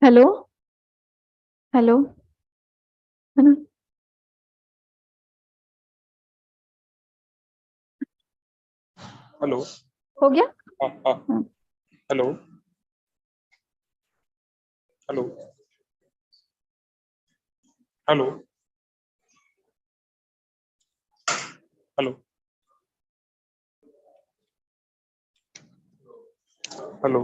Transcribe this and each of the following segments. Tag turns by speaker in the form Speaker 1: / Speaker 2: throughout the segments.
Speaker 1: Hello. Hello. है ना?
Speaker 2: Hello.
Speaker 1: हो गया।
Speaker 2: हाँ हाँ।
Speaker 1: हाँ।
Speaker 2: Hello. Hello. Hello. Hello. Hello.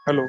Speaker 2: Hello.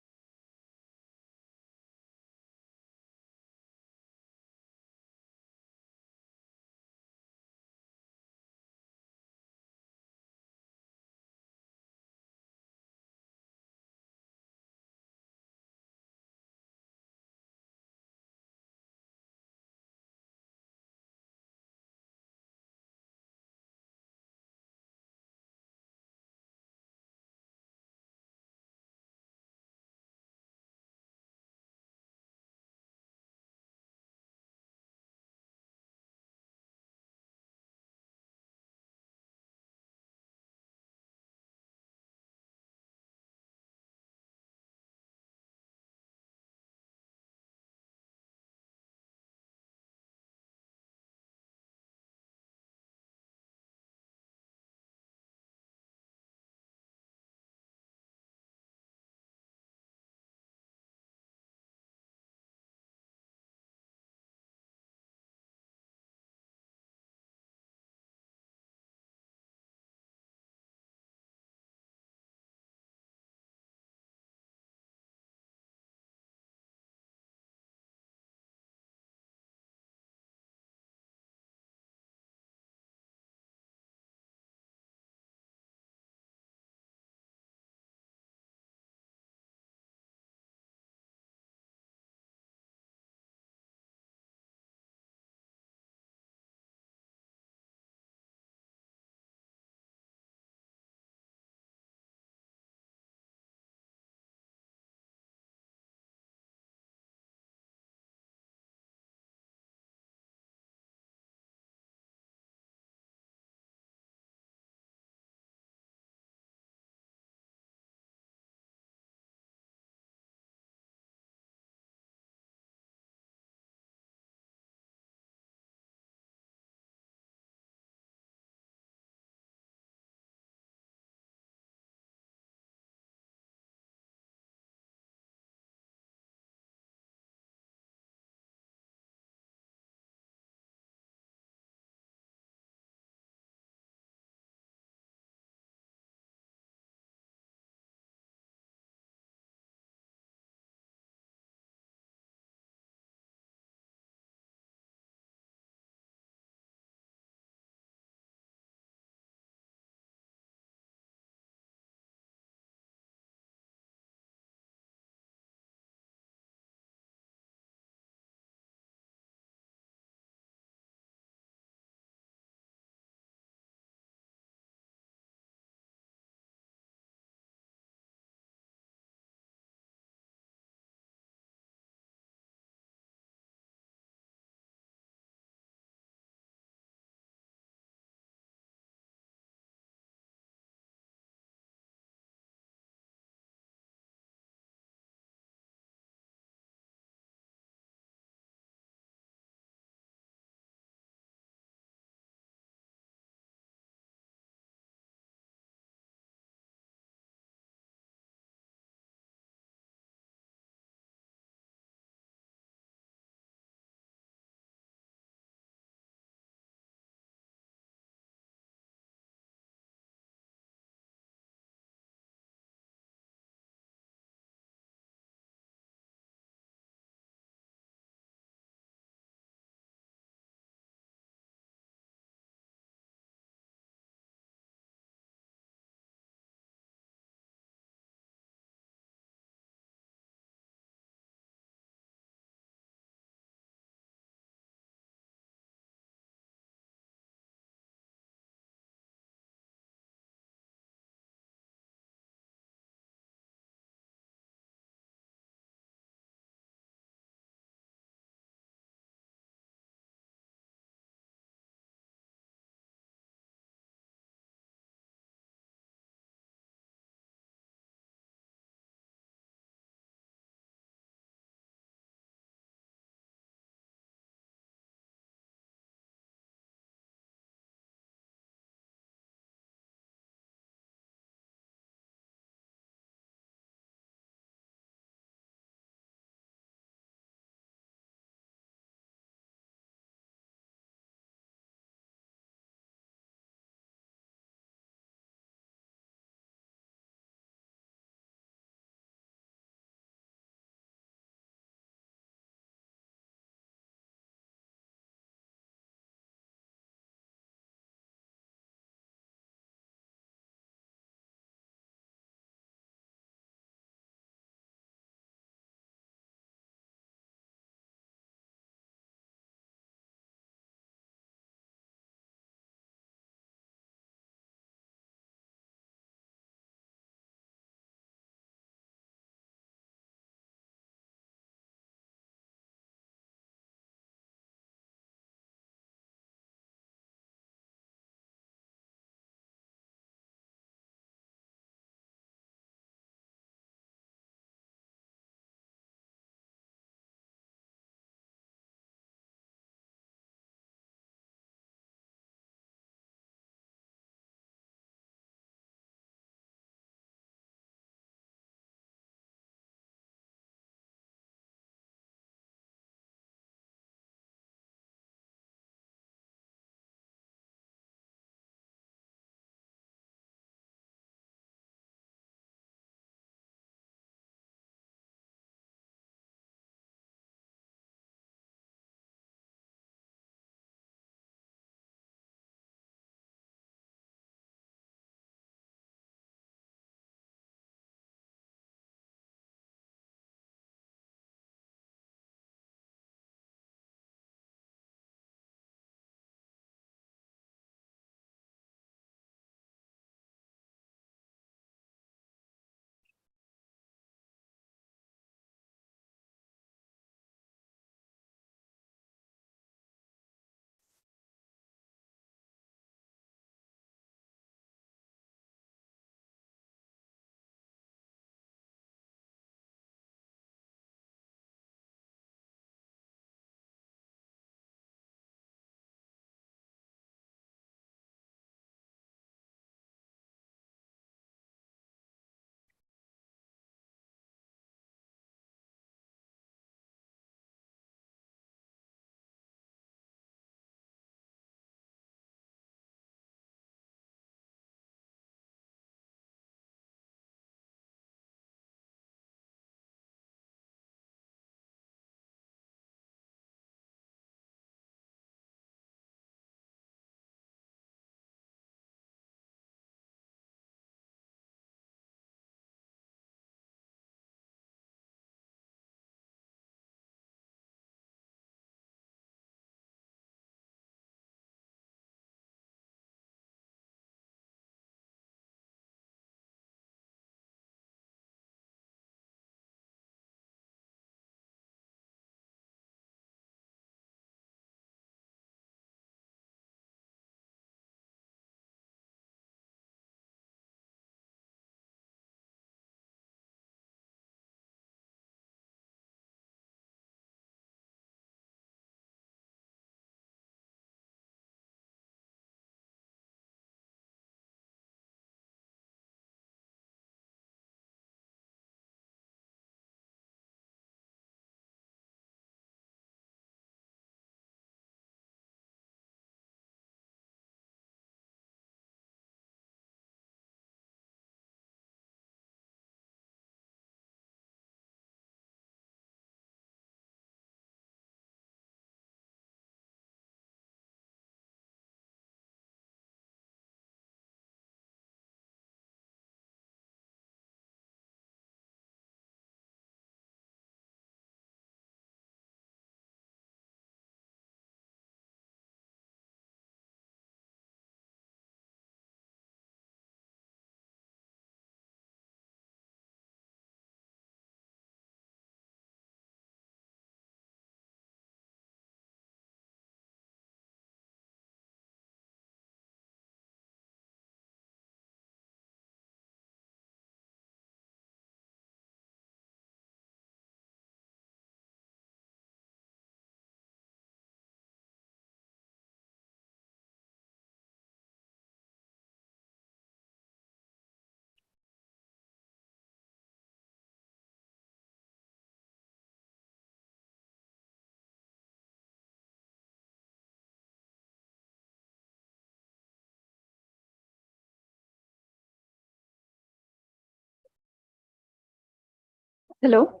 Speaker 1: Hello.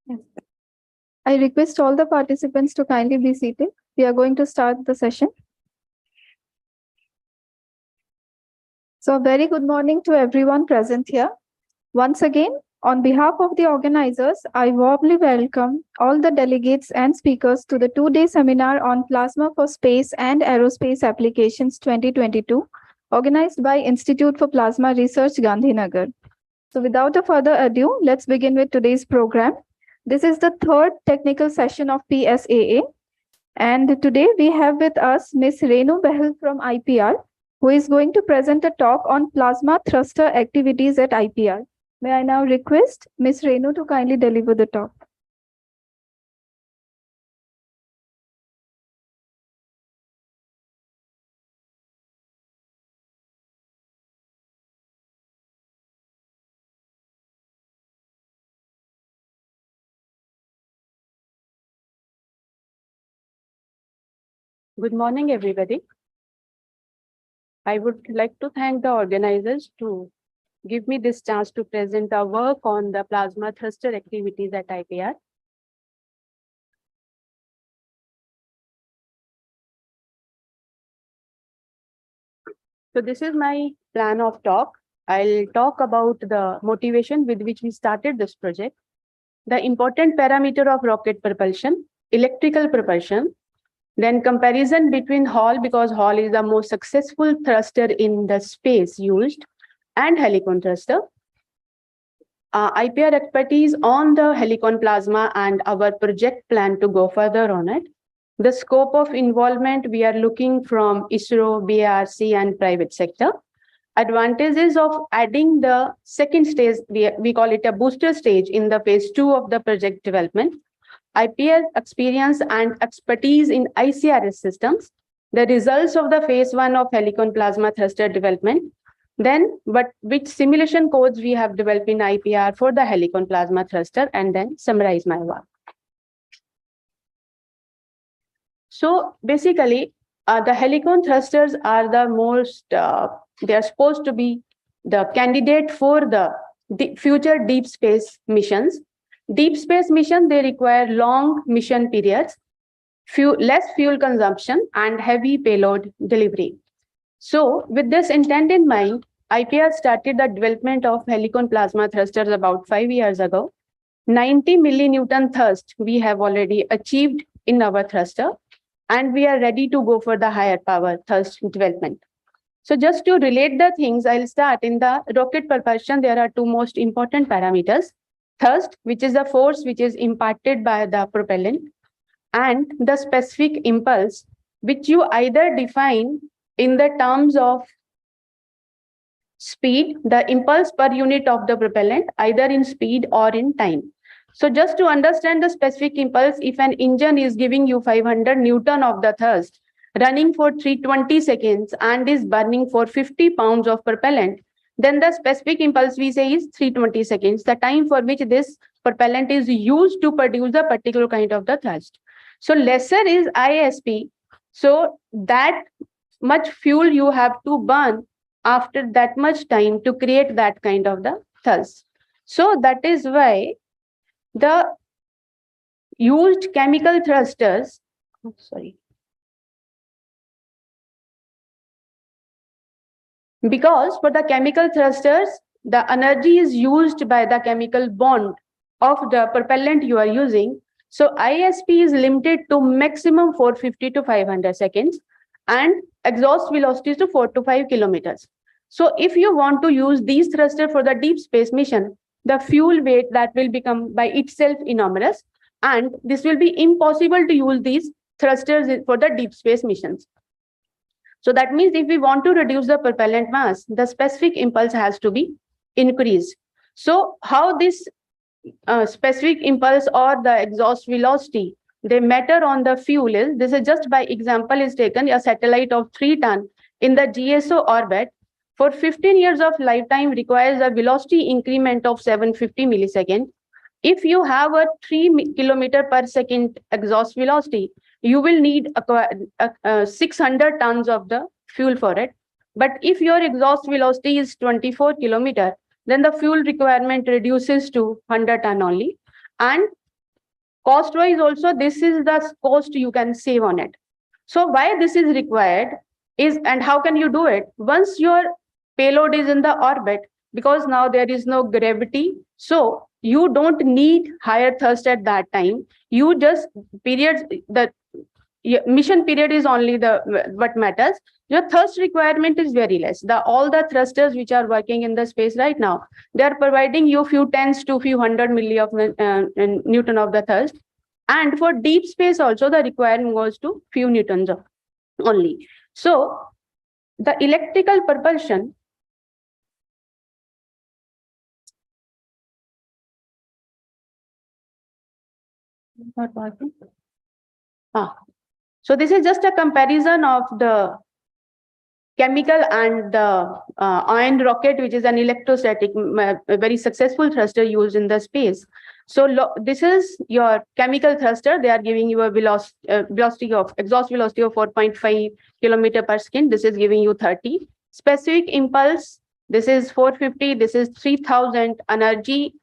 Speaker 1: Yes. I request all the participants to kindly be seated. We are going to start the session. So, a very good morning to everyone present here. Once again, on behalf of the organizers, I warmly welcome all the delegates and speakers to the two-day seminar on Plasma for Space and Aerospace Applications 2022, organized by Institute for Plasma Research, Gandhinagar. So without a further ado, let's begin with today's program. This is the third technical session of PSAA. And today we have with us Ms. Renu Behel from IPR, who is going to present a talk on plasma thruster activities at IPR. May I now request Ms. Renu to kindly deliver the talk.
Speaker 3: Good morning, everybody. I would like to thank the organizers to give me this chance to present our work on the plasma thruster activities at IPR. So this is my plan of talk. I'll talk about the motivation with which we started this project, the important parameter of rocket propulsion, electrical propulsion, then comparison between Hall, because Hall is the most successful thruster in the space used, and Helicon thruster. IPR expertise on the Helicon plasma and our project plan to go further on it. The scope of involvement, we are looking from ISRO, BRC, and private sector. Advantages of adding the second stage, we call it a booster stage in the phase 2 of the project development. IPR experience and expertise in ICRS systems, the results of the phase 1 of Helicon plasma thruster development, then which simulation codes we have developed in IPR for the Helicon plasma thruster, and then summarize my work. So basically, the Helicon thrusters are the most, they are supposed to be the candidate for the future deep space missions. Deep space mission, they require long mission periods, less fuel consumption, and heavy payload delivery. So with this intent in mind, IPR started the development of Helicon plasma thrusters about 5 years ago. 90 millinewton thrust we have already achieved in our thruster, and we are ready to go for the higher power thrust development. So just to relate the things, I'll start in the rocket propulsion. There are two most important parameters: thrust, which is the force which is imparted by the propellant, and the specific impulse, which you either define in the terms of speed, the impulse per unit of the propellant, either in speed or in time. So just to understand the specific impulse, if an engine is giving you 500 Newton of the thrust, running for 320 seconds and is burning for 50 pounds of propellant, then the specific impulse we say is 320 seconds, the time for which this propellant is used to produce a particular kind of the thrust. So lesser is ISP. So that much fuel you have to burn after that much time to create that kind of the thrust. So that is why the used chemical thrusters, because for the chemical thrusters, the energy is used by the chemical bond of the propellant you are using. So ISP is limited to maximum 450 to 500 seconds and exhaust velocities to 4 to 5 kilometers. So if you want to use these thrusters for the deep space mission, the fuel weight that will become by itself enormous, and this will be impossible to use these thrusters for the deep space missions. So that means if we want to reduce the propellant mass, the specific impulse has to be increased. So how this specific impulse or the exhaust velocity, they matter on the fuel is, this is just by example is taken, a satellite of 3 ton in the GSO orbit for 15 years of lifetime requires a velocity increment of 750 milliseconds. If you have a 3 kilometer per second exhaust velocity, you will need 600 tons of the fuel for it. But if your exhaust velocity is 24 kilometer, then the fuel requirement reduces to 100 ton only. And cost wise also, this is the cost you can save on it. So why this is required is, and how can you do it? Once your payload is in the orbit, because now there is no gravity, so you don't need higher thrust at that time. You just periods, the mission period is only the what matters. Your thrust requirement is very less. All the thrusters which are working in the space right now, they are providing you few tens to few hundred milli of Newton of the thrust. And for deep space also, the requirement goes to few newtons only. So the electrical propulsion not working. So this is just a comparison of the chemical and the ion rocket, which is an electrostatic, a very successful thruster used in the space. So this is your chemical thruster. They are giving you a velocity of exhaust velocity of 4.5 kilometer per second. This is giving you 30. Specific impulse, this is 450. This is 3000. Energy,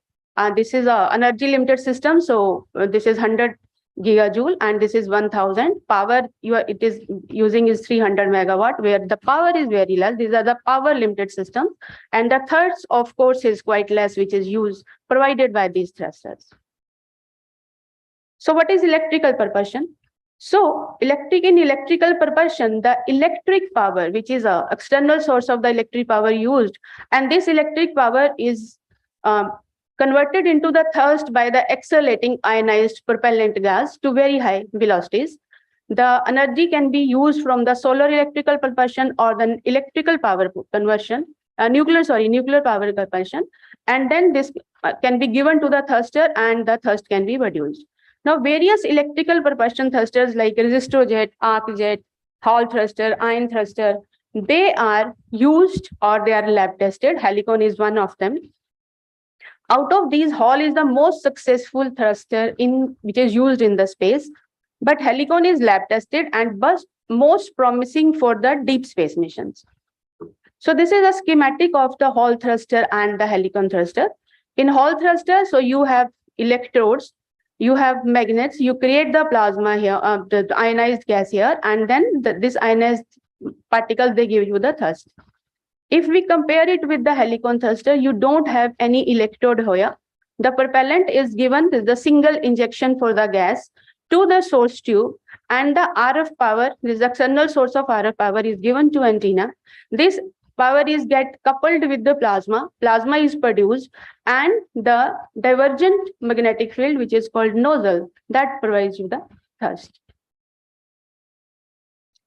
Speaker 3: this is a energy limited system. So this is 100 gigajoule, and this is 1000. Power it is using is 300 megawatt, where the power is very less. These are the power limited systems, and the thrust of course is quite less, which is used provided by these thrusters. So what is electrical propulsion? So electrical propulsion, the electric power, which is a external source of the electric power used, and this electric power is converted into the thrust by the accelerating ionized propellant gas to very high velocities. The energy can be used from the solar electrical propulsion or the electrical power conversion, nuclear power propulsion, and then this can be given to the thruster, and the thrust can be produced. Now, various electrical propulsion thrusters like resistor-jet, arc-jet, Hall thruster, ion thruster, they are used or they are lab tested. Helicon is one of them. Out of these, Hall is the most successful thruster which is used in the space, but Helicon is lab tested and most promising for the deep space missions. So this is a schematic of the Hall thruster and the Helicon thruster. In Hall thruster, so you have electrodes, you have magnets, you create the plasma here, the ionized gas here, and then this ionized particles, they give you the thrust. If we compare it with the Helicon thruster, you don't have any electrode here. The propellant is given the single injection for the gas to the source tube, and the RF power, this external source of RF power, is given to antenna. This power is get coupled with the plasma. Plasma is produced, and the divergent magnetic field, which is called nozzle, that provides you the thrust.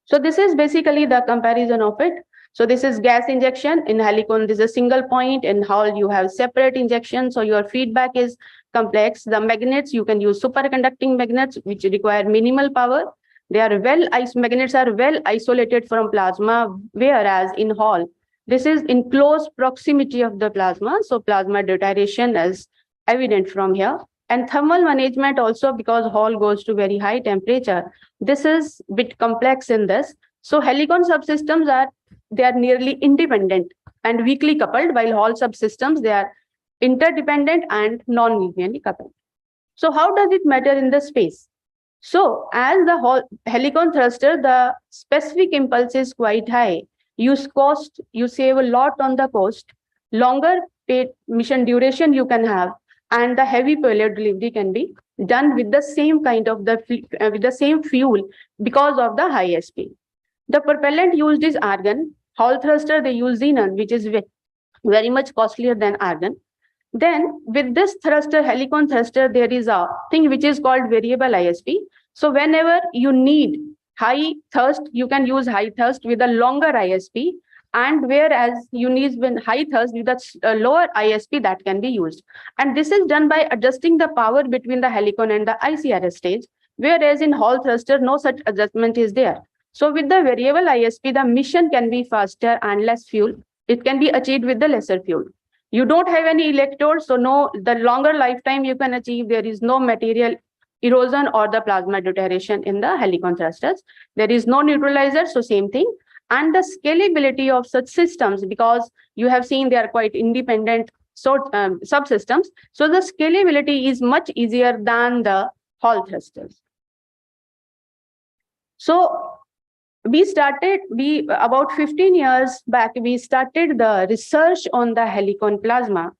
Speaker 3: So this is basically the comparison of it. So this is gas injection. In Helicon, this is a single point. In Hall, you have separate injection. So your feedback is complex. The magnets, you can use superconducting magnets, which require minimal power. Magnets are well isolated from plasma, whereas in Hall, this is in close proximity of the plasma. So plasma deterioration is evident from here. And thermal management also, because Hall goes to very high temperature, this is a bit complex in this. So Helicon subsystems they are nearly independent and weakly coupled, while Hall subsystems, they are interdependent and non-linearly coupled. So how does it matter in the space? So as the Helicon thruster, the specific impulse is quite high. You save a lot on the cost, longer mission duration you can have, and the heavy payload delivery can be done with the same kind of with the same fuel because of the high SP. The propellant used is argon. Hall thruster, they use xenon, which is very much costlier than argon. Then with this thruster, Helicon thruster, there is a thing which is called variable ISP. So whenever you need high thrust, you can use high thrust with a longer ISP. And whereas you need high thrust with a lower ISP, that can be used. And this is done by adjusting the power between the Helicon and the ICRS stage. Whereas in Hall thruster, no such adjustment is there. So with the variable ISP, the mission can be faster and less fuel. It can be achieved with the lesser fuel. You don't have any electrodes, so the longer lifetime you can achieve, there is no material erosion or the plasma deterioration in the Helicon thrusters. There is no neutralizer, so same thing. And the scalability of such systems, because you have seen they are quite independent subsystems. So the scalability is much easier than the Hall thrusters. So about 15 years back, we started the research on the Helicon plasma.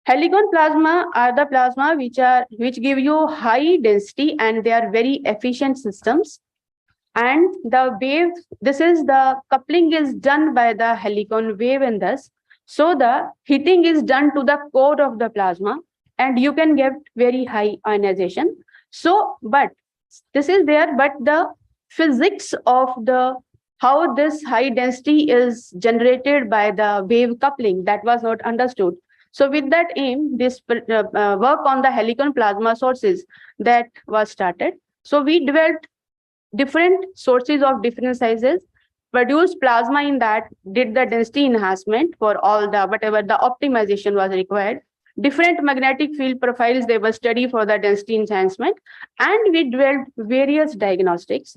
Speaker 3: Helicon plasma are the plasma which give you high density, and they are very efficient systems. And the wave, this is the coupling is done by the Helicon wave in this. So the heating is done to the core of the plasma, and you can get very high ionization. So, but this is there, but the physics of the how this high density is generated by the wave coupling, that was not understood. So with that aim, this work on the Helicon plasma sources that was started. So we developed different sources of different sizes, produced plasma in that, did the density enhancement for all the whatever the optimization was required. Different magnetic field profiles they were studied for the density enhancement, and we developed various diagnostics.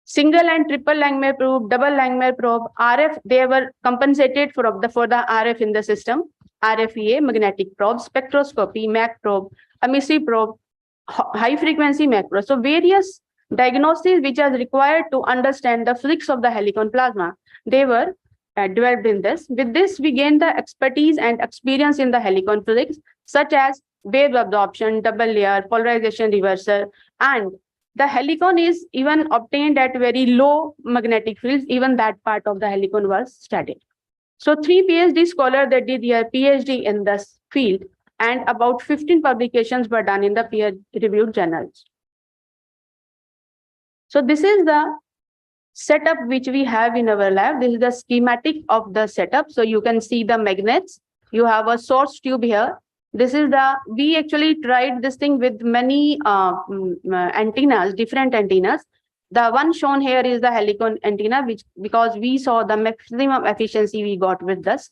Speaker 3: Single and triple Langmuir probe, double Langmuir probe, RF, they were compensated for the RF in the system, RFEA, magnetic probe, spectroscopy, MAC probe, emissive probe, high frequency MAC probe. So various diagnostics which are required to understand the physics of the Helicon plasma, they were developed in this. With this, we gained the expertise and experience in the Helicon physics, such as wave absorption, double layer, polarization reversal, and the Helicon is even obtained at very low magnetic fields. Even that part of the Helicon was studied. So 3 PhD scholars that did their PhD in this field, and about 15 publications were done in the peer-reviewed journals. So this is the setup which we have in our lab. This is the schematic of the setup. So you can see the magnets. You have a source tube here. This is we actually tried this thing with many antennas, different antennas. The one shown here is the Helicon antenna, because we saw the maximum efficiency we got with this.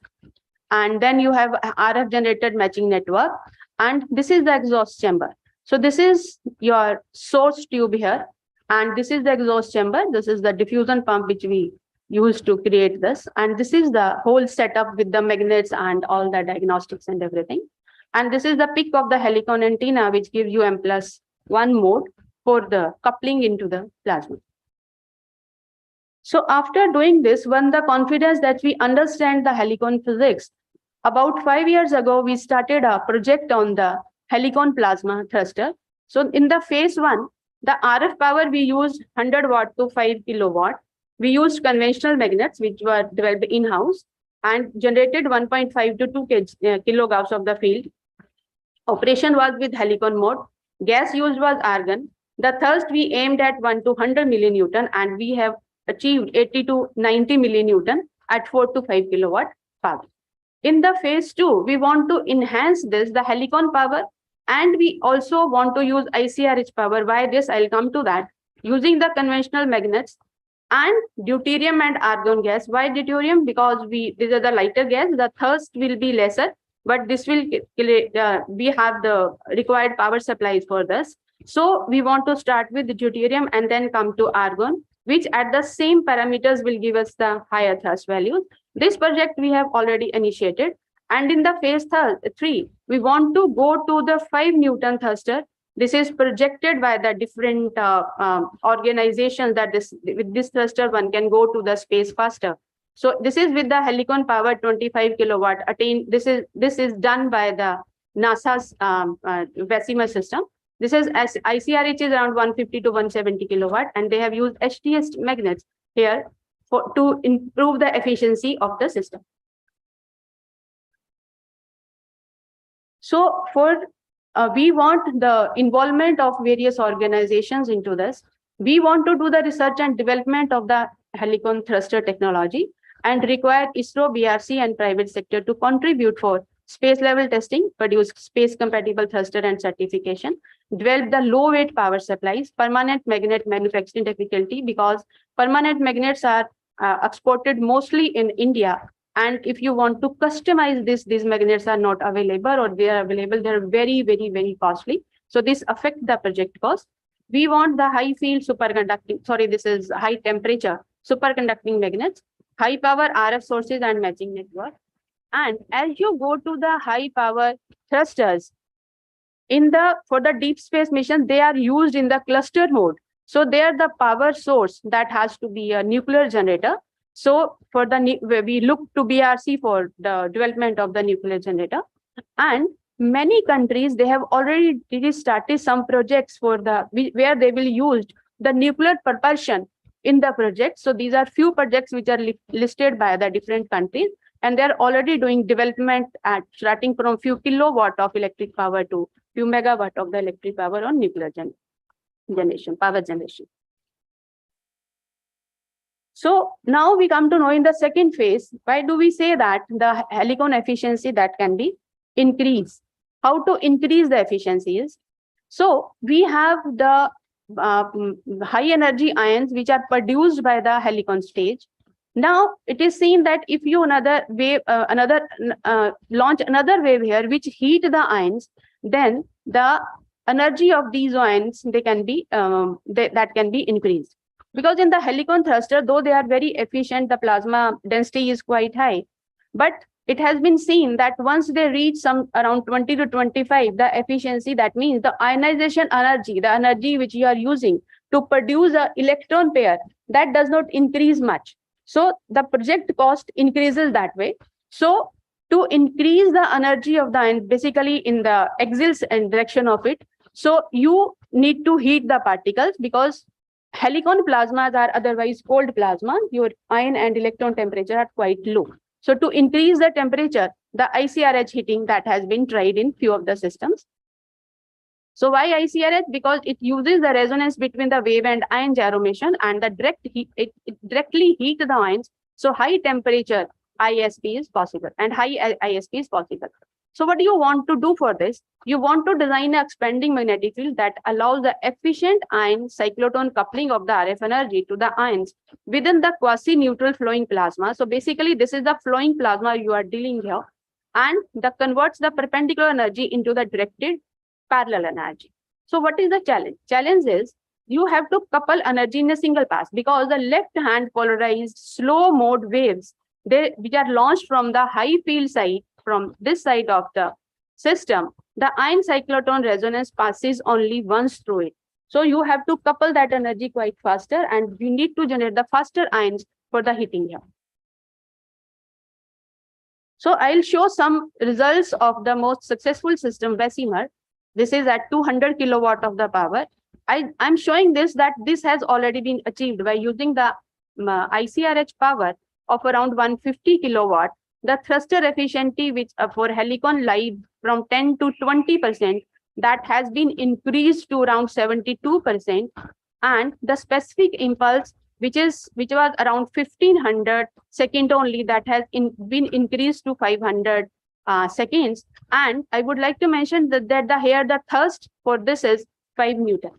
Speaker 3: And then you have RF generated matching network. And this is the exhaust chamber. So this is your source tube here. And this is the exhaust chamber. This is the diffusion pump which we use to create this. And this is the whole setup with the magnets and all the diagnostics and everything. And this is the peak of the Helicon antenna, which gives you M+1 mode for the coupling into the plasma. So after doing this, when the confidence that we understand the Helicon physics, about 5 years ago, we started a project on the Helicon plasma thruster. So in the phase 1, the RF power we used 100 watt to 5 kilowatt. We used conventional magnets, which were developed in-house and generated 1.5 to 2 kilogauss of the field. Operation was with Helicon mode. Gas used was argon. The thrust we aimed at 1 to 100 millinewton, and we have achieved 80 to 90 millinewton at 4 to 5 kilowatt power. In the phase 2, we want to enhance this, the Helicon power, and we also want to use ICRH power. Why this? I'll come to that. Using the conventional magnets and deuterium and argon gas. Why deuterium? Because these are the lighter gas, the thirst will be lesser, but this will we have the required power supplies for this. So we want to start with the deuterium and then come to argon, which at the same parameters will give us the higher thrust values. This project we have already initiated. And in the phase 3, we want to go to the 5 Newton thruster. This is projected by the different organizations that with this thruster one can go to the space faster. So this is with the Helicon power 25 kilowatt attained. This is done by the NASA's Vesimer system. This is ICRH is around 150 to 170 kilowatt, and they have used HTS magnets here to improve the efficiency of the system. So we want the involvement of various organizations into this. We want to do the research and development of the Helicon thruster technology and require ISRO, BRC, and private sector to contribute for space level testing, produce space compatible thruster and certification, develop the low weight power supplies, permanent magnet manufacturing difficulty, because permanent magnets are exported mostly in India. And if you want to customize this, these magnets are not available, or they are available, they're very, very, very costly. So this affects the project cost. We want the high field superconducting, this is high temperature superconducting magnets, high power RF sources and matching network. And as you go to the high power thrusters, for the deep space mission, they are used in the cluster mode. So there the power source that has to be a nuclear generator. So for we look to BRC for the development of the nuclear generator. And many countries, they have already started some projects for where they will use the nuclear propulsion in the project. So these are few projects which are listed by the different countries, and they're already doing development at starting from few kilowatt of electric power to few megawatt of the electric power on nuclear power generation. So now we come to know in the second phase, why do we say that the helicon efficiency that can be increased? How to increase the efficiencies? So we have the high energy ions which are produced by the helicon stage. Now it is seen that if you launch another wave here which heat the ions, then the energy of these ions that can be increased. Because in the helicon thruster, though they are very efficient, the plasma density is quite high, but it has been seen that once they reach some around 20 to 25, the efficiency, that means the ionization energy, the energy which you are using to produce an electron pair, that does not increase much. So the project cost increases that way. So to increase the energy of the ion, basically in the axial direction of it, so you need to heat the particles, because helicon plasmas are otherwise cold plasma. Your ion and electron temperature are quite low. So to increase the temperature, the ICRH heating that has been tried in few of the systems. So why ICRH? Because it uses the resonance between the wave and ion gyromission, and the direct heat, it directly heat the ions. So high temperature ISP is possible, and high ISP is possible. So what do you want to do for this? You want to design an expanding magnetic field that allows the efficient ion cyclotron coupling of the RF energy to the ions within the quasi-neutral flowing plasma. So basically, this is the flowing plasma you are dealing here, and that converts the perpendicular energy into the directed parallel energy. So what is the challenge? Challenge is you have to couple energy in a single pass, because the left-hand polarized slow mode waves, which are launched from the high field side, from this side of the system, the ion cyclotron resonance passes only once through it. So you have to couple that energy quite faster, and you need to generate the faster ions for the heating here. So I'll show some results of the most successful system, Bessemer. This is at 200 kilowatt of the power. I'm showing this that this has already been achieved by using the ICRH power of around 150 kilowatt. The thruster efficiency, which for helicon live from 10 to 20%, that has been increased to around 72%, and the specific impulse, which was around 1500 second only, that has been increased to 500 seconds. And I would like to mention that the thrust for this is 5 Newton.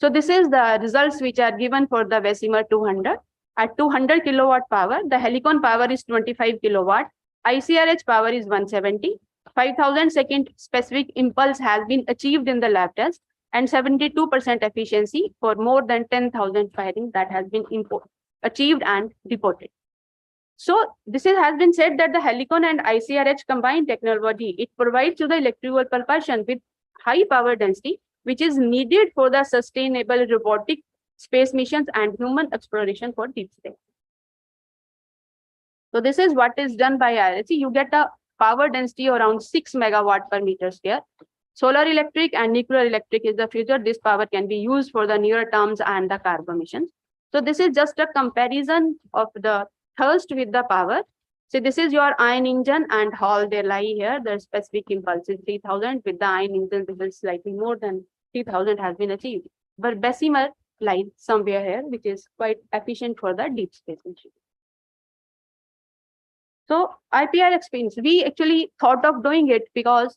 Speaker 3: So this is the results which are given for the Bessemer 200. At 200 kilowatt power, the helicon power is 25 kilowatt, ICRH power is 170, 5000 second specific impulse has been achieved in the lab test, and 72% efficiency for more than 10,000 firing that has been achieved and reported. So this has been said that the helicon and ICRH combined technology, it provides to the electrical propulsion with high power density, which is needed for the sustainable robotic space missions and human exploration for deep space. So this is what is done by IRC. You get a power density around 6 megawatt per meter square. Solar electric and nuclear electric is the future. This power can be used for the near terms and the cargo missions. So this is just a comparison of the thrust with the power. So this is your ion engine and how they lie here. The specific impulse is 3000. With the ion engine, this is slightly more than 3000 has been achieved. But Bessemer lies somewhere here, which is quite efficient for the deep space mission. So IPR experience, we actually thought of doing it because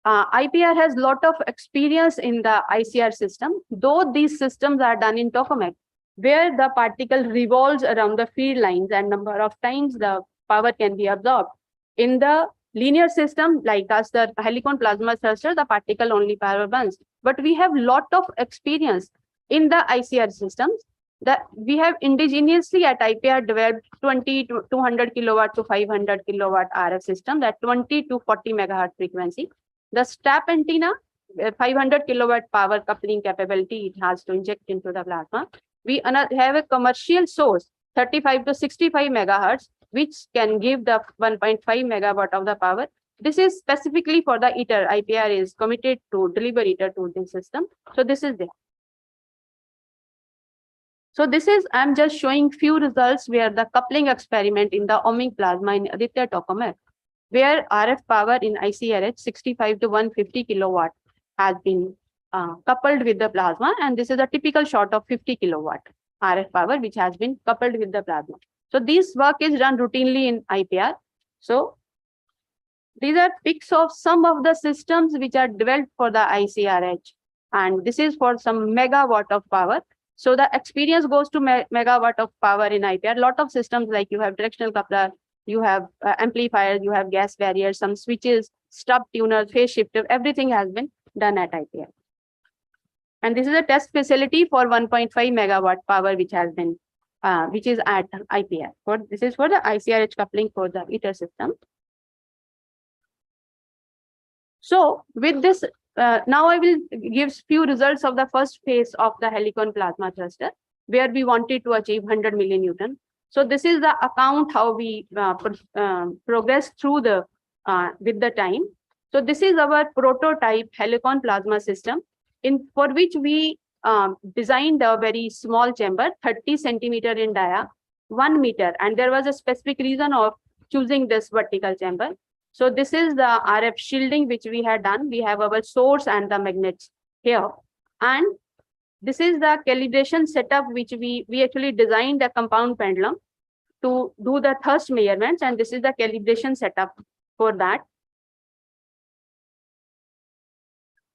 Speaker 3: IPR has a lot of experience in the ICR system, though these systems are done in tokamak, where the particle revolves around the field lines and number of times the power can be absorbed. In the linear system, like us, the helicon plasma thruster, the particle only power burns. But we have lot of experience in the ICR systems, We have indigenously at IPR developed 20 to 200 kilowatt to 500 kilowatt RF system, that 20 to 40 megahertz frequency. The step antenna, 500 kilowatt power coupling capability, it has to inject into the plasma. We have a commercial source, 35 to 65 megahertz, which can give the 1.5 megawatt of the power. This is specifically for the ITER. IPR is committed to deliver ITER to this system. So this is there. So this is, I'm just showing few results where the coupling experiment in the ohmic plasma in Aditya Tokamak, where RF power in ICRH 65 to 150 kilowatt has been coupled with the plasma. And this is a typical shot of 50 kilowatt RF power, which has been coupled with the plasma. So this work is done routinely in IPR. So these are pics of some of the systems which are developed for the ICRH. And this is for some megawatt of power. So the experience goes to megawatt of power in IPR. A lot of systems, like you have directional coupler, you have amplifiers, you have gas barriers, some switches, stub tuners, phase shifter, everything has been done at IPR. And this is a test facility for 1.5 megawatt power, which has been, which is at IPR. This is for the ICRH coupling for the ITER system. So with this, now I will give few results of the first phase of the Helicon plasma thruster, where we wanted to achieve 100 million. So this is the account how we progress through the with the time. So this is our prototype Helicon plasma system, for which we designed a very small chamber, 30 centimeter in dia, 1 meter, and there was a specific reason of choosing this vertical chamber. So this is the RF shielding which we had done. We have our source and the magnets here. And this is the calibration setup which we actually designed a compound pendulum to do the thrust measurements. And this is the calibration setup for that.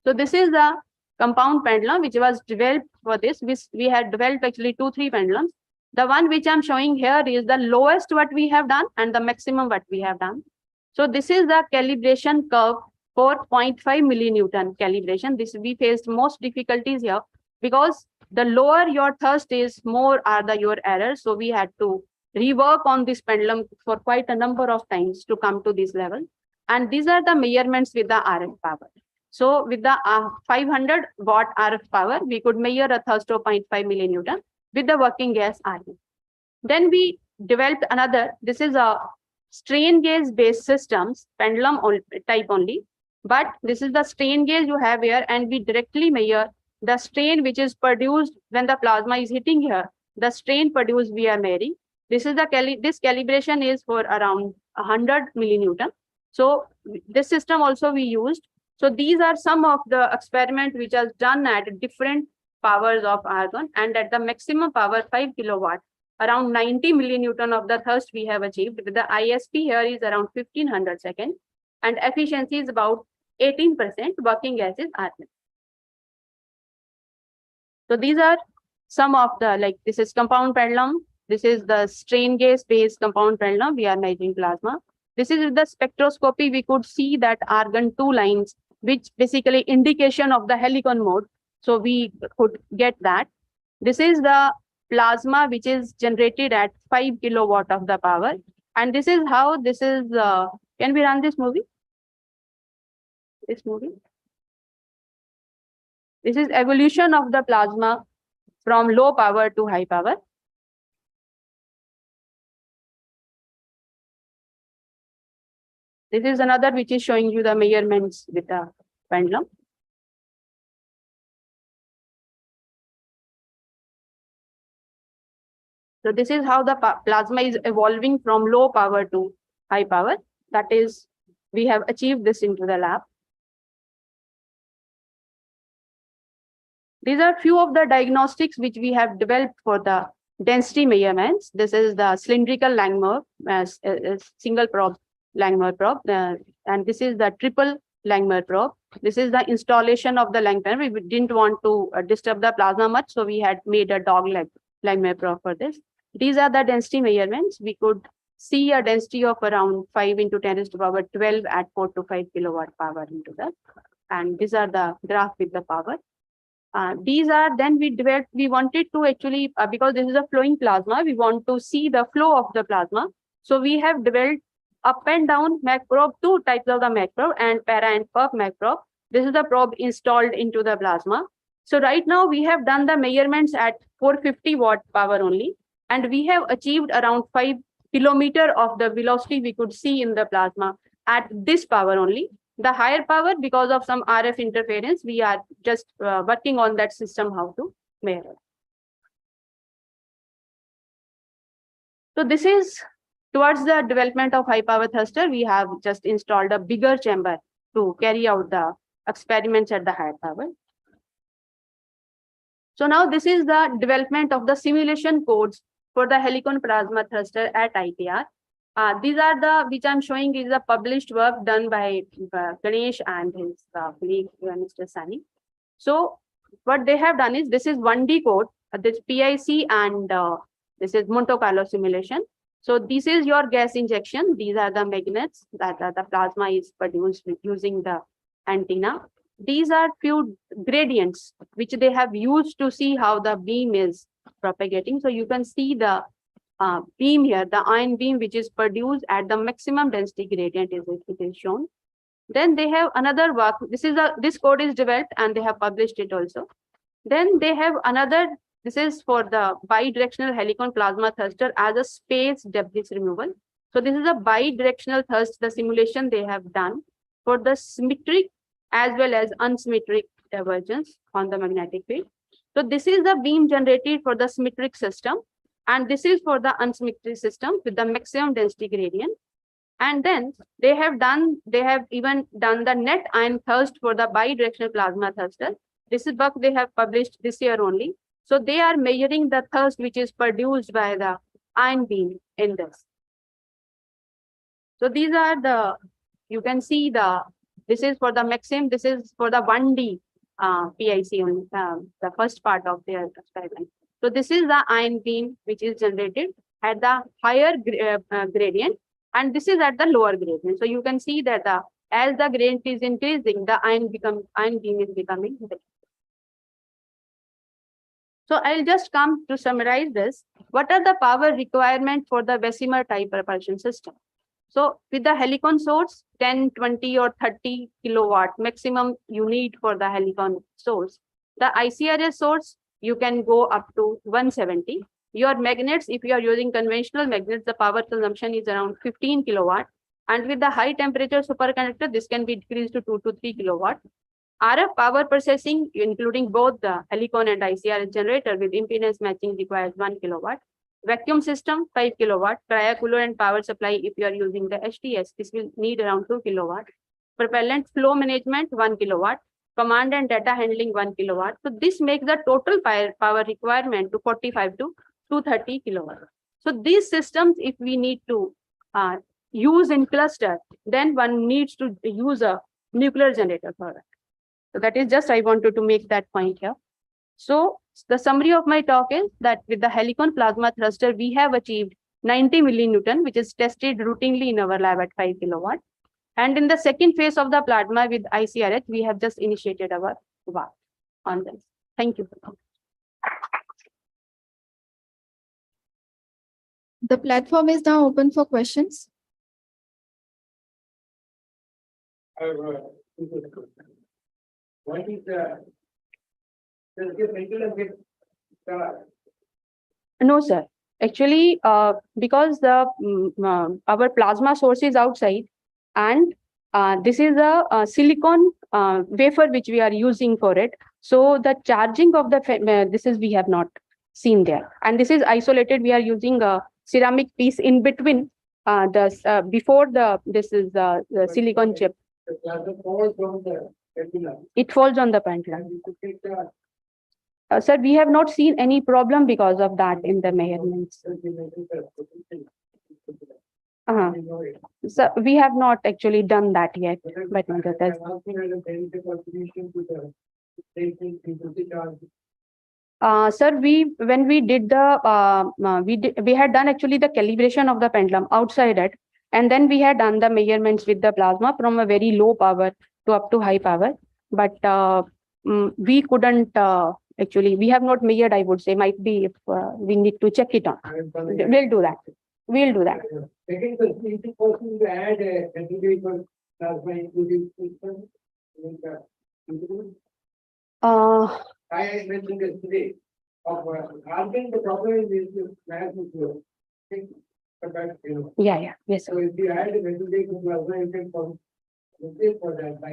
Speaker 3: So this is the compound pendulum which was developed for this. We had developed actually 2-3 pendulums. The one which I'm showing here is the lowest what we have done and the maximum what we have done. So this is the calibration curve for 0.5 millinewton calibration. We faced most difficulties here because the lower your thrust is, more are your errors. So we had to rework on this pendulum for quite a number of times to come to this level. And these are the measurements with the RF power. So with the 500 watt RF power, we could measure a thrust of 0.5 millinewton with the working gas RF. Then we developed another, this is a strain gauge based systems, pendulum type only, but this is the strain gauge you have here, and we directly measure the strain which is produced when the plasma is hitting here. The strain produced we are measuring. This is the this calibration is for around 100 millinewton. So this system also we used. So these are some of the experiments which are done at different powers of argon, and at the maximum power 5 kilowatt. Around 90 millinewton of the thrust we have achieved. With the ISP here is around 1500 seconds, and efficiency is about 18%. Working gas is argon. So these are some of the, like, this is compound pendulum. This is the strain gauge based compound pendulum. We are measuring plasma. This is with the spectroscopy. We could see that argon 2 lines, which basically indication of the Helicon mode. So we could get that. This is the plasma which is generated at 5 kilowatt of the power. And this is how this is, can we run this movie? This is evolution of the plasma from low power to high power. This is another which is showing you the measurements with the pendulum. So this is how the plasma is evolving from low power to high power. That is, we have achieved this into the lab. These are few of the diagnostics which we have developed for the density measurements. This is the cylindrical Langmuir, single probe Langmuir probe, and this is the triple Langmuir probe. This is the installation of the Langmuir. We didn't want to disturb the plasma much, so we had made a dog leg Langmuir probe for this. These are the density measurements. We could see a density of around 5 into 10 to the power 12 at 4 to 5 kilowatt power into that. And these are the graph with the power. These are then we wanted to actually, because this is a flowing plasma, we want to see the flow of the plasma. So we have developed up and down Mac probe, two types of the Mac probe, and para and perf Mac probe. This is the probe installed into the plasma. So right now we have done the measurements at 450 watt power only, and we have achieved around 5 kilometer of the velocity we could see in the plasma at this power only. The higher power, because of some RF interference, we are just working on that system, how to measure. So this is towards the development of high power thruster. We have just installed a bigger chamber to carry out the experiments at the higher power. So now this is the development of the simulation codes for the helicon plasma thruster at ITR. These are the, which I'm showing is the published work done by Ganesh and his colleague, Mr. Sani. So what they have done is, this is 1D code, this PIC, and this is Monte Carlo simulation. So this is your gas injection. These are the magnets that the plasma is produced with using the antenna. These are few gradients which they have used to see how the beam is propagating. So you can see the beam here, the ion beam, which is produced at the maximum density gradient it is shown. Then they have another work. This code is developed and they have published it also. Then they have another. This is for the bidirectional helicon plasma thruster as a space debris removal. So this is a bidirectional thrust, the simulation they have done for the symmetric as well as unsymmetric divergence on the magnetic field. So this is the beam generated for the symmetric system, and this is for the unsymmetric system with the maximum density gradient. And then they have even done the net ion thrust for the bidirectional plasma thruster. This is work they have published this year only. So they are measuring the thrust which is produced by the ion beam in this. So these are the, you can see this is for the maximum, this is for the 1D PIC only, the first part of their experiment. So this is the ion beam which is generated at the higher gradient, and this is at the lower gradient. So you can see that as the gradient is increasing, the ion beam is becoming big. So I'll just come to summarize this. What are the power requirement for the Bessemer type propulsion system? So with the helicon source, 10, 20 or 30 kilowatt maximum you need for the helicon source. The ICRS source, you can go up to 170. Your magnets, if you are using conventional magnets, the power consumption is around 15 kilowatt. And with the high temperature superconductor, this can be decreased to 2 to 3 kilowatt. RF power processing, including both the helicon and ICRS generator with impedance matching, requires 1 kilowatt. Vacuum system, 5 kilowatt. Cryocooler power supply, if you are using the HTS, this will need around 2 kilowatt. Propellant flow management, 1 kilowatt. Command and data handling, 1 kilowatt. So this makes the total power requirement to 45 to 230 kilowatt. So these systems, if we need to use in cluster, then one needs to use a nuclear generator for it. So that is just, I wanted to make that point here. So the summary of my talk is that with the helicon plasma thruster, we have achieved 90 millinewton, which is tested routinely in our lab at 5 kilowatt. And in the second phase of the plasma with ICRH, we have just initiated our work on this. Thank you.
Speaker 1: The platform is now open for questions.
Speaker 4: What is the
Speaker 3: No, sir. Actually, because the our plasma source is outside, and this is a silicon wafer which we are using for it. So the charging of the this is we have not seen there, and this is isolated. We are using a ceramic piece in between before this is the silicon chip. It falls on the pendulum. Sir, we have not seen any problem because of that in the measurements. So we have not actually done that yet, but sir, when we did the we had done actually the calibration of the pendulum outside it, and then we had done the measurements with the plasma from a very low power to up to high power. But we couldn't actually, we have not measured, I would say. Might be if we need to check it on. We'll do that. We'll do that.
Speaker 4: Second question, is it possible to add a ventilator plasma including system? I mentioned yesterday of carbon, the problem is the mass is low.
Speaker 3: Yeah, yes,
Speaker 4: So
Speaker 3: sir.
Speaker 4: if you add a ventilator plasma, you can compensate for that by.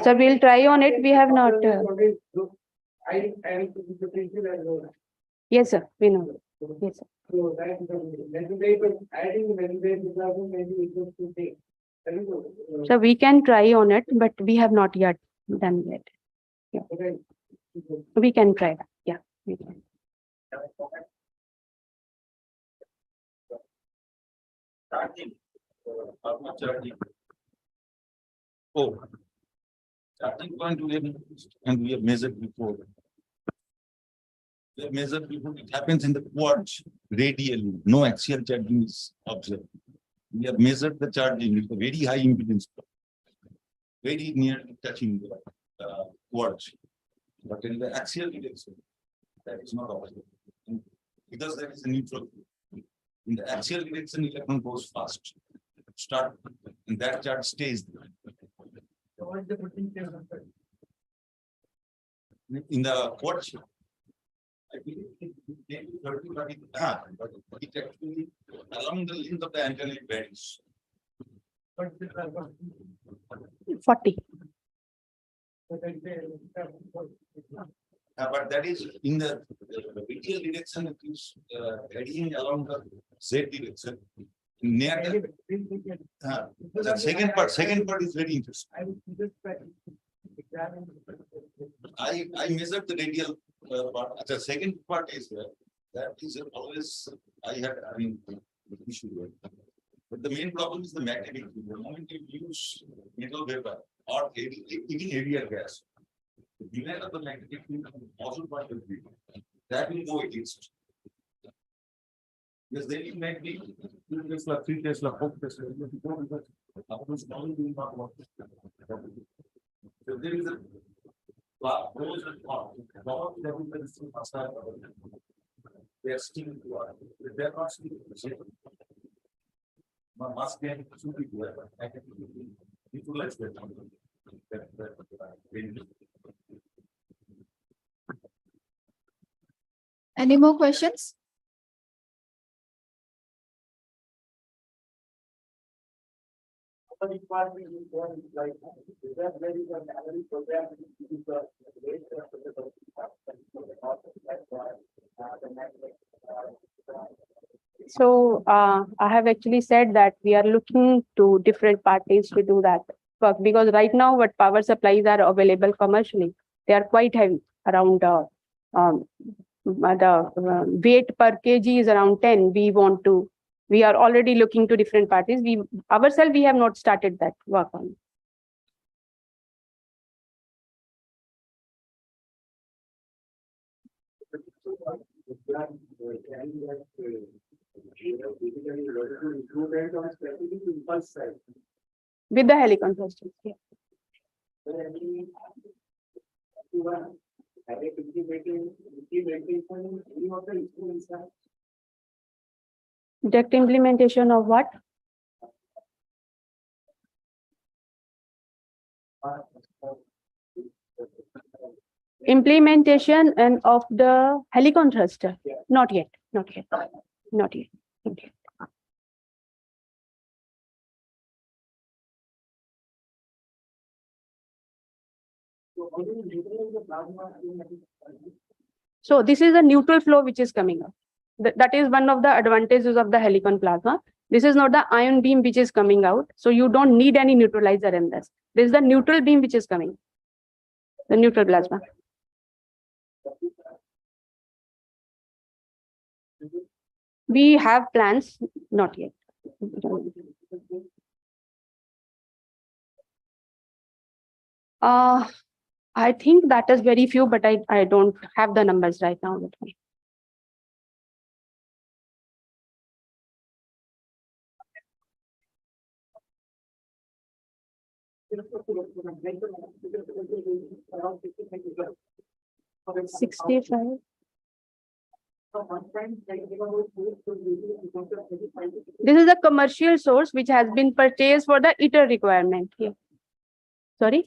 Speaker 3: Sir, we'll try on it. We have not.
Speaker 4: I am potential as well.
Speaker 3: Yes, sir. We know. Yes, sir.
Speaker 4: So that is the ventilator, adding the ventilator plasma maybe equals to take.
Speaker 3: So we can try on it, but we have not yet done it.
Speaker 4: Okay.
Speaker 3: We can try that. Yeah, we can.
Speaker 5: Charging, plasma charging. Oh, charging point we have used and we have measured before. We have measured before. It happens in the quartz radially. No axial charging is observed. We have measured the charging with a very high impedance, very nearly touching the quartz. But in the axial direction, that is not observed because there is a neutral. In the axial direction, electron goes fast. Start, and that charge stays there. In the quartz, I believe it 30, but it actually along the length of the antenna it varies.
Speaker 3: 40.
Speaker 5: But that is in the radial direction, it is varying along the Z direction. Near the second part is very interesting. I measured the radial part. The second part is that is always issue with. But the main problem is the magnetic field. The moment you use metal vapor or even heavier gas, the demand of the magnetic field also part will be that will go against. Because then you might be 2 Tesla, 3 Tesla, 4 Tesla. So there is a pros and cons. They are still they are not still must gain should be utilize that.
Speaker 1: Any more questions?
Speaker 3: So I have actually said that we are looking to different parties to do that work, because right now what power supplies are available commercially, they are quite heavy, around the weight per kg is around 10. We are already looking to different parties. We ourselves, we have not started that work on. With the helicon systems, yeah. Direct implementation of what? Implementation and of the helicon thruster? Not yet, not yet, not yet, not yet. So this is a neutral flow which is coming up. That is one of the advantages of the helicon plasma. This is not the ion beam which is coming out. So you don't need any neutralizer in this. This is the neutral beam which is coming. The neutral plasma. We have plans, not yet. I think that is very few, but I don't have the numbers right now with me.
Speaker 4: Around 65.
Speaker 3: 65. This is a commercial source which has been purchased for the ITER requirement here. Sorry?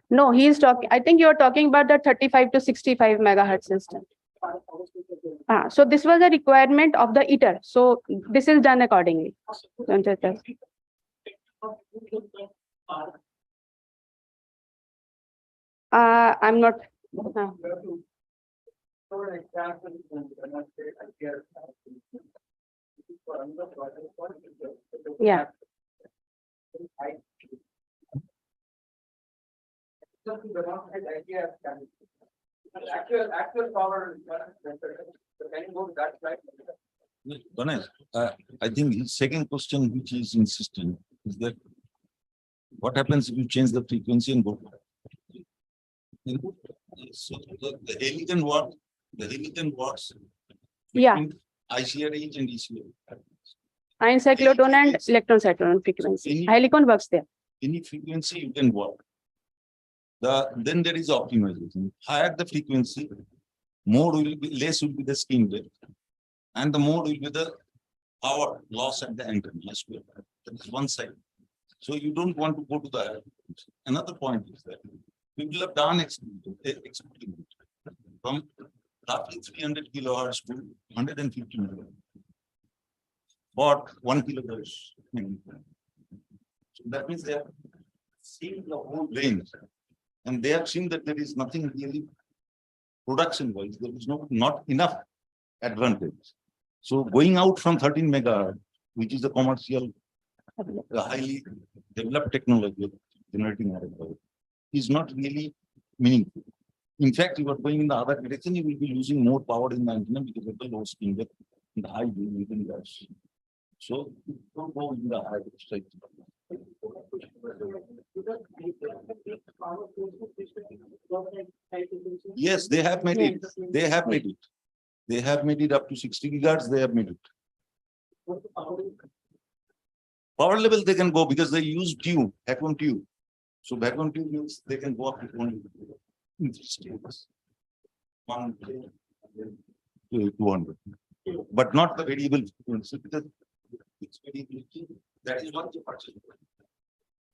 Speaker 3: No, he is talking, I think you're talking about the 35 to 65 megahertz system. So this was a requirement of the ITER. So this is done accordingly. Don't you think? I'm not. Yeah.
Speaker 4: Actual power. Can you go to that slide?
Speaker 5: Ganesh, I think his second question, which is insistent, is that what happens if you change the frequency and go? So the Helican watts.
Speaker 3: Yeah.
Speaker 5: between ICRH and ECR.
Speaker 3: Ion cyclotron and electron cyclotron frequency. Helicon works there.
Speaker 5: Any frequency you can work. Then there is optimization. Higher the frequency, more will be less will be the skin depth, and the more will be the power loss at the antenna. That is one side. So you don't want to go to the higher frequency. Another point is that people have done experiment from roughly 300 kilohertz to 150 megahertz. But 1 kilohertz. So that means they have seen the whole range, and they have seen that there is nothing really production-wise. There is not enough advantage. So going out from 13 megahertz, which is the commercial, highly developed technology of generating RF, is not really meaningful. In fact, you are going in the other direction, you will be losing more power in the antenna because of the low spin depth and the high gain within gas. So don't go in the high side. Yes, they have made it. They have made it. They have made it up to 60 gigahertz. They have made it. Power level they can go because they use tube, vacuum tube. So vacuum tube means they can go up to 20 in 3 stages. 1 to 200, but not the variable frequency because it's variability. That is what they purchase.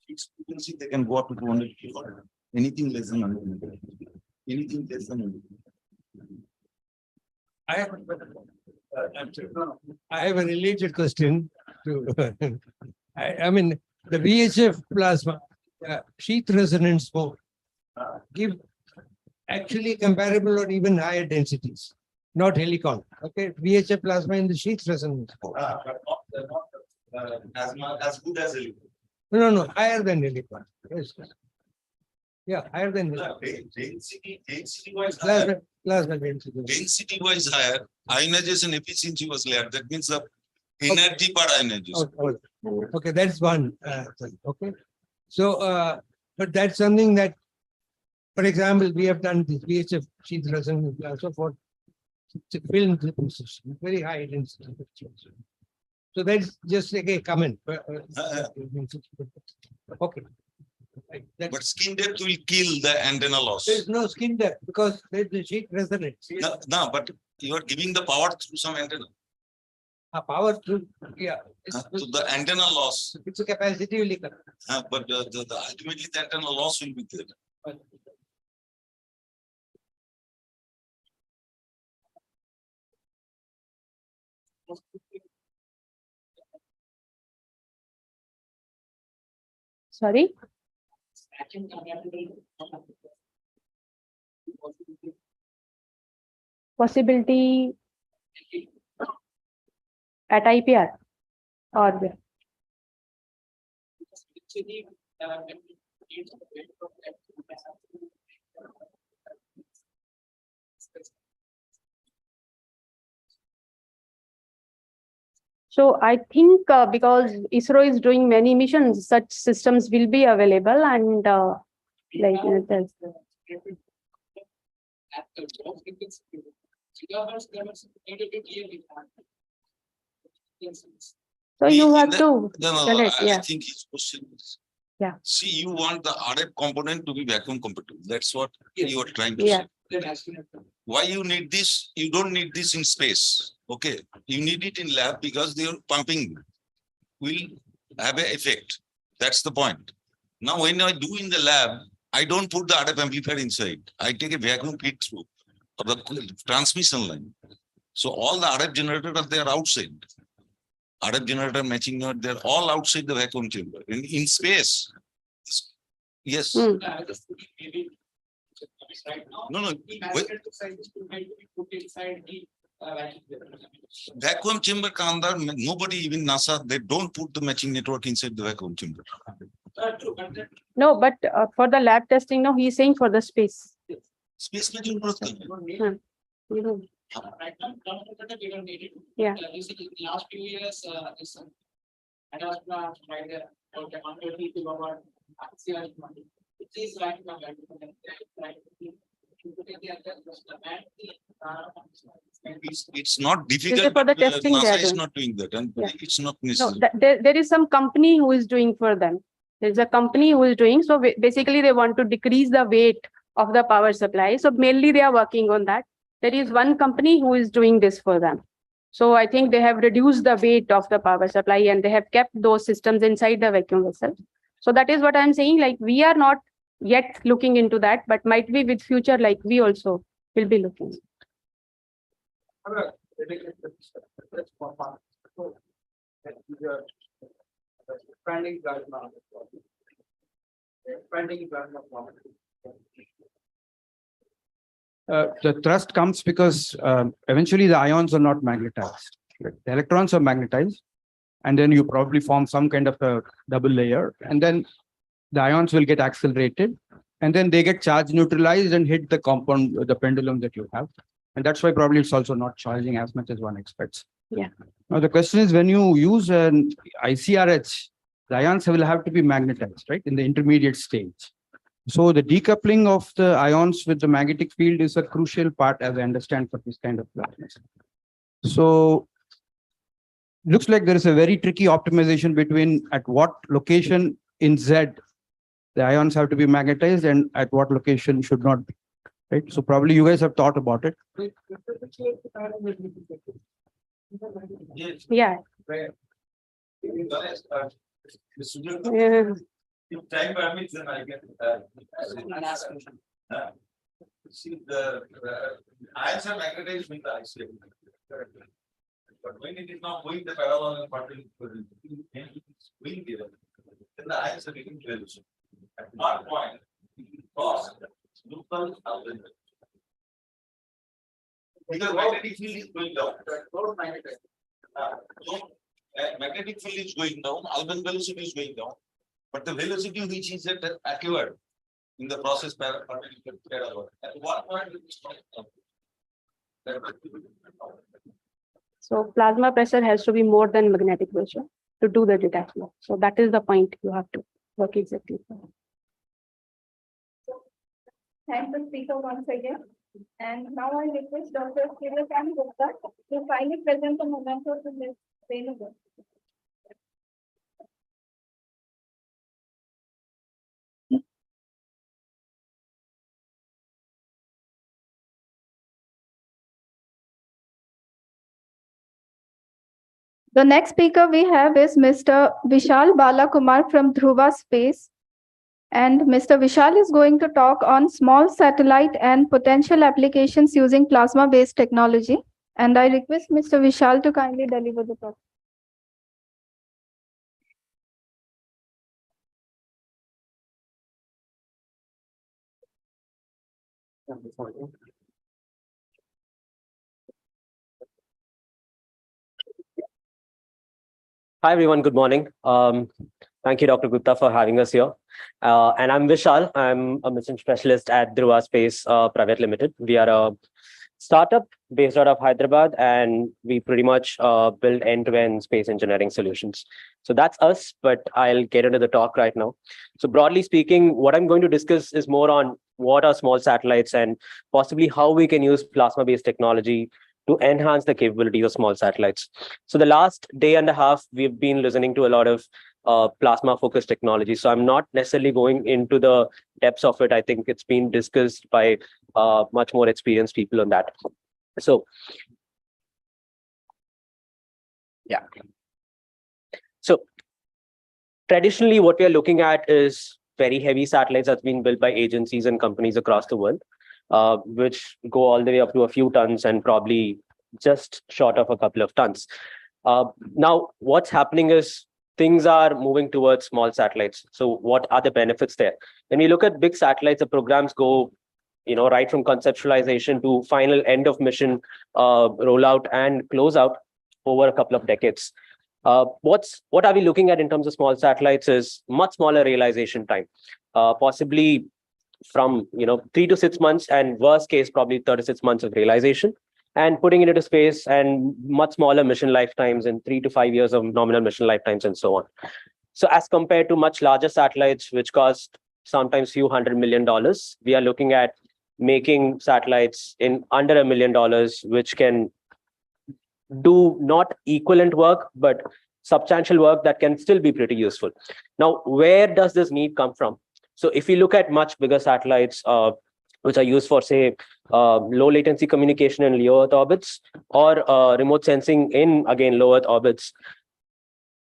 Speaker 5: Fixed frequency they can go up to 200 kilohertz. Anything less than 100. Anything less than 100.
Speaker 6: I have a related question to, I mean, the VHF plasma, sheath resonance mode, give actually comparable or even higher densities, not helicon. Okay, VHF plasma in the sheath resonance mode.
Speaker 5: But not as good as helicon.
Speaker 6: No, higher than helicon. Yes. Yeah, higher than helicon.
Speaker 5: Density wise higher.
Speaker 6: Plasma density.
Speaker 5: Density wise higher. Ionization efficiency was lower. That means the energy per ionization.
Speaker 6: Okay, that's one thing. Okay, so but that's something that, for example, we have done this VHF sheath resonance plasma for film system, very high density. So that's just like a comment. Okay.
Speaker 5: But skin depth will kill the antenna loss.
Speaker 6: There is no skin depth because there is the sheath resonance.
Speaker 5: No, but you are giving the power through some antenna.
Speaker 6: Power through, yeah.
Speaker 5: So the antenna loss.
Speaker 6: It's a capacity will come.
Speaker 5: But ultimately the antenna loss will be there.
Speaker 3: Sorry. Possibility at IPR or where? So I think because ISRO is doing many missions, such systems will be available and like So you
Speaker 5: In
Speaker 3: have
Speaker 5: the-
Speaker 3: to
Speaker 5: No, no,
Speaker 3: select,
Speaker 5: I
Speaker 3: yeah.
Speaker 5: think his question is.
Speaker 3: Yeah.
Speaker 5: See, you want the RF component to be vacuum compatible. That's what you are trying to
Speaker 3: Yeah.
Speaker 5: say. Why you need this? You don't need this in space. Okay. You need it in lab because your pumping will have an effect. That's the point. Now, when I do in the lab, I don't put the RF amplifier inside. I take a vacuum feed through of the transmission line. So all the RF generators are there outside. RF generator, matching node, they're all outside the vacuum chamber. In space. Yes.
Speaker 3: Hmm.
Speaker 5: No, no. Vacuum chamber ka andar, nobody, even NASA, they don't put the matching network inside the vacuum chamber.
Speaker 3: No, but for the lab testing, no, he's saying for the space.
Speaker 5: Space में जो जरूरत नहीं है.
Speaker 3: You know,
Speaker 4: Right now, we don't need it.
Speaker 3: Yeah.
Speaker 4: You see, in the last few years, this, I was right there, okay, 130 kilowatt, CRS money. It is right now, right.
Speaker 5: It's not
Speaker 3: This is
Speaker 5: difficult.
Speaker 3: for the testing they are
Speaker 5: NASA is
Speaker 3: doing.
Speaker 5: not doing that, and
Speaker 3: Yeah.
Speaker 5: it's not
Speaker 3: No,
Speaker 5: necessary.
Speaker 3: there is some company who is doing for them. There's a company who is doing, so basically they want to decrease the weight of the power supply. So mainly they are working on that. There is one company who is doing this for them. So I think they have reduced the weight of the power supply and they have kept those systems inside the vacuum vessel. So that is what I'm saying, like we are not yet looking into that, but might be with future, like we also will be looking.
Speaker 4: Expanding plasma. Expanding plasma.
Speaker 7: The thrust comes because eventually the ions are not magnetized. Right? The electrons are magnetized, and then you probably form some kind of a double layer, and then the ions will get accelerated, and then they get charge neutralized and hit the compound, the pendulum that you have. And that's why probably it's also not charging as much as one expects.
Speaker 3: Yeah.
Speaker 7: Now the question is, when you use an ICRH, the ions will have to be magnetized, right, in the intermediate stage. So the decoupling of the ions with the magnetic field is a crucial part, as I understand, for this kind of plasmas. So looks like there is a very tricky optimization between at what location in Z the ions have to be magnetized and at what location should not be. Right. So probably you guys have thought about it.
Speaker 3: Yeah. Yeah.
Speaker 5: If time permits, then I can. See, the ions are magnetized with the ICM. But when it is not going the parallel and perpendicular, then it is going there, then the ions are getting reduced. At one point, it will cross local outlet. Because magnetic field is going down. Magnetic field is going down, Alban velocity is going down, but the velocity which is acquired in the process parallel, at what point it is not.
Speaker 3: So plasma pressure has to be more than magnetic pressure to do the detachment. So that is the point you have to work exactly for.
Speaker 1: Thank the speaker once again. And now I request Dr. Suryakan Gupta to finally present the memento to Ms. Venugopalan. The next speaker we have is Mr. Vishal Balakumar from Dhruva Space. And Mr. Vishal is going to talk on small satellite and potential applications using plasma-based technology. And I request Mr. Vishal to kindly deliver the talk.
Speaker 8: Hi, everyone. Good morning. Thank you, Dr. Gupta, for having us here. And I'm Vishal. I'm a mission specialist at Dhruva Space Private Limited. We are a startup based out of Hyderabad, and we pretty much build end-to-end space engineering solutions. So that's us, but I'll get into the talk right now. So broadly speaking, what I'm going to discuss is more on what are small satellites and possibly how we can use plasma-based technology to enhance the capabilities of small satellites. So the last day and a half, we've been listening to a lot of plasma focused technology. So I'm not necessarily going into the depths of it. I think it's been discussed by much more experienced people on that. So, yeah. So traditionally, what we are looking at is very heavy satellites that's been built by agencies and companies across the world, which go all the way up to a few tons and probably just short of a couple of tons. Now, what's happening is things are moving towards small satellites. So what are the benefits there? When we look at big satellites, the programs go, right from conceptualization to final end of mission rollout and closeout over a couple of decades. What are we looking at in terms of small satellites is much smaller realization time, possibly from 3 to 6 months, and worst case probably 36 months of realization, and putting it into space, and much smaller mission lifetimes in 3 to 5 years of nominal mission lifetimes and so on. So as compared to much larger satellites, which cost sometimes few $100 million, we are looking at making satellites in under $1 million, which can do not equivalent work, but substantial work that can still be pretty useful. Now, where does this need come from? So if you look at much bigger satellites, which are used for, say, low latency communication in low Earth orbits, or remote sensing in, again, low Earth orbits,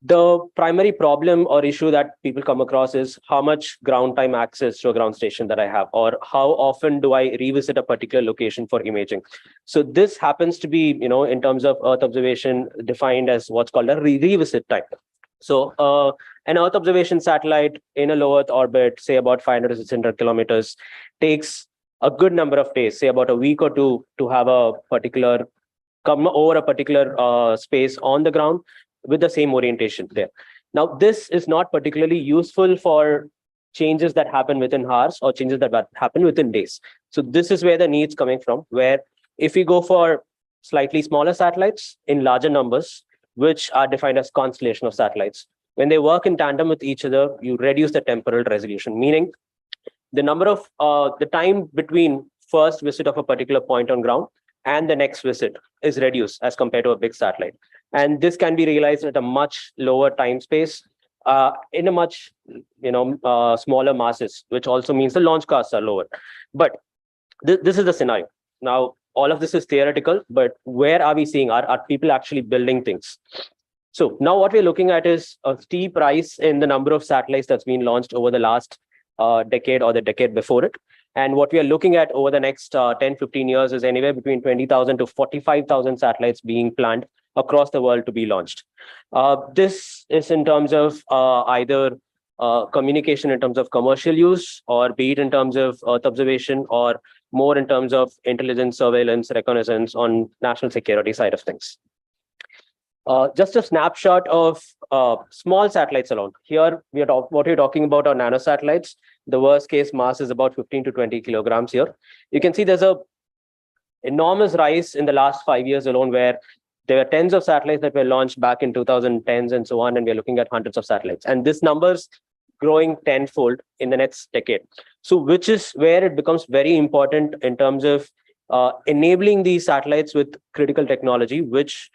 Speaker 8: the primary problem or issue that people come across is how much ground time access to a ground station that I have, or how often do I revisit a particular location for imaging. So this happens to be, in terms of Earth observation, defined as what's called a revisit time. So an Earth observation satellite in a low Earth orbit, say about 500 to 600 kilometers, takes a good number of days, say about a week or two, to have a particular come over a particular space on the ground with the same orientation there. Now, this is not particularly useful for changes that happen within hours or changes that happen within days. So this is where the need's coming from, where if we go for slightly smaller satellites in larger numbers, which are defined as constellation of satellites, when they work in tandem with each other, you reduce the temporal resolution, meaning the number of the time between first visit of a particular point on ground and the next visit is reduced as compared to a big satellite. And this can be realized at a much lower time space in a much smaller masses, which also means the launch costs are lower. But this is the scenario. Now, all of this is theoretical, but where are we seeing? Are people actually building things? So now what we're looking at is a steep rise in the number of satellites that's been launched over the last decade or the decade before it. And what we are looking at over the next 10, 15 years is anywhere between 20,000 to 45,000 satellites being planned across the world to be launched. This is in terms of either communication in terms of commercial use, or be it in terms of Earth observation, or more in terms of intelligence, surveillance, reconnaissance on national security side of things. Just a snapshot of small satellites alone. Here, what we're talking about are nanosatellites. The worst case mass is about 15 to 20 kilograms here. You can see there's a enormous rise in the last 5 years alone, where there were tens of satellites that were launched back in 2010s and so on, and we're looking at hundreds of satellites. And this number's growing tenfold in the next decade. So which is where it becomes very important in terms of enabling these satellites with critical technology, which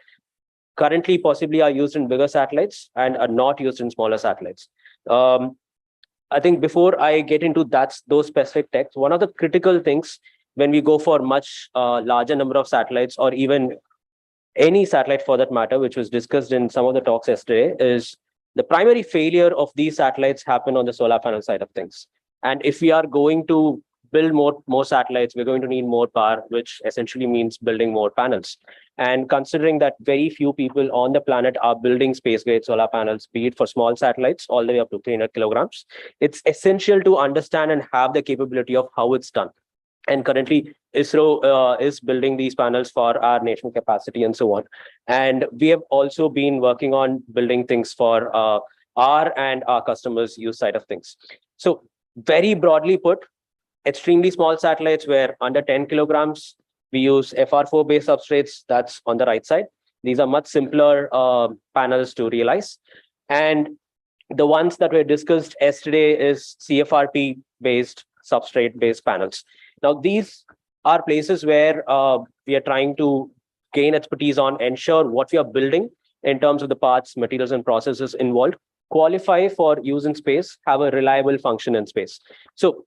Speaker 8: currently possibly are used in bigger satellites and are not used in smaller satellites. I think before I get into those specific techs, one of the critical things when we go for much larger number of satellites, or even any satellite for that matter, which was discussed in some of the talks yesterday, is the primary failure of these satellites happen on the solar panel side of things. And if we are going to build more satellites, we're going to need more power, which essentially means building more panels. And considering that very few people on the planet are building space-grade solar panels, be it for small satellites all the way up to 300 kilograms, it's essential to understand and have the capability of how it's done. And currently, ISRO is building these panels for our national capacity and so on. And we have also been working on building things for our and our customers' use side of things. So very broadly put, extremely small satellites where under 10 kilograms, we use FR4 based substrates. That's on the right side. These are much simpler panels to realize. And the ones that were discussed yesterday is CFRP based substrate based panels. Now, these are places where we are trying to gain expertise on, ensure what we are building in terms of the parts, materials, and processes involved, qualify for use in space, have a reliable function in space. So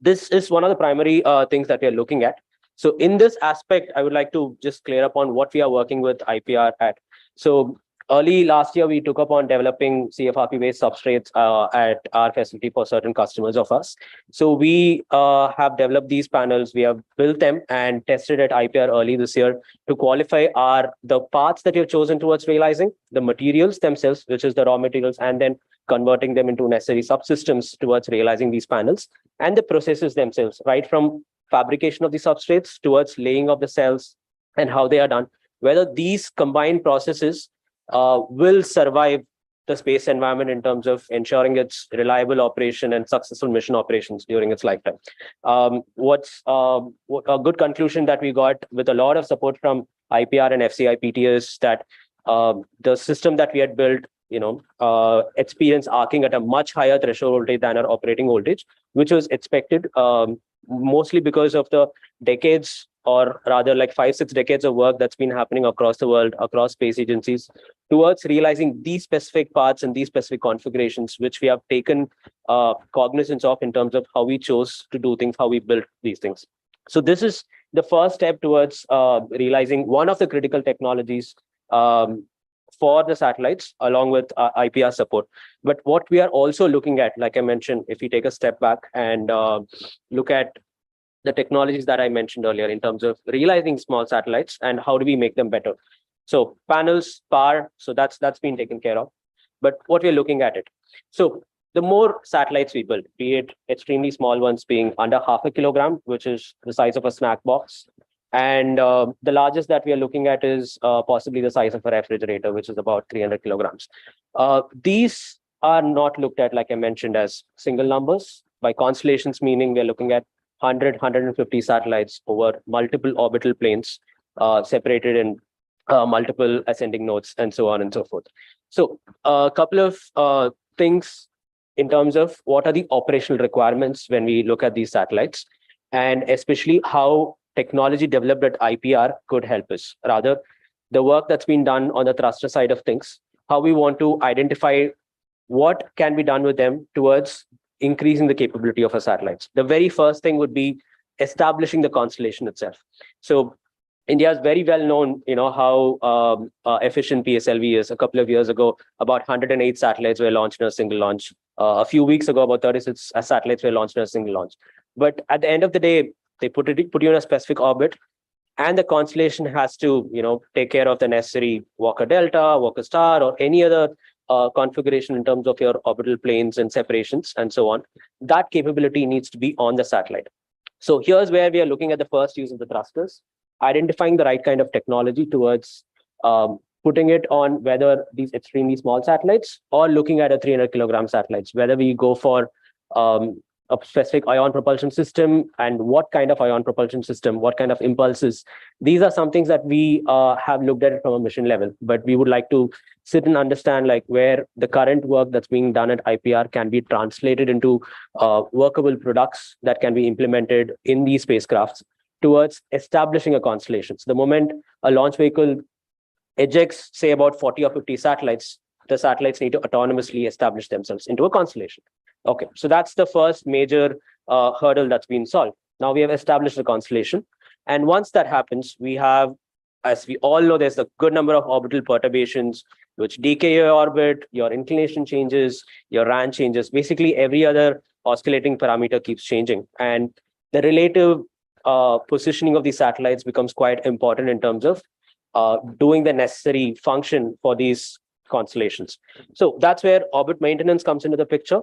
Speaker 8: this is one of the primary things that we are looking at. So in this aspect, I would like to just clear up on what we are working with IPR at. So early last year, we took up on developing CFRP-based substrates at our facility for certain customers of us. So we have developed these panels, we have built them and tested at IPR early this year to qualify the parts that you've chosen towards realizing, the materials themselves, which is the raw materials, and then converting them into necessary subsystems towards realizing these panels, and the processes themselves, right from fabrication of the substrates towards laying of the cells and how they are done, whether these combined processes will survive the space environment in terms of ensuring its reliable operation and successful mission operations during its lifetime. What's a good conclusion that we got with a lot of support from IPR and FCIPT is that the system that we had built, experience arcing at a much higher threshold voltage than our operating voltage, which was expected mostly because of the decades, or rather like 5-6 decades of work that's been happening across the world, across space agencies, towards realizing these specific parts and these specific configurations, which we have taken cognizance of in terms of how we chose to do things, how we built these things. So this is the first step towards realizing one of the critical technologies for the satellites, along with IPR support. But what we are also looking at, like I mentioned, if we take a step back and look at the technologies that I mentioned earlier in terms of realizing small satellites and how do we make them better. So panels, power, so that's been taken care of. But what we're looking at it. So the more satellites we build, be it extremely small ones being under 0.5 kilogram, which is the size of a snack box, and the largest that we are looking at is possibly the size of a refrigerator, which is about 300 kilograms. These are not looked at, like I mentioned, as single numbers. By constellations, meaning we're looking at 100, 150 satellites over multiple orbital planes, separated in multiple ascending nodes, and so on and so forth. So a couple of things in terms of what are the operational requirements when we look at these satellites, and especially how technology developed at IPR could help us. Rather, the work that's been done on the thruster side of things, how we want to identify what can be done with them towards increasing the capability of our satellites. The very first thing would be establishing the constellation itself. So India is very well known, how efficient PSLV is. A couple of years ago, about 108 satellites were launched in a single launch. A few weeks ago, about 36 satellites were launched in a single launch. But at the end of the day, they put you in a specific orbit, and the constellation has to, take care of the necessary Walker Delta, Walker Star, or any other configuration in terms of your orbital planes and separations and so on. That capability needs to be on the satellite. So here's where we are looking at the first use of the thrusters, identifying the right kind of technology towards putting it on whether these extremely small satellites or looking at a 300 kilogram satellites, whether we go for a specific ion propulsion system, and what kind of ion propulsion system, what kind of impulses. These are some things that we have looked at it from a mission level, but we would like to sit and understand like where the current work that's being done at IPR can be translated into workable products that can be implemented in these spacecrafts towards establishing a constellation. So the moment a launch vehicle ejects, say about 40 or 50 satellites, the satellites need to autonomously establish themselves into a constellation. Okay, so that's the first major hurdle that's been solved. Now we have established the constellation. And once that happens, we have, as we all know, there's a good number of orbital perturbations, which decay your orbit, your inclination changes, your RAN changes. Basically, every other oscillating parameter keeps changing. And the relative positioning of these satellites becomes quite important in terms of doing the necessary function for these constellations. So that's where orbit maintenance comes into the picture.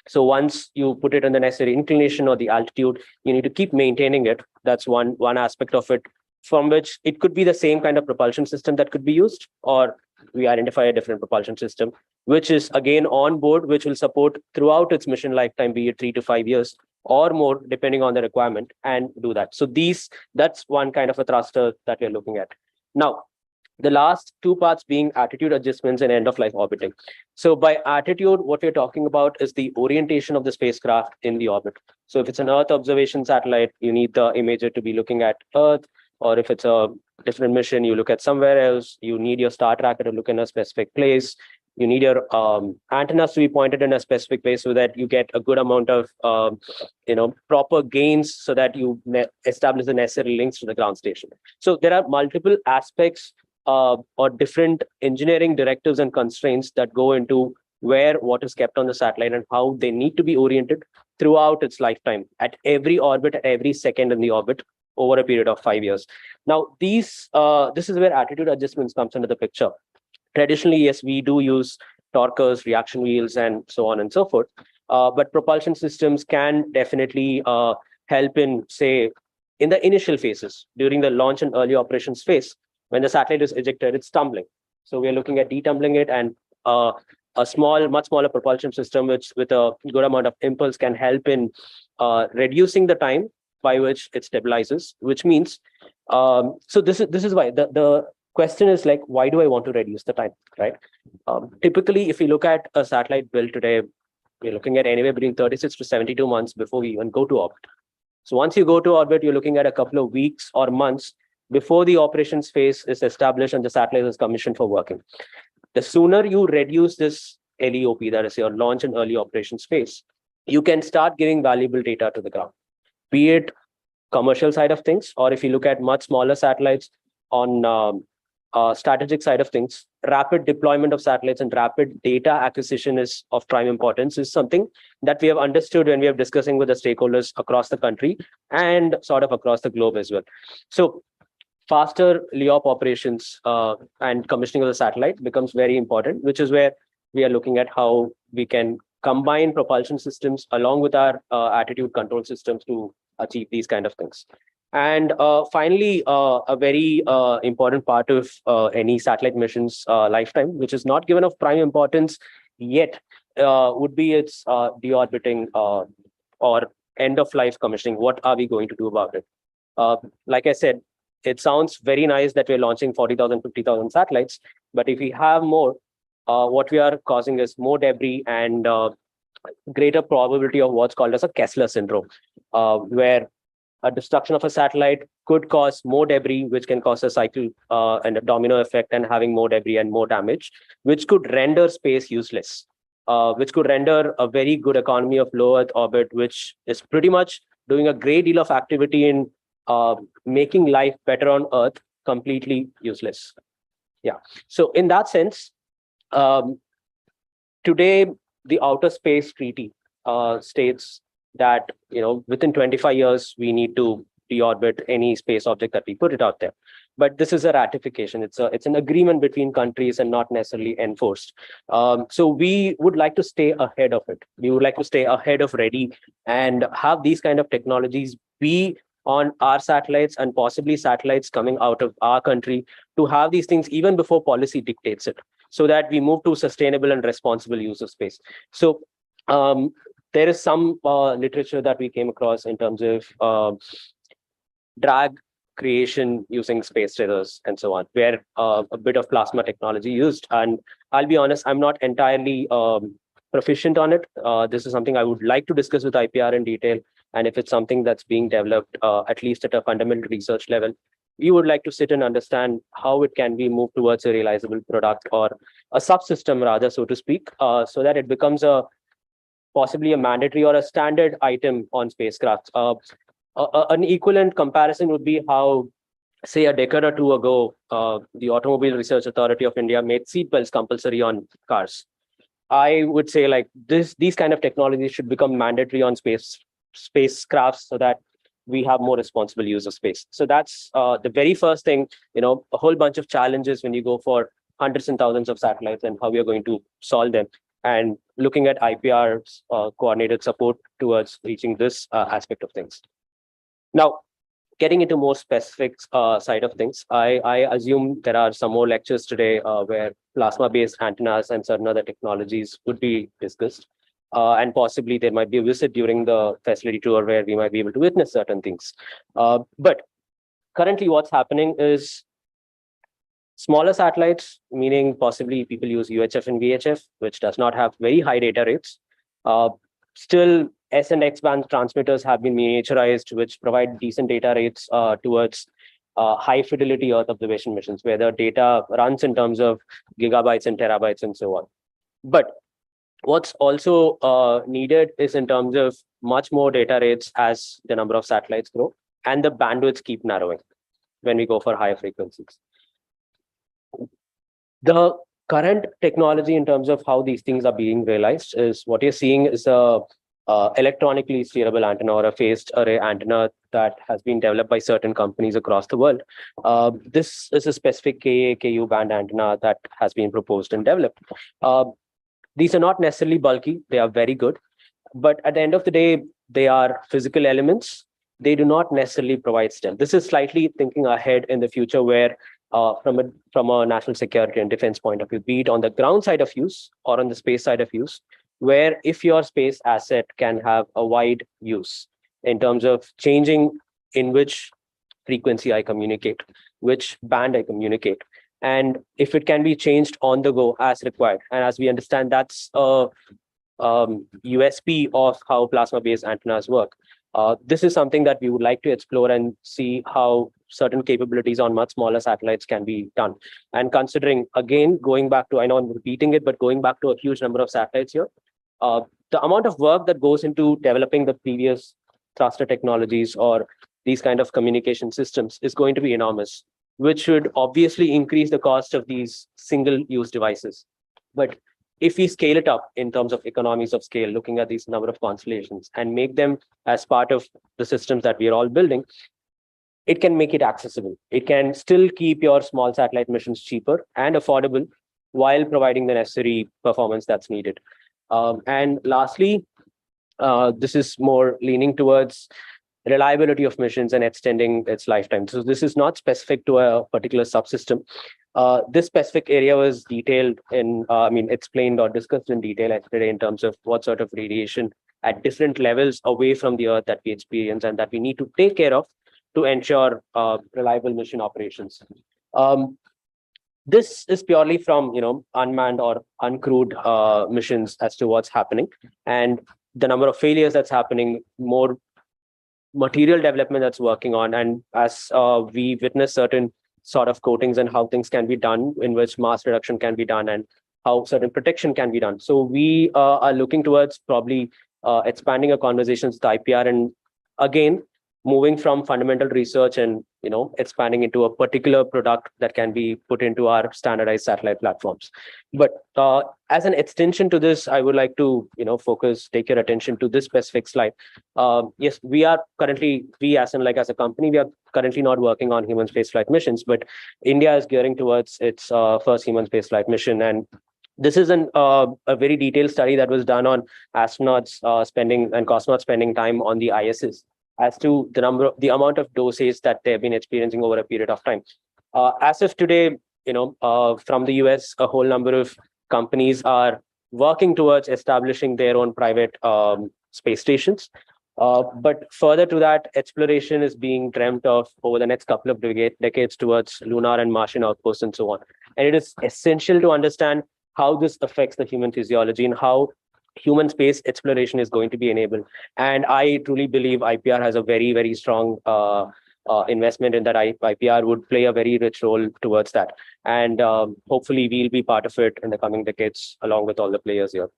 Speaker 8: So once you put it in the necessary inclination or the altitude, you need to keep maintaining it. That's one aspect of it, from which it could be the same kind of propulsion system that could be used, or we identify a different propulsion system, which is again on board, which will support throughout its mission lifetime, be it 3 to 5 years or more, depending on the requirement, and do that. So that's one kind of a thruster that we're looking at. Now, the last two parts being attitude adjustments and end-of-life orbiting. So by attitude, what we're talking about is the orientation of the spacecraft in the orbit. So if it's an Earth observation satellite, you need the imager to be looking at Earth, or if it's a different mission, you look at somewhere else, you need your star tracker to look in a specific place, you need your antennas to be pointed in a specific place so that you get a good amount of proper gains so that you establish the necessary links to the ground station. So there are multiple aspects or different engineering directives and constraints that go into where what is kept on the satellite and how they need to be oriented throughout its lifetime, at every orbit, at every second in the orbit, over a period of 5 years. Now, this is where attitude adjustments comes into the picture. Traditionally, yes, we do use torquers, reaction wheels, and so on and so forth. But propulsion systems can definitely help in, say, in the initial phases, during the launch and early operations phase, when the satellite is ejected, it's tumbling. So we are looking at detumbling it, and a small, much smaller propulsion system, which with a good amount of impulse can help in reducing the time by which it stabilizes, which means, so this is why the question is like, why do I want to reduce the time, right? Typically, if you look at a satellite built today, we're looking at anywhere between 36 to 72 months before we even go to orbit. So once you go to orbit, you're looking at a couple of weeks or months before the operations phase is established and the satellite is commissioned for working. The sooner you reduce this LEOP, that is your launch and early operations phase, you can start giving valuable data to the ground, be it commercial side of things, or if you look at much smaller satellites on strategic side of things, rapid deployment of satellites and rapid data acquisition is of prime importance, is something that we have understood when we are discussing with the stakeholders across the country and sort of across the globe as well. So faster LEOP operations and commissioning of the satellite becomes very important, which is where we are looking at how we can combine propulsion systems along with our attitude control systems to achieve these kind of things. And finally, a very important part of any satellite mission's lifetime, which is not given of prime importance yet, would be its deorbiting or end of life commissioning. What are we going to do about it? Like I said, it sounds very nice that we're launching 40,000, 50,000 satellites, but if we have more, what we are causing is more debris and greater probability of what's called as a Kessler syndrome, where a destruction of a satellite could cause more debris, which can cause a cycle and a domino effect, and having more debris and more damage, which could render space useless, which could render a very good economy of low Earth orbit, which is pretty much doing a great deal of activity in making life better on Earth, completely useless. Yeah. So in that sense, today, the Outer Space Treaty states that within 25 years we need to deorbit any space object that we put it out there. But this is a ratification. It's an agreement between countries and not necessarily enforced. So we would like to stay ahead of it. We would like to stay ahead of ready and have these kind of technologies be on our satellites and possibly satellites coming out of our country, to have these things even before policy dictates it, so that we move to sustainable and responsible use of space. So there is some literature that we came across in terms of drag creation using space tethers and so on, where a bit of plasma technology used. And I'll be honest, I'm not entirely proficient on it. This is something I would like to discuss with IPR in detail. And if it's something that's being developed, at least at a fundamental research level, we would like to sit and understand how it can be moved towards a realizable product, or a subsystem rather, so to speak, so that it becomes possibly a mandatory or a standard item on spacecraft. An equivalent comparison would be how, say, a decade or two ago, the Automobile Research Authority of India made seatbelts compulsory on cars. I would say like these kind of technologies should become mandatory on spacecrafts, so that we have more responsible use of space. So that's the very first thing, a whole bunch of challenges when you go for hundreds and thousands of satellites, and how we are going to solve them, and looking at IPR's coordinated support towards reaching this aspect of things. Now, getting into more specific side of things, I assume there are some more lectures today where plasma-based antennas and certain other technologies would be discussed. And possibly there might be a visit during the facility tour where we might be able to witness certain things. But currently what's happening is smaller satellites, meaning possibly people use UHF and VHF, which does not have very high data rates. Still, S and X band transmitters have been miniaturized, which provide decent data rates towards high fidelity Earth observation missions where the data runs in terms of gigabytes and terabytes and so on. But what's also needed is in terms of much more data rates as the number of satellites grow and the bandwidths keep narrowing when we go for higher frequencies. The current technology in terms of how these things are being realized is what you're seeing is a electronically steerable antenna or a phased array antenna that has been developed by certain companies across the world. This is a specific Ka, Ku band antenna that has been proposed and developed. These are not necessarily bulky, they are very good. But at the end of the day, they are physical elements. They do not necessarily provide stealth. This is slightly thinking ahead in the future where from a national security and defense point of view, be it on the ground side of use or on the space side of use, where if your space asset can have a wide use in terms of changing in which frequency I communicate, which band I communicate, and if it can be changed on the go as required. And as we understand, that's a USP of how plasma-based antennas work. This is something that we would like to explore and see how certain capabilities on much smaller satellites can be done. And considering, again, going back to, I know I'm repeating it, but going back to a huge number of satellites here, the amount of work that goes into developing the previous thruster technologies or these kind of communication systems is going to be enormous, which should obviously increase the cost of these single-use devices. But if we scale it up in terms of economies of scale, looking at these number of constellations and make them as part of the systems that we are all building, it can make it accessible. It can still keep your small satellite missions cheaper and affordable while providing the necessary performance that's needed. And lastly, this is more leaning towards reliability of missions and extending its lifetime. So this is not specific to a particular subsystem. This specific area was detailed in, explained or discussed in detail yesterday in terms of what sort of radiation at different levels away from the Earth that we experience and that we need to take care of to ensure reliable mission operations. This is purely from unmanned or uncrewed missions as to what's happening, and the number of failures that's happening, more material development that's working on, and as we witness certain sort of coatings and how things can be done, in which mass reduction can be done and how certain protection can be done. So we are looking towards probably expanding our conversations with IPR and again moving from fundamental research and expanding into a particular product that can be put into our standardized satellite platforms. But as an extension to this, I would like to take your attention to this specific slide. Yes, we are currently, as a company, we are currently not working on human spaceflight missions, but India is gearing towards its first human spaceflight mission. And this is a very detailed study that was done on astronauts spending and cosmonauts spending time on the ISS, as to the amount of dosage that they've been experiencing over a period of time. As of today, from the US, a whole number of companies are working towards establishing their own private space stations. But further to that, exploration is being dreamt of over the next couple of decades towards lunar and Martian outposts and so on. And it is essential to understand how this affects the human physiology and how human space exploration is going to be enabled. And I truly believe IPR has a very, very strong investment in that. IPR would play a very rich role towards that. And hopefully we'll be part of it in the coming decades, along with all the players here.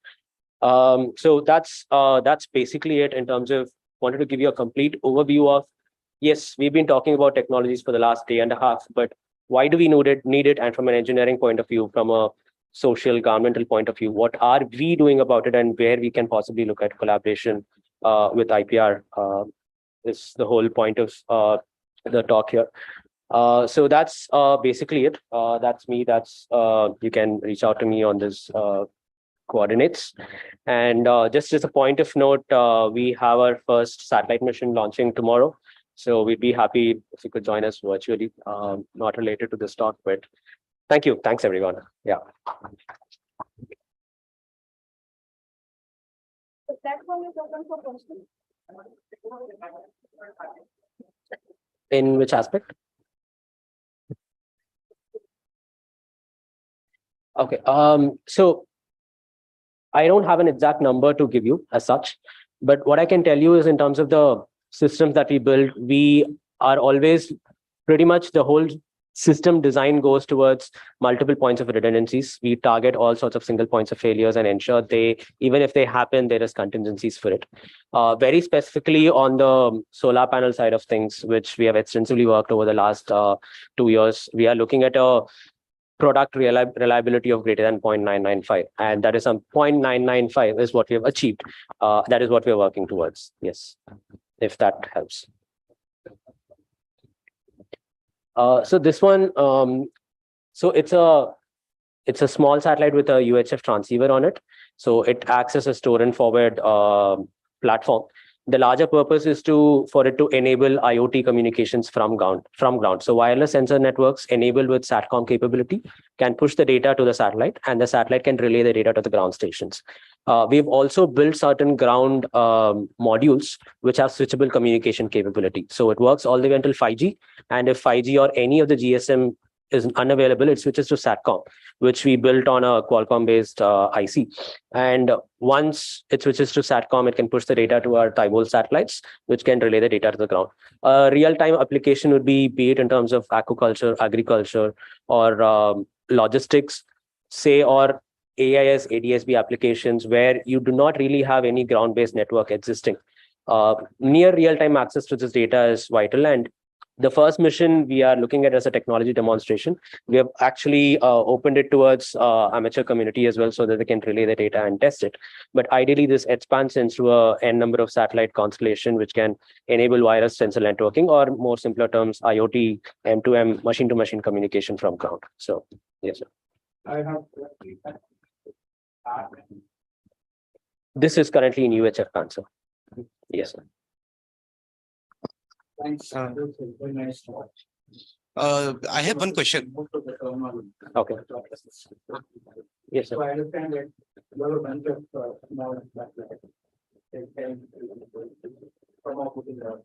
Speaker 8: So that's basically it in terms of, wanted to give you a complete overview of, yes, we've been talking about technologies for the last day and a half, but why do we need it? And from an engineering point of view, from a social, governmental point of view, what are we doing about it, and where we can possibly look at collaboration with IPR is the whole point of the talk here. So that's basically it. That's me. That's you can reach out to me on this coordinates. And just as a point of note, we have our first satellite mission launching tomorrow. So we'd be happy if you could join us virtually, not related to this talk, but thank you. Thanks, everyone. Yeah.
Speaker 1: The platform is open for questions.
Speaker 8: In which aspect? Okay. So I don't have an exact number to give you as such, but what I can tell you is in terms of the systems that we build, we are always pretty much the whole system design goes towards multiple points of redundancies. We target all sorts of single points of failures and ensure they, even if they happen, there is contingencies for it. Very specifically on the solar panel side of things, which we have extensively worked over the last 2 years, we are looking at a product reliability of greater than 0.995, and that is some 0.995 is what we have achieved. That is what we are working towards. Yes, if that helps. So this one, so it's a small satellite with a UHF transceiver on it. So it acts as a store and forward platform. The larger purpose is for it to enable IoT communications from ground. So wireless sensor networks enabled with SATCOM capability can push the data to the satellite, and the satellite can relay the data to the ground stations. We've also built certain ground modules which have switchable communication capability. So it works all the way until 5G, and if 5G or any of the GSM is unavailable, it switches to SATCOM, which we built on a Qualcomm-based IC. And once it switches to SATCOM, it can push the data to our Thybolde satellites, which can relay the data to the ground. A real-time application would be it in terms of aquaculture, agriculture, or logistics, say, or AIS, ADSB applications where you do not really have any ground-based network existing. Near real-time access to this data is vital, and the first mission we are looking at as a technology demonstration. We have actually opened it towards amateur community as well, so that they can relay the data and test it. But ideally, this expands into a n number of satellite constellation, which can enable wireless sensor networking, or more simpler terms, IoT M2M machine-to-machine communication from ground. So yes, sir. This is currently in UHF band, sir. Yes, sir.
Speaker 9: Thanks. I have one question.
Speaker 8: Okay. Yes, sir.
Speaker 9: So I understand that you have a bunch of small satellites. They can come up with the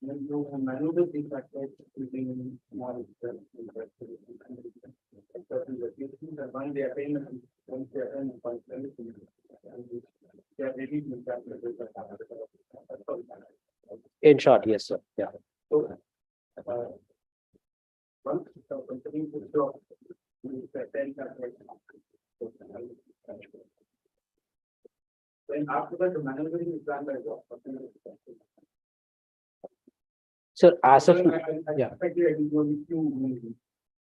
Speaker 9: when you maneuver these satellites using small one they are paying and once they are in they are ready to
Speaker 8: In short, yes, sir. Yeah.
Speaker 9: so once the company puts off then after that the maneuvering is done by what?
Speaker 8: So as of yeah.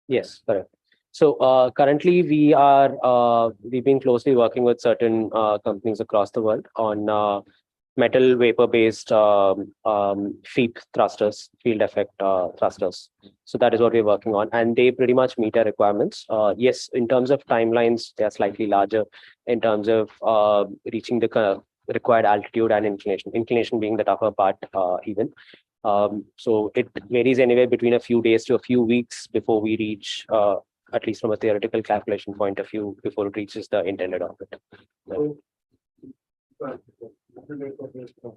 Speaker 8: Yes, correct. So currently we've been closely working with certain companies across the world on metal vapor based FEEP thrusters, field effect thrusters. So that is what we're working on, and they pretty much meet our requirements. Yes, in terms of timelines, they are slightly larger in terms of reaching the required altitude and inclination being the tougher part even. So it varies anywhere between a few days to a few weeks before we reach, at least from a theoretical calculation point of view, before it reaches the intended orbit.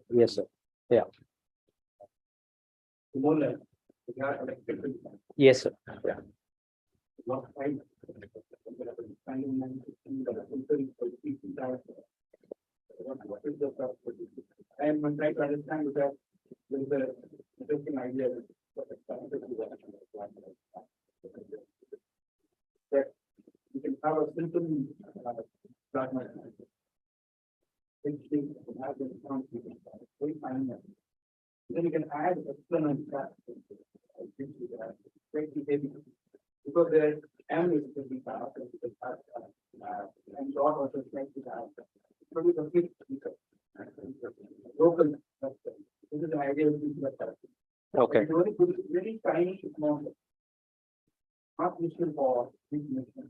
Speaker 8: Yes, sir. Yeah. Yes, sir. Yeah.
Speaker 9: I'm trying to understand that there's an interesting idea that you can have a simple plasma. Then you can add external because there M is to be and dot also like to have. So we complete local. This is an idea.
Speaker 8: Okay.
Speaker 9: It's only put very tiny amount. Not mission for big mission.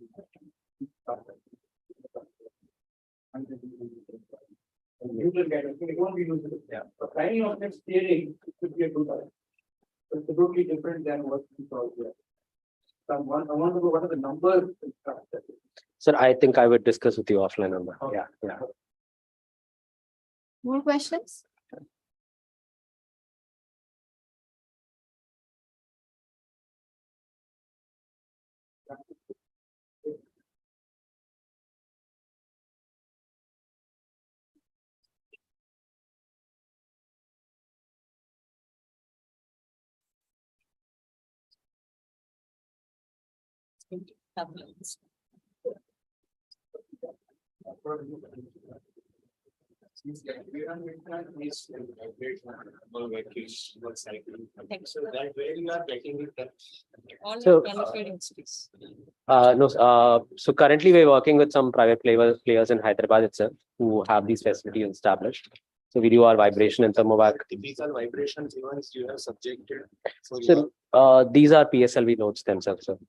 Speaker 9: You will get it. It won't be usable. Yeah. But tiny object steering could be a good idea. It's totally different than what we saw here. I want to know what are the numbers.
Speaker 8: Sir, I think I would discuss with you offline on that. Yeah. Yeah.
Speaker 1: More questions?
Speaker 4: So that where you are getting it.
Speaker 8: So, no, so currently we're working with some private players in Hyderabad itself who have these facilities established. So we do our vibration and thermovac.
Speaker 4: These are vibrations events you have subjected.
Speaker 8: So, these are PSLV nodes themselves. So,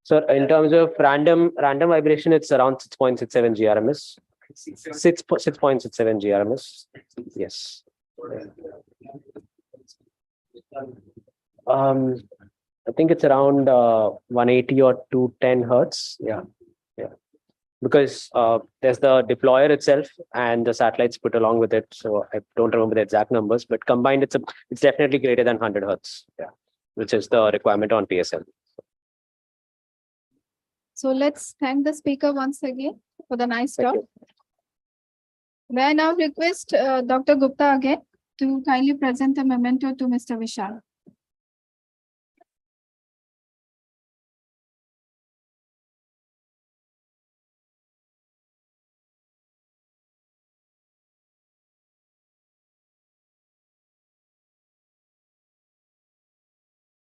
Speaker 8: so in terms of random vibration, it's around 6.67 GRMS. 6.67 GRMS. Yes. I think it's around 180 or 210 hertz. Yeah. Because there's the deployer itself and the satellites put along with it. So I don't remember the exact numbers, but combined, it's definitely greater than 100 hertz. Yeah, which is the requirement on PSL.
Speaker 1: So let's thank the speaker once again for the nice
Speaker 8: Thank
Speaker 1: talk.
Speaker 8: you.
Speaker 1: May I now request Dr. Gupta again to kindly present a memento to Mr. Vishal.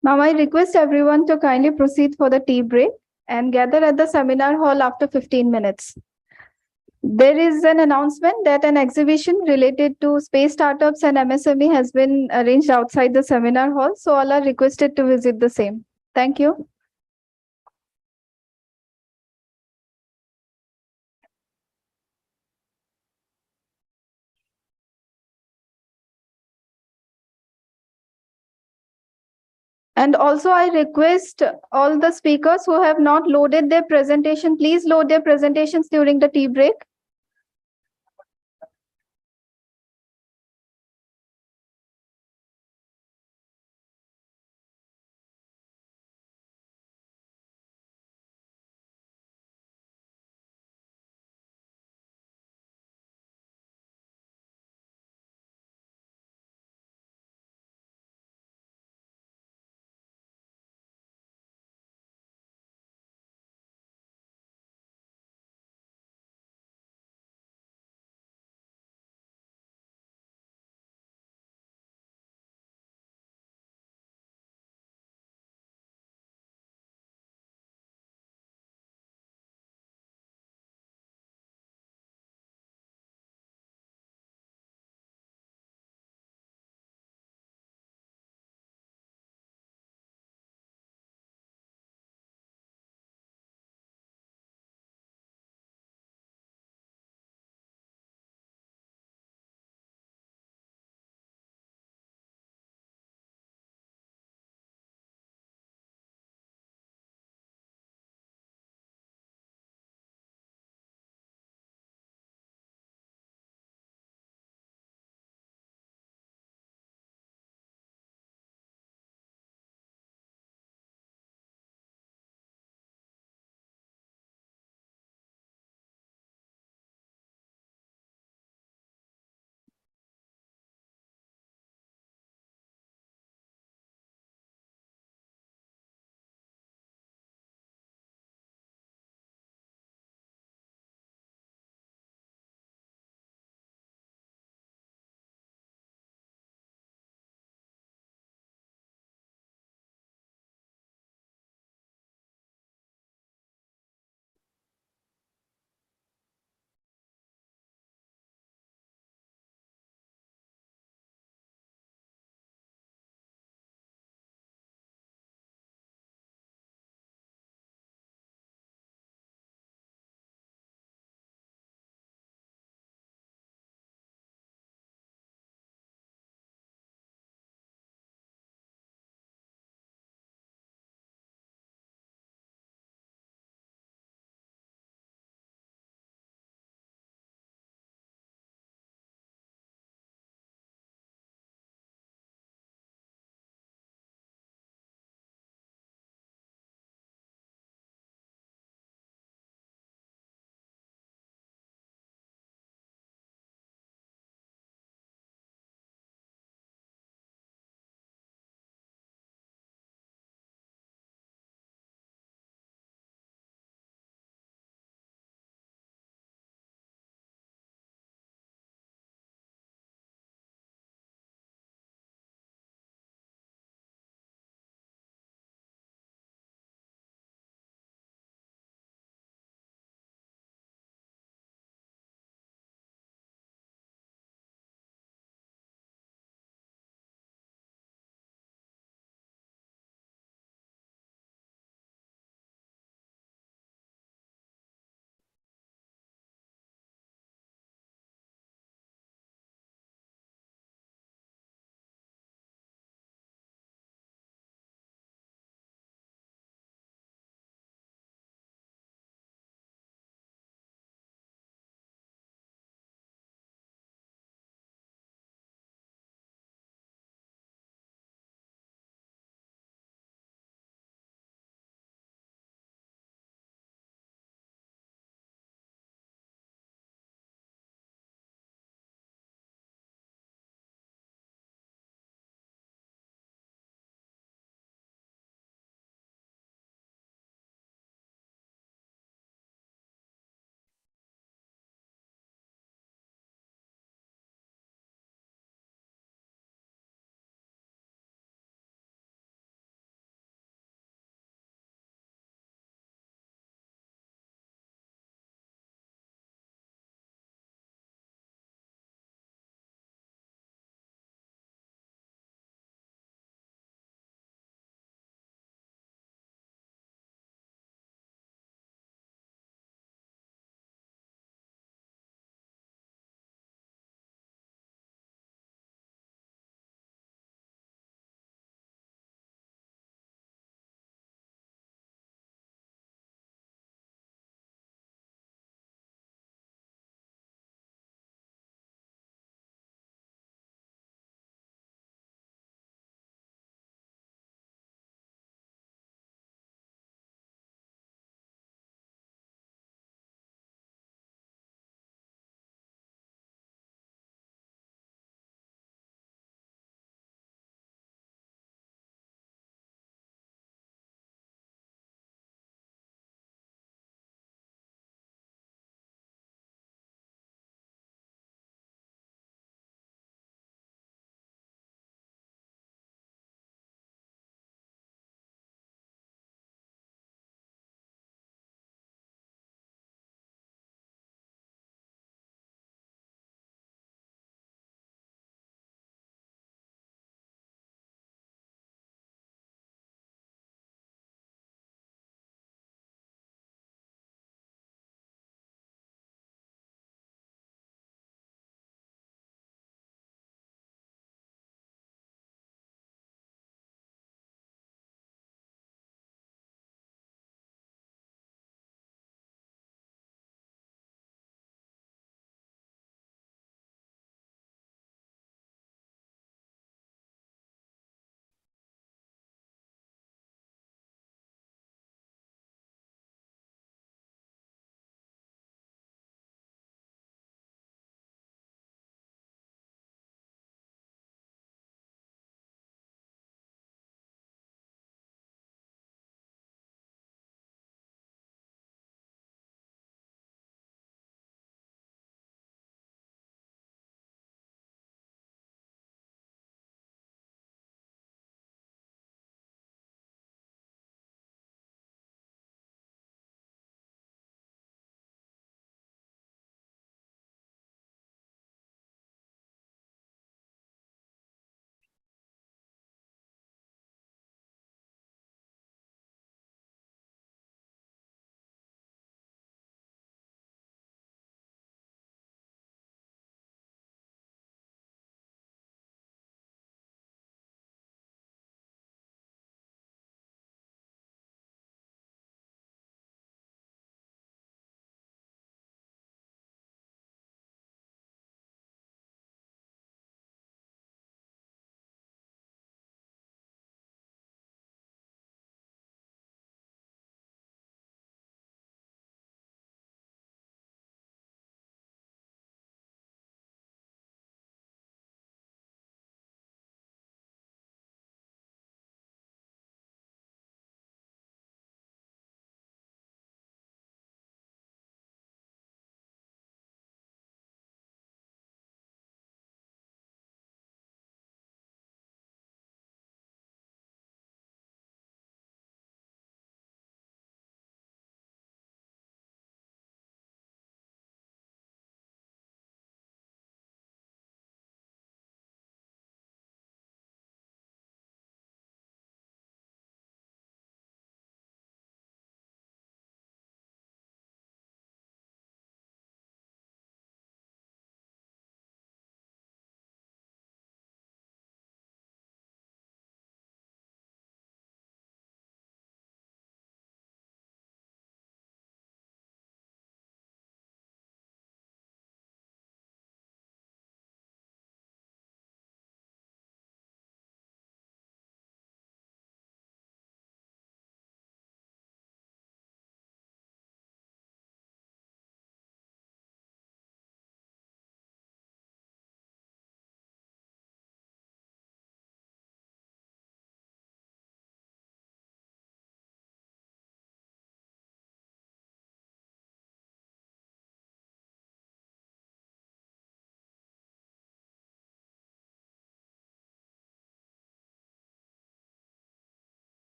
Speaker 1: Now I request everyone to kindly proceed for the tea break and gather at the seminar hall after 15 minutes. There is an announcement that an exhibition related to space startups and MSME has been arranged outside the seminar hall. So all are requested to visit the same. Thank you. And also I request all the speakers who have not loaded their presentation, please load their presentations during the tea break.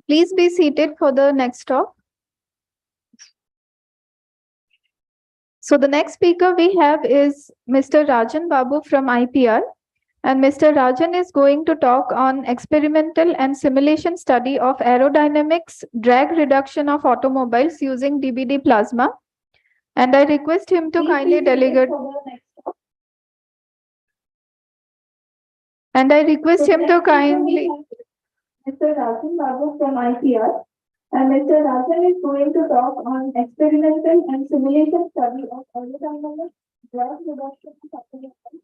Speaker 1: Please be seated for the next talk. So the next speaker we have is Mr. Rajan Babu from IPR. And Mr. Rajan is going to talk on experimental and simulation study of aerodynamics, drag reduction of automobiles using DBD plasma. And I request him to kindly delegate. And I request him to kindly. Mr. Rajan Babu from IPR. And Mr. Rajan is going to talk on experimental and simulation study of aerodynamics, drag reduction of automobiles.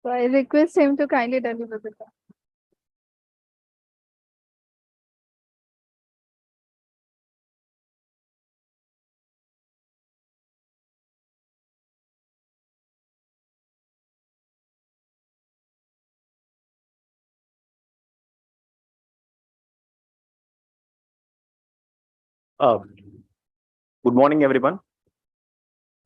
Speaker 1: So I request him to kindly deliver the talk.
Speaker 10: Good morning, everyone.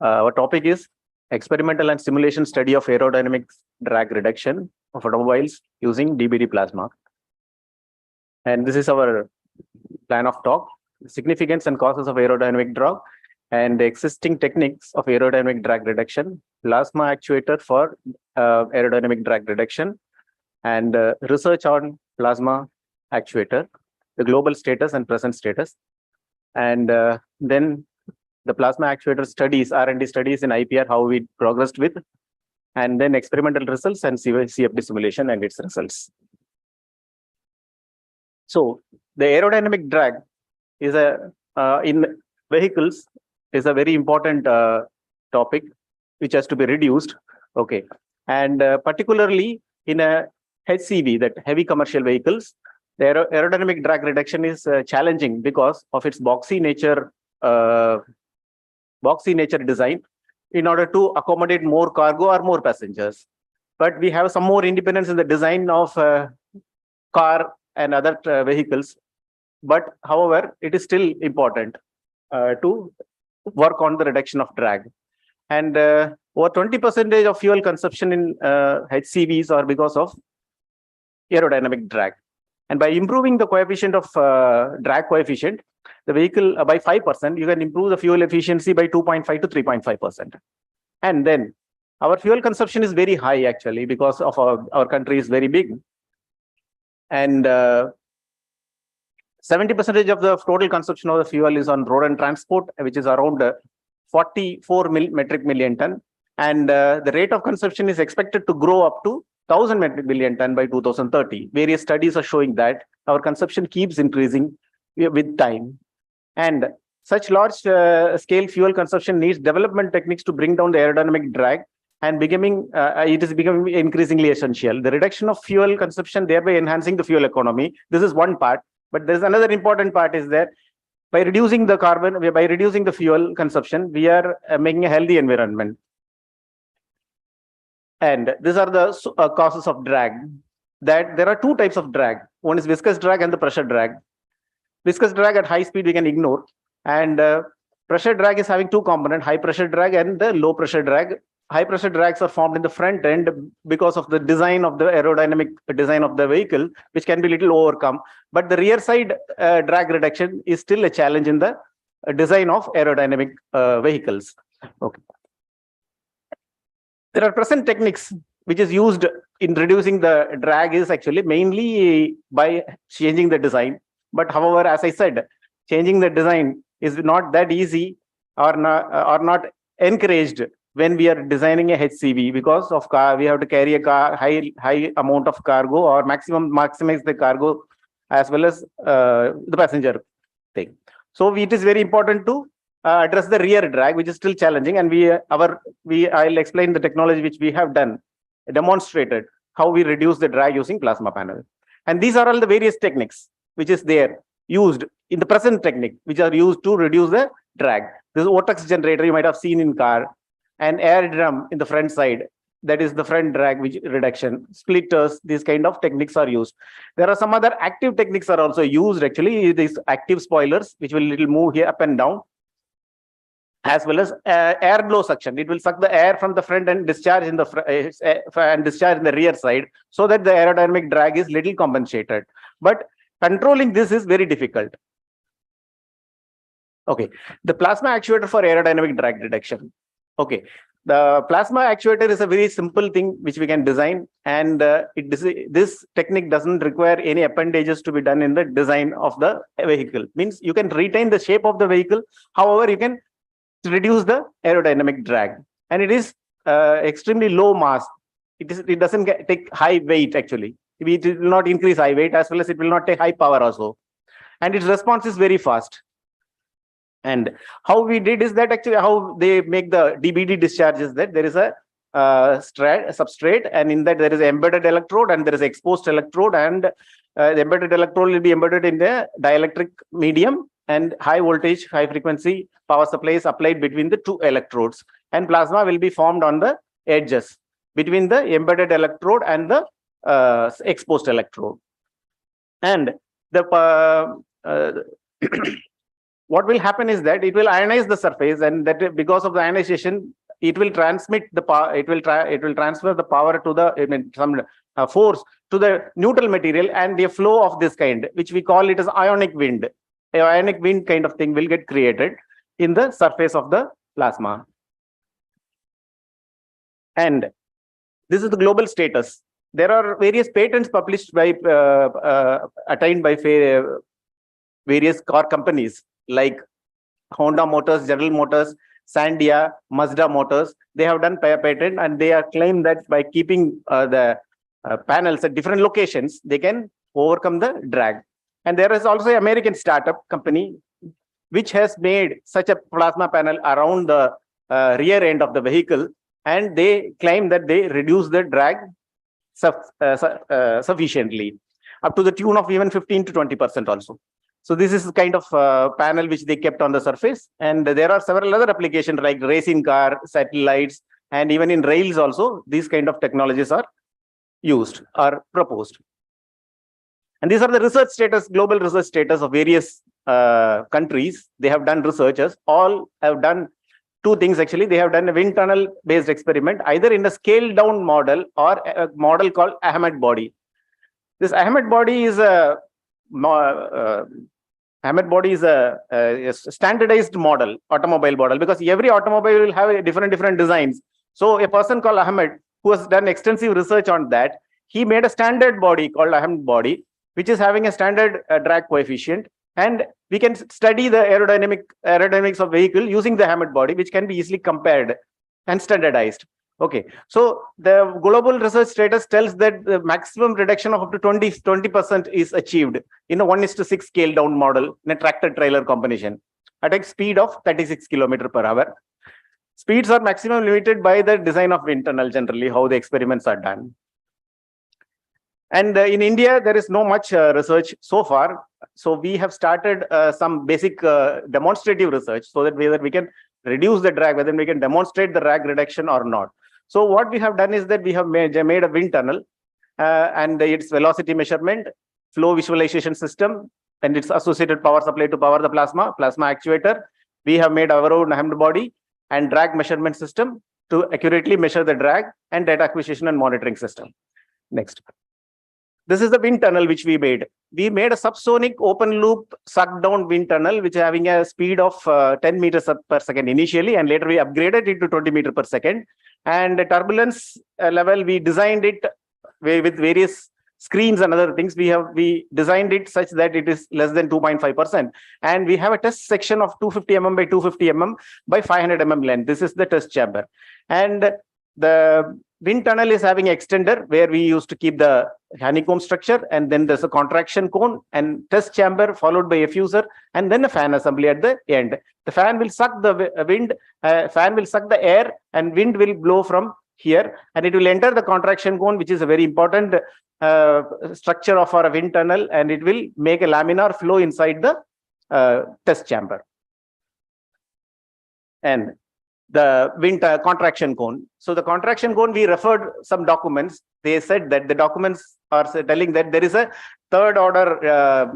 Speaker 10: Our topic is experimental and simulation study of aerodynamic drag reduction of automobiles using DBD plasma. And this is our plan of talk: significance and causes of aerodynamic drag and the existing techniques of aerodynamic drag reduction, plasma actuator for aerodynamic drag reduction, and research on plasma actuator, the global status and present status. And then the plasma actuator studies, R&D studies in IPR, how we progressed with, and then experimental results and CFD simulation and its results. So the aerodynamic drag is in vehicles is a very important topic which has to be reduced. Okay, and particularly in a HCV, that heavy commercial vehicles, the aerodynamic drag reduction is challenging because of its boxy nature design in order to accommodate more cargo or more passengers. But we have some more independence in the design of car and other vehicles. But however, it is still important to work on the reduction of drag. And over 20% of fuel consumption in HCVs are because of aerodynamic drag. And by improving the coefficient of drag coefficient, the vehicle by 5%, you can improve the fuel efficiency by 2.5 to 3.5%. And then our fuel consumption is very high actually because of our country is very big. And 70% of the total consumption of the fuel is on road and transport, which is around 44 metric million ton. And the rate of consumption is expected to grow up to 1,000 metric million ton by 2030. Various studies are showing that our consumption keeps increasing with time. And such large scale fuel consumption needs development techniques to bring down the aerodynamic drag, and it is becoming increasingly essential. The reduction of fuel consumption, thereby enhancing the fuel economy. This is one part, but there's another important part is that by reducing the fuel consumption, we are making a healthy environment. And these are the causes of drag. That there are two types of drag. One is viscous drag and the pressure drag. Viscous drag at high speed we can ignore, and pressure drag is having two components: high pressure drag and the low pressure drag. High pressure drags are formed in the front end because of the design of the aerodynamic design of the vehicle, which can be little overcome. But the rear side drag reduction is still a challenge in the design of aerodynamic vehicles. Okay. There are present techniques which is used in reducing the drag is actually mainly by changing the design. But however, as I said, changing the design is not that easy or not encouraged when we are designing a HCV, because of we have to carry a high amount of cargo or maximize the cargo as well as the passenger thing. So it is very important to address the rear drag, which is still challenging, and I'll explain the technology which we have demonstrated how we reduce the drag using plasma panel. And these are all the various techniques which is there used in the present technique, which are used to reduce the drag. This vortex generator you might have seen in car, and air drum in the front side, that is the front drag reduction, splitters, these kind of techniques are used. There are some other active techniques are also used actually, these active spoilers, which will little move here up and down. as well as air blow suction. It will suck the air from the front and discharge in the and discharge in the rear side, so that the aerodynamic drag is little compensated. But controlling this is very difficult. Okay, the plasma actuator for aerodynamic drag reduction. Okay, the plasma actuator is a very simple thing which we can design, and this technique doesn't require any appendages to be done in the design of the vehicle. Means you can retain the shape of the vehicle, however, you can reduce the aerodynamic drag, and it is extremely low mass. It doesn't take high weight actually. It will not increase high weight, as well as it will not take high power also, and its response is very fast. And how we did is that actually how they make the DBD discharges, that there is a substrate, and in that there is an embedded electrode and there is exposed electrode, and the embedded electrode will be embedded in the dielectric medium, and high voltage, high frequency power supply is applied between the two electrodes, and plasma will be formed on the edges between the embedded electrode and the exposed electrode. And the what will happen is that it will ionize the surface, and that because of the ionization, it will transmit the power. It will transfer the power to the some force to the neutral material, and a flow of this kind, which we call it as ionic wind. A ionic wind kind of thing will get created in the surface of the plasma. And this is the global status. There are various patents published by attained by various car companies like Honda Motors, General Motors, Sandia, Mazda Motors. They have done patent, and they are claimed that by keeping the panels at different locations, they can overcome the drag. And there is also an American startup company which has made such a plasma panel around the rear end of the vehicle, and they claim that they reduce the drag sufficiently, up to the tune of even 15 to 20% also. So this is the kind of panel which they kept on the surface. And there are several other applications like racing car, satellites, and even in rails also, these kind of technologies are used or proposed. And these are the research status, global research status of various countries. They have done researchers. All have done two things actually. They have done a wind tunnel based experiment, either in a scaled down model or a model called Ahmed body. This Ahmed body is a standardized model, automobile model, because every automobile will have a different designs. So a person called Ahmed, who has done extensive research on that, he made a standard body called Ahmed body, which is having a standard drag coefficient, and we can study the aerodynamics of vehicle using the Ahmed body, which can be easily compared and standardized. Okay, so the global research status tells that the maximum reduction of up to 20% is achieved in a 1:6 scale down model in a tractor trailer combination at a speed of 36 km/h. Speeds are maximum limited by the design of wind tunnel, generally how the experiments are done. And in India, there is no much research so far. So we have started some basic demonstrative research, so that whether we can reduce the drag, whether we can demonstrate the drag reduction or not. So what we have done is that we have made a wind tunnel and its velocity measurement, flow visualization system, and its associated power supply to power the plasma actuator. We have made our own Ahmed body and drag measurement system to accurately measure the drag, and data acquisition and monitoring system. Next. This is the wind tunnel which we made. We made a subsonic open loop suck down wind tunnel, which is having a speed of 10 meters per second initially, and later we upgraded it to 20 meters per second. And the turbulence level, we designed it with various screens and other things. We designed it such that it is less than 2.5%. And we have a test section of 250 mm by 250 mm by 500 mm length. This is the test chamber. And the wind tunnel is having an extender where we used to keep the honeycomb structure, and then there's a contraction cone and test chamber followed by a fusor, and then a fan assembly at the end. The fan will suck the wind, fan will suck the air, and wind will blow from here, and it will enter the contraction cone, which is a very important structure of our wind tunnel, and it will make a laminar flow inside the test chamber. And the wind contraction cone. So the contraction cone, we referred some documents. They said that the documents are telling that there is a third order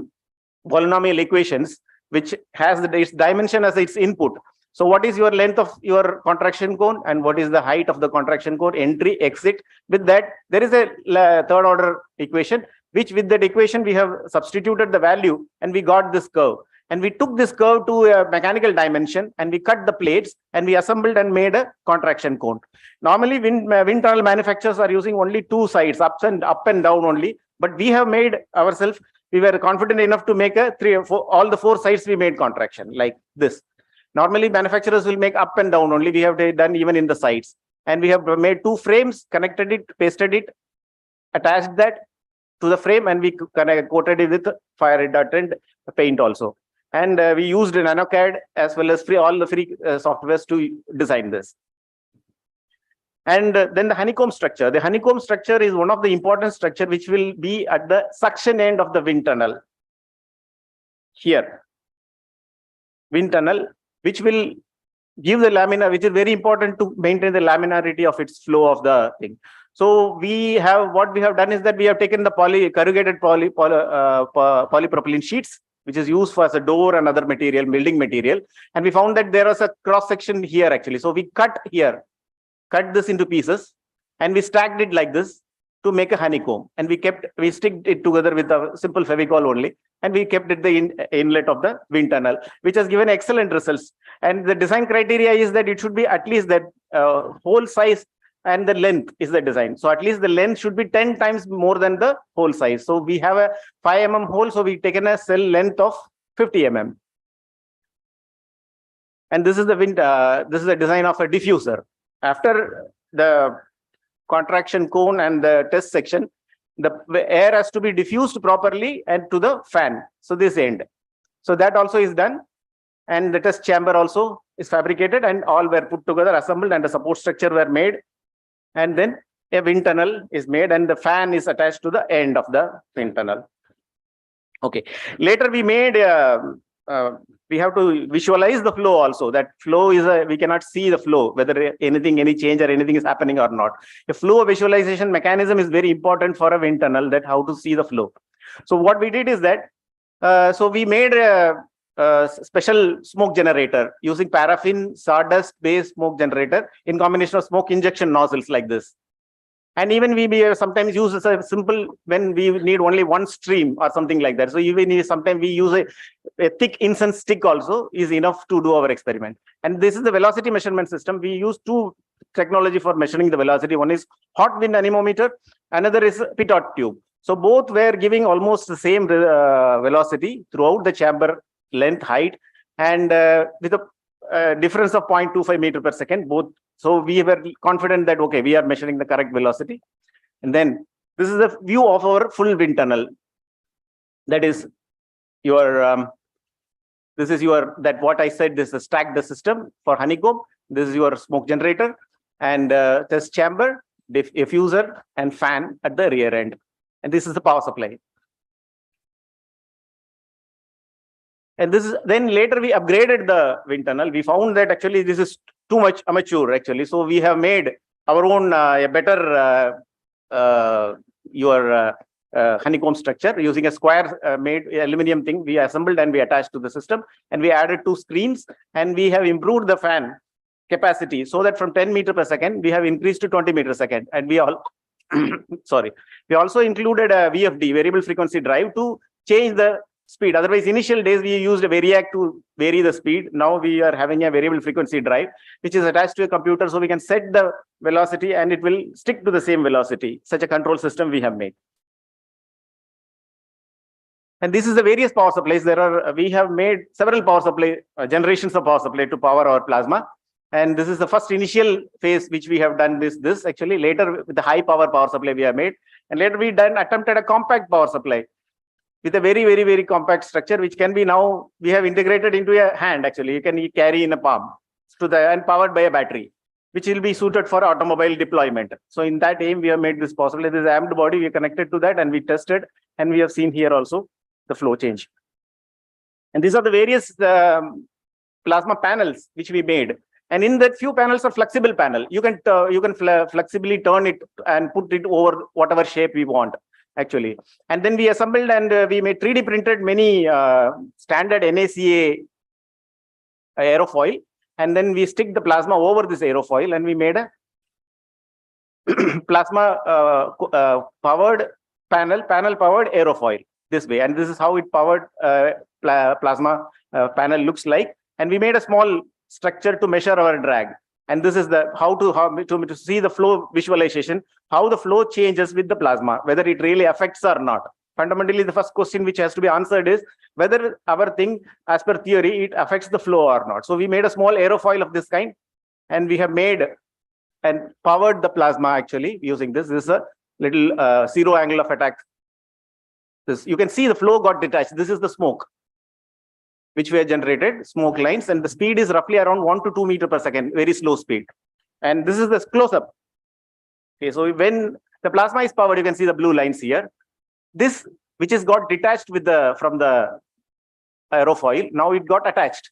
Speaker 10: polynomial equations which has its dimension as its input. So what is your length of your contraction cone and what is the height of the contraction cone, entry, exit? With that, there is a third order equation, which with that equation, we have substituted the value and we got this curve. And we took this curve to a mechanical dimension and we cut the plates and we assembled and made a contraction cone. Normally, wind tunnel manufacturers are using only two sides, up and down only. But we have made ourselves, we were confident enough to make a all the four sides we made contraction like this. Normally, manufacturers will make up and down only. We have done even in the sides. And we have made two frames, connected it, pasted it, attached that to the frame, and we coated it with fire retardant paint also. And we used NanoCAD as well as all the free softwares to design this. And then the honeycomb structure. The honeycomb structure is one of the important structure which will be at the suction end of the wind tunnel. Here, wind tunnel, which will give the lamina, which is very important to maintain the laminarity of its flow of the thing. So what we have done is that we have taken the corrugated polypropylene sheets, which is used for as a door and other material, building material. And we found that there was a cross section here actually. So we cut this into pieces and we stacked it like this to make a honeycomb. And we sticked it together with a simple Fevicol only. And we kept it the inlet of the wind tunnel, which has given excellent results. And the design criteria is that it should be at least that whole size and the length is the design. So at least the length should be 10 times more than the hole size. So we have a 5 mm hole. So we've taken a cell length of 50 mm. And this is the design of a diffuser. After the contraction cone and the test section, the air has to be diffused properly and to the fan. So this end. So that also is done. And the test chamber also is fabricated and all were put together, assembled, and the support structure were made. And then a wind tunnel is made and the fan is attached to the end of the wind tunnel. Okay. Later we made, we have to visualize the flow also. That flow is, we cannot see the flow, whether any change or anything is happening or not. A flow visualization mechanism is very important for a wind tunnel, that how to see the flow. So what we did is that, so we made a special smoke generator using paraffin sawdust based smoke generator in combination of smoke injection nozzles like this. And even we sometimes use a simple, when we need only one stream or something like that. So even sometimes we use a thick incense stick also is enough to do our experiment. And this is the velocity measurement system. We use two technology for measuring the velocity. One is hot wind anemometer, another is pitot tube. So both were giving almost the same velocity throughout the chamber length, height, and with a difference of 0.25 meter per second, both. So we were confident that, okay, we are measuring the correct velocity. And then this is the view of our full wind tunnel. That is your, what I said, this is stacked system for honeycomb. This is your smoke generator and test chamber, diffuser and fan at the rear end. And this is the power supply. And this is, then later we upgraded the wind tunnel. We found that actually this is too much amateur actually. So we have made our own a better honeycomb structure using a square made aluminum thing. We assembled and we attached to the system and we added 2 screens and we have improved the fan capacity so that from 10 meter per second, we have increased to 20 meter per second. And we all, sorry, we also included a VFD, variable frequency drive, to change the speed. Otherwise, initial days we used a variac to vary the speed. Now we are having a variable frequency drive, which is attached to a computer, so we can set the velocity and it will stick to the same velocity. Such a control system we have made. And this is the various power supplies. We have made several power supply generations of power supply to power our plasma. And this is the first initial phase which we have done this actually. Later with the high power supply we have made, and later we attempted a compact power supply with a very compact structure, which can be now, we have integrated into a hand actually. You can carry in a palm and powered by a battery, which will be suited for automobile deployment. So in that aim, we have made this possible. This amped body, we connected to that and we tested, and we have seen here also the flow change. And these are the various plasma panels which we made. And in that few panels are flexible panel. You can flexibly turn it and put it over whatever shape we want. Actually, and then we assembled and we made 3D printed many standard NACA aerofoil, and then we stick the plasma over this aerofoil, and we made a plasma powered panel powered aerofoil this way. And this is how it powered plasma panel looks like. And we made a small structure to measure our drag. And this is the how to see the flow visualization, how the flow changes with the plasma, whether it really affects or not. Fundamentally, the first question which has to be answered is whether our thing, as per theory, it affects the flow or not. So we made a small aerofoil of this kind, and we have made and powered the plasma actually using this. This is a little zero angle of attack. This, you can see the flow got detached. This is the smoke which we have generated, smoke lines, and the speed is roughly around 1 to 2 meters per second, very slow speed. And this is the close-up. Okay, so when the plasma is powered, you can see the blue lines here. This, which is got detached with from the aerofoil, now it got attached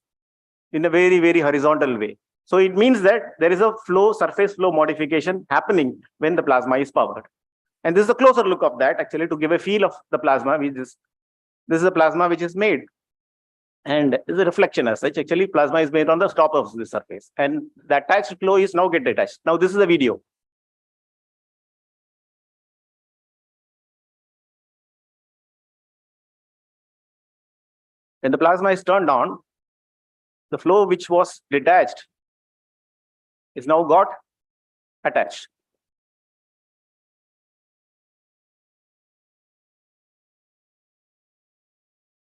Speaker 10: in a very, very horizontal way. So it means that there is a surface flow modification happening when the plasma is powered. And this is a closer look of that actually to give a feel of the plasma. This is a plasma which is made. And is a reflection as such. Actually, plasma is made on the top of the surface, and the attached flow is now get detached. Now, this is a video. When the plasma is turned on, the flow which was detached is now got attached.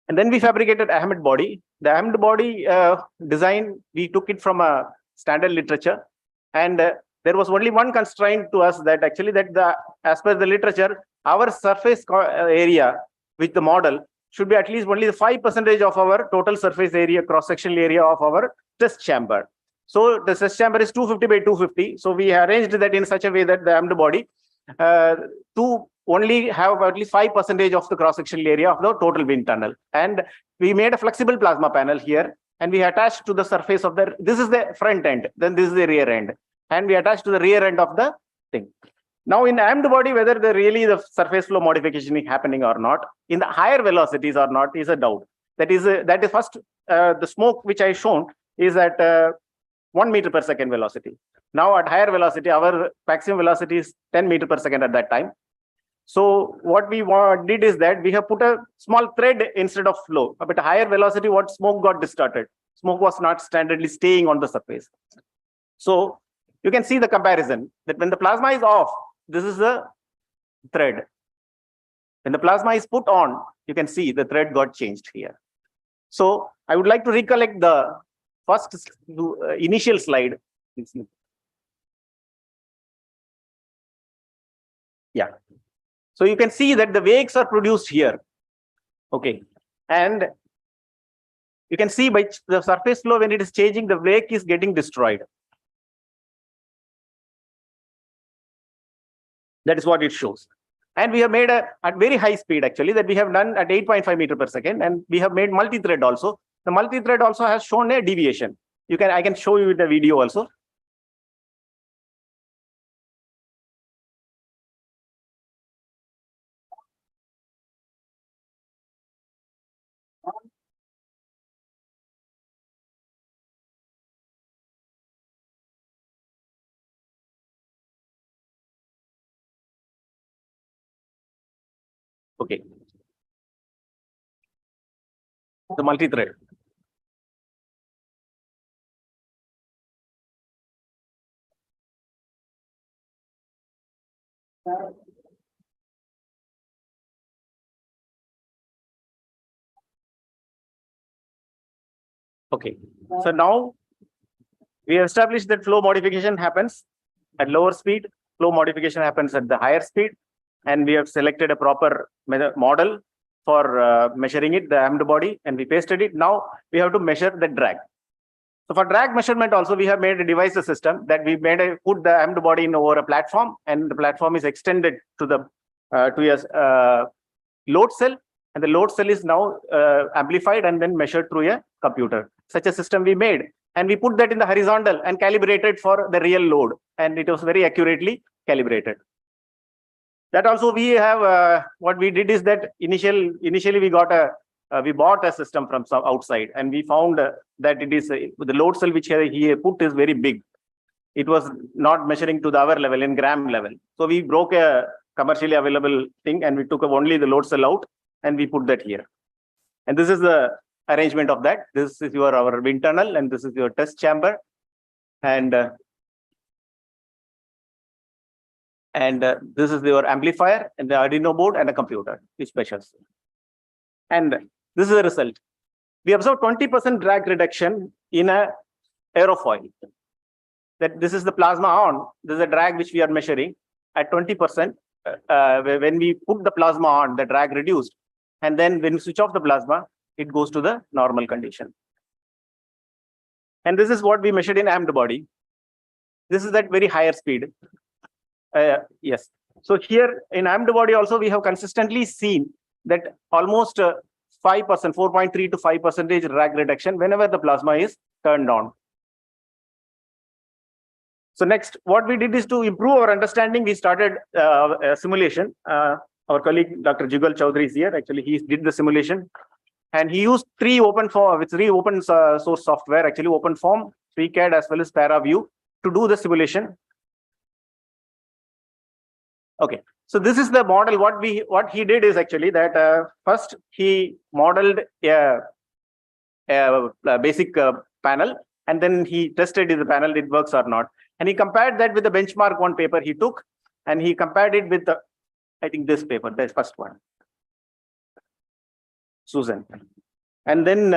Speaker 10: And then we fabricated Ahmed body. The Ahmed body design, we took it from a standard literature. And there was only one constraint to us, that actually as per the literature, our surface area with the model should be at least only the 5% of our total surface area, cross-sectional area of our test chamber. So the test chamber is 250 by 250. So we arranged that in such a way that the Ahmed body to only have at least 5% of the cross-sectional area of the total wind tunnel. And we made a flexible plasma panel here, and we attached to the surface of this is the front end, then this is the rear end. And we attached to the rear end of the thing. Now in Ahmed body, whether the surface flow modification is happening or not, in the higher velocities or not, is a doubt. That is first, the smoke which I shown is at 1 meter per second velocity. Now at higher velocity, our maximum velocity is 10 meter per second at that time. So what we did is that we have put a small thread instead of flow. But at higher velocity, what smoke got distorted. Smoke was not standardly staying on the surface. So you can see the comparison that when the plasma is off, this is the thread. When the plasma is put on, you can see the thread got changed here. So I would like to recollect the first initial slide. Yeah. So you can see that the wakes are produced here. Okay. And you can see by the surface flow, when it is changing, the wake is getting destroyed. That is what it shows. And we have made at very high speed, actually, that we have done at 8.5 meter per second. And we have made multi-thread also. The multi-thread also has shown a deviation. I can show you with the video also. Okay. The multi-thread. Okay. So now we have established that flow modification happens at lower speed, flow modification happens at the higher speed, and we have selected a proper model for measuring it, the Ahmed body, and we pasted it. Now we have to measure the drag. So for drag measurement also, we have made a device system that we put the Ahmed body in over a platform, and the platform is extended to the load cell, and the load cell is now amplified and then measured through a computer. Such a system we made, and we put that in the horizontal and calibrated for the real load, and it was very accurately calibrated. That also we have, what we did is that initially we got a we bought a system from some outside, and we found that it is the load cell which he put is very big. It was not measuring to our level in gram level. So we broke a commercially available thing, and we took only the load cell out, and we put that here. And this is the arrangement of that. This is our wind tunnel, and this is your test chamber. And this is your amplifier and the Arduino board and a computer, which measures. And this is the result. We observed 20% drag reduction in a aerofoil. That this is the plasma on. This is a drag which we are measuring at 20%. When we put the plasma on, the drag reduced. And then when we switch off the plasma, it goes to the normal condition. And this is what we measured in amped body. This is at very higher speed. Yes. So here in amped body also, we have consistently seen that almost 5%, 4.3 to 5% drag reduction whenever the plasma is turned on. So next, what we did is to improve our understanding. We started a simulation. Our colleague, Dr. Jugal Chaudhary is here. Actually, he did the simulation. And he used three open source software, actually OpenForm, FreeCAD, as well as ParaView to do the simulation. Okay, so this is the model. What he did is actually that first he modeled a basic panel, and then he tested if the panel it works or not. And he compared that with the benchmark one paper he took, and he compared it with the, I think this paper, the first one, Susan. And then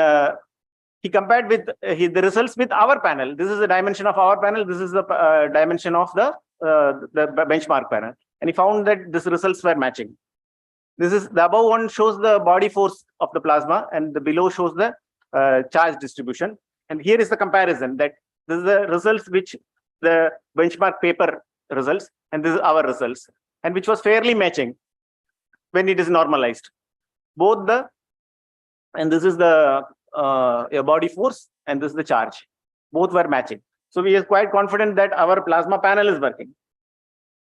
Speaker 10: he compared with the results with our panel. This is the dimension of our panel. This is the dimension of the benchmark panel. And he found that these results were matching. This is the above one shows the body force of the plasma, and the below shows the charge distribution. And here is the comparison that this is the results which the benchmark paper results, and this is our results, and which was fairly matching when it is normalized. Both the, and this is the body force, and this is the charge. Both were matching. So we are quite confident that our plasma panel is working.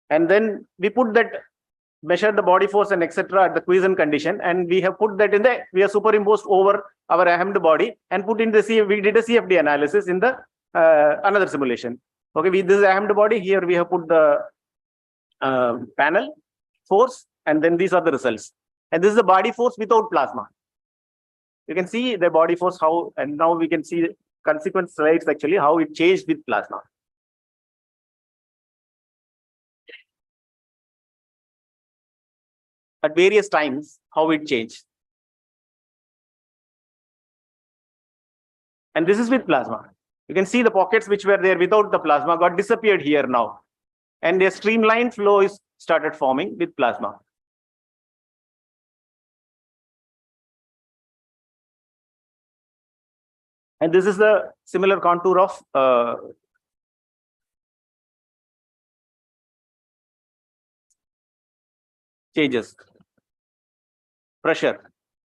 Speaker 10: And then we put that, measure the body force and etc. at the Quiescent condition, and we have put that in the, we are superimposed over our hemmed body and put in the we did a CFD analysis in the another simulation. Okay, this is a hemmed body. Here we have put the panel force, and then these are the results. And this is the body force without plasma. You can see the body force how, and now we can see consequent slides actually how it changed with plasma. At various times, how it changed. And this is with plasma. You can see the pockets which were there without the plasma got disappeared here now. And a streamlined flow is started forming with plasma. And this is the similar contour of changes. Pressure.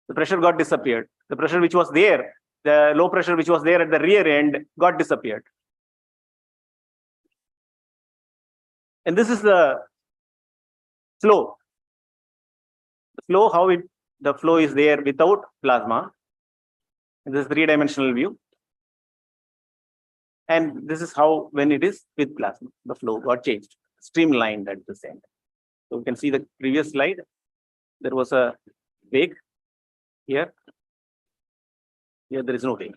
Speaker 10: The pressure got disappeared. The pressure which was there, the low pressure which was there at the rear end got disappeared. And this is the flow. The flow, how the flow is there without plasma. And this is three-dimensional view. And this is how when it is with plasma, the flow got changed, streamlined at this end. So you can see the previous slide. There was a wake here. Here there is no wake.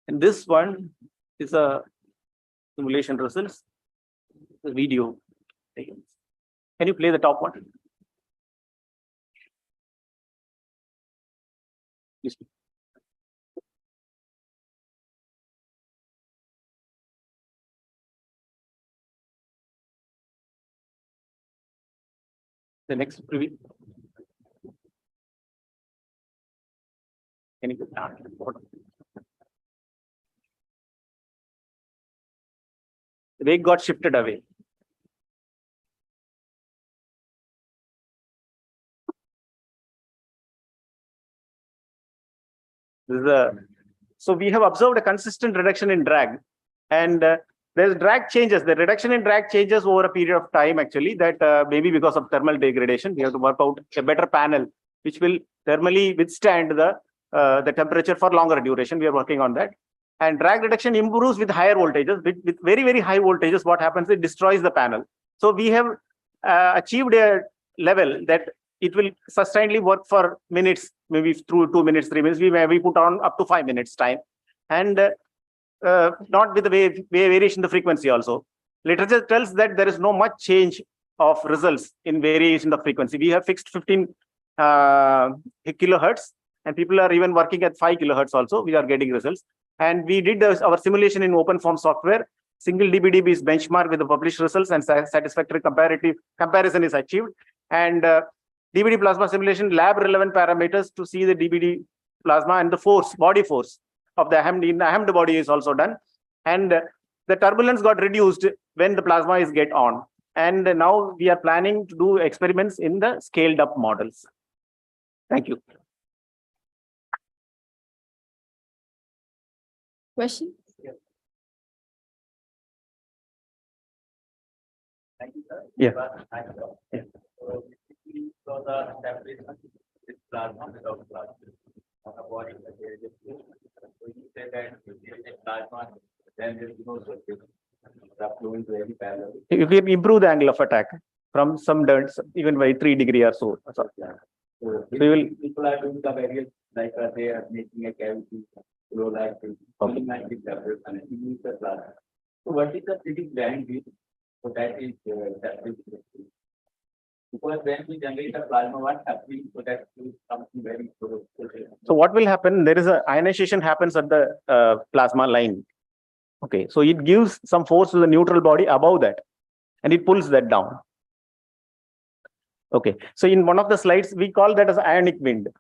Speaker 10: And this one is a simulation results. The video. Can you play the top one? Please. The next preview. Can you go down? The wake got shifted away. This is so we have observed a consistent reduction in drag, and there's drag changes. The reduction in drag changes over a period of time, actually, that maybe because of thermal degradation, we have to work out a better panel which will thermally withstand the temperature for longer duration. We are working on that. And drag reduction improves with higher voltages. With very, very high voltages, what happens? It destroys the panel. So we have achieved a level that it will sustainably work for minutes, maybe through 2 minutes, 3 minutes. We put on up to 5 minutes time. And not with the variation in the frequency also. Literature tells that there is no much change of results in variation of frequency. We have fixed 15 kilohertz, and people are even working at 5 kilohertz also. We are getting results. And we did our simulation in open form software. Single dBdB is benchmarked with the published results, and satisfactory comparison is achieved. And dBd plasma simulation lab relevant parameters to see the dBd plasma and the force, body force of the Ahmed body is also done. And the turbulence got reduced when the plasma is get on. And now we are planning to do experiments in the scaled up models. Thank you.
Speaker 1: Question?
Speaker 9: Thank you, sir.
Speaker 10: Yeah.
Speaker 9: Yeah. So basically, so the separation is plasma without plasma. Body, so you said that if there is a plasma, then there is no surface. Flow into any parallel.
Speaker 10: You can improve the angle of attack from some dirt, even by 3 degrees or so.
Speaker 9: Yeah. So
Speaker 10: will
Speaker 9: people are doing the various, like they are making a cavity, flow like minimizing separate and use the plasma. So what is the physics behind this? So that is because when we generate a plasma, what happens? So that is something very good.
Speaker 10: So what will happen? There is a ionization happens at the plasma line. Okay, so it gives some force to the neutral body above that, and it pulls that down. Okay, so in one of the slides, we call that as ionic wind.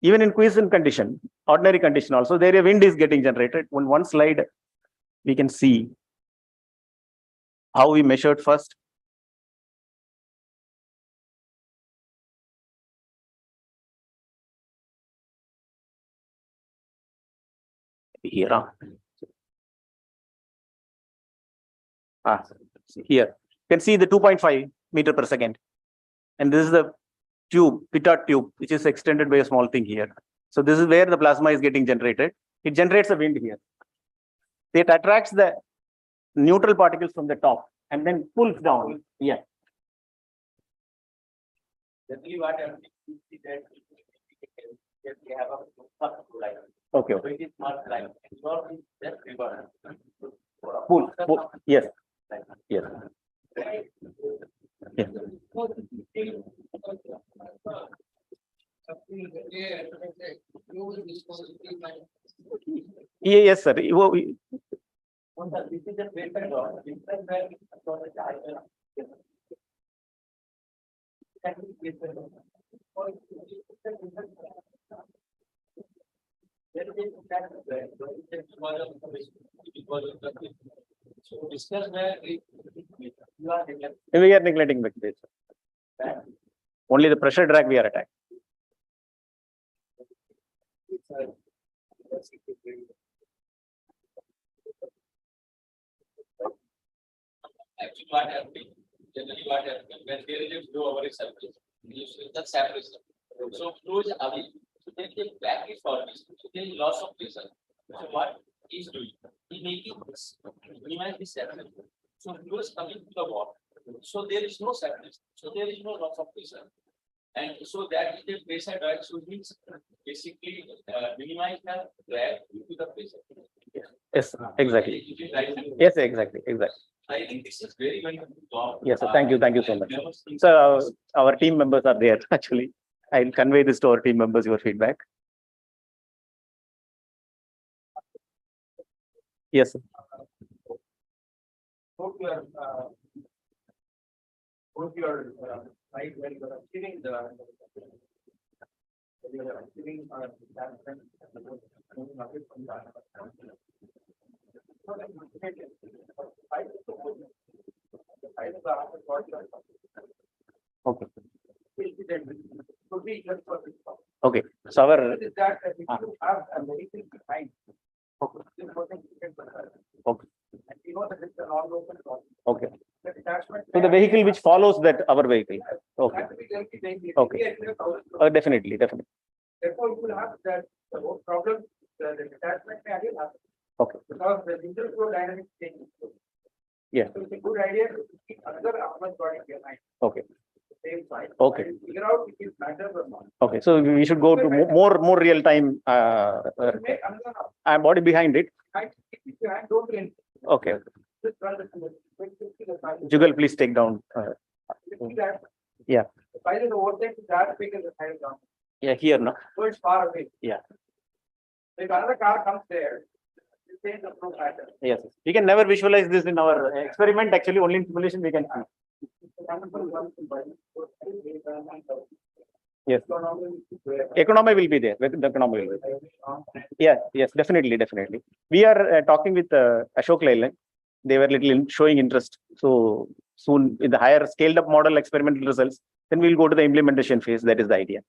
Speaker 10: Even in quiescent condition, ordinary condition also, there a wind is getting generated. On one slide, we can see how we measured first. Here, here you can see the 2.5 meter per second, and this is the tube, pitot tube, which is extended by a small thing here. So this is where the plasma is getting generated. It generates a wind here. It attracts the neutral particles from the top and then pulls down. Yeah.
Speaker 9: Generally, what happens is that we have a line.
Speaker 10: Okay.
Speaker 9: So it is not line. It's not just reverse.
Speaker 10: Pull. Yes. Yes. Yeah. Yes, sir.
Speaker 9: This is a paper law. So discuss where you are
Speaker 10: We are neglecting this. Only the pressure drag we are attacking.
Speaker 4: Actually, what happened? Generally, what happened when there is a flow over a surface, you see the separation. So flow is away. So then the back is formation. So there is loss of pressure. So what is doing? He making this minimize this separation. So flow is coming to the wall. So there is no separation. So there is no loss of pressure. And so that is the pressure drag. So means basically minimize the drag due to the pressure.
Speaker 10: Yes, exactly. Yes, exactly.
Speaker 4: I think this is very, very good job.
Speaker 10: Yes, sir. Thank you so much. So our team members are there actually. I'll convey this to our team members, your feedback. Yes, sir.
Speaker 9: Hope you are right when you are achieving the
Speaker 10: Okay. Okay. So our
Speaker 9: have a medical behind. Okay.
Speaker 10: Okay.
Speaker 9: And you know that it's an all open body.
Speaker 10: Okay.
Speaker 9: The detachment.
Speaker 10: So the vehicle which follows that our vehicle. Okay.
Speaker 9: That will be very
Speaker 10: Okay. Definitely.
Speaker 9: Therefore, you will have that the whole problem, the detachment may again happen.
Speaker 10: Okay.
Speaker 9: Because the neutral flow dynamics changes.
Speaker 10: Yeah.
Speaker 9: So it's a good idea to keep another Ahmed body behind.
Speaker 10: Okay.
Speaker 9: Same side.
Speaker 10: Okay.
Speaker 9: And figure out if it matters or not.
Speaker 10: Okay. So we should go to more real time
Speaker 9: Make another
Speaker 10: body behind it.
Speaker 9: keep it behind, don't lean.
Speaker 10: Okay.
Speaker 9: Just run the
Speaker 10: Jugal, please take down. Yeah.
Speaker 9: The size of the vortex is that big as the size down.
Speaker 10: Yeah. Here now.
Speaker 9: So it's far away.
Speaker 10: Yeah.
Speaker 9: If another car comes there, it change the flow pattern.
Speaker 10: Yes. We can never visualize this in our experiment. Actually, only in simulation we can see. Yes. Economy will be there. The economy will be there. Yeah, yes, definitely. We are talking with Ashok Leyland. They were little showing interest. So soon, with the higher scaled up model experimental results, then we'll go to the implementation phase. That is the idea.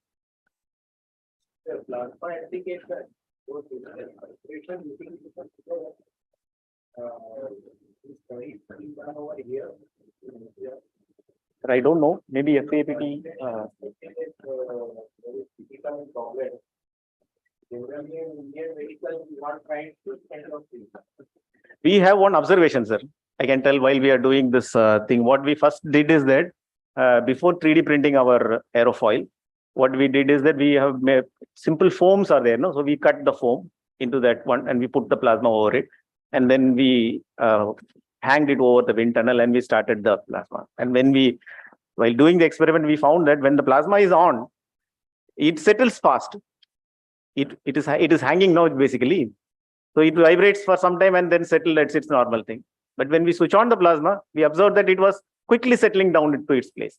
Speaker 10: I don't know. Maybe FAPT. We have one observation, sir. I can tell while we are doing this thing. What we first did is that before 3D printing our aerofoil, what we did is that we have made simple foams are there. No, so we cut the foam into that one and we put the plasma over it, and then we hanged it over the wind tunnel and we started the plasma. And while doing the experiment, we found that when the plasma is on, it settles fast. It is hanging now basically. So it vibrates for some time and then settle. That's its normal thing. But when we switch on the plasma, we observed that it was quickly settling down into its place.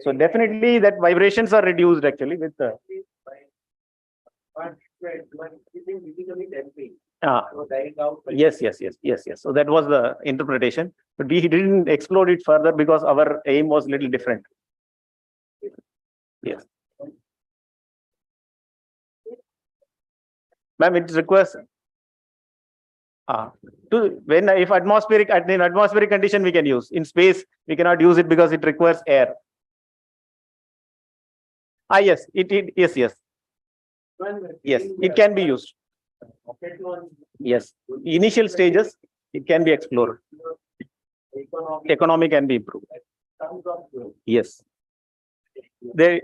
Speaker 10: So definitely that vibrations are reduced actually with the. Yes. So that was the interpretation, but we didn't explore it further because our aim was a little different. Yes. Ma'am, it requires if atmospheric in atmospheric condition we can use. In space we cannot use it because it requires air. Yes, yes, it can be used. Yes, initial stages it can be explored. Economy can be improved. Yes, they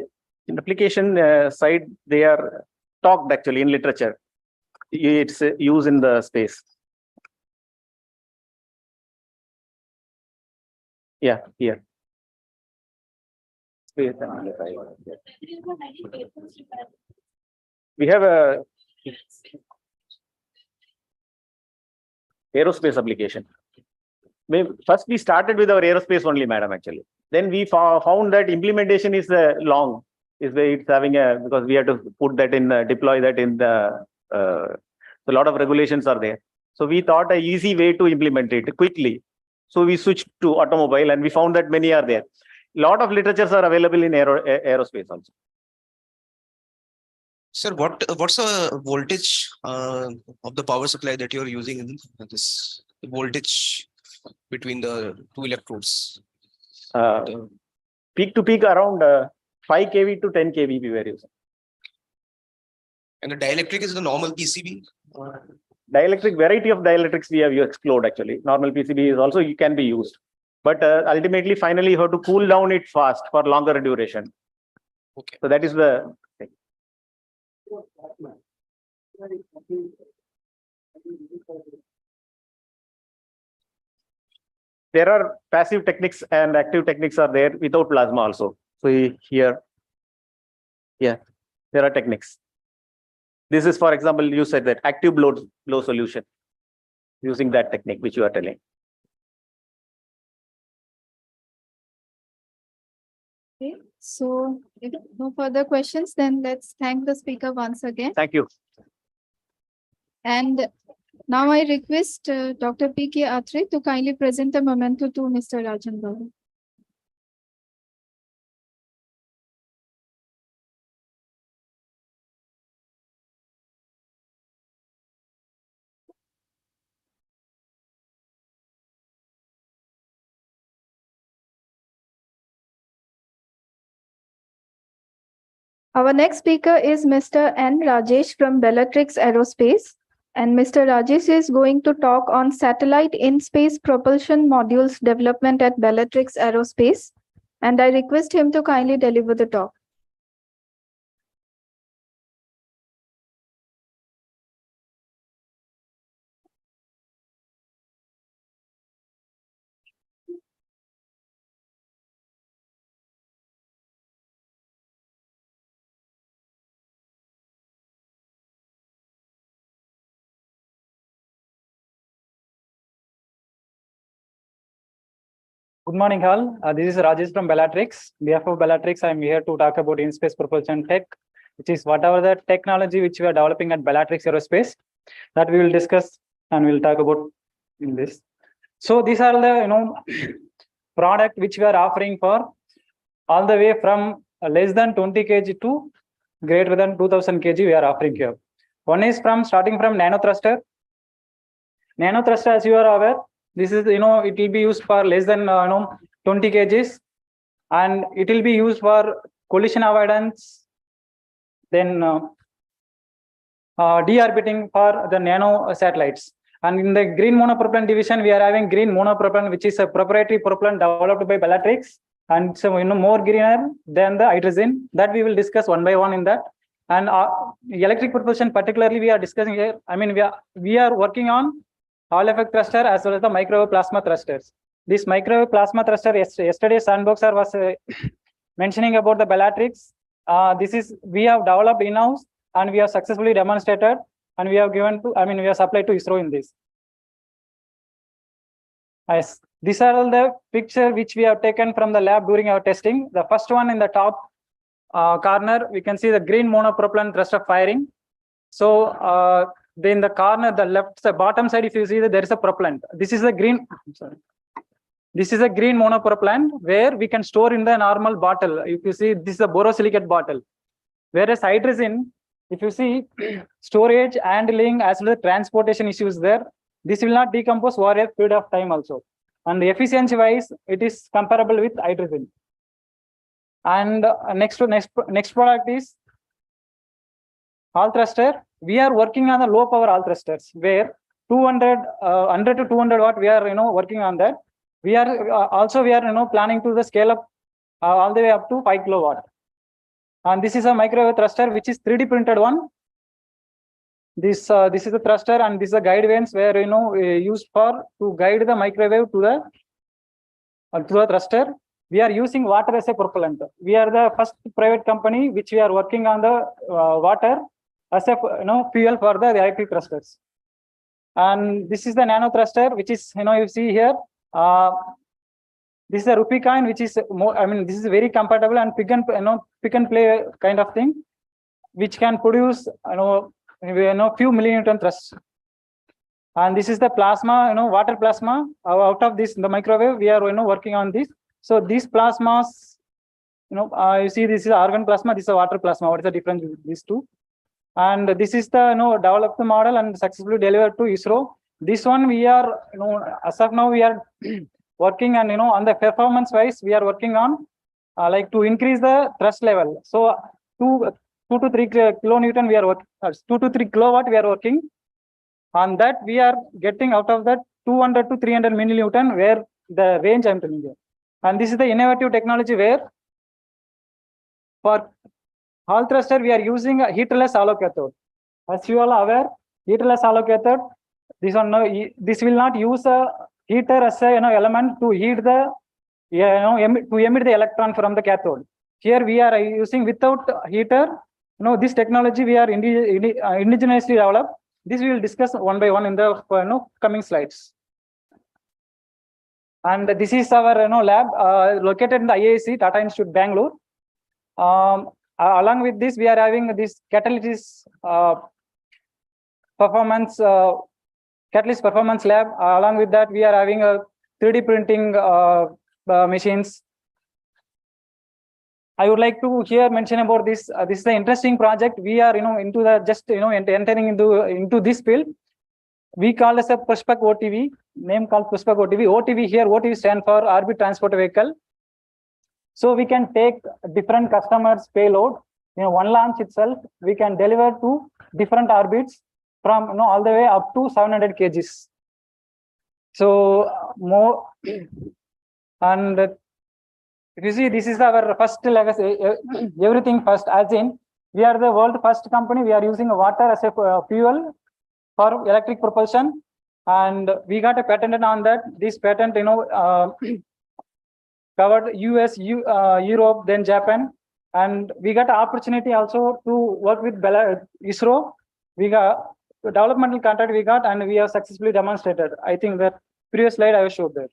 Speaker 10: in application side they are talked actually in literature. It's used in the space. Yeah, here. Space. We have a aerospace application. First, we started with our aerospace only, madam. Actually, then we found that implementation is long. It's having because we have to put that in, deploy that in the. A lot of regulations are there. So we thought an easy way to implement it quickly. So we switched to automobile, and we found that many are there. A lot of literatures are available in aerospace also.
Speaker 11: Sir, what's the voltage of the power supply that you're using in this voltage between the two electrodes?
Speaker 10: Peak to peak around 5 kV to 10 kV we were using.
Speaker 11: And the dielectric is the normal PCB?
Speaker 10: Dielectric, variety of dielectrics we have explored actually. Normal PCB is also can be used. But ultimately, finally, you have to cool down it fast for longer duration.
Speaker 11: Okay.
Speaker 10: So that is the thing. There are passive techniques and active techniques are there without plasma also. So here, yeah, there are techniques. This is, for example, you said that active blow solution using that technique which you are telling.
Speaker 1: Okay, so if no further questions, then let's thank the speaker once again.
Speaker 10: Thank you.
Speaker 1: And now I request Dr. P.K. Atre to kindly present the memento to Mr. Rajan Babu. Our next speaker is Mr. N. Rajesh from Bellatrix Aerospace. And Mr. Rajesh is going to talk on satellite in-space propulsion modules development at Bellatrix Aerospace. And I request him to kindly deliver the talk.
Speaker 12: Good morning, all. This is Rajesh from Bellatrix. On behalf of Bellatrix, I'm here to talk about in-space propulsion tech, which is whatever the technology which we are developing at Bellatrix Aerospace that we will discuss and we'll talk about in this. So these are the product which we are offering for all the way from less than 20 kg to greater than 2000 kg we are offering here. One is starting from nano thruster. Nano thruster, as you are aware, this is, it will be used for less than 20 kgs, and it will be used for collision avoidance, then deorbiting for the nano satellites. And in the green monopropellant division, we are having green monopropellant, which is a proprietary propellant developed by Bellatrix, and so more greener than the hydrogen. That we will discuss one by one in that. And electric propulsion, particularly, we are discussing here. I mean, we are working on Hall effect thruster as well as the microwave plasma thrusters. This microwave plasma thruster, yesterday Sandboxer was mentioning about the Bellatrix. This is we have developed in-house and we have successfully demonstrated, and we have given to, we have supplied to ISRO in this. Yes, these are all the picture which we have taken from the lab during our testing. The first one in the top corner, we can see the green monopropellant thruster firing. So in the corner, the left, the bottom side, if you see that there is a propellant. This is a green. This is a green monopropellant where we can store in the normal bottle. If you see, this is a borosilicate bottle. Whereas hydrogen, if you see, storage, handling, as well as transportation issues there, this will not decompose over a period of time also. And the efficiency wise, it is comparable with hydrogen. And next product is Hall thruster. We are working on the low power Hall thrusters where 100 to 200 watt. We are working on that. We are also planning to the scale up all the way up to 5 kilowatt. And this is a microwave thruster which is 3D printed one. This is the thruster, and this is a guide vanes where used for to guide the microwave to the thruster. We are using water as a propellant. We are the first private company which we are working on the water as a fuel for the electric thrusters. And this is the nano thruster, which is you see here. This is a rupee coin, which is more. This is very compatible and pick and play kind of thing, which can produce few millinewton thrust. And this is the plasma, water plasma. Out of this, the microwave, we are working on this. So these plasmas, you see, this is argon plasma, this is a water plasma. What is the difference with these two? And this is the developed model and successfully delivered to ISRO. This one we are, as of now we are working, and on the performance wise, we are working on like to increase the thrust level. So 2 to 3 kilonewton we are working, 2 to 3 kilowatt we are working. On that we are getting out of that 200 to 300 millinewton, where the range I'm telling you. And this is the innovative technology where for Hall thruster we are using a heaterless hollow cathode. As you all are aware, heaterless hollow cathode, this will not use a heater as a element to heat the to emit the electron from the cathode. Here we are using without heater. This technology we are indigenously developed. This we will discuss one by one in the coming slides. And this is our lab located in the IISc, Tata Institute, Bangalore. Along with this, we are having this catalyst performance lab. Along with that, we are having a 3D printing machines. I would like to here mention about this. This is an interesting project. We are into the entering into this field. We call as a Pushpak OTV, name called Pushpak OTV. OTV here, OTV stand for Orbit Transport Vehicle. So we can take different customers' payload one launch itself, we can deliver to different orbits from all the way up to 700 kgs. So more, and if you see, this is our first legacy, everything first, as in we are the world first company. We are using water as a fuel for electric propulsion, and we got a patent on that. This patent, covered US, Europe, then Japan, and we got an opportunity also to work with ISRO. We got developmental contract we got, and we have successfully demonstrated. I think that previous slide I showed there.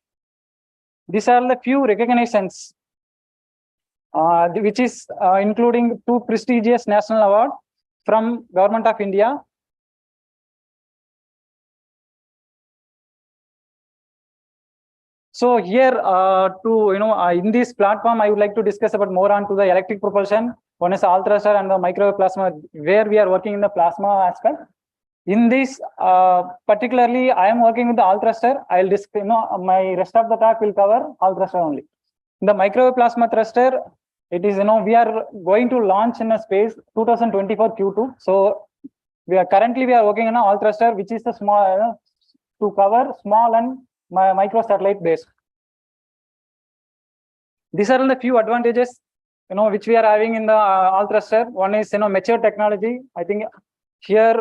Speaker 12: These are the few recognitions, which is including 2 prestigious national awards from Government of India. So here, in this platform, I would like to discuss about more on to the electric propulsion. One is all thruster and the microwave plasma, where we are working in the plasma aspect. In this, particularly, I am working with the all thruster. I'll discuss, my rest of the talk will cover all thruster only. In the microwave plasma thruster, it is, we are going to launch in a space 2024 Q2. So we are working on all thruster, which is the small, to cover small and micro satellite base. These are the few advantages, which we are having in the all thruster. One is, mature technology. I think here,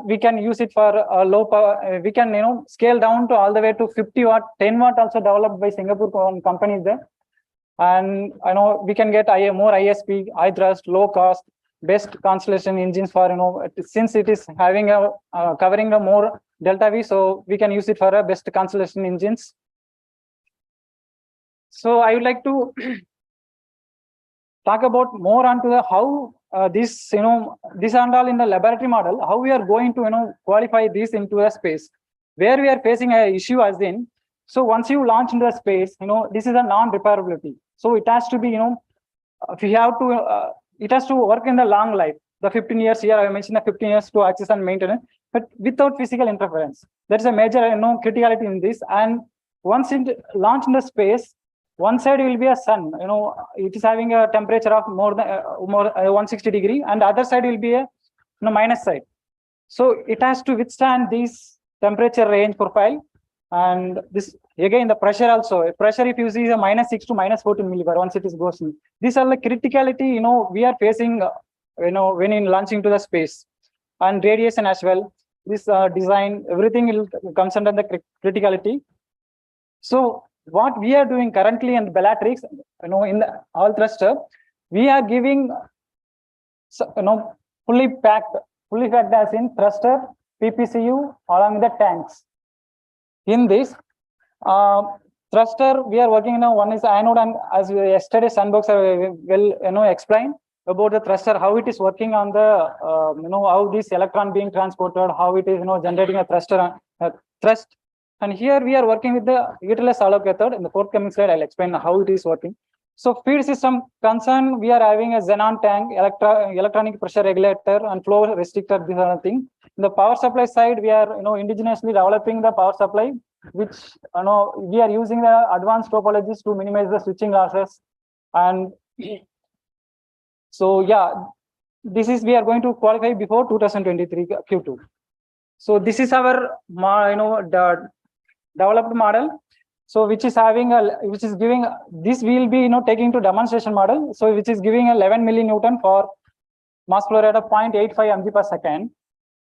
Speaker 12: we can use it for low power. We can, scale down to all the way to 50 watt, 10 watt also developed by Singapore companies there. And we can get more ISP, high thrust, low cost, best constellation engines for, since it is having a covering the more delta V, so we can use it for a best constellation engines. So I would like to talk about more onto the how this, this and all in the laboratory model, how we are going to, qualify this into a space where we are facing a issue as in. So once you launch into a space, this is a non-repairability. So it has to be, if you have to, it has to work in the long life. The 15 years here, I mentioned the 15 years to access and maintenance, but without physical interference. That's a major, criticality in this. And once it launched in the space, one side will be a sun. It is having a temperature of more than 160 degree, and the other side will be a minus side. So it has to withstand this temperature range profile. And this again the pressure also. Pressure, if you see, is a -6 to -14 millibar once it is goes in. These are the criticality we are facing when in launching to the space, and radiation as well. This design, everything will comes under the criticality. So what we are doing currently in Bellatrix, in the all thruster, we are giving fully packed as in thruster, PPCU along with the tanks. In this thruster, we are working now. One is anode, and as yesterday Sandbox will explain about the thruster, how it is working on the how this electron being transported, how it is generating a thruster thrust. And here we are working with the heaterless hollow cathode. In the forthcoming slide, I'll explain how it is working. So feed system concern, we are having a xenon tank, electronic pressure regulator, and flow restrictor. These are the things. In the power supply side, we are indigenously developing the power supply, which we are using the advanced topologies to minimize the switching losses. And so yeah, this is we are going to qualify before 2023 Q2. So this is our the developed model. So which is having which is giving this will be taking to demonstration model. So which is giving 11 millinewton for mass flow rate of 0.85 mg per second,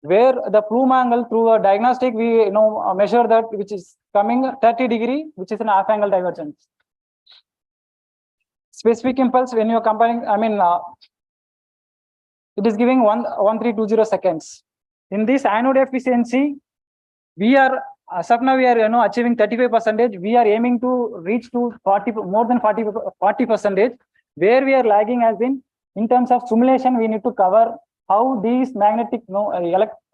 Speaker 12: where the plume angle through a diagnostic we measure that which is coming 30 degree, which is an half angle divergence. Specific impulse when you are comparing, it is giving 1320 seconds. In this anode efficiency, we are as of now we are achieving 35%. We are aiming to reach to 40, more than 40%, where we are lagging as in terms of simulation. We need to cover how these magnetic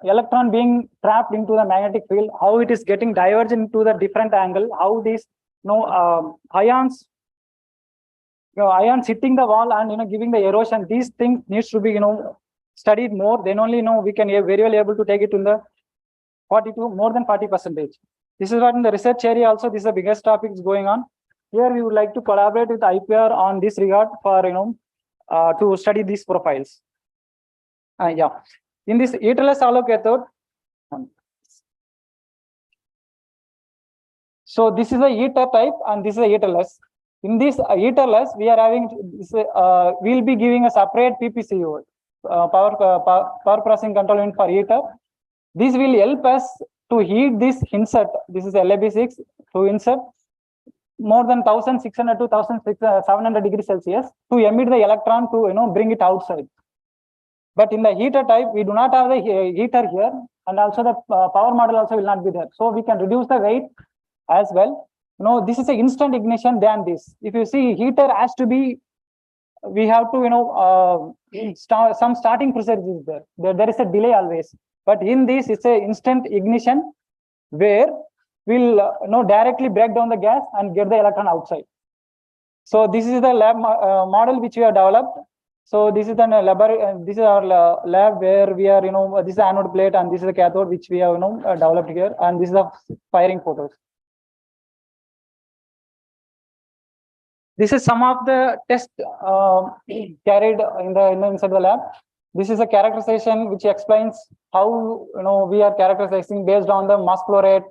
Speaker 12: electron being trapped into the magnetic field, how it is getting divergent to the different angle, how these ions hitting the wall and giving the erosion. These things needs to be studied more. Then only we can very well able to take it in the 42, more than 40%. This is what in the research area also, this is the biggest topic is going on. Here we would like to collaborate with IPR on this regard for to study these profiles. Yeah, in this heaterless hollow cathode. So this is a heater type and this is a heaterless. In this heaterless, we are having this, we'll be giving a separate PPCU, power processing control unit for heater. This will help us to heat this insert. This is LAB6 to insert more than 1600 to 1700 degrees Celsius to emit the electron to bring it outside. But in the heater type, we do not have the heater here, and also the power model also will not be there. So we can reduce the weight as well. This is an instant ignition than this. If you see, heater has to be, we have to some starting procedure is there. There is a delay always. But in this, it's a instant ignition where we'll directly break down the gas and get the electron outside. So this is the lab model which we have developed. So this is the this is our lab where we are, this is the anode plate and this is the cathode which we have, developed here, and this is the firing photos. This is some of the tests carried in the inside the lab. This is a characterization which explains how we are characterizing based on the mass flow rate.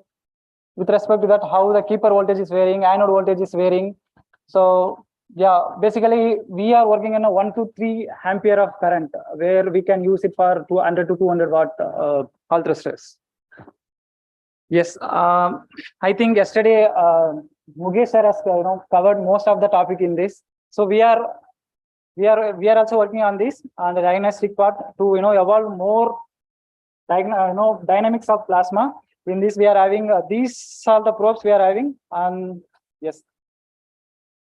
Speaker 12: With respect to that, how the keeper voltage is varying, anode voltage is varying. So yeah, basically we are working in a 1 to 3 ampere of current where we can use it for 200 to 200 watt Hall thrusters. Yes, I think yesterday Mukesh sir has covered most of the topic in this. So we are also working on this on the diagnostic part to evolve more dynamics of plasma. In this, we are having these are the probes we are having, and yes.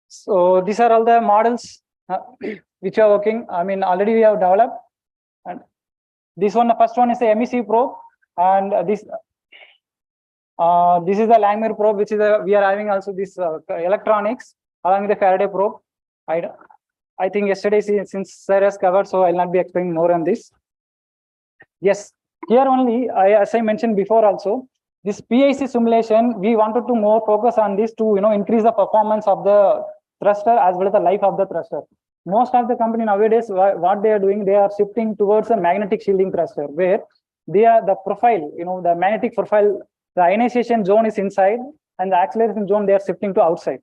Speaker 12: So these are all the models which are working. I mean, already we have developed, and this one, the first one is the MEC probe, and this is the Langmuir probe, which is we are having also this electronics along with the Faraday probe. I think yesterday since sir has covered, so I'll not be explaining more on this. Yes, here only, as I mentioned before also, this PIC simulation, we wanted to more focus on this to increase the performance of the thruster as well as the life of the thruster. Most of the company nowadays, what they are doing, they are shifting towards a magnetic shielding thruster, where they are the profile, the magnetic profile, the ionization zone is inside and the acceleration zone they are shifting to outside.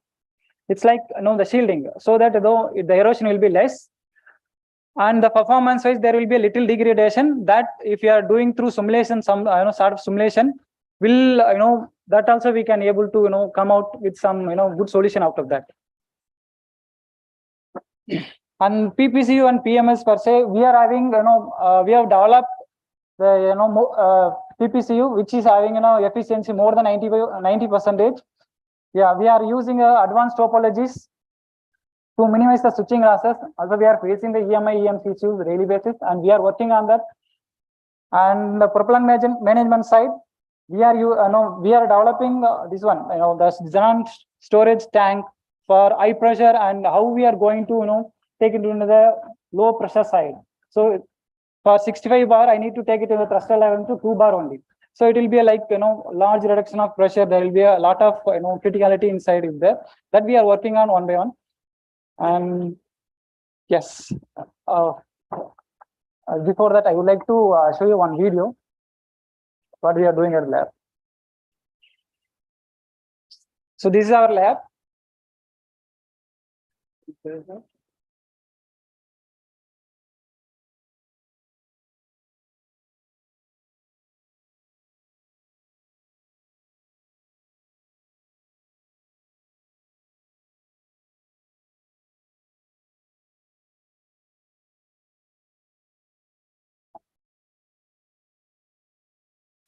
Speaker 12: It's like the shielding, so that though the erosion will be less, and the performance wise there will be a little degradation. That if you are doing through simulation, some sort of simulation, will that also we can able to come out with some good solution out of that. And PPCU and PMS per se, we are having we have developed the PPCU which is having efficiency more than 90%. Yeah, we are using advanced topologies to minimize the switching losses. Also, we are facing the EMI EMC issues daily basis, and we are working on that. And the propellant management side, we are developing this one, the Xenon storage tank for high pressure, and how we are going to take it into the low pressure side. So for 65 bar, I need to take it to the thruster level to 2 bar only. So it will be like large reduction of pressure. There will be a lot of criticality inside is there that we are working on one by one. And yes, before that, I would like to show you one video what we are doing at lab. So this is our lab.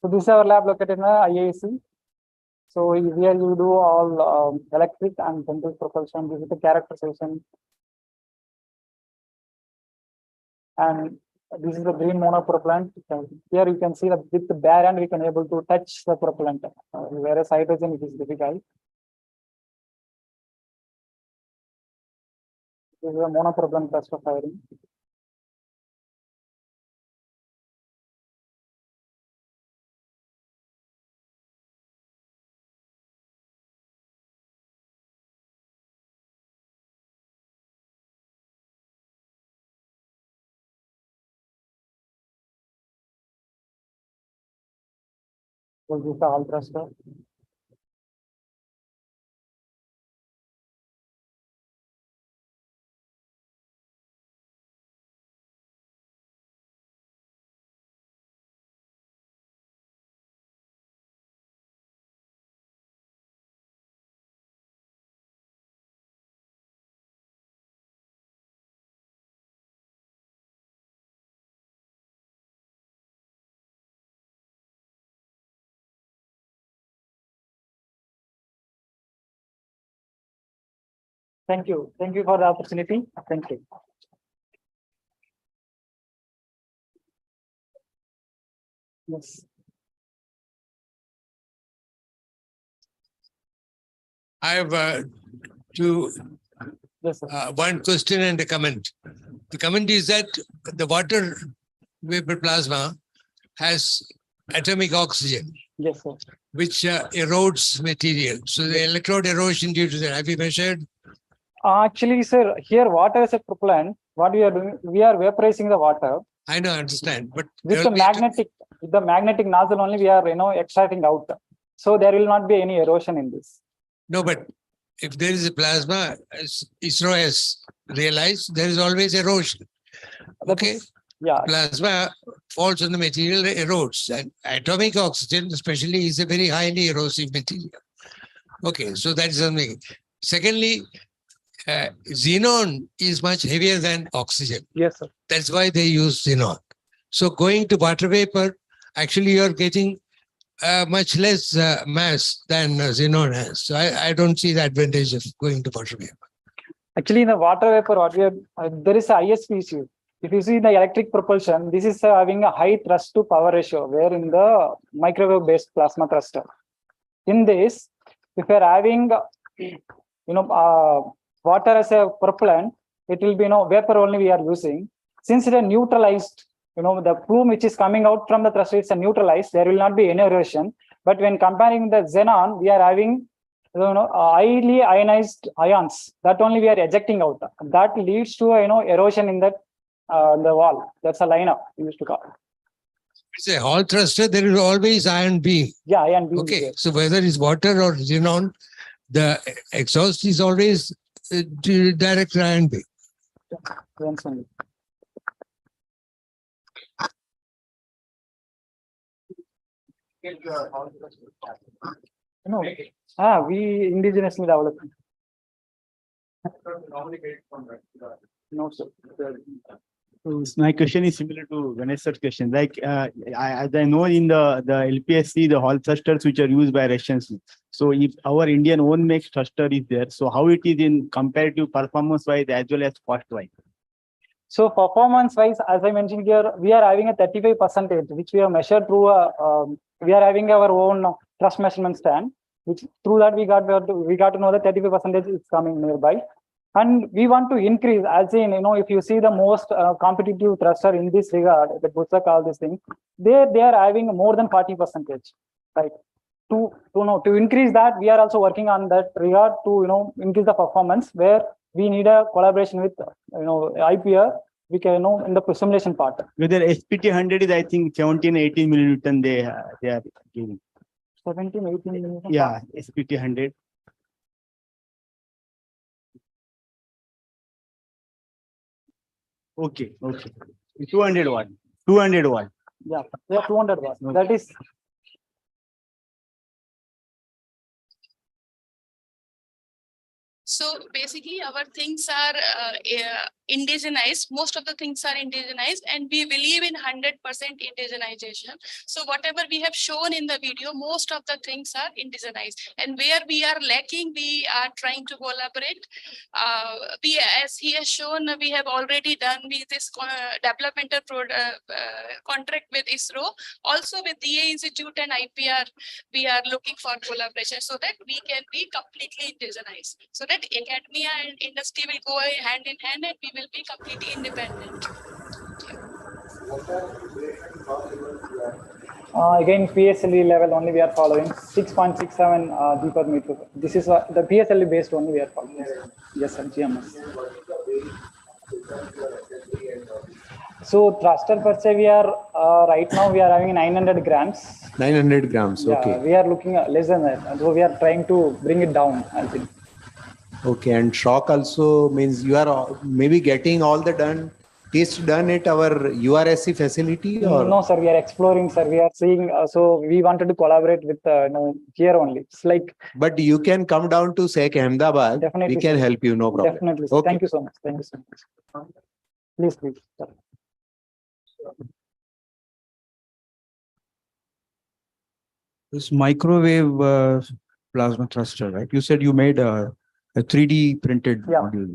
Speaker 12: So this is our lab located in IISc. So here you do all electric and central propulsion. This is the characterization. And this is the green monopropellant. Here you can see that with the bare hand we can able to touch the propellant, whereas hydrogen it is difficult. This is a monopropellant thruster firing. So this is the hall thruster. Thank you. Thank you for the opportunity. Thank you. Yes.
Speaker 6: I have two,
Speaker 12: Yes, sir.
Speaker 6: one question and a comment. The comment is that the water vapor plasma has atomic oxygen,
Speaker 12: Yes, sir.
Speaker 6: which erodes material. So the electrode erosion due to that, have you measured?
Speaker 12: Actually, sir, here water is a propellant. What we are doing, we are vaporizing the water
Speaker 6: I don't understand, but
Speaker 12: with the magnetic nozzle only. We are extracting out. So there will not be any erosion in this.
Speaker 6: no, but if there is a plasma, as ISRO has realized, there is always erosion. Okay,
Speaker 12: Yeah.
Speaker 6: plasma falls on the material, erodes, and atomic oxygen, especially, is a very highly erosive material. Okay, so that is something. Secondly, xenon is much heavier than oxygen.
Speaker 12: Yes, sir.
Speaker 6: That's why they use xenon. So going to water vapor, actually you're getting much less mass than xenon has. So I don't see the advantage of going to water vapor.
Speaker 12: Actually, in the water vapor, what we are, there is a ISP issue. If you see the electric propulsion, this is having a high thrust to power ratio, where in the microwave based plasma thruster. In this, if you are having, water as a propellant, it will be vapor only we are using. Since it is neutralized, the plume which is coming out from the thruster is neutralized, there will not be any erosion. But when comparing the xenon, we are having highly ionized ions that only we are ejecting out. That leads to erosion in that the wall. That's a lineup we used to call.
Speaker 6: It's a hall thruster, there is always ion beam.
Speaker 12: Yeah, ion beam.
Speaker 6: Okay, so whether it's water or xenon, the exhaust is always direct ion beam.
Speaker 12: No, we indigenously developed. No, sir.
Speaker 13: So my question is similar to Vanessa's question. Like, as I know in the LPSC, the hall thrusters which are used by Russians. So if our Indian own make thruster is there, so how it is in comparative performance wise as well as cost wise?
Speaker 12: So performance wise, as I mentioned here, we are having a 35%, which we have measured through we are having our own thrust measurement stand, which through that we got to know that 35% is coming nearby. And we want to increase, as in, if you see the most competitive thruster in this regard, the Psaa, all this thing, they are having more than 40%, right? To increase that, we are also working on that regard to increase the performance, where we need a collaboration with IPR. We can in the simulation part.
Speaker 13: Whether SPT 100 is, I think 17, 18 milliNewton they are giving.
Speaker 12: 17, 18 milliNewton.
Speaker 13: Yeah, SPT 100. Okay. 200 watt. 200 watt.
Speaker 12: Yeah, 200 watts. That is.
Speaker 14: So basically, our things are indigenized. Most of the things are indigenized, and we believe in 100% indigenization. So whatever we have shown in the video, most of the things are indigenized. And where we are lacking, we are trying to collaborate. As he has shown, we have already done with this developmental contract with ISRO. Also with DA Institute and IPR, we are looking for collaboration so that we can be completely indigenized. So that academia and industry will go hand in hand, and we will be completely independent.
Speaker 12: Again, PSLE level only we are following 6.67 G per meter. This is the PSLE based only we are following. Yes, sir, GMS. So thruster per se, we are Right now we are having 900 grams.
Speaker 15: 900 grams.
Speaker 12: Yeah,
Speaker 15: Okay.
Speaker 12: we are looking at less than that. So we are trying to bring it down, I think.
Speaker 15: Okay. And shock also means you are maybe getting all the test done at our URSC facility, or?
Speaker 12: No, sir, we are exploring, sir. We are seeing, so we wanted to collaborate with, here only. It's like.
Speaker 15: But you can come down to SEC Ahmedabad.
Speaker 12: Definitely,
Speaker 15: We can
Speaker 12: sir.
Speaker 15: help you, no problem.
Speaker 12: Definitely, sir.
Speaker 15: Okay.
Speaker 12: Thank you so much. Thank you so much. Please, please. Sir.
Speaker 7: This microwave plasma thruster, right? You said you made a 3D printed
Speaker 12: Yeah.
Speaker 7: model.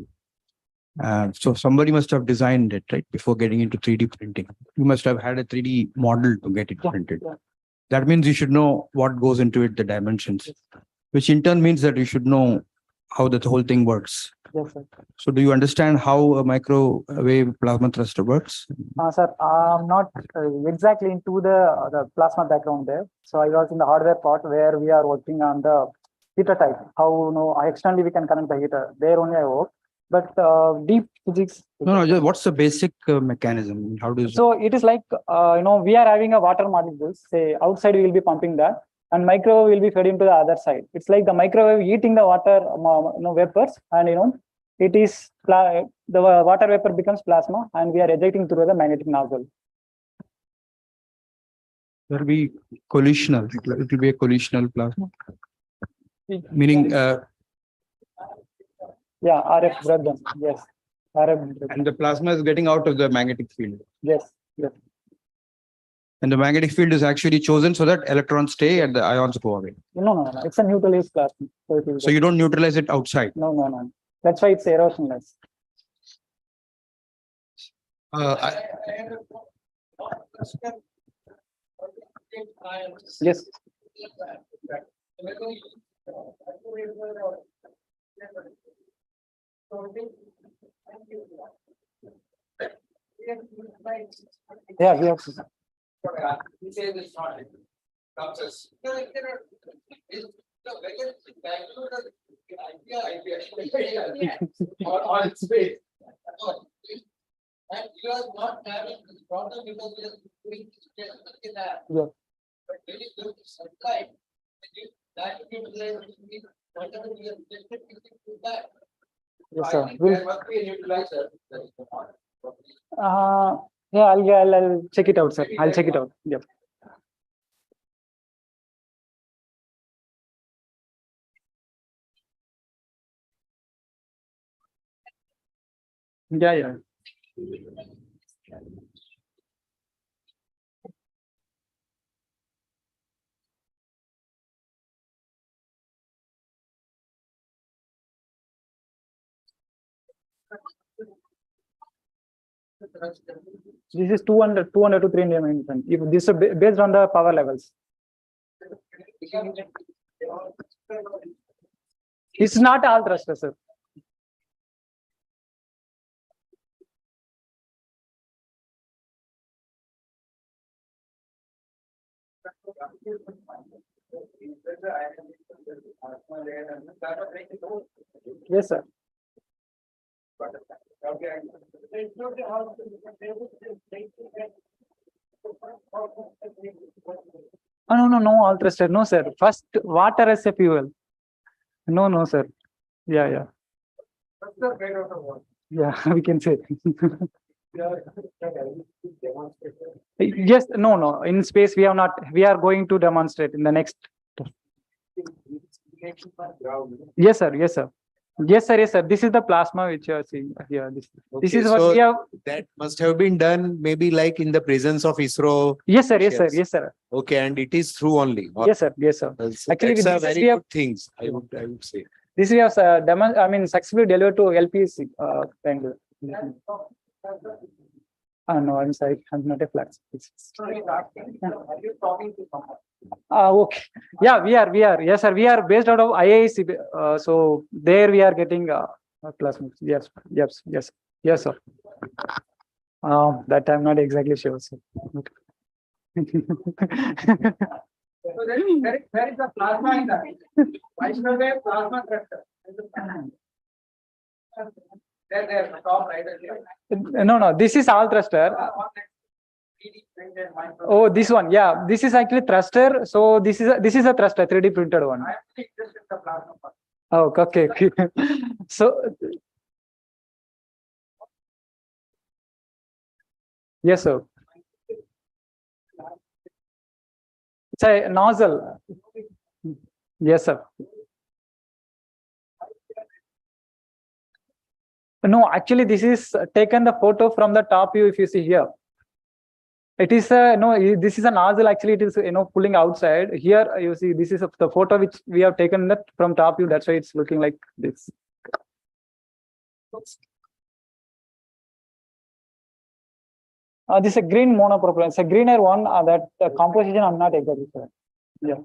Speaker 7: So somebody must have designed it, right? Before getting into 3D printing. You must have had a 3D model to get it printed.
Speaker 12: Yeah.
Speaker 7: That means you should know what goes into it, the dimensions, which in turn means that you should know how the whole thing works.
Speaker 12: Yes, sir.
Speaker 7: So do you understand how a microwave plasma thruster works?
Speaker 12: Sir, I'm not exactly into the plasma background there. So I was in the hardware part where we are working on the heater type. How externally we can connect the heater. There only I work. But deep physics.
Speaker 7: No, just what's the basic mechanism? How does
Speaker 12: So it is like, we are having a water molecules, say outside we will be pumping that, and microwave will be fed into the other side. It's like the microwave heating the water, vapors, and it is, the water vapor becomes plasma, and we are ejecting through the magnetic nozzle.
Speaker 7: there will be collisional? It will be a collisional plasma. Meaning,
Speaker 12: Yeah, RF breakdown. Yes. RF breakdown.
Speaker 7: and the plasma is getting out of the magnetic field.
Speaker 12: Yes. Yes.
Speaker 7: And the magnetic field is actually chosen so that electrons stay and the ions go away.
Speaker 12: No. It's a neutralized plasma.
Speaker 7: So you don't neutralize it outside.
Speaker 12: No. That's why it's erosionless. Yes. Yeah, we have.
Speaker 4: On space. And you are not having this problem because you are doing that.
Speaker 12: Yeah.
Speaker 4: But when you go to supply, that whatever you have tested, you can do that.
Speaker 12: Yes, sir.
Speaker 4: There must be a neutralizer.
Speaker 12: Yeah, I'll check it out, sir. I'll check it out. Yep. Yeah. This is 200 to 300 million. If this is based on the power levels. It's not all thruster, sir. Yes, sir. Oh, no, all thruster. No, sir. First, water as a fuel. No, sir. Yeah. Yeah, we can say. Yes, no. In space, we have not. We are going to demonstrate in the next. Yes, sir. Yes, sir. This is the plasma which you are seeing here. This is what we have.
Speaker 15: That must have been done maybe like in the presence of ISRO.
Speaker 12: Yes, sir.
Speaker 15: Okay, and it is through only.
Speaker 12: Yes, sir.
Speaker 15: Actually, that's a very good things. I would say.
Speaker 12: This we have successfully delivered to LPC. No, I'm sorry. I'm not a flat. Okay. Yeah, we are. Yes, sir. We are based out of IISc. So there we are getting plasma. Yes, sir. That I'm not exactly sure, sir.
Speaker 4: Where is the plasma in that? Microwave plasma thruster. There, top right.
Speaker 12: No. This is all thruster. Oh, this one. Yeah, this is actually thruster. So this is a thruster, 3D printed one. Oh, okay. So yes, sir. It's a nozzle. Yes, sir. No, actually, this is taken the photo from the top view. If you see here, it is this is a nozzle. Actually, it is pulling outside. Here you see this is the photo which we have taken that from top view. That's why it's looking like this. This is a green monopropylene. It's a greener one. That composition I'm not exactly sure. Yeah.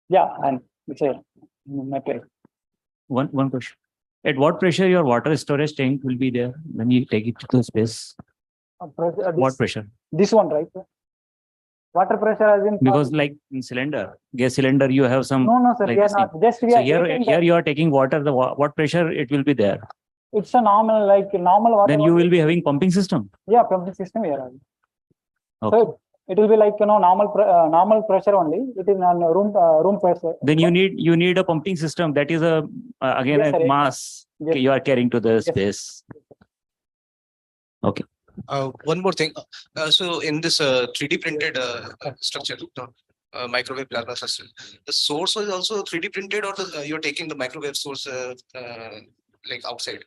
Speaker 12: Yeah, and it's a metal.
Speaker 16: One question. At what pressure your water storage tank will be there when you take it to the space? What pressure?
Speaker 12: This one, right? Water pressure has been.
Speaker 16: Because like in cylinder, gas cylinder, you have some.
Speaker 12: No, sir.
Speaker 16: like
Speaker 12: We are
Speaker 16: this thing.
Speaker 12: not. Just we
Speaker 16: So
Speaker 12: are
Speaker 16: here you are taking water. The what pressure it will be there?
Speaker 12: It's a normal water.
Speaker 16: Then you will be having pumping system.
Speaker 12: Yeah, pumping system we are having.
Speaker 16: Okay.
Speaker 12: So it will be like normal pressure only. It is on room pressure.
Speaker 16: Then you need a pumping system. That is again
Speaker 12: Yes,
Speaker 16: a
Speaker 12: sir.
Speaker 16: mass
Speaker 12: Yes.
Speaker 16: you are carrying to the
Speaker 12: Yes.
Speaker 16: space. Okay.
Speaker 11: One more thing. So in this 3D printed structure, microwave plasma system, the source was also 3D printed, or you're taking the microwave source like outside?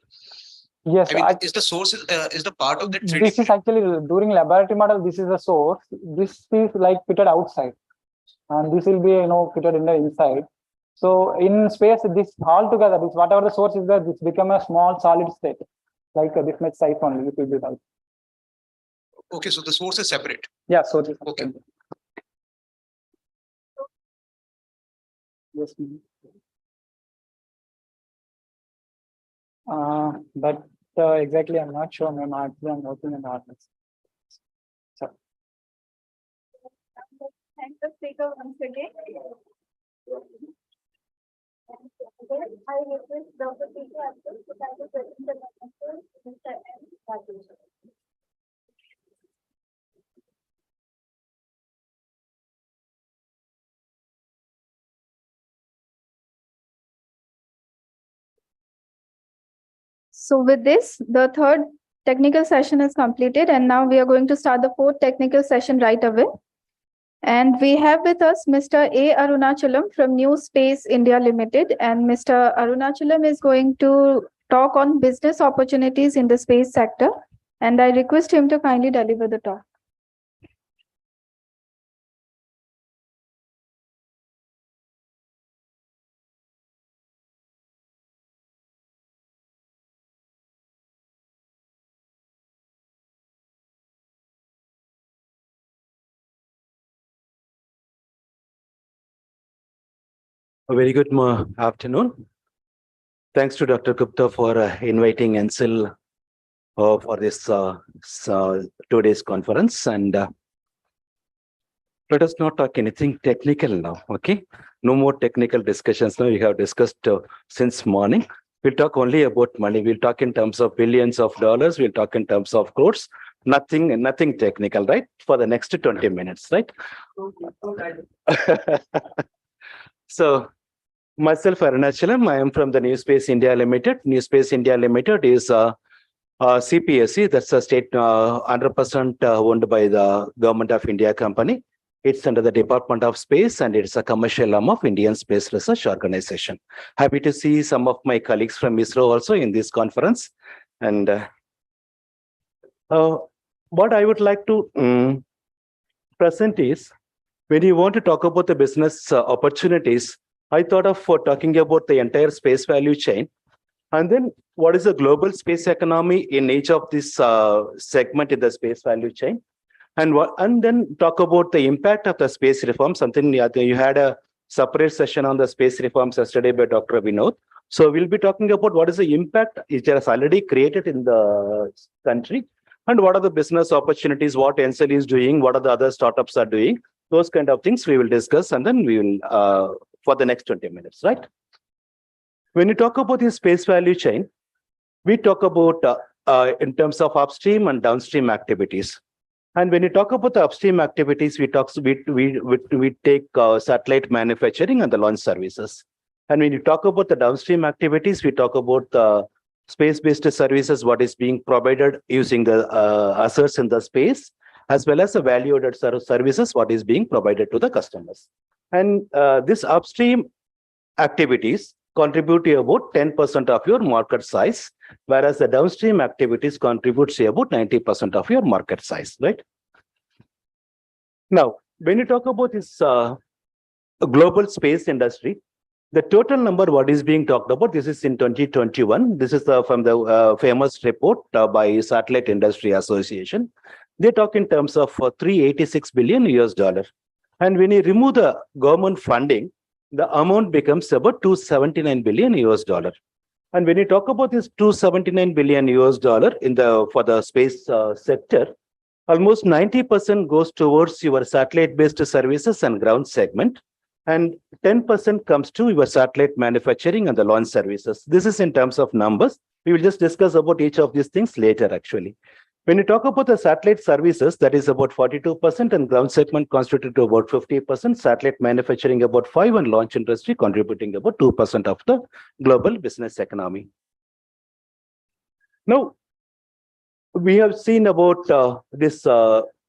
Speaker 12: Yes,
Speaker 11: I mean, is the source is the part of that 3D?
Speaker 12: this is actually during laboratory model. This is the source. This is like fitted outside, and this will be fitted in the inside. So in space, this all together, this whatever the source is there, this become a small solid state, like this much size only. It will be like.
Speaker 11: Okay, so the source is separate.
Speaker 12: Yeah, source is
Speaker 11: okay.
Speaker 12: separate. Yes. But exactly, I'm not sure. I'm working in hardness. So.
Speaker 1: Thank the speaker once again. I request Dr. Peter Abdul to present the message, Mr. M. Rajesh. So with this, the third technical session is completed, and now we are going to start the fourth technical session right away. And we have with us Mr. A. Arunachalam from New Space India Limited, and Mr. Arunachalam is going to talk on business opportunities in the space sector, and I request him to kindly deliver the talk.
Speaker 17: A very good afternoon. Thanks to Dr. Gupta for inviting NCIL for this 2 days conference. And let us not talk anything technical now, okay? No more technical discussions now. We have discussed since morning. We'll talk only about money. We'll talk in terms of billions of dollars. We'll talk in terms of crores. Nothing technical, right? For the next 20 minutes, right? So, myself, Arunachalam, I am from the New Space India Limited. New Space India Limited is CPSC, that's a state 100% owned by the Government of India company. It's under the Department of Space, and it's a commercial arm of Indian Space Research Organization. Happy to see some of my colleagues from ISRO also in this conference. And what I would like to present is, when you want to talk about the business opportunities, I thought of talking about the entire space value chain, and then what is the global space economy in each of this segment in the space value chain, and then talk about the impact of the space reform. Something you had a separate session on the space reforms yesterday by Dr. Vinod. So we'll be talking about what is the impact it has already created in the country, and what are the business opportunities, what NCIL is doing, what are the other startups are doing. Those kind of things we will discuss, and then we will for the next 20 minutes, right? When you talk about the space value chain, we talk about in terms of upstream and downstream activities. And when you talk about the upstream activities, we take satellite manufacturing and the launch services. And when you talk about the downstream activities, we talk about the space-based services, what is being provided using the assets in the space, as well as the value-added services, what is being provided to the customers. And this upstream activities contribute to about 10% of your market size, whereas the downstream activities contribute to about 90% of your market size, right? Now, when you talk about this global space industry, the total number what is being talked about, this is in 2021. This is from the famous report by Satellite Industry Association. They talk in terms of 386 billion US dollar. And when you remove the government funding, the amount becomes about 279 billion US dollar. And when you talk about this 279 billion US dollar for the space sector, almost 90% goes towards your satellite-based services and ground segment, and 10% comes to your satellite manufacturing and the launch services. This is in terms of numbers. We will just discuss about each of these things later, actually. When you talk about the satellite services, that is about 42%, and ground segment constituted to about 50%, satellite manufacturing about 5%, and launch industry contributing about 2% of the global business economy. Now, we have seen about this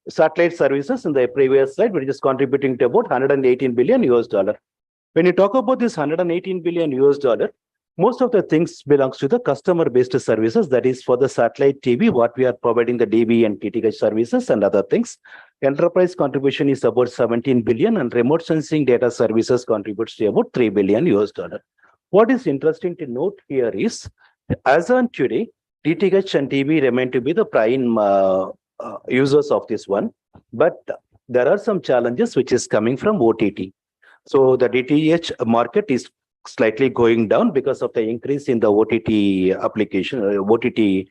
Speaker 17: satellite services in the previous slide, which is contributing to about 118 billion US dollar. When you talk about this 118 billion US dollar, most of the things belongs to the customer-based services. That is for the satellite TV, what we are providing the DB and TTH services and other things. Enterprise contribution is about 17 billion, and remote sensing data services contributes to about 3 billion US dollar. What is interesting to note here is, as on today, DTH and TV remain to be the prime users of this one, but there are some challenges which is coming from OTT. So the DTH market is slightly going down because of the increase in the OTT application, OTT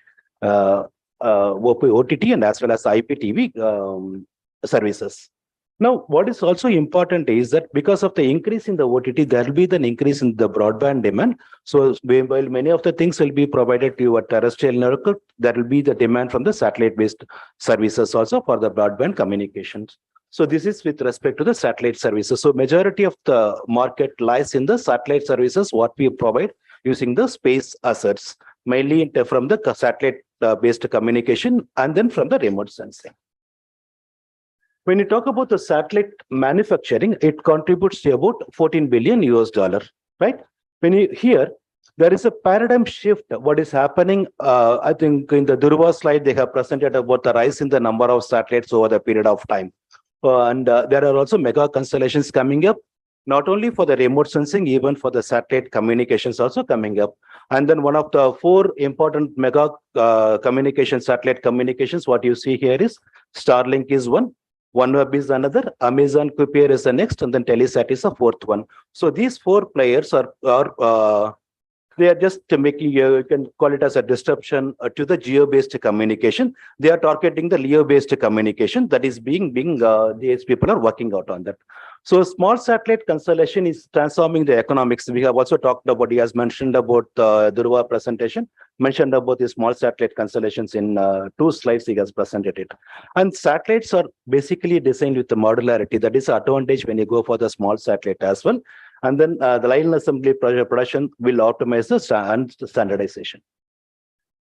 Speaker 17: and as well as IPTV services. Now, what is also important is that because of the increase in the OTT, there will be an increase in the broadband demand. So while many of the things will be provided to your terrestrial network, there will be the demand from the satellite-based services also for the broadband communications. So this is with respect to the satellite services. So majority of the market lies in the satellite services, what we provide using the space assets, mainly from the satellite-based communication and then from the remote sensing. When you talk about the satellite manufacturing, it contributes to about 14 billion US dollar, right? When you hear, there is a paradigm shift. What is happening? I think in the Durva slide, they have presented about the rise in the number of satellites over the period of time. And there are also mega constellations coming up, not only for the remote sensing, even for the satellite communications also coming up. And then one of the 4 important mega communication satellite communications, what you see here is Starlink is one, OneWeb is another, Amazon Kuiper is the next, and then Telesat is the 4th one. So these 4 players are they are just making, you can call it as a disruption to the geo-based communication. They are targeting the LEO-based communication that is these people are working out on that. So small satellite constellation is transforming the economics. We have also talked about, he has mentioned about the Durva presentation, mentioned about the small satellite constellations in 2 slides he has presented it. And satellites are basically designed with the modularity. That is an advantage when you go for the small satellite as well. And then the line assembly production will optimize the standardization.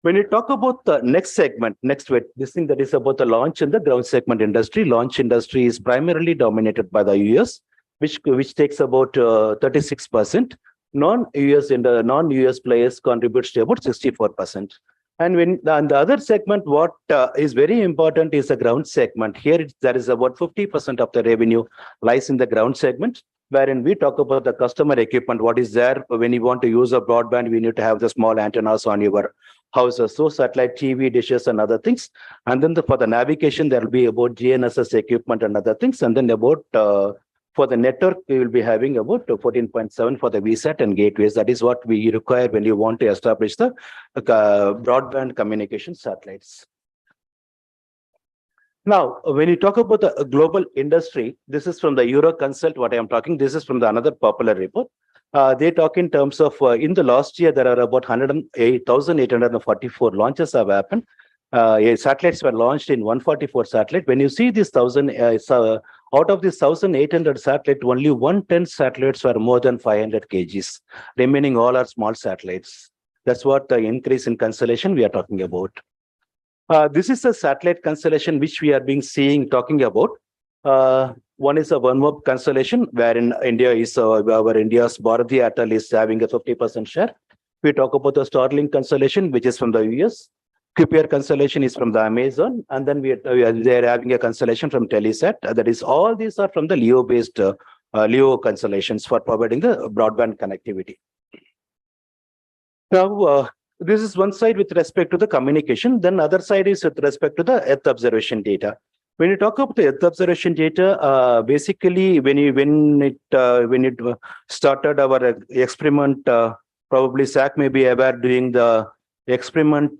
Speaker 17: When you talk about the next segment, this thing that is about the launch and the ground segment industry. Launch industry is primarily dominated by the US, which takes about 36%. Non-US players contributes to about 64%. And the other segment, what is very important is the ground segment. Here, there is about 50% of the revenue lies in the ground segment, wherein we talk about the customer equipment, what is there. When you want to use a broadband, we need to have the small antennas on your houses, so satellite TV dishes and other things. And then for the navigation, there will be about GNSS equipment and other things. And then about for the network, we will be having about 14.7 for the VSAT and gateways. That is what we require when you want to establish the broadband communication satellites. Now, when you talk about the global industry, this is from the Euroconsult, what I am talking, this is from the another popular report. They talk in terms of in the last year, there are about 108,844 launches have happened. Satellites were launched in 144 satellites. When you see this 1,000, out of this 1,800 satellites, only 110 satellites were more than 500 kgs. Remaining all are small satellites. That's what the increase in constellation we are talking about. This is a satellite constellation which we are talking about. One is a OneWeb constellation, wherein India is our India's Bharati Airtel is having a 50% share. We talk about the Starlink constellation, which is from the US. Kuiper constellation is from the Amazon, and then they're having a constellation from Telesat. That is, all these are from the LEO-based LEO constellations for providing the broadband connectivity. Now, this is one side with respect to the communication. Then other side is with respect to the Earth observation data. When you talk about the Earth observation data, basically when it started our experiment, probably SAC may be aware doing the experiment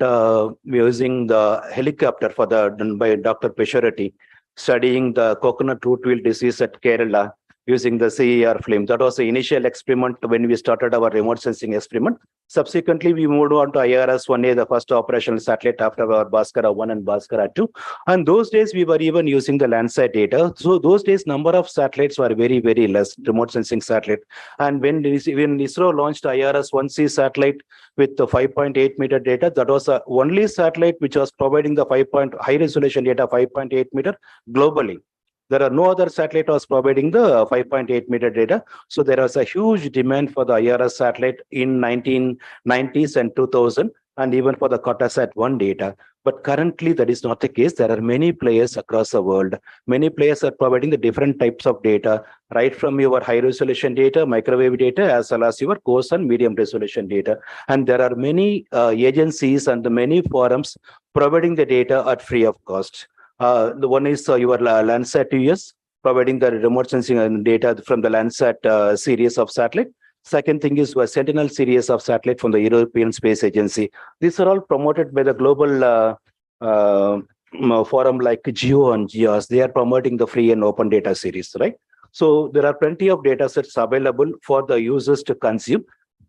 Speaker 17: using the helicopter done by Dr. Pesharati, studying the coconut root wheel disease at Kerala using the CER flame. That was the initial experiment when we started our remote sensing experiment. Subsequently, we moved on to IRS-1A, the first operational satellite after our Bhaskara 1 and Bhaskara 2. And those days, we were even using the Landsat data. So those days, number of satellites were very, very less, remote sensing satellite. And when ISRO launched IRS-1C satellite with the 5.8 meter data, that was the only satellite which was providing the high resolution data, 5.8 meter globally. There are no other satellite was providing the 5.8 meter data. So there was a huge demand for the IRS satellite in 1990s and 2000, and even for the Cartosat 1 data. But currently that is not the case. There are many players across the world. Many players are providing the different types of data, right from your high resolution data, microwave data, as well as your coarse and medium resolution data. And there are many agencies and many forums providing the data at free of cost. The one is your Landsat US, providing the remote sensing data from the Landsat series of satellite. Second thing is Sentinel series of satellite from the European Space Agency. These are all promoted by the global forum like Geo and Geos. They are promoting the free and open data series, right? So there are plenty of data sets available for the users to consume.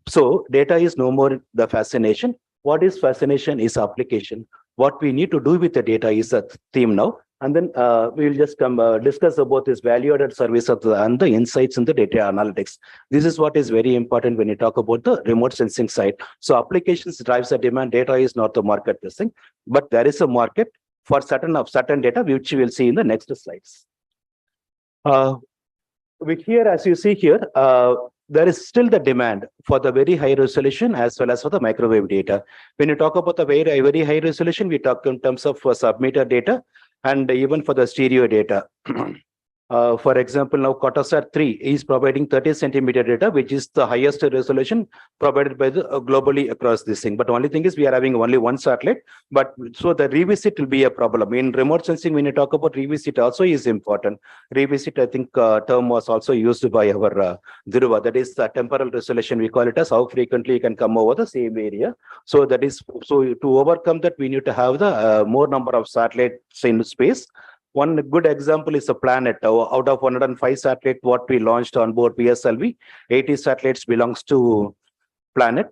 Speaker 17: So data is no more the fascination. What is fascination is application. What we need to do with the data is a theme now. And then we will just discuss about this value-added service and the insights in the data analytics. This is what is very important when you talk about the remote sensing side. So applications drives the demand. Data is not the market thing, but there is a market for certain data, which we will see in the next slides. Here, as you see here, there is still the demand for the very high resolution as well as for the microwave data. When you talk about the very high resolution, we talk in terms of sub-meter data and even for the stereo data. For example, now Cartosat 3 is providing 30 centimeter data, which is the highest resolution provided by the globally across this thing. But the only thing is we are having only one satellite, but so the revisit will be a problem. In remote sensing, when you talk about revisit also is important. Revisit, I think term was also used by our Dhruva, that is the temporal resolution. We call it as how frequently you can come over the same area. So that is, so to overcome that, we need to have the more number of satellites in space. One good example is a planet. Out of 105 satellites, what we launched on board PSLV, 80 satellites belongs to Planet,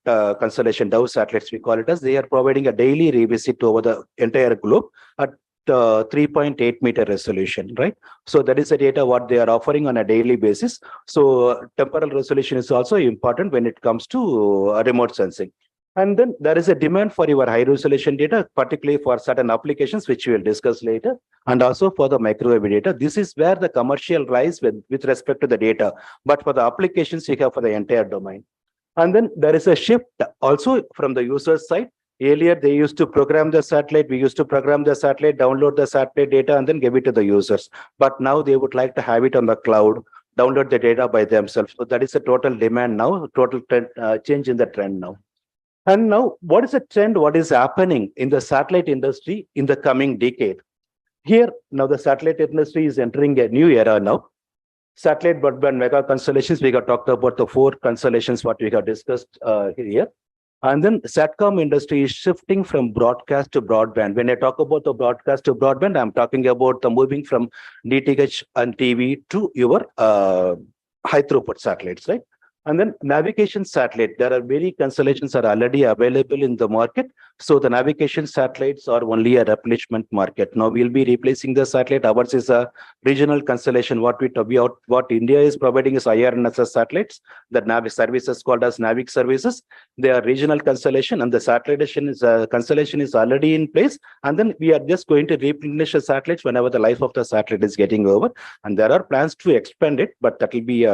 Speaker 17: constellation Dove satellites, we call it as. They are providing a daily revisit over the entire globe at 3.8 meter resolution, right? So that is the data what they are offering on a daily basis. So temporal resolution is also important when it comes to remote sensing. And then there is a demand for your high resolution data, particularly for certain applications, which we will discuss later, and also for the microwave data. This is where the commercial rise with respect to the data, but for the applications, you have for the entire domain. And then there is a shift also from the user side. Earlier, they used to program the satellite. We used to program the satellite, download the satellite data, and then give it to the users. But now they would like to have it on the cloud, download the data by themselves. So that is a total demand now, total trend, change in the trend now. And now, what is the trend? What is happening in the satellite industry in the coming decade? Here, now the satellite industry is entering a new era now. Satellite broadband mega constellations, we have talked about the 4 constellations what we have discussed here. And then Satcom industry is shifting from broadcast to broadband. When I talk about the broadcast to broadband, I'm talking about the moving from DTH and TV to your high throughput satellites, right? And then navigation satellite, there are many constellations are already available in the market. So the navigation satellites are only a replenishment market. Now we'll be replacing the satellite. Ours is a regional constellation. What India is providing is IRNSS satellites. The Navi services called as Navic services. They are regional constellation, and the constellation is already in place. And then we are just going to replenish the satellites whenever the life of the satellite is getting over. And there are plans to expand it, but that will be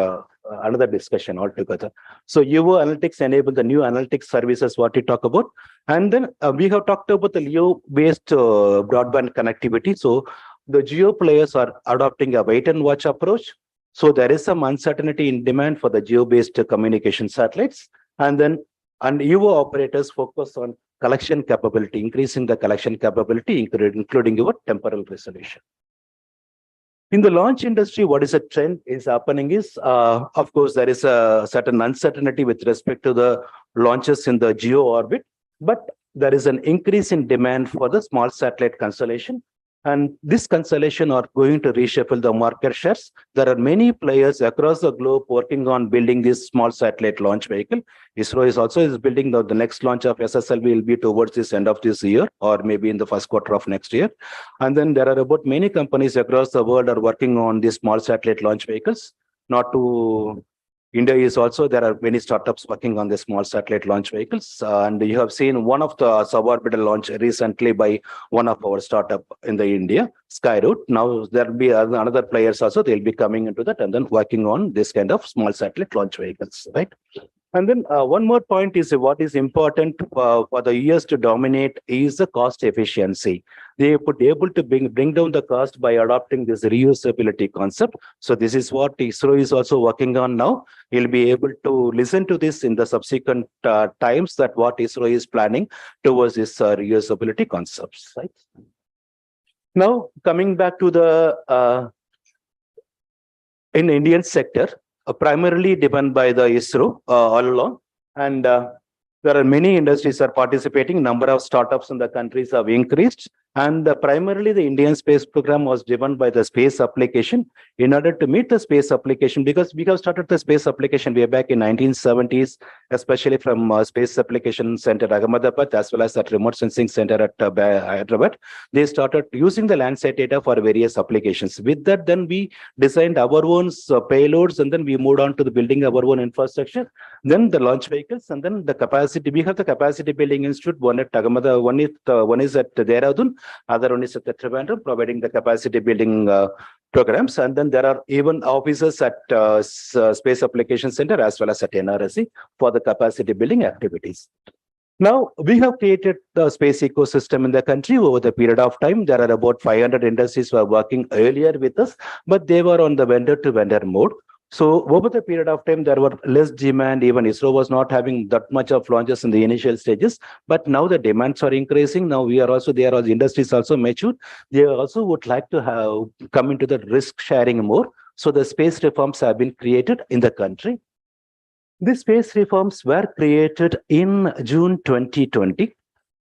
Speaker 17: another discussion altogether. So UO analytics enable the new analytics services, what we talk about. And then we have talked about the LEO-based broadband connectivity. So the geo players are adopting a wait and watch approach. So there is some uncertainty in demand for the geo-based communication satellites. And UO operators focus on collection capability, increasing the collection capability, including your temporal resolution. In the launch industry, what is a trend is happening is, of course, there is a certain uncertainty with respect to the launches in the geo orbit, but there is an increase in demand for the small satellite constellation. And this constellation are going to reshuffle the market shares. There are many players across the globe working on building this small satellite launch vehicle. ISRO is also building the next launch of SSLV will be towards this end of this year, or maybe in the first quarter of next year. And then there are about many companies across the world are working on these small satellite launch vehicles. India is also, there are many startups working on the small satellite launch vehicles. And you have seen one of the suborbital launch recently by one of our startup in the India, Skyroot. Now there will be another players also, they'll be coming into that and then working on this kind of small satellite launch vehicles, right? And then one more point is what is important for the US to dominate is the cost efficiency. They would be able to bring down the cost by adopting this reusability concept. So this is what ISRO is also working on now. You'll be able to listen to this in the subsequent times that what ISRO is planning towards this reusability concepts, right? Now, coming back to the in Indian sector, primarily driven by the ISRO all along. And there are many industries are participating. Number of startups in the countries have increased. And primarily the Indian space program was driven by the space application. In order to meet the space application, because we have started the space application way back in 1970s, especially from Space Application Center Ahmedabad, as well as that remote sensing center at Hyderabad. They started using the Landsat data for various applications. With that, then we designed our own payloads, and then we moved on to the building our own infrastructure, then the launch vehicles, and then the capacity. We have the capacity building institute, one at Ahmedabad, one is at Dehradun, other one is at Trivandrum, providing the capacity building programs. And then there are even offices at Space Application Center as well as at NRSC for the capacity building activities. Now, we have created the space ecosystem in the country over the period of time. There are about 500 industries who are working earlier with us, but they were on the vendor-to-vendor mode. So over the period of time, there were less demand. Even ISRO was not having that much of launches in the initial stages. But now the demands are increasing. Now we are also there. The industries also matured. They also would like to have come into the risk sharing more. So the space reforms have been created in the country. These space reforms were created in June 2020.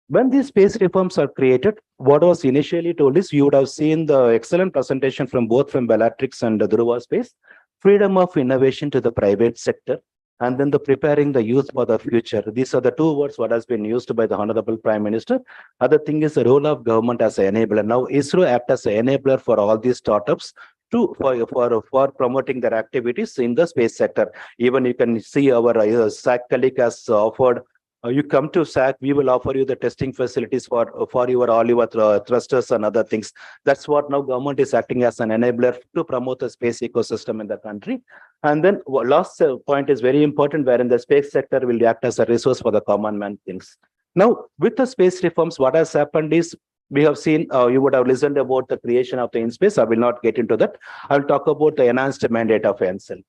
Speaker 17: When these space reforms are created, what was initially told is you would have seen the excellent presentation from both from Bellatrix and Dhruva Space. Freedom of innovation to the private sector, and then the preparing the youth for the future. These are the two words what has been used by the Honorable Prime Minister. Other thing is the role of government as an enabler. Now ISRO act as an enabler for all these startups for promoting their activities in the space sector. Even you can see our SAC colleague has offered. You come to SAC, we will offer you the testing facilities for all your thrusters and other things. That's what now government is acting as an enabler to promote the space ecosystem in the country. And then last point is very important, wherein the space sector will act as a resource for the common man things. Now, with the space reforms, what has happened is we have seen, you would have listened about the creation of the IN-SPACE. I will not get into that. I'll talk about the enhanced mandate of ANSEL.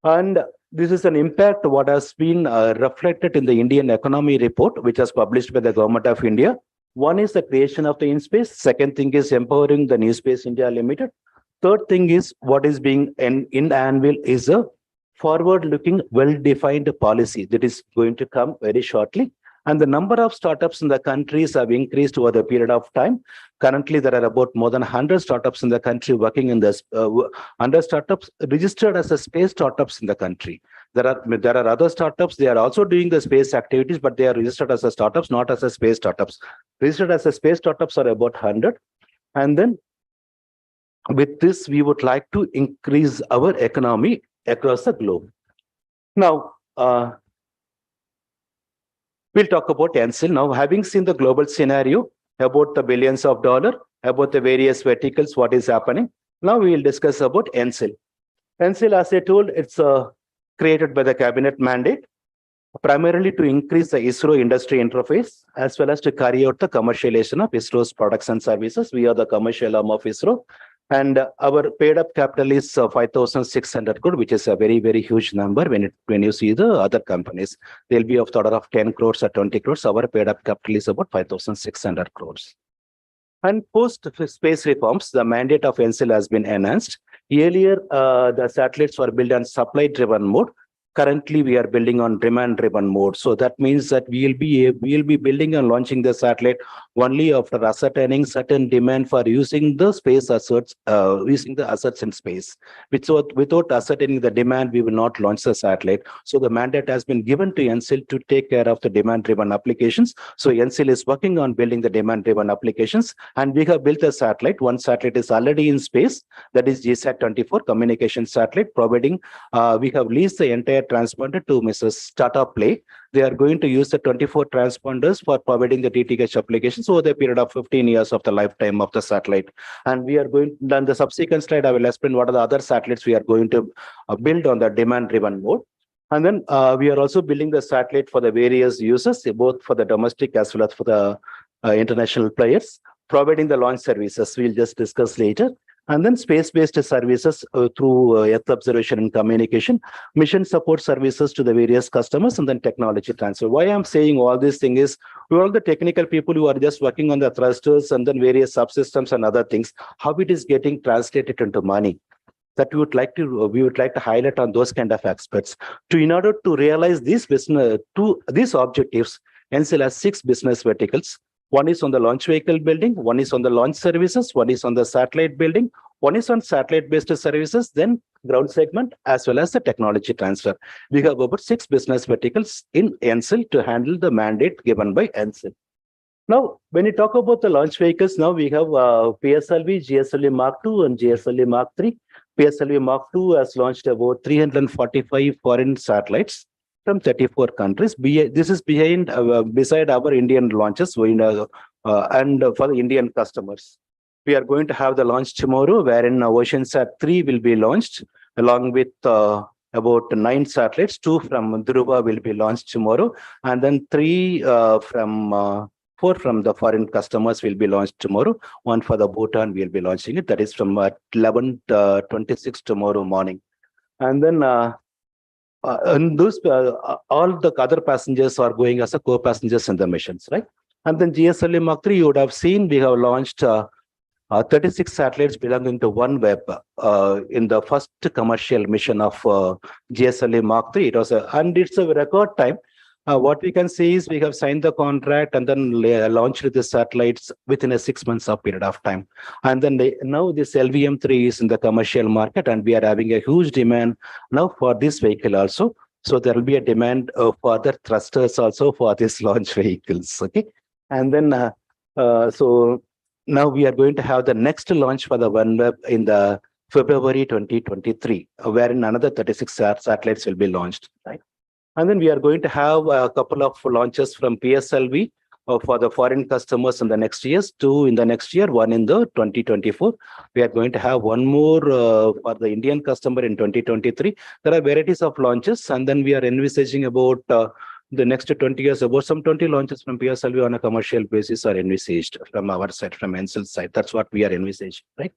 Speaker 17: And this is an impact what has been reflected in the Indian economy report, which was published by the government of India. One is the creation of the IN-SPACE. Second thing is empowering the New Space India Limited. Third thing is what is being in anvil is a forward-looking, well-defined policy that is going to come very shortly. And the number of startups in the countries have increased over the period of time. Currently, there are about more than 100 startups in the country working in this, 100 startups registered as a space startups in the country. There are other startups, they are also doing the space activities, but they are registered as a startups, not as a space startups. Registered as a space startups are about 100. And then with this, we would like to increase our economy across the globe. Now, we'll talk about NCL. Now, having seen the global scenario about the billions of dollars, about the various verticals, what is happening. Now we will discuss about NCL. NCL, as I told, it's created by the cabinet mandate, primarily to increase the ISRO industry interface, as well as to carry out the commercialization of ISRO's products and services. We are the commercial arm of ISRO. And our paid up capital is 5,600 crore, which is a very, very huge number when you see the other companies. They'll be of the order of 10 crores or 20 crores. Our paid up capital is about 5,600 crores. And post space reforms, the mandate of NCL has been enhanced. Earlier, the satellites were built on supply-driven mode. Currently, we are building on demand-driven mode. So that means that we'll be building and launching the satellite only after ascertaining certain demand for using the space assets, using the assets in space. Without ascertaining the demand, we will not launch the satellite. So the mandate has been given to NCL to take care of the demand-driven applications. So NCL is working on building the demand-driven applications, and we have built a satellite. One satellite is already in space, that is GSAT-24 communication satellite, providing we have leased the entire transponder to Mrs. Tata Play. They are going to use the 24 transponders for providing the DTH applications over the period of 15 years of the lifetime of the satellite. And we are going, on the subsequent slide, I will explain what are the other satellites we are going to build on the demand-driven mode. And then we are also building the satellite for the various users, both for the domestic as well as for the international players, providing the launch services. We'll just discuss later. And then space-based services through Earth observation and communication, mission support services to the various customers, and then technology transfer. Why I'm saying all these things is, we're all the technical people who are just working on the thrusters and then various subsystems and other things, how it is getting translated into money. That we would like to highlight on those kind of aspects. In order to realize these objectives, NCL has 6 business verticals. One is on the launch vehicle building, one is on the launch services, one is on the satellite building, one is on satellite-based services, then ground segment, as well as the technology transfer. We have about 6 business verticals in NCL to handle the mandate given by NCL. Now, when you talk about the launch vehicles, now we have PSLV, GSLV Mark II, and GSLV Mark III. PSLV Mark II has launched about 345 foreign satellites from 34 countries. This is beside our Indian launches and for the Indian customers. We are going to have the launch tomorrow, wherein OceanSat 3 will be launched along with about 9 satellites. 2 from Dhruva will be launched tomorrow, and then 4 from the foreign customers will be launched tomorrow. 1 for the Bhutan will be launching it. That is from 11:26 tomorrow morning. And then and those all the other passengers are going as a co-passengers in the missions, right? And then GSLV Mark III, you would have seen we have launched 36 satellites belonging to OneWeb in the first commercial mission of GSLV Mark III. It's a record time. What we can see is we have signed the contract and then launched the satellites within a 6 months of period of time. And then now this LVM3 is in the commercial market, and we are having a huge demand now for this vehicle also. So there will be a demand for the thrusters also for these launch vehicles. Okay. And then so now we are going to have the next launch for the OneWeb in the February 2023, wherein another 36 satellites will be launched, right? And then we are going to have a couple of launches from PSLV for the foreign customers in the next years, 2 in the next year, 1 in the 2024. We are going to have 1 more for the Indian customer in 2023. There are varieties of launches, and then we are envisaging about the next 20 years, about some 20 launches from PSLV on a commercial basis are envisaged from our side, from NCL side. That's what we are envisaging, right?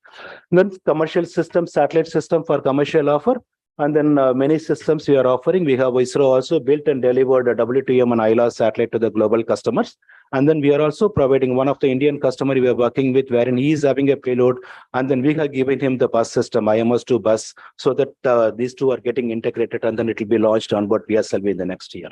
Speaker 17: And then commercial system, satellite system for commercial offer. And then many systems we are offering. We have ISRO also built and delivered a WTM and ILA satellite to the global customers. And then we are also providing one of the Indian customer we are working with, wherein he is having a payload. And then we have given him the bus system, IMS-2 bus, so that these two are getting integrated, and then it will be launched on board PSLV in the next year.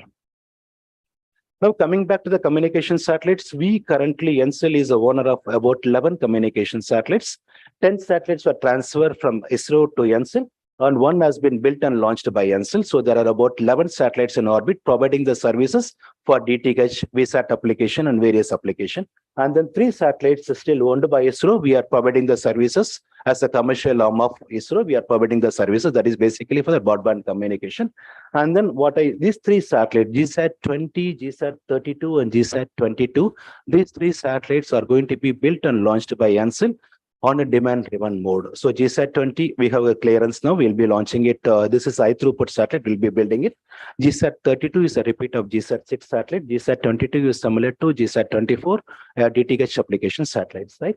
Speaker 17: Now, coming back to the communication satellites, we currently, NCL is a owner of about 11 communication satellites. 10 satellites were transferred from ISRO to NCL, and one has been built and launched by NCL. So there are about 11 satellites in orbit providing the services for DTH, VSAT application and various applications. And then 3 satellites are still owned by ISRO. We are providing the services as a commercial arm of ISRO. We are providing the services that is basically for the broadband communication. And then these 3 satellites, GSAT 20, GSAT 32, and GSAT 22, these 3 satellites are going to be built and launched by NCL on a demand-driven mode. So GSAT 20, we have a clearance now. We'll be launching it. This is high throughput satellite. We'll be building it. GSAT 32 is a repeat of GSAT 6 satellite. GSAT 22 is similar to GSAT 24 DTH application satellites, right?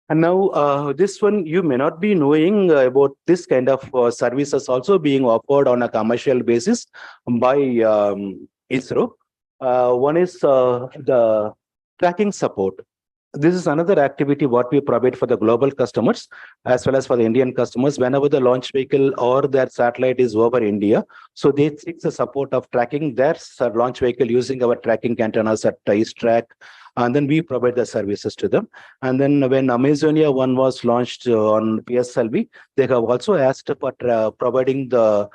Speaker 17: And now this one, you may not be knowing about this kind of services also being offered on a commercial basis by ISRO. One is the tracking support. This is another activity what we provide for the global customers as well as for the Indian customers. Whenever the launch vehicle or their satellite is over India, so they seek the support of tracking their launch vehicle using our tracking antennas at ISTRAC, and then we provide the services to them. And then when Amazonia 1 was launched on PSLV, they have also asked for providing the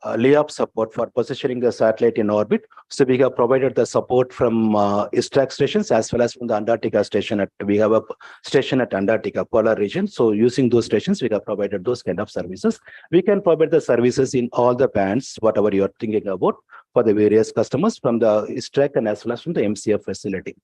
Speaker 17: layup support for positioning the satellite in orbit. So we have provided the support from ISTRAC stations as well as from the Antarctica station. We have a station at Antarctica polar region. So using those stations, we have provided those kind of services. We can provide the services in all the bands, whatever you're thinking about, for the various customers from the ISTRAC and as well as from the MCF facility.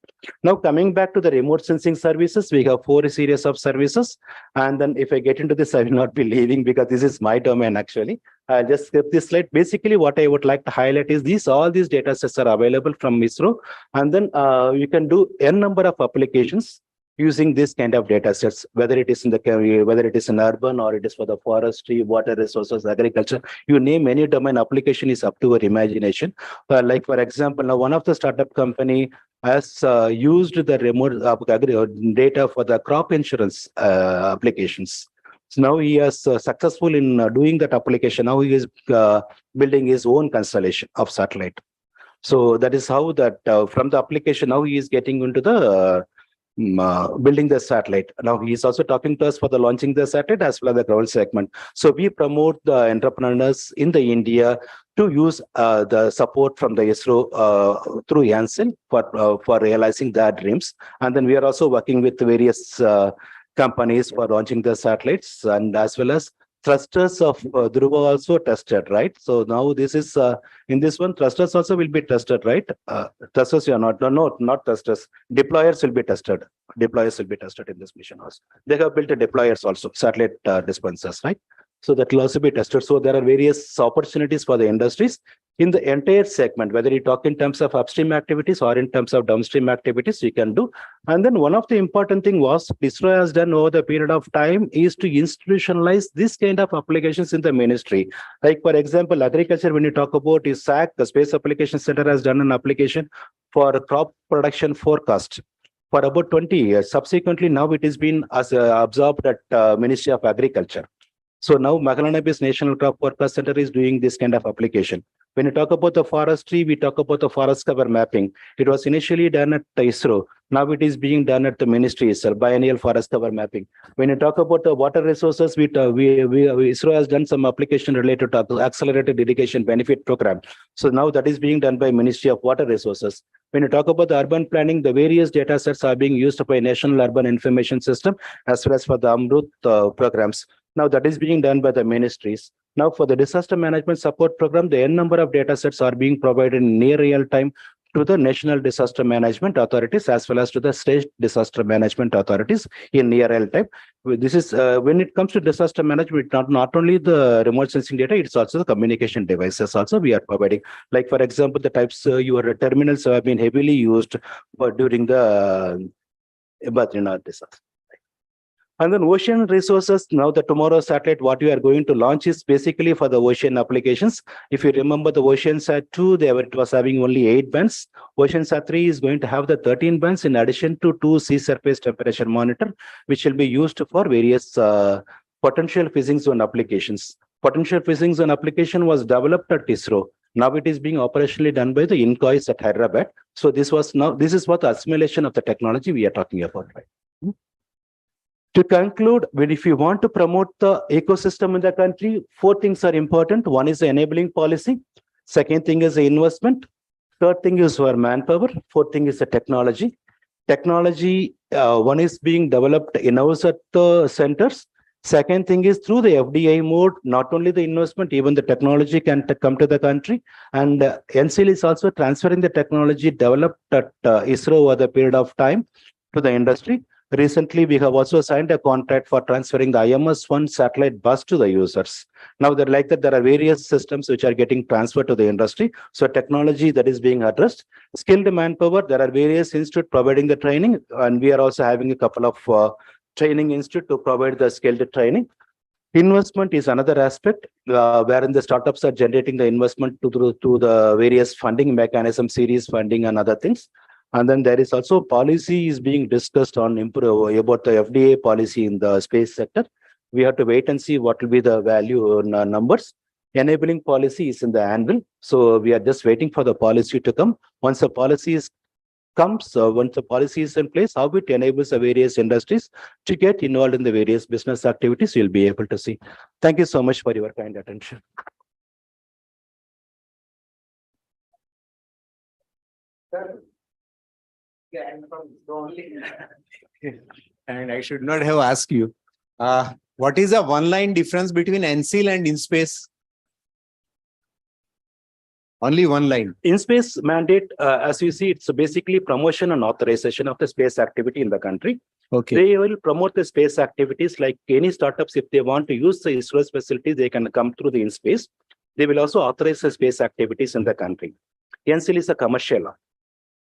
Speaker 17: Now coming back to the remote sensing services, we have 4 series of services. And then if I get into this, I will not be leaving because this is my domain actually. I'll just skip this slide. Basically, what I would like to highlight is all these data sets are available from ISRO. And then you can do n number of applications using this kind of data sets, whether it is in whether it is in urban or it is for the forestry, water resources, agriculture, you name any domain, application is up to your imagination. Like for example, now one of the startup company has used the remote data for the crop insurance applications. So now he is successful in doing that application. Now he is building his own constellation of satellite. So that is how that from the application, now he is getting into the building the satellite. Now he is also talking to us for the launching the satellite as well as the ground segment. So we promote the entrepreneurs in the India to use the support from the ISRO through Janssen for realizing their dreams. And then we are also working with various companies for launching the satellites, and as well as thrusters of Dhruva also tested, right? So now this is in this one, thrusters also will be tested, right? Thrusters are not thrusters. Deployers will be tested. Deployers will be tested in this mission also. They have built a deployers also, satellite dispensers, right? So that will also be tested. So there are various opportunities for the industries in the entire segment, whether you talk in terms of upstream activities or in terms of downstream activities, you can do. And then one of the important thing was ISRO has done over the period of time is to institutionalize this kind of applications in the ministry. Like for example, agriculture, when you talk about is SAC, the Space Application Center has done an application for crop production forecast for about 20 years. Subsequently, now it has been absorbed at Ministry of Agriculture. So now Mahalanobis National Crop Forecast Center is doing this kind of application. When you talk about the forestry, we talk about the forest cover mapping. It was initially done at ISRO. Now it is being done at the ministry itself, biennial forest cover mapping. When you talk about the water resources, ISRO has done some application related to the accelerated irrigation benefit program. So now that is being done by Ministry of Water Resources. When you talk about the urban planning, the various data sets are being used by National Urban Information System as well as for the AMRUT programs. Now that is being done by the ministries. Now for the disaster management support program, the n number of data sets are being provided in near real time to the national disaster management authorities as well as to the state disaster management authorities in near real time. This is when it comes to disaster management, not only the remote sensing data, it's also the communication devices also we are providing. Like for example, the types your terminals have been heavily used during the Badrinath disaster. And then ocean resources, now the tomorrow satellite, what we are going to launch is basically for the ocean applications. If you remember the OceanSat 2, it was having only 8 bands. OceanSat 3 is going to have the 13 bands in addition to 2 sea surface temperature monitor, which will be used for various potential physics zone applications. Potential physics zone application was developed at ISRO. Now it is being operationally done by the employees at Hyderabad. So this is what the assimilation of the technology we are talking about, right? To conclude, if you want to promote the ecosystem in the country, 4 things are important. One is the enabling policy. Second thing is the investment. Third thing is our manpower. Fourth thing is the technology. Technology, one is being developed in-house at the centers. Second thing is through the FDI mode, not only the investment, even the technology can come to the country. And NCL is also transferring the technology developed at ISRO over the period of time to the industry. Recently, we have also signed a contract for transferring the IMS-1 satellite bus to the users. Now, there are various systems which are getting transferred to the industry. So technology that is being addressed. Skilled manpower, there are various institutes providing the training, and we are also having a couple of training institute to provide the skilled training. Investment is another aspect wherein the startups are generating the investment to the various funding mechanism, series funding and other things. And then there is also policy is being discussed on about the FDA policy in the space sector. We have to wait and see what will be the value numbers. Enabling policy is in the anvil. So we are just waiting for the policy to come. Once the policy once the policy is in place, how it enables the various industries to get involved in the various business activities, you'll be able to see. Thank you so much for your kind attention.
Speaker 15: And I should not have asked you. What is the one-line difference between NCL and InSpace? Only one line.
Speaker 17: In-space mandate, as you see, it's basically promotion and authorization of the space activity in the country.
Speaker 15: Okay.
Speaker 17: They will promote the space activities like any startups. If they want to use the ISRO's facilities, they can come through the InSpace. They will also authorize the space activities in the country. NCL is a commercial.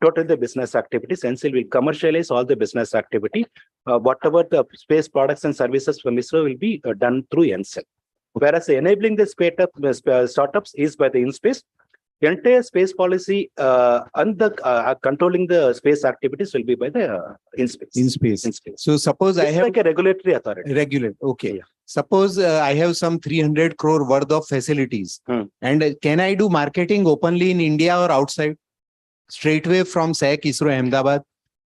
Speaker 17: Totally the business activities. NCL will commercialize all the business activity. Whatever the space products and services from ISRO will be done through NCL. Whereas enabling the startups is by the InSpace. Entire space policy and the controlling the space activities will be by the InSpace.
Speaker 15: So suppose I have
Speaker 17: like a regulatory authority.
Speaker 15: Okay. Yeah. Suppose I have some 300 crore worth of facilities, and can I do marketing openly in India or outside? Straightway from SAC, ISRO, Ahmedabad,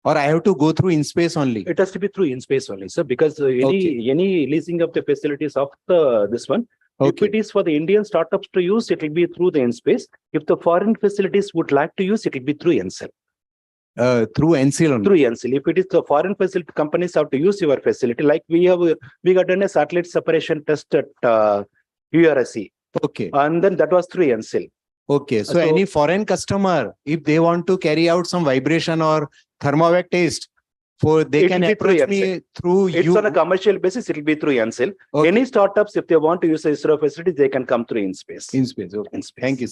Speaker 15: or I have to go through InSpace only?
Speaker 17: It has to be through InSpace only, sir, because any leasing of the facilities of this one. If it is for the Indian startups to use, it will be through the InSpace. If the foreign facilities would like to use, it will be through NCL.
Speaker 15: Through NCL only?
Speaker 17: Through NCL. If it is the foreign facility, companies have to use your facility. Like we got done a satellite separation test at URSC.
Speaker 15: Okay.
Speaker 17: And then that was through NCL.
Speaker 15: Okay. So any foreign customer, if they want to carry out some vibration or thermovac test, they can approach me through
Speaker 17: it's
Speaker 15: you.
Speaker 17: On a commercial basis, it will be through NCL. Okay. Any startups, if they want to use the ISRO facility, they can come through InSpace.
Speaker 15: InSpace. Okay.
Speaker 17: InSpace.
Speaker 15: Thank you.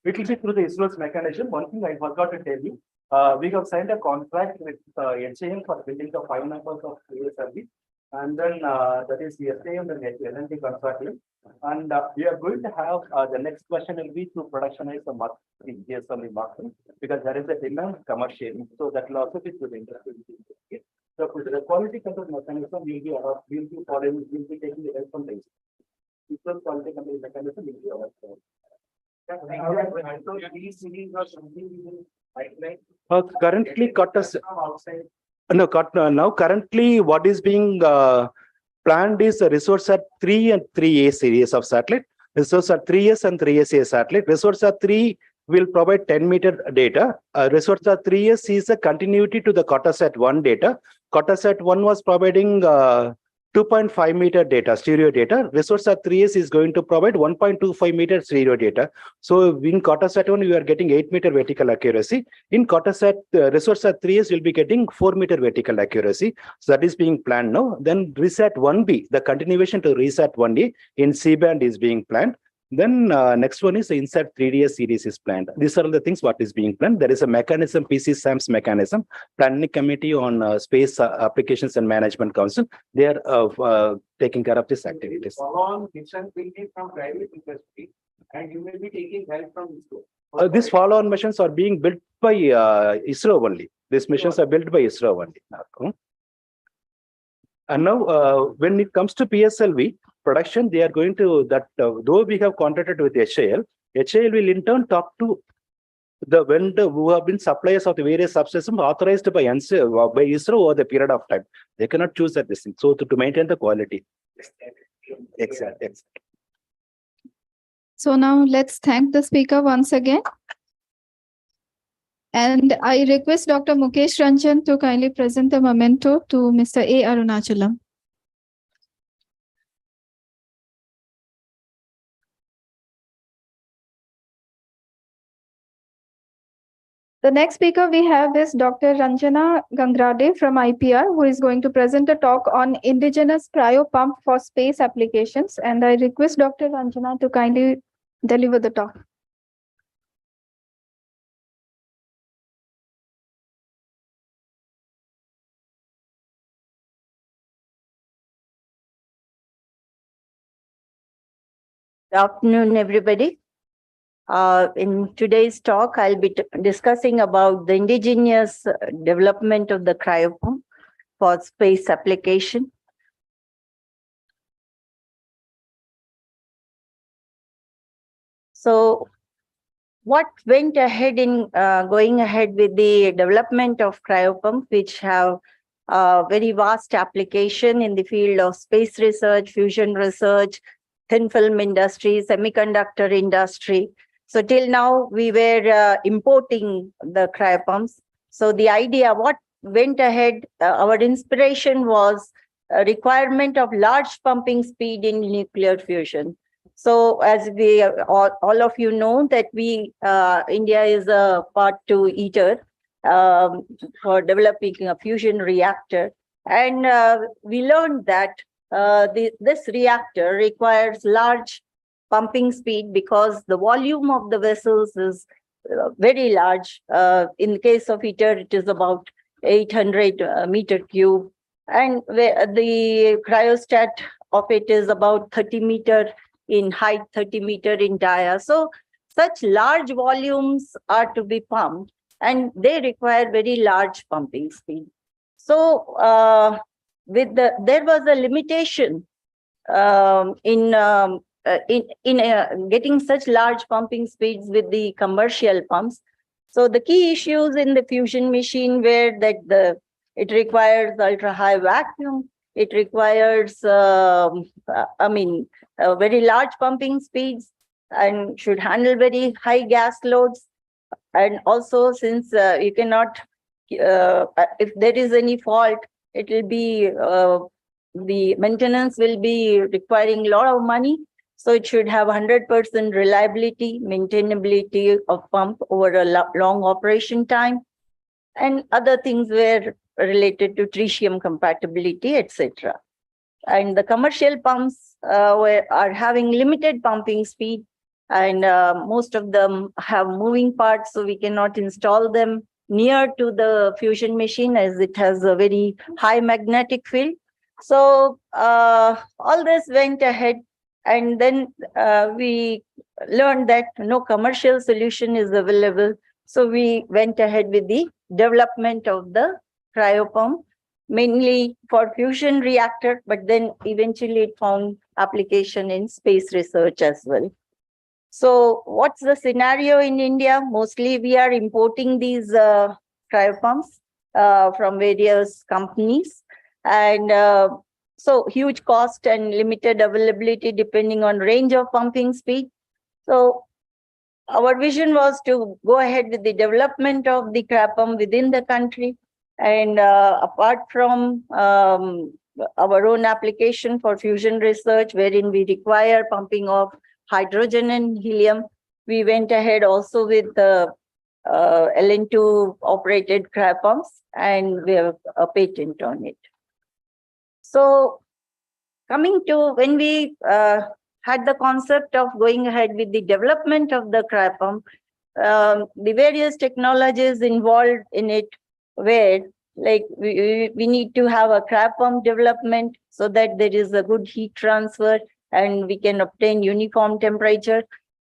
Speaker 17: It will be through the ISRO's mechanism. One thing I forgot to tell you, we have signed a contract with HAM for building the 5 numbers of service. And then that is the SAM and LNT consortium. And we are going to have the next question will be to productionize the marketing, GSM marketing, because there is a demand commercially. So that will also be through the industry. So for the quality control mechanism, we'll be following, we'll be taking the help from the quality control mechanism will be our currently cut us now currently what is being planned is a resource at 3 and 3A series of satellite. Resource at 3S and 3SA satellite. Resource at 3 will provide 10-meter data. Resource at 3S is a continuity to the Cartosat 1 data. Cartosat 1 was providing 2.5 meter data, stereo data. Resource at 3S is going to provide 1.25 meter stereo data. So in Cartosat 1, we are getting 8 meter vertical accuracy. In Cartosat, resource at 3S will be getting 4 meter vertical accuracy. So that is being planned now. Then RESAT 1B, the continuation to RESAT 1A in C-band is being planned. Then next one is the INSAT 3DS series is planned. These are the things what is being planned. There is a mechanism, PC SAMS mechanism, Planning Committee on Space Applications and Management Council. They are taking care of these activities.
Speaker 18: Follow-on mission will be from private industry, and you may be taking help from ISRO.
Speaker 17: These follow-on missions are being built by ISRO only. These missions are built by ISRO only. And now, when it comes to PSLV production, they are going to that, though we have contracted with HAL, HAL will in turn talk to the vendor who have been suppliers of the various subsystems authorized by ISRO over the period of time. They cannot choose at this thing. So to maintain the quality. Exactly.
Speaker 1: So now let's thank the speaker once again. And I request Dr. Mukesh Ranjan to kindly present the memento to Mr. A. Arunachalam. The next speaker we have is Dr. Ranjana Gangrade from IPR, who is going to present a talk on indigenous cryo pump for space applications. And I request Dr. Ranjana to kindly deliver the talk.
Speaker 19: Good afternoon, everybody. In today's talk, I'll be discussing about the indigenous development of the cryopump for space application. So what went ahead in going ahead with the development of cryopump, which have very vast application in the field of space research, fusion research, thin film industry, semiconductor industry. So till now, we were importing the cryopumps. So the idea, what went ahead, our inspiration was a requirement of large pumping speed in nuclear fusion. So as we all of you know that India is a part 2 eater for developing a fusion reactor. And we learned that this reactor requires large pumping speed because the volume of the vessels is very large. In the case of ITER, it is about 800 meter cube. And the cryostat of it is about 30 meter in height, 30 meter in dia. So such large volumes are to be pumped and they require very large pumping speed. So there was a limitation in getting such large pumping speeds with the commercial pumps. So the key issues in the fusion machine were that it requires ultra high vacuum. It requires, very large pumping speeds and should handle very high gas loads. And also, since you cannot, if there is any fault, it will be, the maintenance will be requiring a lot of money. So it should have 100% reliability, maintainability of pump over a long operation time. And other things were related to tritium compatibility, etc. And the commercial pumps are having limited pumping speed, and most of them have moving parts, so we cannot install them near to the fusion machine as it has a very high magnetic field. So all this went ahead, and then we learned that no commercial solution is available. So we went ahead with the development of the cryopump, mainly for fusion reactor, but then eventually it found application in space research as well. So what's the scenario in India? Mostly we are importing these cryopumps from various companies, and so huge cost and limited availability depending on range of pumping speed. So our vision was to go ahead with the development of the cryopump within the country. And apart from our own application for fusion research, wherein we require pumping of hydrogen and helium, we went ahead also with the LN2 operated cryopumps, and we have a patent on it. So coming to when we had the concept of going ahead with the development of the cryopump, the various technologies involved in it were like we need to have a cryopump development so that there is a good heat transfer and we can obtain uniform temperature.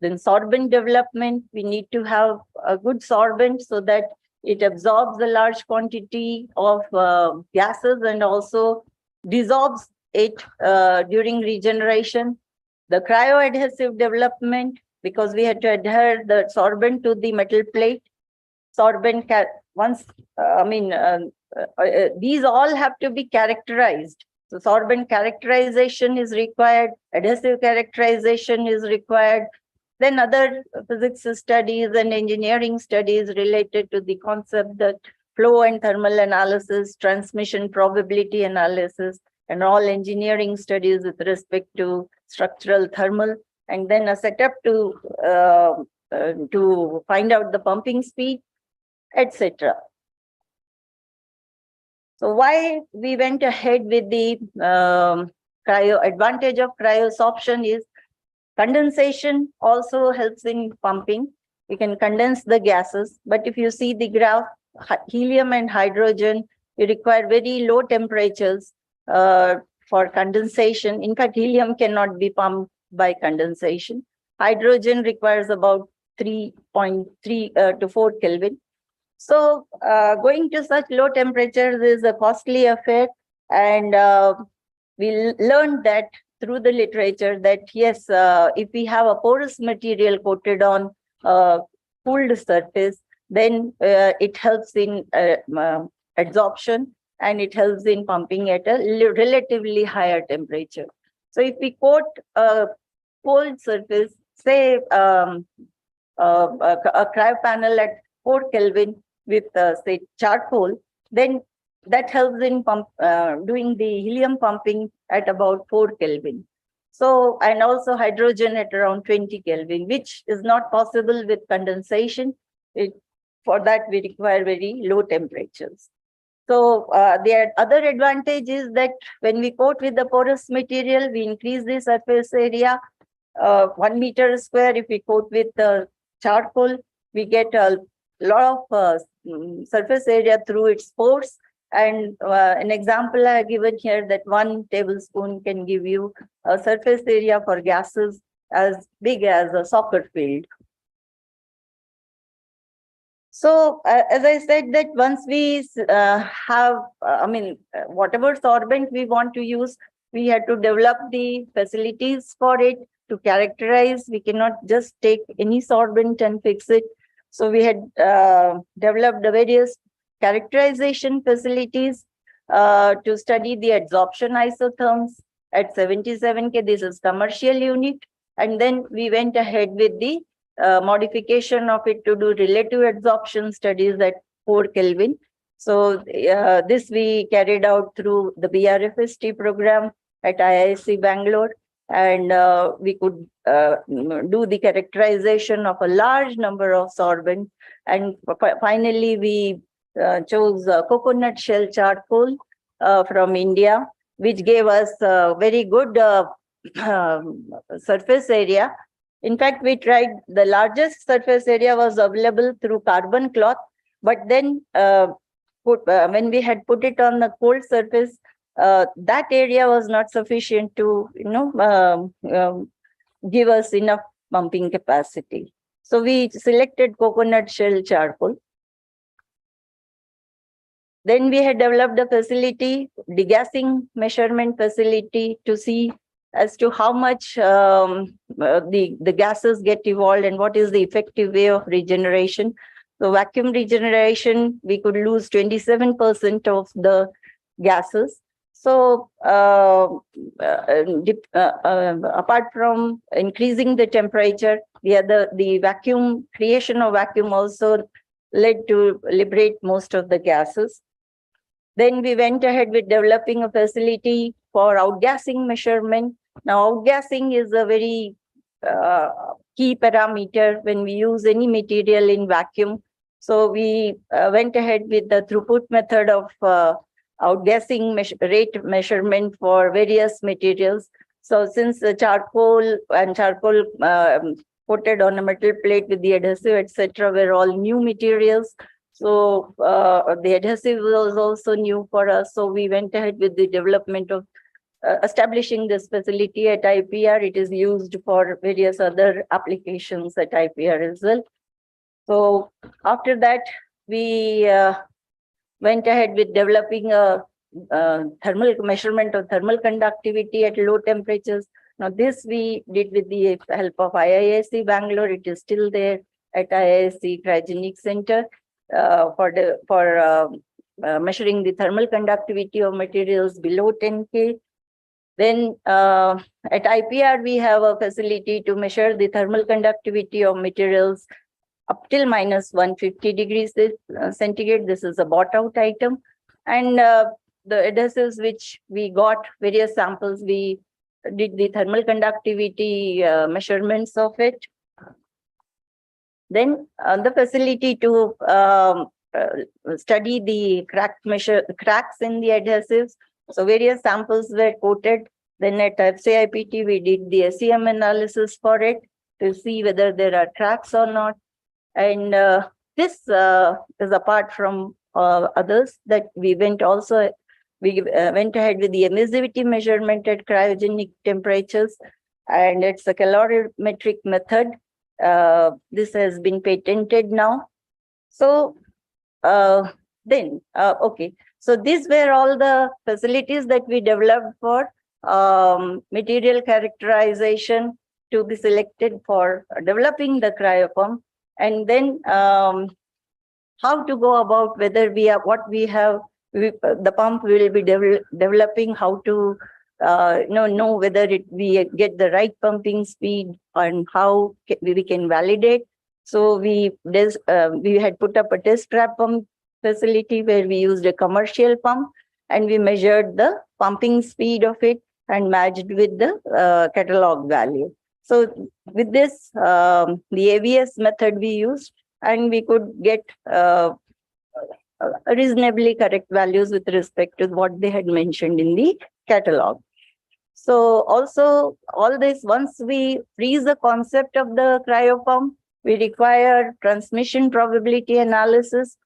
Speaker 19: Then sorbent development, we need to have a good sorbent so that it absorbs a large quantity of gases and also dissolves it during regeneration. The cryoadhesive development, because we had to adhere the sorbent to the metal plate. Sorbent these all have to be characterized. So sorbent characterization is required, adhesive characterization is required. Then other physics studies and engineering studies related to the concept that flow and thermal analysis, transmission probability analysis, and all engineering studies with respect to structural thermal, and then a setup to find out the pumping speed, etc. So why we went ahead with the advantage of cryosorption is condensation also helps in pumping. We can condense the gases, but if you see the graph, helium and hydrogen, you require very low temperatures for condensation. In fact, helium cannot be pumped by condensation. Hydrogen requires about 3.3 to 4 Kelvin. So going to such low temperatures is a costly affair, and we learned that through the literature that yes, if we have a porous material coated on a cooled surface, then it helps in adsorption, and it helps in pumping at a relatively higher temperature. So if we coat a cold surface, say a cryo panel at 4 Kelvin with say charcoal, then that helps in doing the helium pumping at about 4 Kelvin. So, and also hydrogen at around 20 Kelvin, which is not possible with condensation. For that, we require very low temperatures. So the other advantage is that when we coat with the porous material, we increase the surface area. 1 meter square, if we coat with charcoal, we get a lot of surface area through its pores. And an example I have given here that 1 tablespoon can give you a surface area for gases as big as a soccer field. So as I said that once we have, whatever sorbent we want to use, we had to develop the facilities for it to characterize. We cannot just take any sorbent and fix it. So we had developed the various characterization facilities to study the adsorption isotherms at 77 K. This is commercial unit. And then we went ahead with the modification of it to do relative adsorption studies at 4 Kelvin. So this we carried out through the BRFST program at IISc Bangalore. And we could do the characterization of a large number of sorbent. And finally, we chose coconut shell charcoal from India, which gave us very good surface area. In fact, we tried, the largest surface area was available through carbon cloth, but then when we had put it on the cold surface, that area was not sufficient to, give us enough pumping capacity. So we selected coconut shell charcoal. Then we had developed a facility, degassing measurement facility, to see as to how much the gases get evolved and what is the effective way of regeneration. So vacuum regeneration, we could lose 27% of the gases. So apart from increasing the temperature, the vacuum, creation of vacuum also led to liberate most of the gases. Then we went ahead with developing a facility for outgassing measurement. Now, outgassing is a very key parameter when we use any material in vacuum. So we went ahead with the throughput method of outgassing rate measurement for various materials. So since the charcoal coated on a metal plate with the adhesive, etc., were all new materials. So the adhesive was also new for us. So we went ahead with the development of establishing this facility at IPR. It is used for various other applications at IPR as well. So after that, we went ahead with developing a thermal measurement of thermal conductivity at low temperatures. Now, this we did with the help of IISc Bangalore. It is still there at IISc Cryogenic Center for measuring the thermal conductivity of materials below 10 K. Then at IPR, we have a facility to measure the thermal conductivity of materials up till minus 150 degrees centigrade. This is a bought out item. And the adhesives which we got, various samples, we did the thermal conductivity measurements of it. Then the facility to study the cracks in the adhesives. So various samples were quoted. Then at FCIPT, we did the SEM analysis for it to see whether there are cracks or not. And this is apart from others that we went also. We went ahead with the emissivity measurement at cryogenic temperatures, and it's a calorimetric method. This has been patented now. So okay. So these were all the facilities that we developed for material characterization to be selected for developing the cryopump. And then how to go about whether we have what we have, the pump will be developing, how to know whether we get the right pumping speed and how we can validate. So we had put up a test trap pump facility where we used a commercial pump and we measured the pumping speed of it and matched with the catalog value. So with this, the AVS method we used, and we could get reasonably correct values with respect to what they had mentioned in the catalog. So also all this, once we freeze the concept of the cryopump, we require transmission probability analysis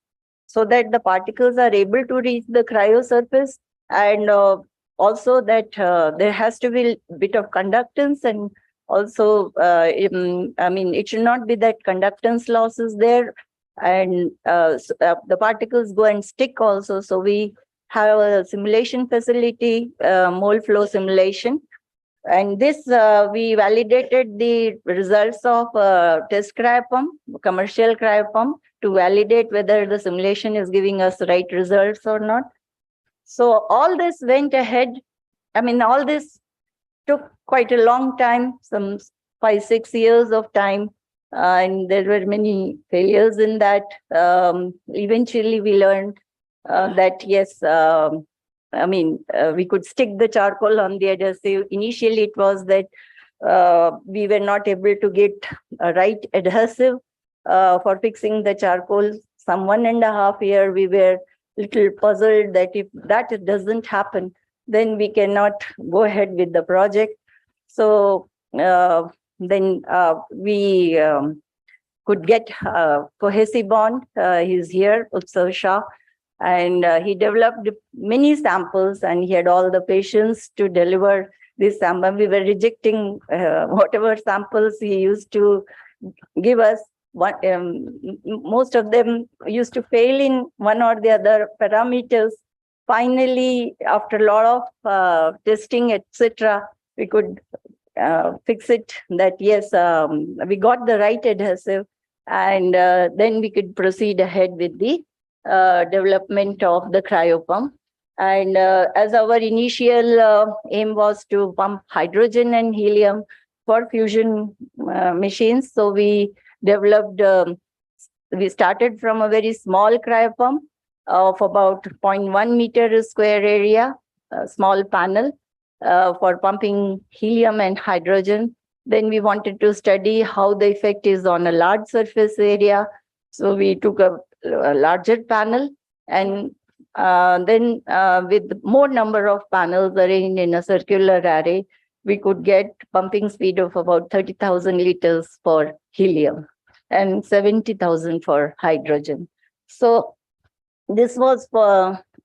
Speaker 19: so that the particles are able to reach the cryosurface, and also that there has to be a bit of conductance, and also, I mean, it should not be that conductance loss is there, and the particles go and stick also. So we have a simulation facility, mole flow simulation. And this, we validated the results of test cryopump, commercial cryopump, to validate whether the simulation is giving us right results or not. So all this went ahead. I mean, all this took quite a long time, some 5-6 years of time. And there were many failures in that. Eventually, we learned that, yes, I mean, we could stick the charcoal on the adhesive. Initially, it was that we were not able to get a right adhesive for fixing the charcoal. Some 1.5 years, we were little puzzled that if that doesn't happen, then we cannot go ahead with the project. So then we could get cohesive bond. He's here, Utsav Shah. And he developed many samples, and he had all the patience to deliver this sample. We were rejecting whatever samples he used to give us. Most of them used to fail in one or the other parameters. Finally, after a lot of testing, etc., we could fix it that, yes, we got the right adhesive, and then we could proceed ahead with the development of the cryopump. And as our initial aim was to pump hydrogen and helium for fusion machines, so we developed, we started from a very small cryopump of about 0.1 meter square area, a small panel for pumping helium and hydrogen. Then we wanted to study how the effect is on a large surface area. So we took a larger panel, and then with more number of panels arranged in a circular array, we could get pumping speed of about 30,000 liters for helium and 70,000 for hydrogen. So this was,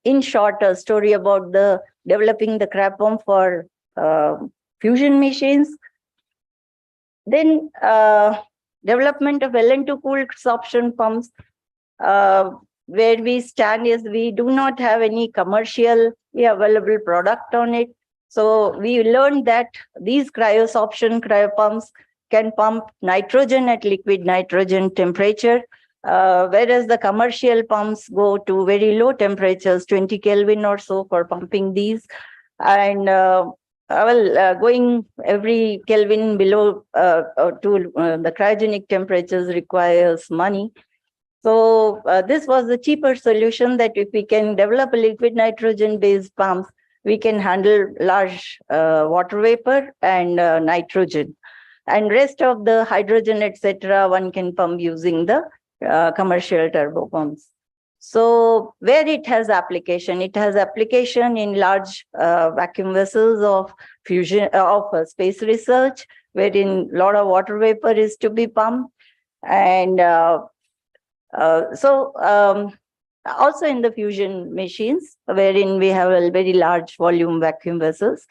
Speaker 19: in short, a story about the developing the cryopump for fusion machines. Then development of LN2 cooled sorption pumps. where we stand is we do not have any commercially available product on it. So we learned that these cryosorption cryopumps can pump nitrogen at liquid nitrogen temperature, whereas the commercial pumps go to very low temperatures, 20 Kelvin or so for pumping these. And going every Kelvin below to the cryogenic temperatures requires money. So this was the cheaper solution, that if we can develop a liquid nitrogen based pumps, we can handle large water vapor and nitrogen. And rest of the hydrogen, etc., one can pump using the commercial turbo pumps. So where it has application in large vacuum vessels of fusion of space research, wherein a lot of water vapor is to be pumped. And also in the fusion machines, wherein we have a very large volume vacuum vessels.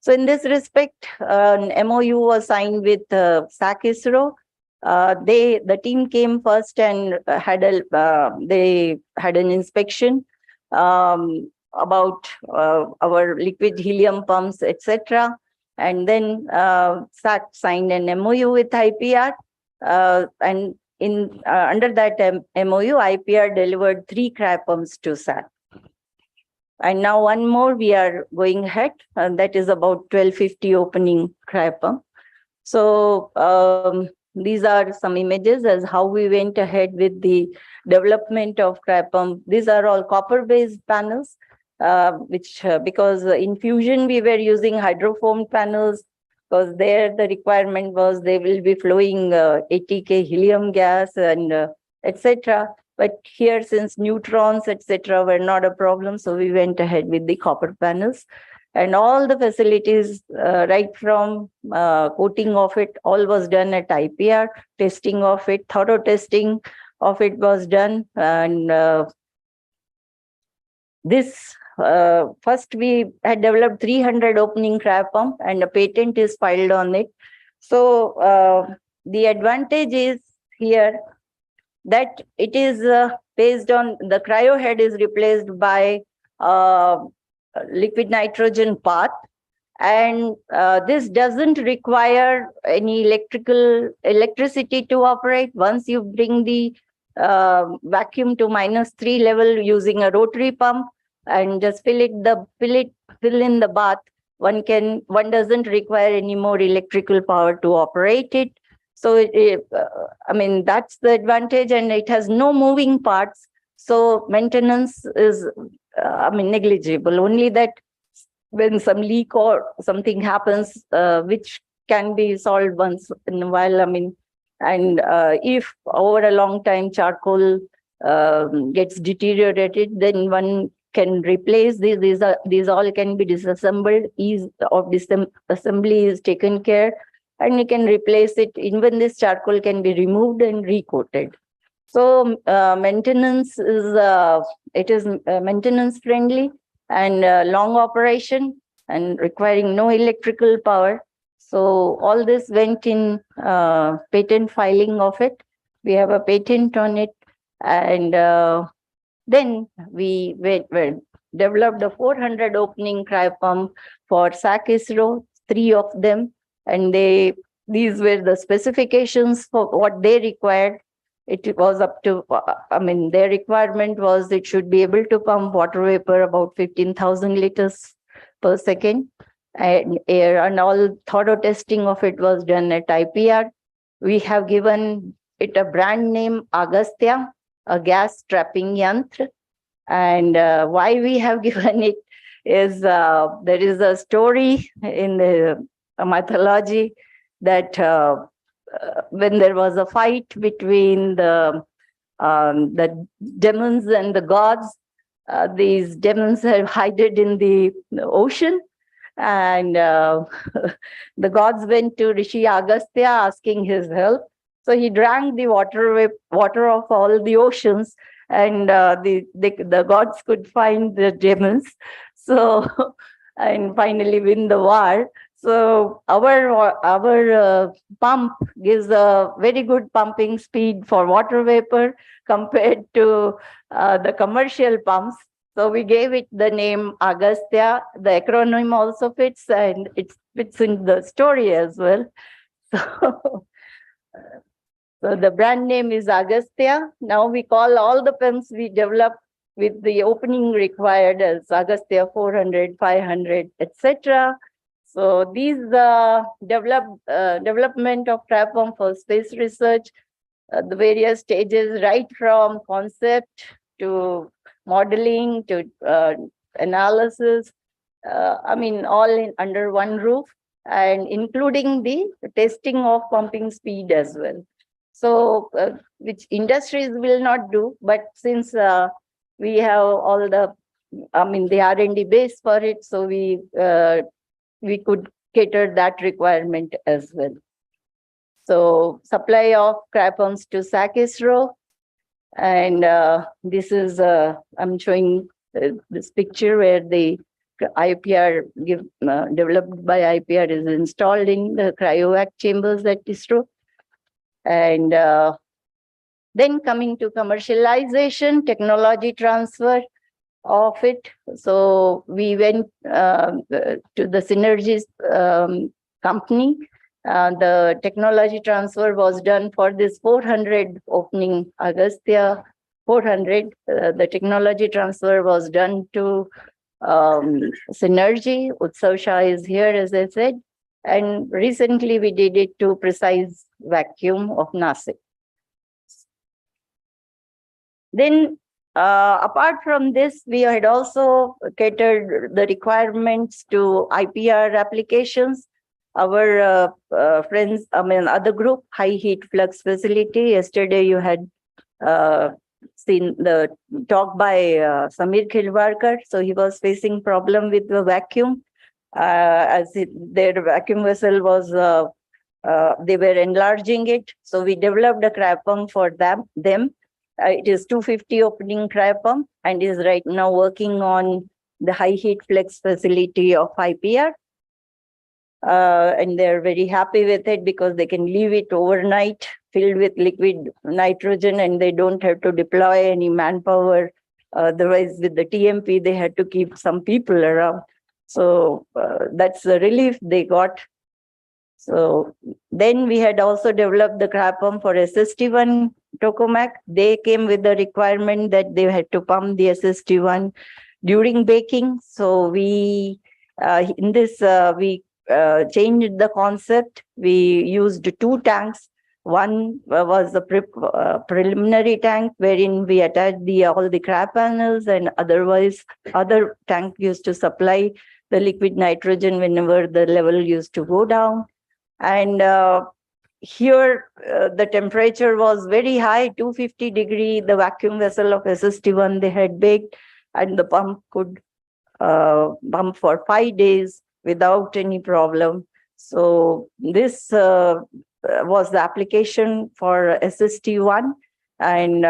Speaker 19: So in this respect, an MOU was signed with SAC ISRO. The team came first and they had an inspection about our liquid helium pumps, etc. And then SAC signed an MOU with IPR, and under that MOU, IPR delivered 3 cryopumps to SAC. And now one more we are going ahead, and that is about 1250 opening cryopump. So these are some images as how we went ahead with the development of cryopump. These are all copper-based panels, because in fusion we were using hydroformed panels, because there the requirement was they will be flowing 80 K helium gas and etc. But here, since neutrons, etc., were not a problem, so we went ahead with the copper panels. And all the facilities, right from coating of it, all was done at IPR, testing of it, thorough testing of it was done. And first we had developed 300 opening cryopump, and a patent is filed on it. So the advantage is here that it is based on the cryo head is replaced by liquid nitrogen path, and this doesn't require any electricity to operate. Once you bring the vacuum to -3 level using a rotary pump and just fill in the bath, one doesn't require any more electrical power to operate it. So I mean, that's the advantage, and it has no moving parts. So maintenance is negligible. Only that when some leak or something happens, which can be solved once in a while. And if over a long time charcoal gets deteriorated, then one can replace these. These all can be disassembled. Ease of assembly is taken care, and you can replace it. Even this charcoal can be removed and recoated. So maintenance is maintenance friendly and long operation and requiring no electrical power. So all this went in patent filing of it. We have a patent on it, and then we developed a 400 opening cryopump for SAC ISRO, 3 of them, and these were the specifications for what they required. It was up to, their requirement was it should be able to pump water vapor about 15,000 liters per second, and air, and all thorough testing of it was done at IPR. We have given it a brand name, Agastya, a gas trapping yantra. And why we have given it is there is a story in the mythology that when there was a fight between the demons and the gods, these demons have hidden in the ocean, and the gods went to Rishi Agastya asking his help. So he drank the water of all the oceans, and the gods could find the demons. So and finally win the war. So our pump gives a very good pumping speed for water vapor compared to the commercial pumps. So we gave it the name Agastya. The acronym also fits, and it fits in the story as well. So the brand name is Agastya. Now we call all the pumps we develop with the opening required as Agastya 400, 500, etc. So these development of crab pump for space research, the various stages, right from concept to modeling to analysis, I mean, all in under one roof, and including the testing of pumping speed as well. So which industries will not do, but since we have all the, I mean, the R&D base for it, so we could cater that requirement as well. So supply of crab pumps to SAC ISRO, and this is I'm showing this picture where the IPR developed by IPR is installed in the cryovac chambers at ISRO. And then coming to commercialization, technology transfer of it. So we went to the Synergies company. The technology transfer was done for this 400 opening Agastya 400. The technology transfer was done to Synergy. Utsav Shah is here, as I said. And recently we did it to Precise Vacuum of NASA. Then apart from this, we had also catered the requirements to IPR applications. Our friends, I mean, other group, high heat flux facility. Yesterday you had seen the talk by Samir Khilwarkar. So he was facing problem with the vacuum. Their vacuum vessel was, they were enlarging it. So we developed a crab pump for them. It is 250 opening crab pump and is right now working on the high heat flex facility of IPR. And they're very happy with it because they can leave it overnight filled with liquid nitrogen and they don't have to deploy any manpower. Otherwise, with the TMP, they had to keep some people around. So that's the relief they got. So then we had also developed the crab pump for SST1 tokamak. They came with the requirement that they had to pump the SST1 during baking. So we, in this, we changed the concept. We used 2 tanks. One was the preliminary tank wherein we attached all the crab panels, and otherwise other tank used to supply the liquid nitrogen whenever the level used to go down. And here the temperature was very high, 250 degree. The vacuum vessel of SST1 they had baked, and the pump could pump for 5 days without any problem. So this was the application for SST1. And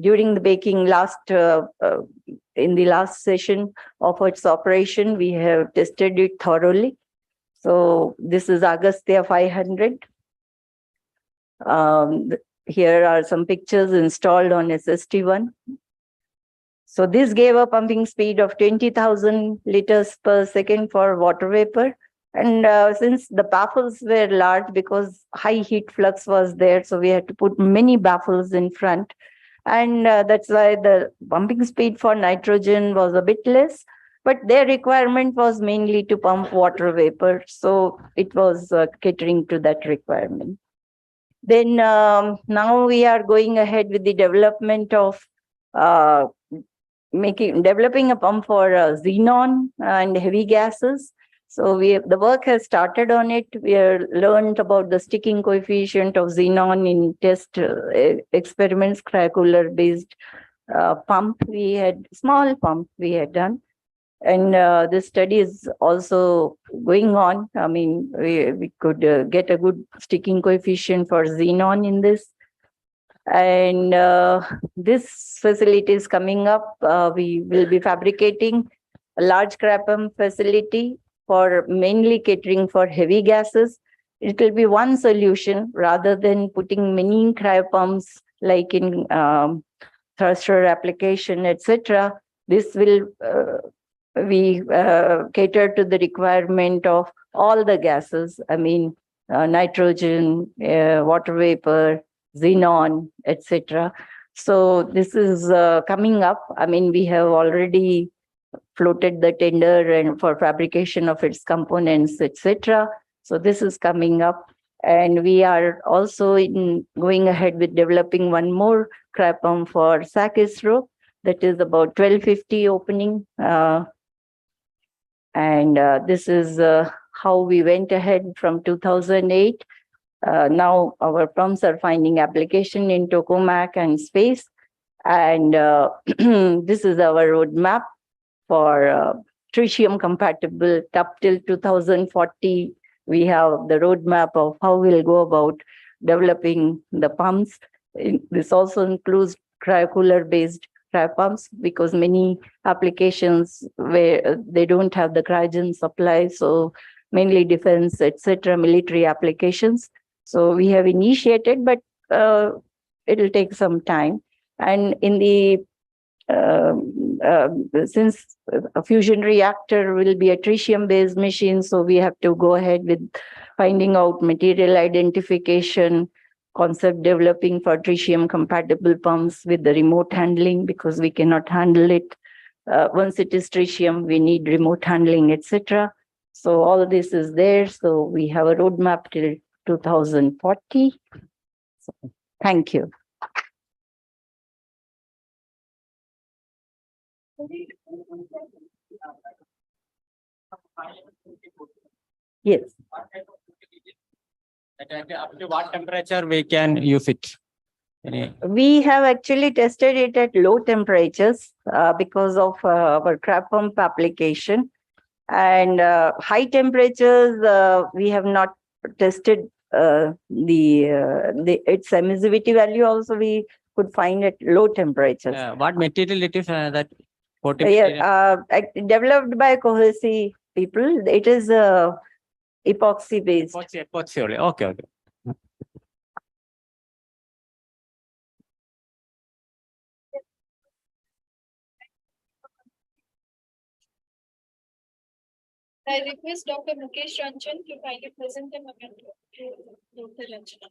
Speaker 19: during the baking in the last session of its operation, we have tested it thoroughly. So this is Agastya 500. Here are some pictures installed on SST1. So this gave a pumping speed of 20,000 liters per second for water vapor. And since the baffles were large because high heat flux was there, so we had to put many baffles in front. And that's why the pumping speed for nitrogen was a bit less. But their requirement was mainly to pump water vapor. So it was catering to that requirement. Then now we are going ahead with the development of developing a pump for xenon and heavy gases. So the work has started on it. We have learned about the sticking coefficient of xenon in test experiments, cryocooler based pump. We had small pump we had done. And this study is also going on. I mean, we could get a good sticking coefficient for xenon in this. And this facility is coming up. We will be fabricating a large crab pump facility for mainly catering for heavy gases. It will be one solution rather than putting many cryopumps like in thruster application, etc. This will cater to the requirement of all the gases. I mean, nitrogen, water vapor, xenon, etc. So this is coming up. I mean, we have already floated the tender and for fabrication of its components, etc. So this is coming up. And we are also going ahead with developing one more cryopump for SAC ISRO that is about 1250 opening. This is how we went ahead from 2008. Now our pumps are finding application in tokamak and space. And this is our roadmap for tritium compatible up till 2040. We have the roadmap of how we'll go about developing the pumps. This also includes cryocooler based cryopumps because many applications where they don't have the cryogen supply, so mainly defense, etc., military applications. So we have initiated, but it'll take some time. And in the since a fusion reactor will be a tritium-based machine, so we have to go ahead with finding out material identification, concept developing for tritium-compatible pumps with the remote handling because we cannot handle it. Once it is tritium, we need remote handling, etc. So all of this is there. So we have a roadmap till 2040. So, thank you. Yes.
Speaker 16: Up to what temperature we can use it?
Speaker 19: We have actually tested it at low temperatures because of our crab pump application. And high temperatures, we have not tested its emissivity value. Also, we could find at low temperatures.
Speaker 16: What material it is that?
Speaker 19: Developed by Cohesive people. It is epoxy based.
Speaker 16: Epoxy only. Okay.
Speaker 1: I request Dr. Mukesh Ranjan to kindly present them again to Dr. Ranjana.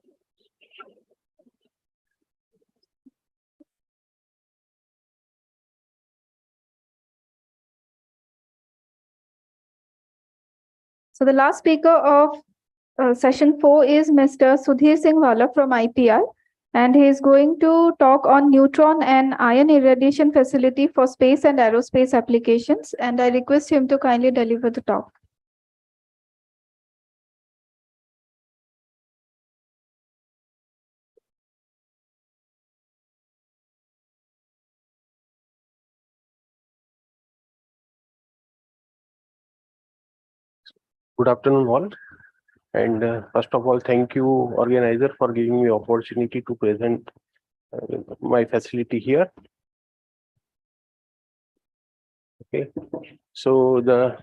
Speaker 1: So the last speaker of session 4 is Mr. Sudhir Singh Wala from IPR, and he is going to talk on neutron and ion irradiation facility for space and aerospace applications. And I request him to kindly deliver the talk.
Speaker 20: Good afternoon, all. And first of all, thank you, organizer, for giving me opportunity to present my facility here. Okay, so the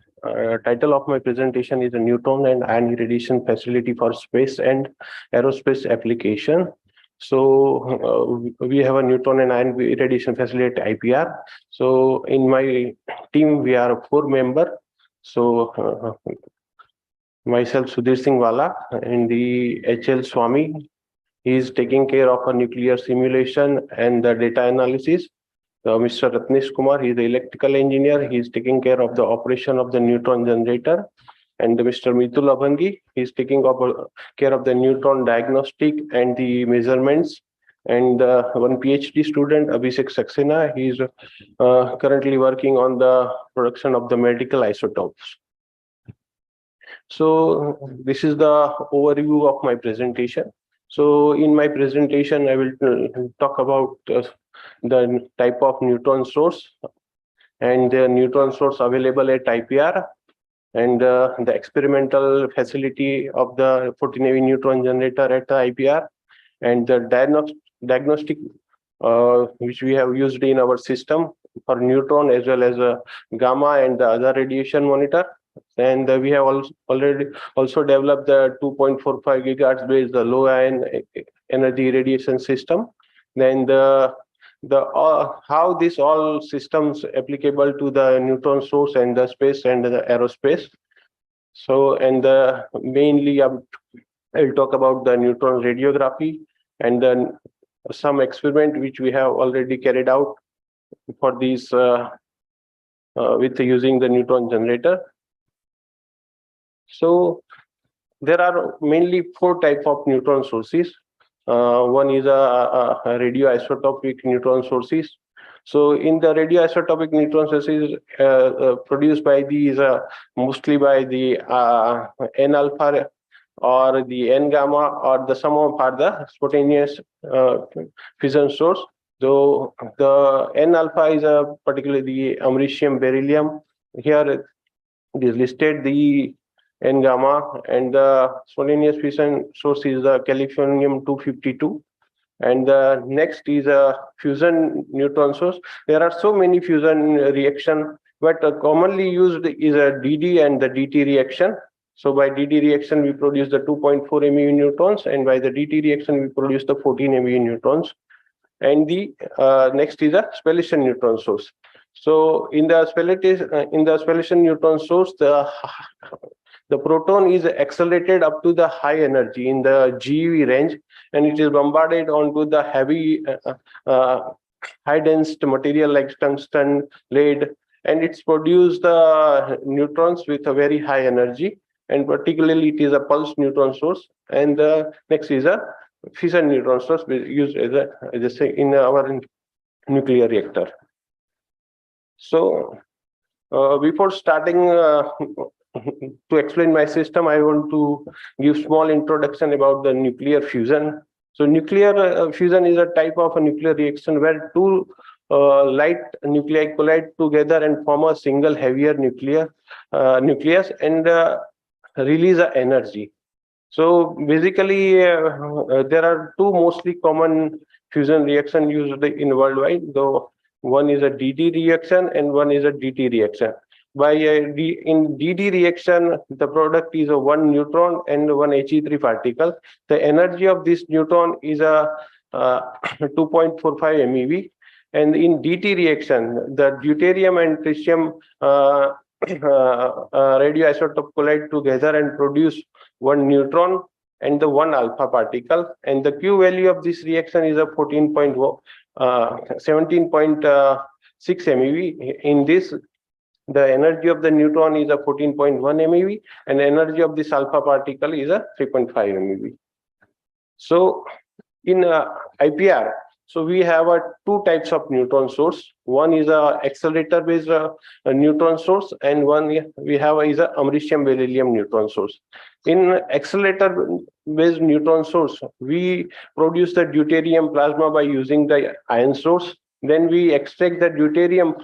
Speaker 20: title of my presentation is a neutron and ion irradiation facility for space and aerospace application. So we have a neutron and ion irradiation facility at IPR. So in my team, we are 4 members. So myself, Sudhir Singh Wala, and the HL Swami. He is taking care of a nuclear simulation and the data analysis. Mr. Ratnesh Kumar, he is the electrical engineer. He is taking care of the operation of the neutron generator. And Mr. Mitul Abhangi, he is taking care of the neutron diagnostic and the measurements. And one PhD student, Abhishek Saxena, he is currently working on the production of the medical isotopes. So this is the overview of my presentation. So in my presentation, I will talk about the type of neutron source and the neutron source available at IPR and the experimental facility of the 14 AV neutron generator at the IPR and the diagnostic which we have used in our system for neutron as well as gamma and the other radiation monitor. And we have already also developed the 2.45 gigahertz based the low ion energy radiation system. Then the how this all systems applicable to the neutron source and the space and the aerospace. So, and mainly I'll talk about the neutron radiography and then some experiment which we have already carried out for these with using the neutron generator. So there are mainly 4 types of neutron sources. One is a radioisotopic neutron sources. So in the radioisotopic neutron sources produced by these mostly by the N alpha or the N gamma or the sum of are the spontaneous fission source. So the N alpha is particularly the americium beryllium. Here it is listed the N gamma, and the spontaneous fission source is the californium 252. And the next is a fusion neutron source. There are so many fusion reaction, but commonly used is a DD and the DT reaction. So by DD reaction, we produce the 2.4 MeV neutrons, and by the DT reaction, we produce the 14 MeV neutrons. And the next is a spallation neutron source. So in the spallation neutron source, the proton is accelerated up to the high energy in the GeV range, and it is bombarded onto the heavy, high dense material like tungsten, lead, and it's produced the neutrons with a very high energy, and particularly it is a pulse neutron source. And the next is a fission neutron source used as a in our nuclear reactor. So before starting to explain my system, I want to give small introduction about the nuclear fusion. So nuclear fusion is a type of a nuclear reaction where 2 light nuclei collide together and form a single heavier nucleus and release energy. So basically, there are 2 mostly common fusion reaction used in worldwide. Though one is a DD reaction and one is a DT reaction. By in DD reaction, the product is a 1 neutron and 1 He3 particle. The energy of this neutron is a 2.45 MeV. And in DT reaction, the deuterium and tritium radioisotope collide together and produce 1 neutron and the 1 alpha particle. And the Q value of this reaction is a 17.6 MeV. In this, the energy of the neutron is a 14.1 MeV, and the energy of this alpha particle is a 3.5 MeV. So in IPR, so we have 2 types of neutron source. One is a accelerator based neutron source, and one we have is a americium beryllium neutron source. In accelerator based neutron source, we produce the deuterium plasma by using the ion source. Then we extract the deuterium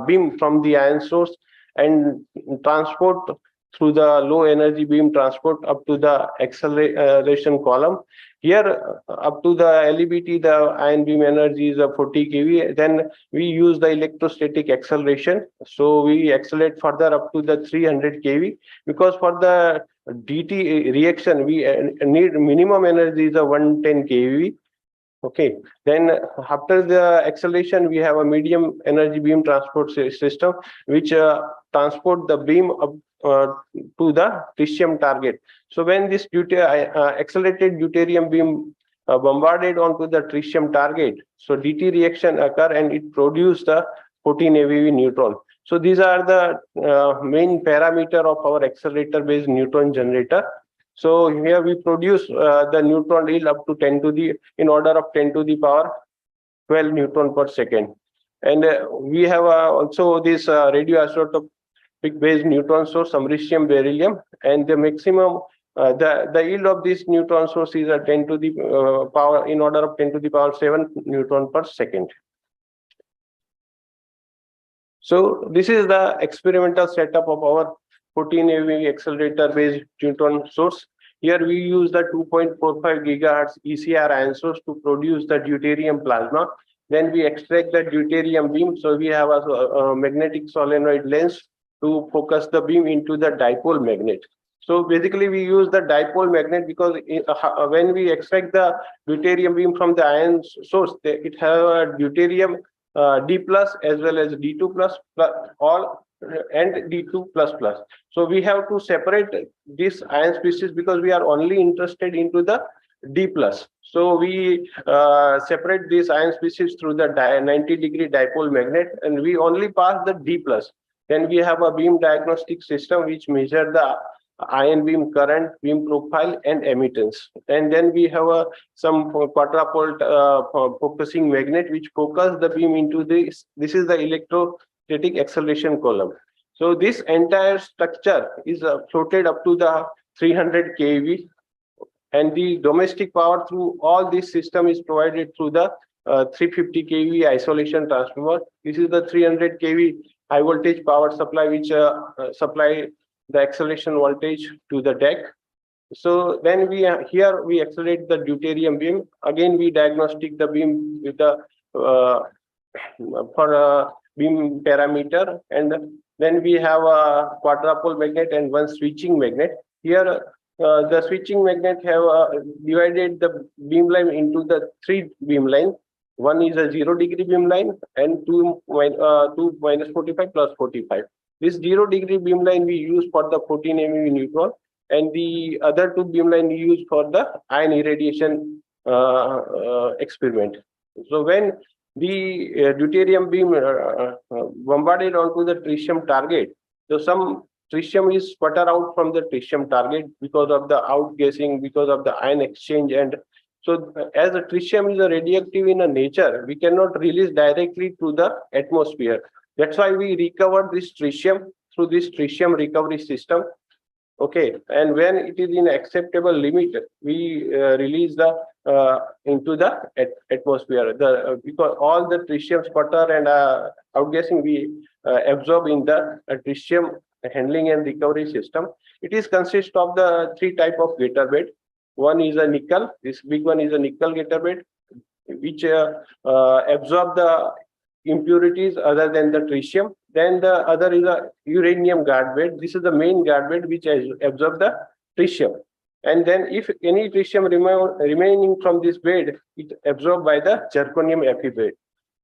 Speaker 20: beam from the ion source and transport through the low energy beam transport up to the acceleration column. Here up to the LEBT, the ion beam energy is 40 keV. Then we use the electrostatic acceleration. So we accelerate further up to the 300 keV, because for the DT reaction, we need minimum energy is 110 keV. Okay, then after the acceleration, we have a medium energy beam transport system, which transport the beam up to the tritium target. So when this accelerated deuterium beam bombarded onto the tritium target, so DT reaction occur and it produce the 14 MeV neutron. So these are the main parameter of our accelerator based neutron generator. So here we produce the neutron yield up to 10 to the in order of 10 to the power 12 neutron per second. And we have also this radioisotopic based neutron source, americium beryllium, and the maximum the yield of this neutron source is 10 to the power in order of 10 to the power 7 neutron per second. So this is the experimental setup of our 14 MeV accelerator based neutron source. Here we use the 2.45 gigahertz ECR ion source to produce the deuterium plasma. Then we extract the deuterium beam. So we have a magnetic solenoid lens to focus the beam into the dipole magnet. So basically we use the dipole magnet because when we extract the deuterium beam from the ion source, it has a deuterium D plus as well as D2 plus all and D2 plus plus. So we have to separate this ion species because we are only interested into the D plus. So we separate this ion species through the 90-degree dipole magnet, and we only pass the D plus. Then we have a beam diagnostic system which measure the ion beam current, beam profile, and emittance. And then we have some quadrupole focusing magnet which focus the beam into this. This is the electrostatic acceleration column. So this entire structure is floated up to the 300 kV, and the domestic power through all this system is provided through the 350 kV isolation transformer. This is the 300 kV high voltage power supply which supply the acceleration voltage to the deck. So then here we accelerate the deuterium beam. Again, we diagnostic the beam with the for a beam parameter, and then we have a quadrupole magnet and one switching magnet. Here the switching magnet have divided the beam line into the 3 beam line. One is a 0-degree beam line and 2 minus 45 plus 45. This 0-degree beam line we use for the 14 MeV neutron, and the other 2 beam line we use for the ion irradiation experiment. So when the deuterium beam bombarded onto the tritium target, so some tritium is sputter out from the tritium target because of the outgassing, because of the ion exchange. And so as the tritium is a radioactive in a nature, we cannot release directly to the atmosphere. That's why we recover this tritium through this tritium recovery system. Okay, and when it is in acceptable limit, we release the into the atmosphere. Because all the tritium sputter and outgassing we absorb in the tritium handling and recovery system. It is consist of the 3 type of gator bed. One is a nickel. This big one is a nickel gator bed, which absorb the impurities other than the tritium. Then the other is a uranium guard bed. This is the main guard bed which absorb the tritium. And then if any tritium remaining from this bed, it absorbed by the zirconium Fe bed.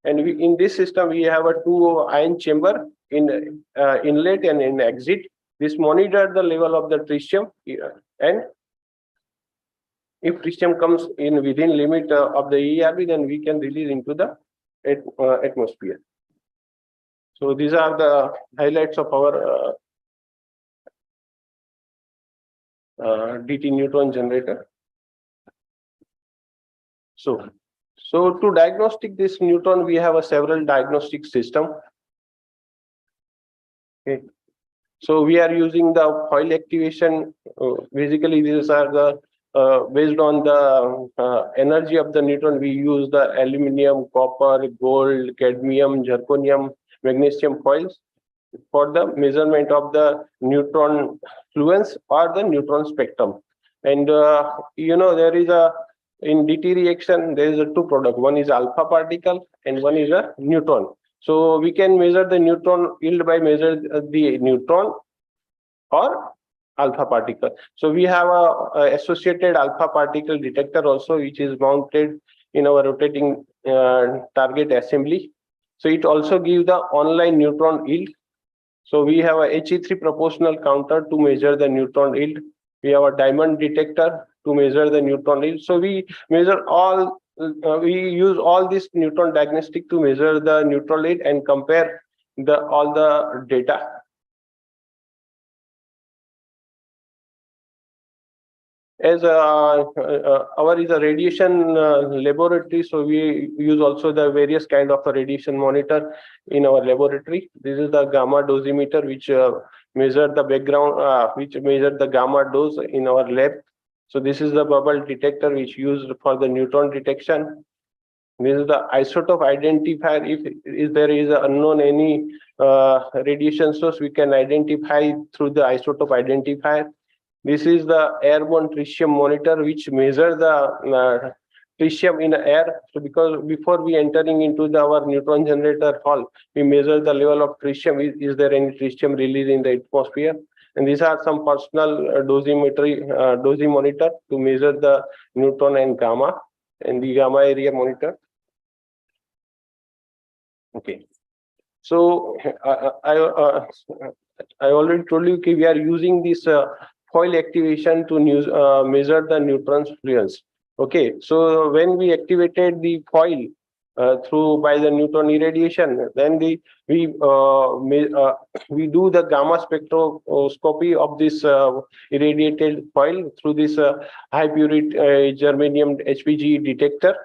Speaker 20: And in this system, we have a 2 ion chamber in inlet and in exit. This monitor the level of the tritium, and if tritium comes in within limit of the ERB, then we can release into the atmosphere. So these are the highlights of our DT neutron generator. So to diagnostic this neutron, we have a several diagnostic system. Okay. So we are using the foil activation. Basically, these are the based on the energy of the neutron. We use the aluminum, copper, gold, cadmium, zirconium, magnesium foils for the measurement of the neutron fluence or the neutron spectrum. And there is in DT reaction, there is 2 products. One is alpha particle and one is a neutron. So we can measure the neutron yield by measure the neutron or alpha particle. So we have a associated alpha particle detector also, which is mounted in our rotating target assembly. So it also gives the online neutron yield. So we have a He3 proportional counter to measure the neutron yield. We have a diamond detector to measure the neutron yield. So we measure all, we use all this neutron diagnostic to measure the neutron yield and compare all the data. As our is a radiation laboratory, so we use also the various kind of a radiation monitor in our laboratory. This is the gamma dosimeter, which measure the background, which measure the gamma dose in our lab. So this is the bubble detector which used for the neutron detection. This is the isotope identifier. If there is an unknown any radiation source, we can identify through the isotope identifier. This is the airborne tritium monitor, which measures the tritium in air. So because before we entering into our neutron generator hall, we measure the level of tritium. Is there any tritium release in the atmosphere? And these are some personal dosing monitor to measure the neutron and gamma and the gamma area monitor. Okay. So I already told you we are using this foil activation to measure the neutron's fluence. Okay, so when we activated the foil through by the neutron irradiation, then we do the gamma spectroscopy of this irradiated foil through this high purity germanium HPG detector.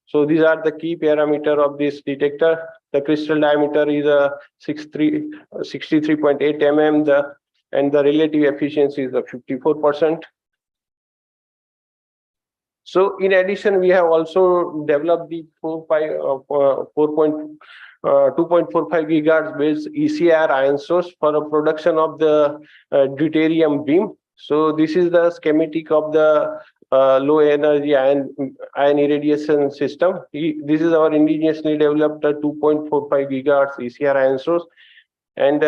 Speaker 20: So these are the key parameter of this detector. The crystal diameter is 63.8 mm, and the relative efficiency is 54%. So in addition, we have also developed the 2.45 gigahertz based ECR ion source for the production of the deuterium beam. So this is the schematic of the low energy ion irradiation system. This is our indigenously developed 2.45 gigahertz ECR ion source. And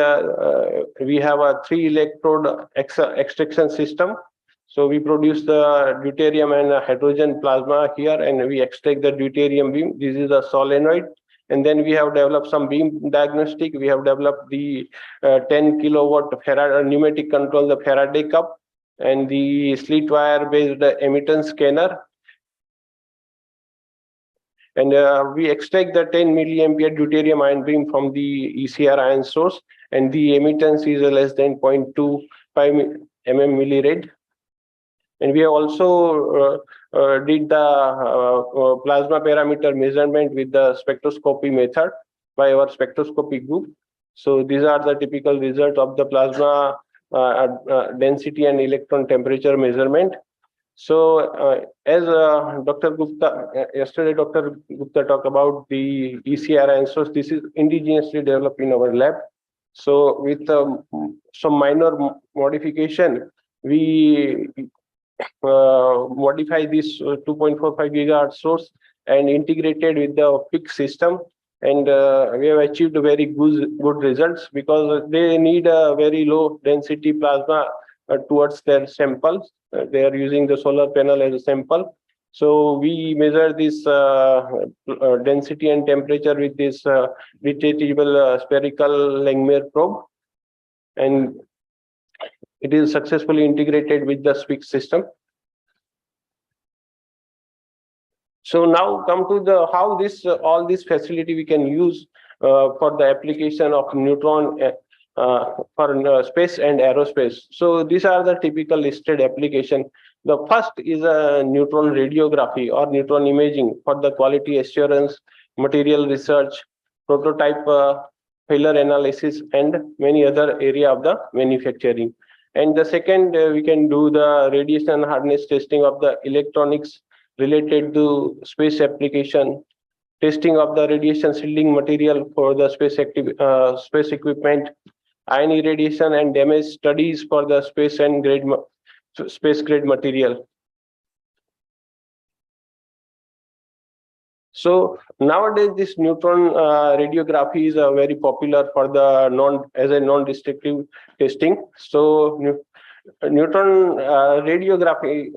Speaker 20: we have a 3 electrode extraction system. So we produce the deuterium and hydrogen plasma here, and we extract the deuterium beam. This is a solenoid. And then we have developed some beam diagnostic. We have developed the 10 kilowatt pneumatic control, the Faraday cup, and the slit wire based emittance scanner. And we extract the 10 milliampere deuterium ion beam from the ECR ion source, and the emittance is less than 0.25 mm millirad. And we have also did the plasma parameter measurement with the spectroscopy method by our spectroscopy group. So these are the typical results of the plasma density and electron temperature measurement. So as Dr. Gupta, yesterday Dr. Gupta talked about the ECR ion source. This is indigenously developed in our lab. So with some minor modification, we modify this 2.45 gigahertz source and integrated with the PIC system, and we have achieved very good results because they need a very low density plasma towards their samples. They are using the solar panel as a sample. So we measure this density and temperature with this detachable spherical Langmuir probe, and it is successfully integrated with the SPIC system. So now come to the how this all this facility we can use for the application of neutron for space and aerospace. So these are the typical listed application. The first is a neutron radiography or neutron imaging for the quality assurance, material research, prototype failure analysis, and many other area of the manufacturing. And the second, we can do the radiation hardness testing of the electronics related to space application, testing of the radiation shielding material for the space equipment, ion irradiation and damage studies for the space grade material. So nowadays, this neutron radiography is very popular for the non-destructive testing. So neutron radiography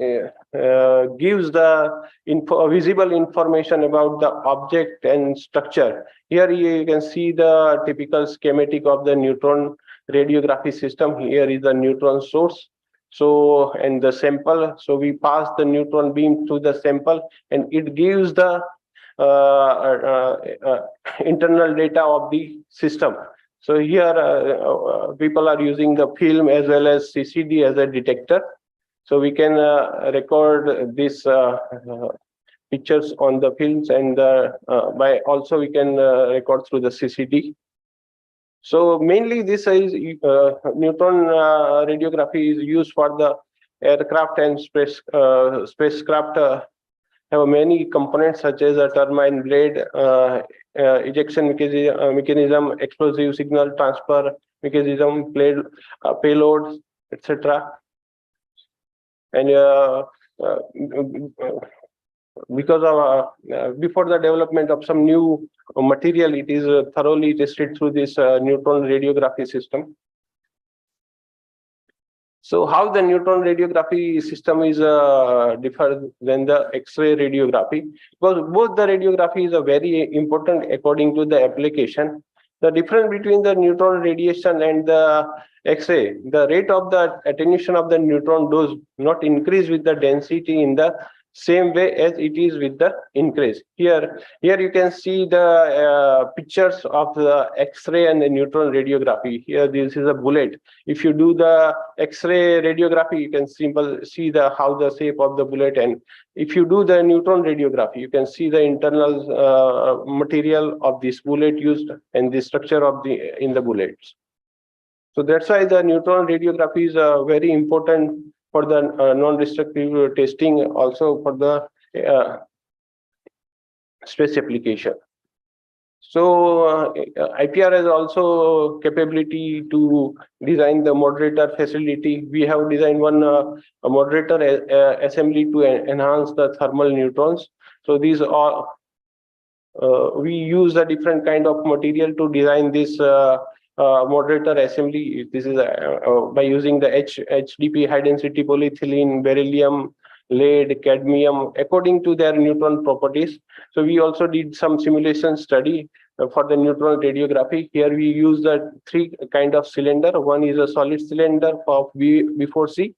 Speaker 20: gives the visible information about the object and structure. Here you can see the typical schematic of the neutron radiography system. Here is the neutron source. So, and the sample. So we pass the neutron beam to the sample, and it gives the internal data of the system. So here people are using the film as well as CCD as a detector. So we can record these pictures on the films, and by also we can record through the CCD. So mainly this is neutron radiography is used for the aircraft and spacecraft. Have many components such as a turbine blade, ejection mechanism, explosive signal transfer mechanism, payloads, etc. And because of before the development of some new material, it is thoroughly tested through this neutron radiography system. So how the neutron radiography system is different than the X-ray radiography? Because both the radiography is a very important according to the application. The difference between the neutron radiation and the X-ray, the rate of the attenuation of the neutron does not increase with the density in the same way as it is with the increase. Here you can see the pictures of the X-ray and the neutron radiography. Here, this is a bullet. If you do the X-ray radiography, you can see the how the shape of the bullet, and if you do the neutron radiography, you can see the internal material of this bullet used and the structure of the in the bullets. So that's why the neutron radiography is very important for the non-destructive testing, also for the space application. So IPR has also capability to design the moderator facility. We have designed one a moderator assembly to enhance the thermal neutrons. So these are we use a different kind of material to design this moderator assembly. This is by using the HDP, high density polyethylene, beryllium, lead, cadmium, according to their neutron properties. So we also did some simulation study for the neutron radiography. Here we use the three kind of cylinder. One is a solid cylinder of B4C,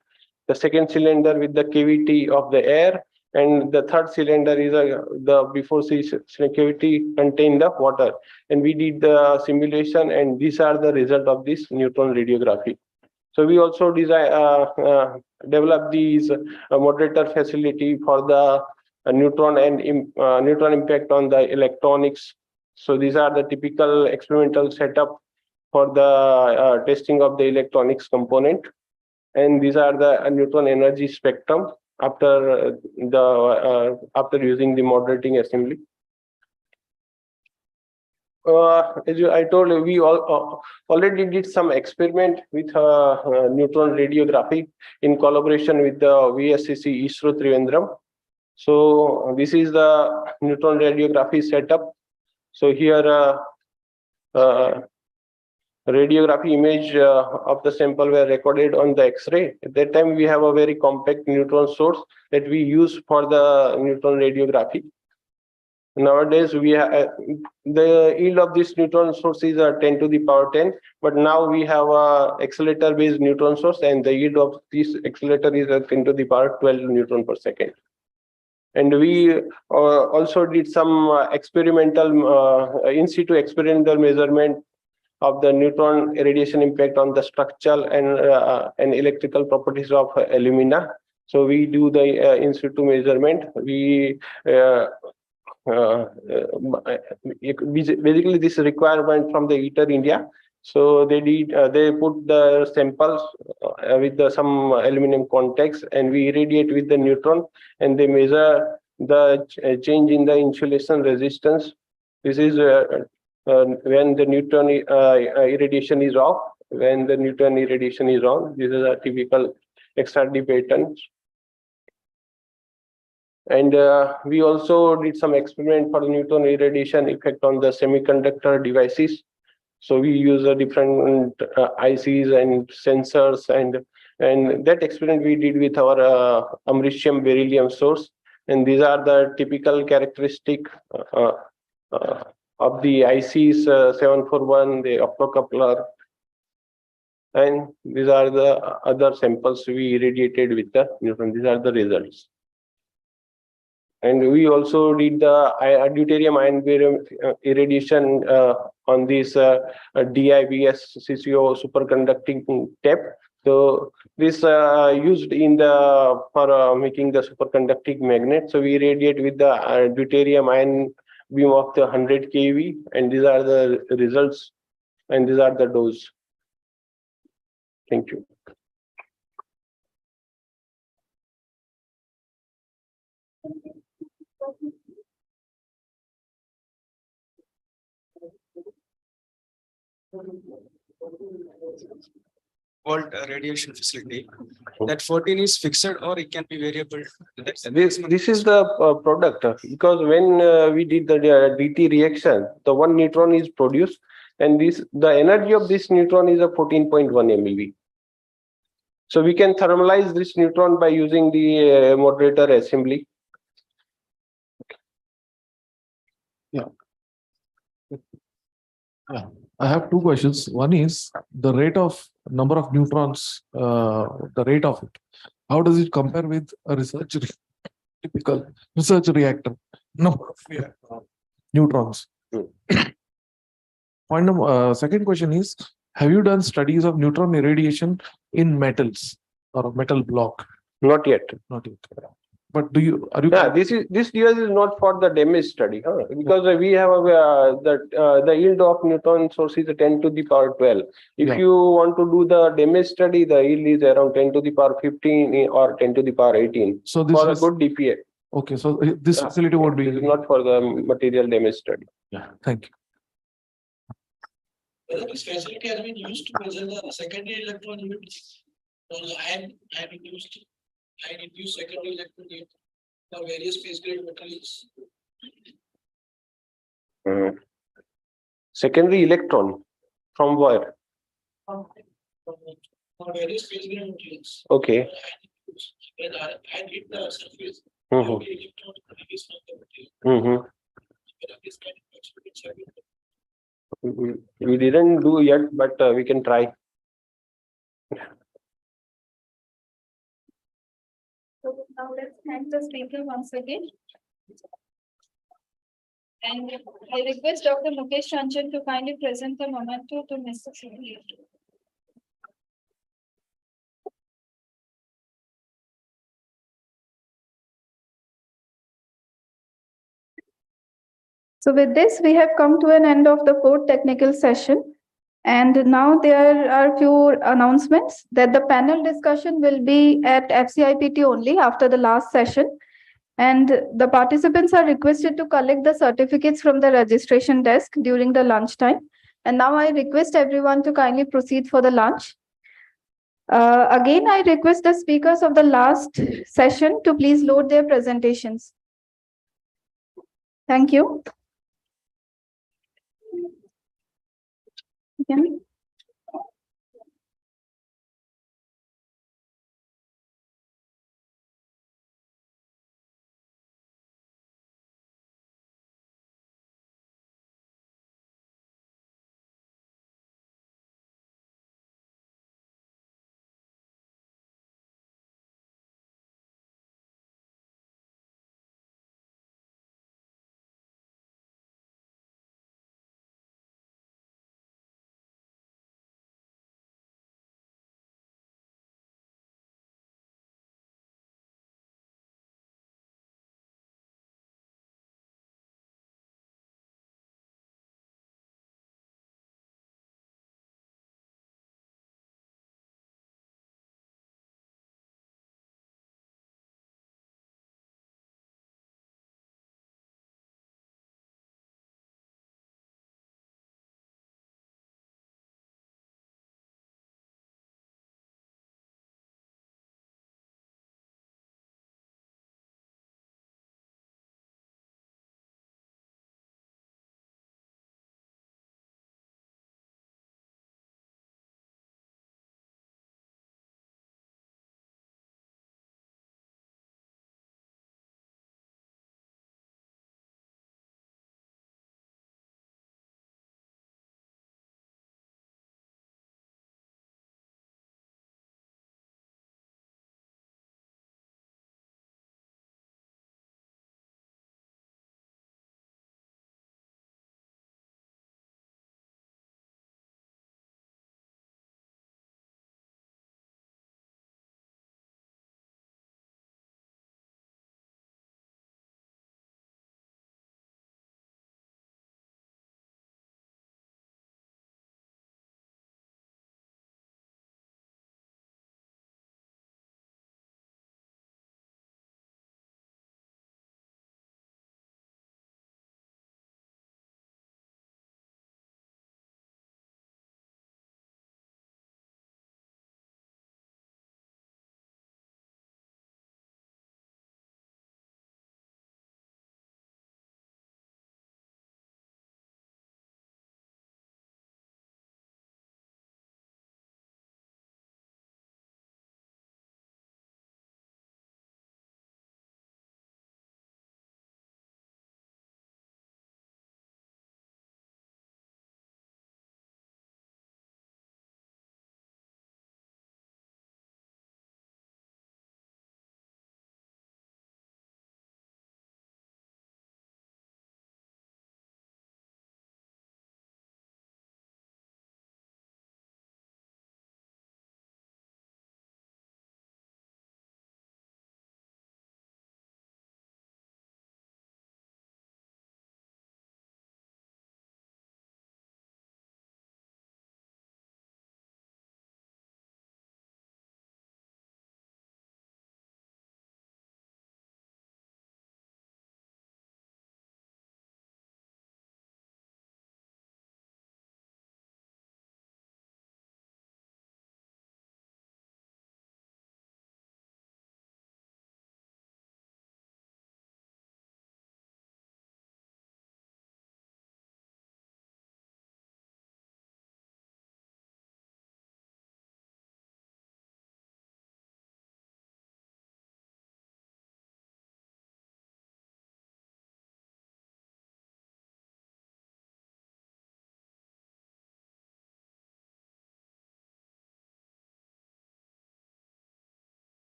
Speaker 20: the second cylinder with the cavity of the air, and the third cylinder is the B4C cavity contain the water. And we did the simulation, and these are the result of this neutron radiography. So we also design develop these moderator facility for the neutron and neutron impact on the electronics. So these are the typical experimental setup for the testing of the electronics component, and these are the neutron energy spectrum after after using the moderating assembly. As I told you, we already did some experiment with neutron radiography in collaboration with the VSCC ISRO Trivandrum. So this is the neutron radiography setup. So here radiography image of the sample were recorded on the X-ray. At that time, we have a very compact neutron source that we use for the neutron radiography. Nowadays, we have the yield of this neutron source is 10 to the power 10, but now we have a accelerator-based neutron source, and the yield of this accelerator is 10 to the power 12 neutron per second. And we also did some experimental in situ experimental measurement of the neutron radiation impact on the structural and electrical properties of alumina. So we do the in situ measurement. We basically this requirement from the ITER India. So they did they put the samples with some aluminum contacts, and we irradiate with the neutron, and they measure the change in the insulation resistance. This is when the neutron irradiation is off, when the neutron irradiation is on. This is a typical XRD pattern. And we also did some experiment for the neutron irradiation effect on the semiconductor devices. So we use different ICs and sensors, and that experiment we did with our americium beryllium source. And these are the typical characteristic of the ICs 741, the optocoupler, and these are the other samples we irradiated with the neutron. These are the results. And we also did the deuterium ion barium irradiation on this DIBS CCO superconducting tape. So this used in the for making the superconducting magnet. So we irradiate with the deuterium ion beam of the 100 keV, and these are the results, and these are the dose. Thank you.
Speaker 21: volt radiation facility. That 14 is fixed or it can be variable.
Speaker 20: This is the product because when we did the DT reaction, the one neutron is produced, and the energy of this neutron is a 14.1 MeV. So we can thermalize this neutron by using the moderator assembly.
Speaker 22: Yeah. Yeah. I have two questions. One is the rate of number of neutrons, the rate of it. How does it compare with a typical research reactor? Number of neutrons. Second question is, have you done studies of neutron irradiation in metals or a metal block?
Speaker 20: Not yet.
Speaker 22: Not yet. But are you?
Speaker 20: Yeah, this device is not for the damage study, because we have the yield of neutron source is 10 to the power 12. If you want to do the damage study, the yield is around 10 to the power 15 or 10 to the power 18.
Speaker 22: So this
Speaker 20: for
Speaker 22: is
Speaker 20: a good DPA.
Speaker 22: Okay, so this facility won't be.
Speaker 20: This is not for the material damage study.
Speaker 22: Yeah, thank you.
Speaker 21: Whether this facility has been used to measure the secondary electron units or the ion induced secondary electron unit for various space grade materials.
Speaker 20: Secondary electron from where?
Speaker 21: For various space grade materials.
Speaker 20: Okay.
Speaker 21: When ion hit the surface,
Speaker 20: Mhm.
Speaker 21: every electron released from the material. Whether this kind of experiments have been done.
Speaker 20: We didn't do yet, but we can try.
Speaker 1: So now let's thank the speaker once again. And I request Dr. Mukesh Ranjan to kindly present the memento to Mr. Sudhir. So with this, we have come to an end of the fourth technical session. And now there are few announcements that the panel discussion will be at FCIPT only after the last session. And the participants are requested to collect the certificates from the registration desk during the lunchtime. And now I request everyone to kindly proceed for the lunch. Again, I request the speakers of the last session to please load their presentations. Thank you. Again.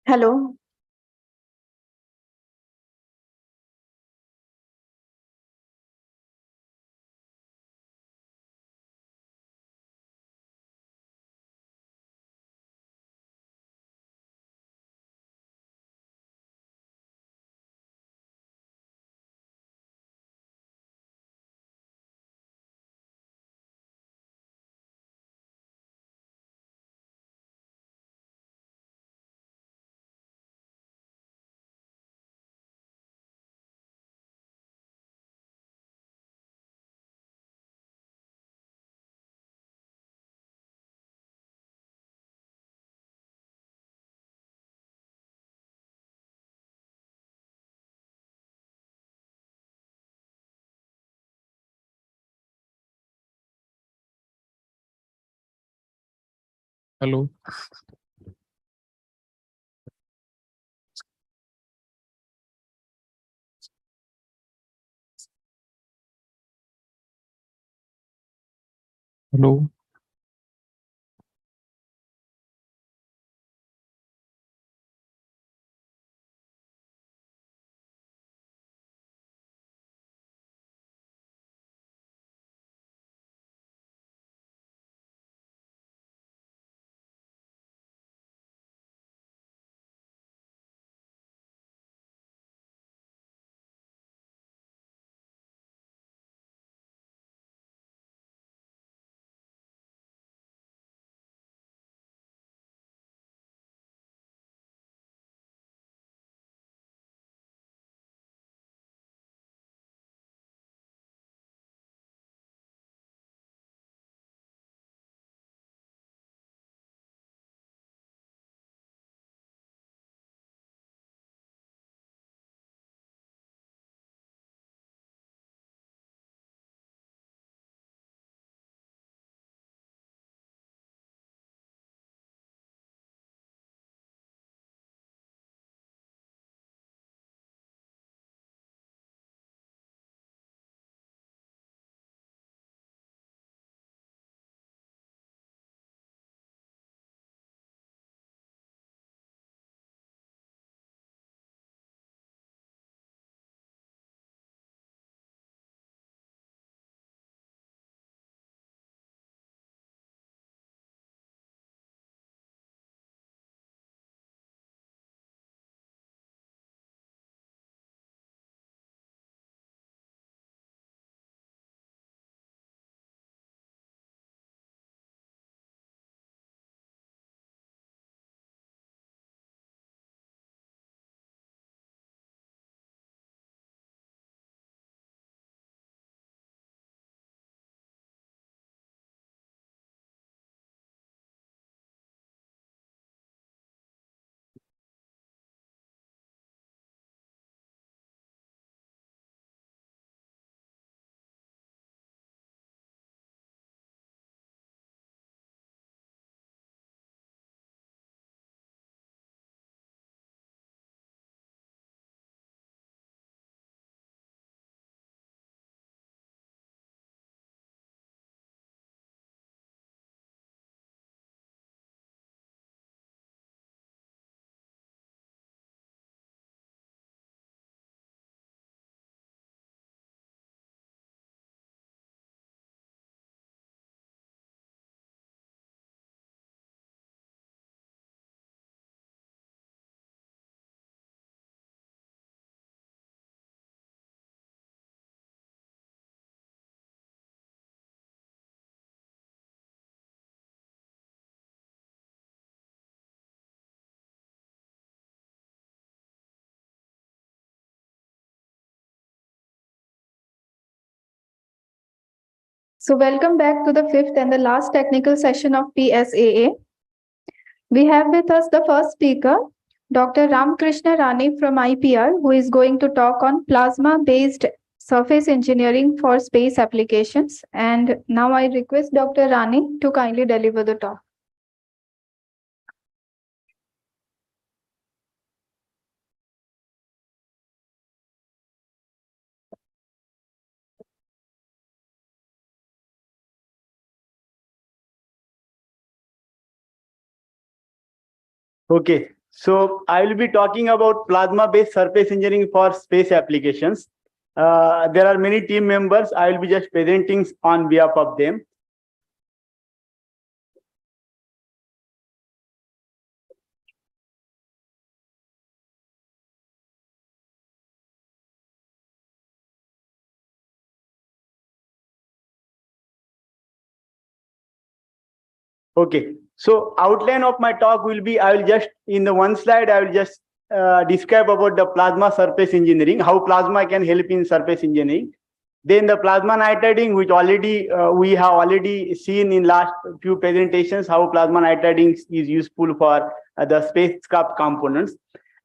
Speaker 1: Hello.
Speaker 22: Hello. Hello.
Speaker 1: So welcome back to the fifth and the last technical session of PSAA. We have with us the first speaker, Dr. Ramkrishna Rani from IPR, who is going to talk on plasma-based surface engineering for space applications. And now I request Dr. Rani to kindly deliver the talk.
Speaker 10: Okay,
Speaker 13: So I will be talking about plasma-based surface engineering for space applications. There are many team members. I will be just presenting on behalf of them. Okay, so outline of my talk will be, I will just, in the one slide, I will just describe about the plasma surface engineering, how plasma can help in surface engineering. Then the plasma nitriding, which already we have already seen in last few presentations, how plasma nitriding is useful for the spacecraft components.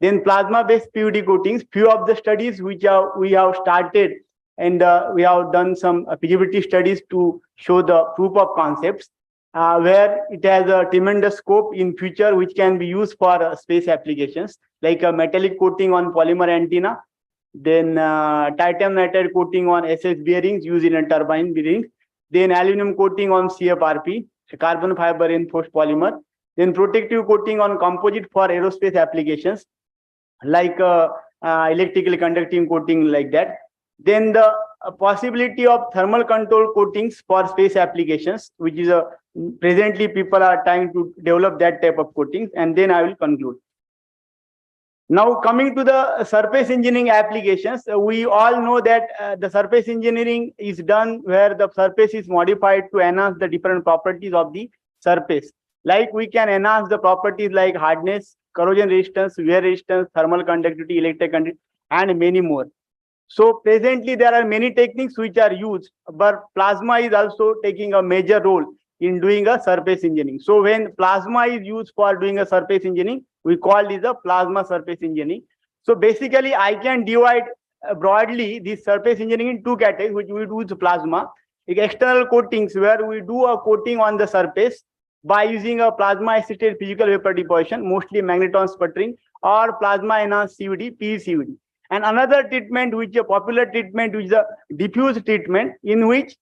Speaker 13: Then plasma-based PVD coatings, few of the studies which we have started, and we have done some feasibility studies to show the proof of concepts. Where it has a tremendous scope in future, which can be used for space applications, like a metallic coating on polymer antenna, then titanium nitride coating on SS bearings used in a turbine bearings, then aluminum coating on CFRP, carbon fiber reinforced polymer, then protective coating on composite for aerospace applications, like electrical conducting coating like that. Then the possibility of thermal control coatings for space applications, which is a presently people are trying to develop that type of coatings, and then I will conclude. Now coming to the surface engineering applications, we all know that the surface engineering is done where the surface is modified to enhance the different properties of the surface. Like we can enhance the properties like hardness, corrosion resistance, wear resistance, thermal conductivity, electric conductivity, and many more. So presently there are many techniques which are used, but plasma is also taking a major role in doing a surface engineering. So when plasma is used for doing a surface engineering, we call this a plasma surface engineering. So basically I can divide broadly this surface engineering in two categories, which we do with plasma. Like external coatings, where we do a coating on the surface by using a plasma assisted physical vapor deposition, mostly magnetron sputtering, or plasma enhanced CVD, PECVD. And another treatment, which is a popular treatment, which is a diffuse treatment, in which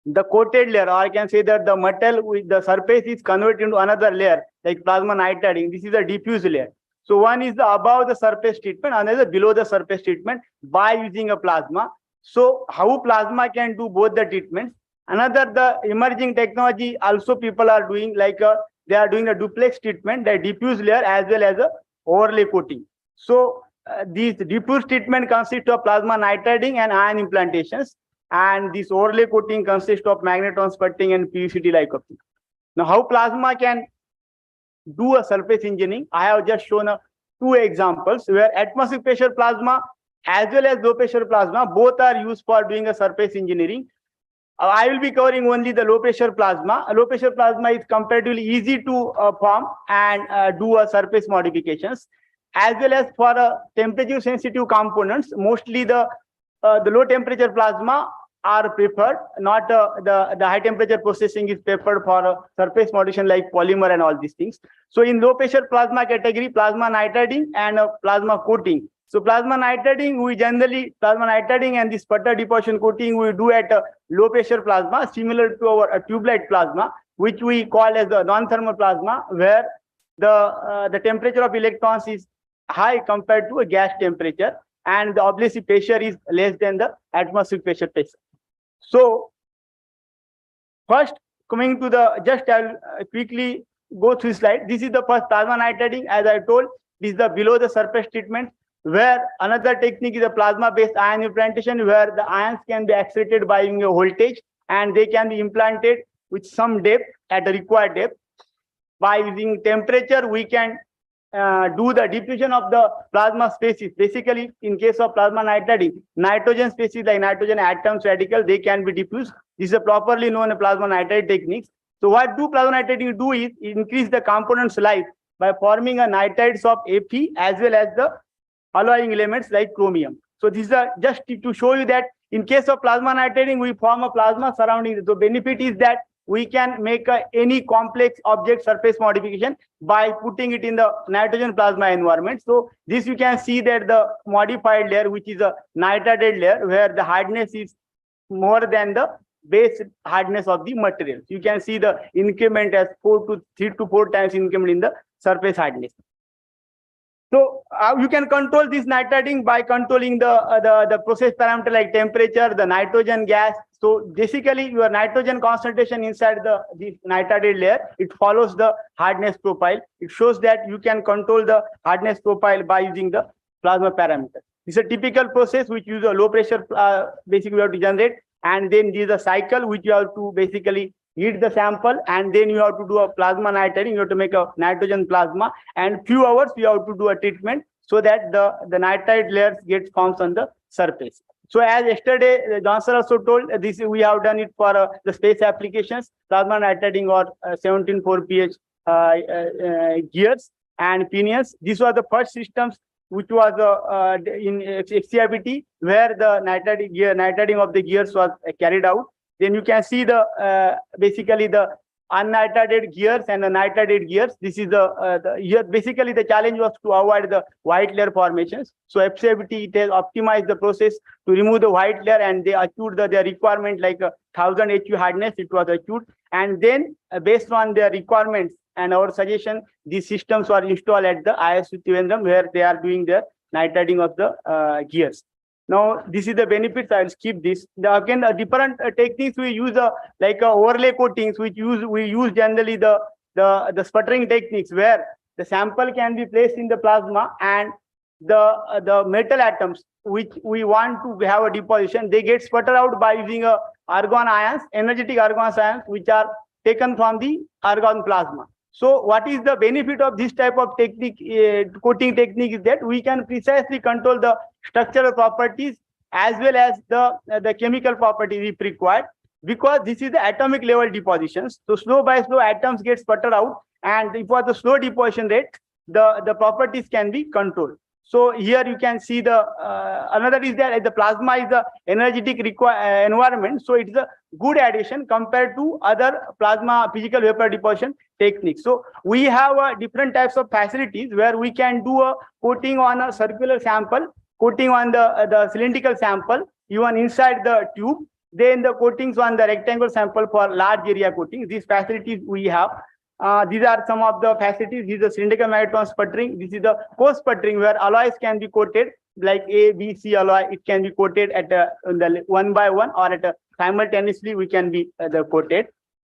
Speaker 13: the coated layer, or I can say that the metal with the surface is converted into another layer, like plasma nitriding. This is a diffuse layer. So one is the above the surface treatment, another below the surface treatment by using a plasma. So how plasma can do both the treatments? Another, the emerging technology also people are doing, like they are doing a duplex treatment, the diffuse layer as well as a overlay coating. So this diffuse treatment consists of plasma nitriding and ion implantations, and this overlay coating consists of magnetron sputting and PECVD like coating. Now, how plasma can do a surface engineering? I have just shown two examples where atmospheric pressure plasma as well as low pressure plasma both are used for doing a surface engineering. I will be covering only the low pressure plasma. Low pressure plasma is comparatively easy to form and do a surface modifications, as well as for temperature sensitive components. Mostly the low temperature plasma are preferred, not the high temperature processing is preferred for surface modification like polymer and all these things. So in low pressure plasma category, plasma nitriding and plasma coating. So plasma nitriding, we generally, plasma nitriding and this sputter deposition coating we do at low pressure plasma, similar to our tube-light plasma, which we call as the non-thermal plasma, where the temperature of electrons is high compared to a gas temperature, and the obviously pressure is less than the atmospheric pressure. So first, coming to the, just I'll quickly go through slide. This is the first plasma nitriding. As I told, this is the below the surface treatment, where another technique is a plasma based ion implantation, where the ions can be accelerated by using a voltage, and they can be implanted with some depth at the required depth. By using temperature, we can do the diffusion of the plasma species. Basically, in case of plasma nitriding, nitrogen species like nitrogen atoms, radical, they can be diffused. This is a properly known plasma nitride techniques. So what do plasma nitriding do is increase the component's life by forming a nitrides of Fe as well as the alloying elements like chromium. So this is just to show you that in case of plasma nitriding, we form a plasma surrounding it. So benefit is that we can make any complex object surface modification by putting it in the nitrogen plasma environment. So this you can see that the modified layer, which is a nitrided layer, where the hardness is more than the base hardness of the material. You can see the increment as 3 to 4 times increment in the surface hardness.
Speaker 2: So you can control this nitriding by controlling the process parameter like temperature, the nitrogen gas. So basically your nitrogen concentration inside this nitrided layer, it follows the hardness profile. It shows that you can control the hardness profile by using the plasma parameter. This is a typical process which use a low pressure, basically you have to generate, and then there is a cycle which you have to basically heat the sample, and then you have to do a plasma nitriding. You have to make a nitrogen plasma, and few hours you have to do a treatment so that the nitride layers get formed on the surface. So as yesterday Johnson also told, this we have done it for the space applications, plasma nitriding or 17.4 pH gears and pinions. These were the first systems which was in XCIBT, where the nitriding of the gears was carried out. Then you can see the basically the unnitrided gears and the nitrided gears. This is here basically the challenge was to avoid the white layer formations. So FCIBT, it has optimized the process to remove the white layer, and they achieved their requirement like 1000 HU hardness. It was achieved, and then based on their requirements and our suggestion, these systems were installed at the ISU Trivandrum, where they are doing the nitriding of the gears. Now, this is the benefits. I'll skip this. Again, different techniques we use, like overlay coatings, which we use generally the sputtering techniques, where the sample can be placed in the plasma, and the metal atoms which we want to have a deposition, they get sputtered out by using argon ions, energetic argon ions, which are taken from the argon plasma. So what is the benefit of this type of technique, coating technique, is that we can precisely control the structural properties as well as the chemical properties if required, because this is the atomic level depositions. So slow by slow atoms get sputtered out, and if for the slow deposition rate, the properties can be controlled. So here you can see the another is that the plasma is the energetic environment, so it's a good addition compared to other plasma physical vapor deposition techniques. So we have different types of facilities where we can do a coating on a circular sample, coating on the cylindrical sample, even inside the tube, then the coatings on the rectangular sample for large area coating. These facilities we have. These are some of the facilities. This is the cylindrical magnetron sputtering. This is the co-sputtering, where alloys can be coated like A, B, C alloy. It can be coated at the one by one, or at simultaneously we can be coated.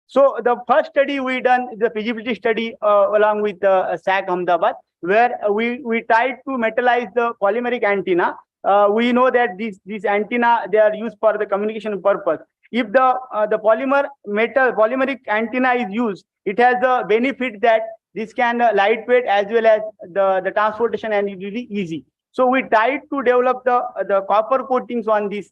Speaker 2: So the first study we done, the feasibility study along with SAC Ahmedabad, where we tried to metallize the polymeric antenna. We know that these antenna, they are used for the communication purpose. If the polymeric antenna is used, it has the benefit that this can lightweight as well as the transportation, and it will be easy. So we tried to develop the copper coatings on this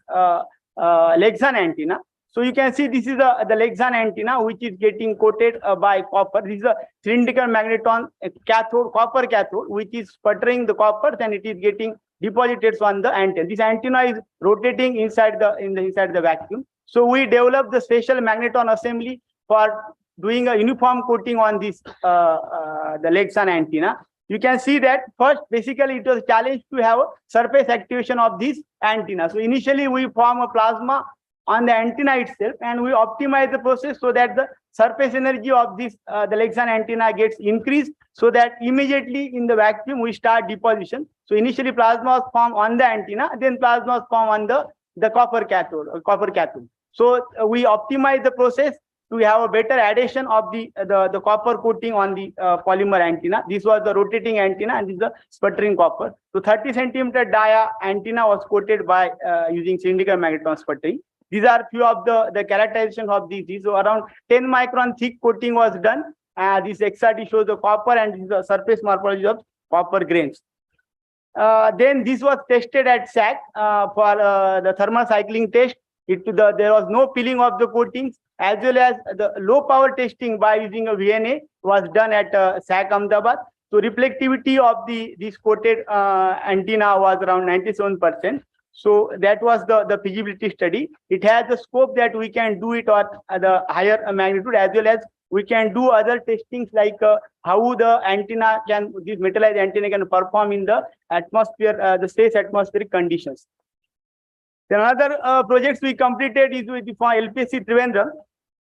Speaker 2: Lexan antenna. So you can see this is the Lexan antenna which is getting coated by copper. This is a cylindrical magnetron cathode, copper cathode, which is sputtering the copper, and it is getting deposited on the antenna. This antenna is rotating inside the vacuum. So we developed the special magnetron assembly for doing a uniform coating on this the Lexan antenna. You can see that first, basically, it was a challenge to have a surface activation of this antenna. So initially, we form a plasma on the antenna itself, and we optimize the process so that the surface energy of this the Lexan antenna gets increased, so that immediately in the vacuum we start deposition. So initially, plasma was formed on the antenna, then plasma was formed on the copper cathode. So we optimize the process to have a better adhesion of the copper coating on the polymer antenna. This was the rotating antenna, and this is the sputtering copper. So 30 centimeter dia antenna was coated by using cylindrical magnetron sputtering. These are few of the characterization of these. So around 10 micron thick coating was done. This XRT shows the copper, and this is the surface morphology of copper grains. Then this was tested at SAC for the thermal cycling test. There was no peeling of the coatings, as well as the low power testing by using a VNA was done at SAC Ahmedabad. So reflectivity of this coated antenna was around 97%. So that was the feasibility study. It has the scope that we can do it at the higher magnitude, as well as we can do other testings like how the antenna this metallized antenna can perform in the atmosphere, the space atmospheric conditions. Then another projects we completed is with the LPSC Trivandrum.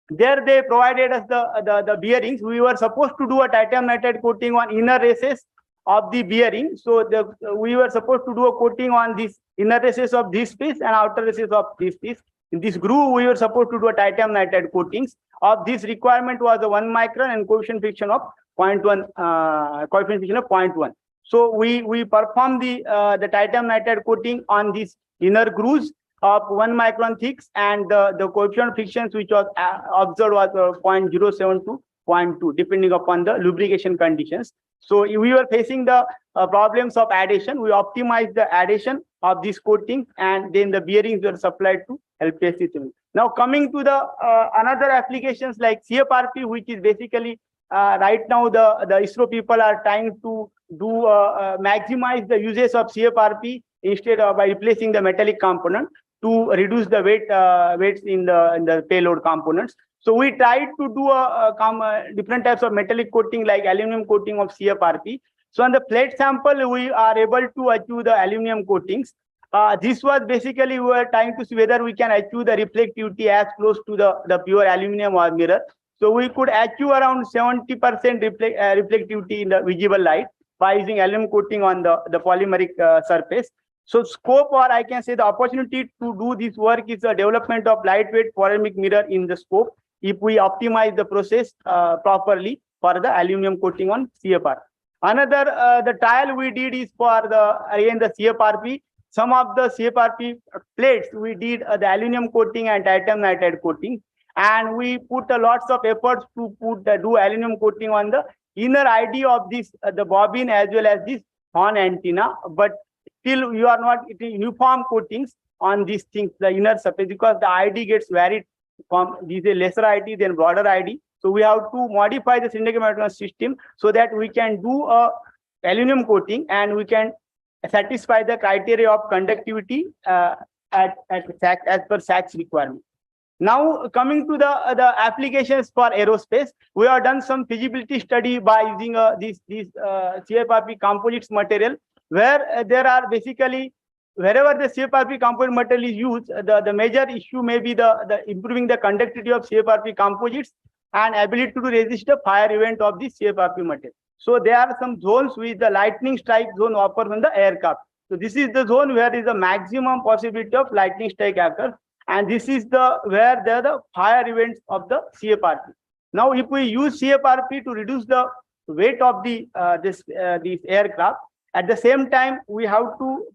Speaker 2: There they provided us the bearings. We were supposed to do a titanium nitride coating on inner races of the bearing. So we were supposed to do a coating on this inner races of this piece and outer races of this piece. In this groove, we were supposed to do a titanium nitride coatings. Of this requirement was a 1 micron and coefficient friction of 0.1, coefficient friction of 0.1. So we performed the titanium nitride coating on these inner grooves of 1 micron thick, and the coefficient frictions which was observed was 0.07 to 0.2, depending upon the lubrication conditions. So we were facing the problems of adhesion. We optimized the adhesion of this coating, and then the bearings were supplied to LPSC. Now coming to the another applications like CFRP, which is basically right now the ISRO people are trying to do maximize the uses of CFRP instead of by replacing the metallic component to reduce the weights in the payload components. So we tried to do different types of metallic coating like aluminum coating of CFRP. So on the plate sample, we are able to achieve the aluminum coatings. This was basically we were trying to see whether we can achieve the reflectivity as close to the pure aluminum or mirror. So we could achieve around 70% reflectivity in the visible light by using aluminum coating on the polymeric surface. So scope, or I can say the opportunity to do this work, is the development of lightweight polymeric mirror in the scope if we optimize the process properly for the aluminum coating on CFR. Another the trial we did is for the CFRP. Some of the CFRP plates we did the aluminum coating and titanium nitride coating, and we put lots of efforts to do aluminum coating on the inner ID of this the bobbin as well as this horn antenna, but still you are not getting uniform coatings on these things, the inner surface, because the ID gets varied from these lesser ID than broader ID. So we have to modify the cylindrical system so that we can do a aluminum coating and we can satisfy the criteria of conductivity as per SAC's requirement. Now coming to the applications for aerospace, we have done some feasibility study by using these CFRP composites material, where there are basically wherever the CFRP composite material is used, the major issue may be the improving the conductivity of CFRP composites and ability to resist the fire event of the CFRP material. So there are some zones with the lightning strike zone occurs on the aircraft. So this is the zone where is the maximum possibility of lightning strike occurs, and this is where there are the fire events of the CFRP. Now, if we use CFRP to reduce the weight of this aircraft, at the same time we have to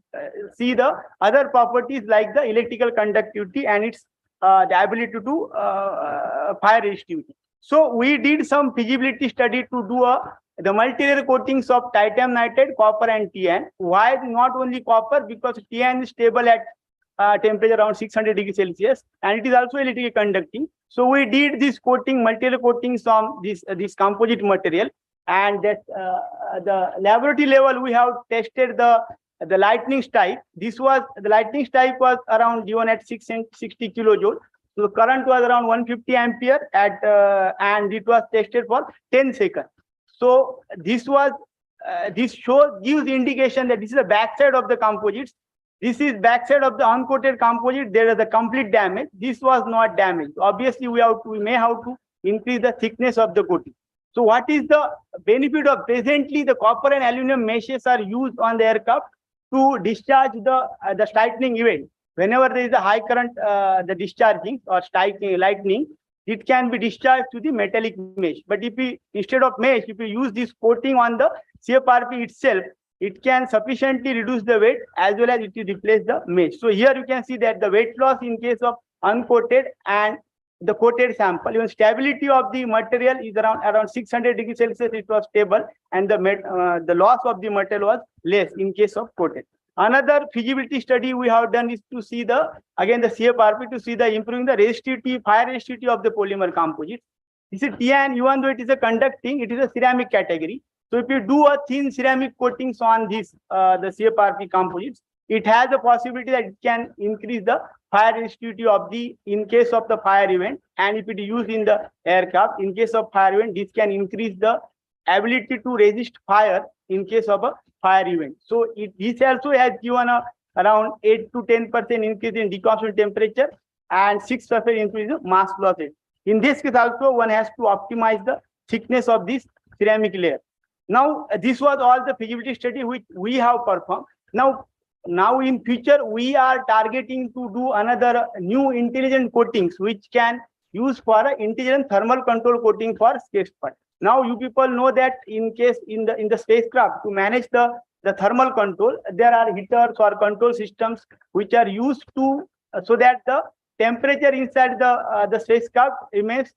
Speaker 2: see the other properties like the electrical conductivity and its the ability to do fire resistivity. So we did some feasibility study to do the multi-layer coatings of titanium nitride, copper and TN. Why not only copper? Because TN is stable at temperature around 600 degrees Celsius, and it is also electrically conducting. So we did this coating, multi-layer coatings on this composite material, and that the laboratory level we have tested the lightning strike. This was the lightning strike was around given at 660 kilojoule. So the current was around 150 ampere at and it was tested for 10 seconds. So this was this gives indication that this is the backside of the composites. This is backside of the uncoated composite. There is a complete damage. This was not damaged. Obviously, we may have to increase the thickness of the coating. So what is the benefit of presently the copper and aluminum meshes are used on the aircraft to discharge the striking event. Whenever there is a high current, the discharging or striking lightning, it can be discharged to the metallic mesh. But if we instead of mesh, if we use this coating on the CFRP itself, it can sufficiently reduce the weight as well as it will replace the mesh. So here you can see that the weight loss in case of uncoated and the coated sample, even stability of the material is around 600 degrees Celsius. It was stable, and the loss of the material was less in case of coated. Another feasibility study we have done is to see the CFRP to see the improving the resistivity, fire resistivity of the polymer composite. This is TN, even though it is a conducting, it is a ceramic category. So if you do a thin ceramic coatings on this the CFRP composites, it has a possibility that it can increase the fire resistivity of in case of the fire event, and if it is used in the aircraft, in case of fire event, this can increase the ability to resist fire in case of a fire event. So this also has given around 8 to 10% increase in decomposition temperature and 6% increase in mass loss rate. In this case also one has to optimize the thickness of this ceramic layer. Now, this was all the feasibility study which we have performed. Now in future, we are targeting to do another new intelligent coatings, which can use for a intelligent thermal control coating for spacecraft. Now, you people know that in case in the spacecraft to manage the thermal control, there are heaters or control systems which are used to so that the temperature inside the spacecraft remains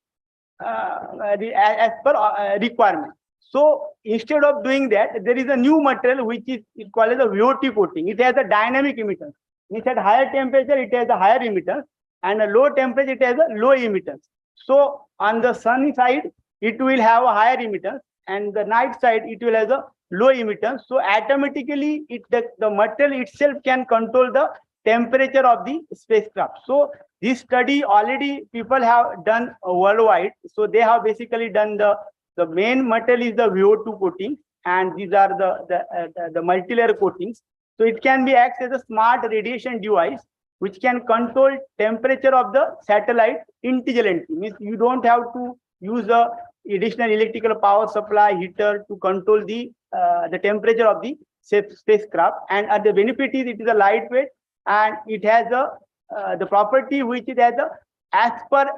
Speaker 2: as per requirement. So instead of doing that, there is a new material which is called as a VOT coating. It has a dynamic emittance. Means at higher temperature, it has a higher emittance, and a low temperature, it has a low emittance. So on the sun side, it will have a higher emittance, and the night side, it will have a low emittance. So automatically, the material itself can control the temperature of the spacecraft. So this study already people have done worldwide. So they have basically done the main material is the VO2 coating, and these are the multi-layer coatings. So it can be acted as a smart radiation device which can control temperature of the satellite intelligently. Means you don't have to use a additional electrical power supply heater to control the temperature of the spacecraft. And the benefit is it is a lightweight, and it has the property which it has as per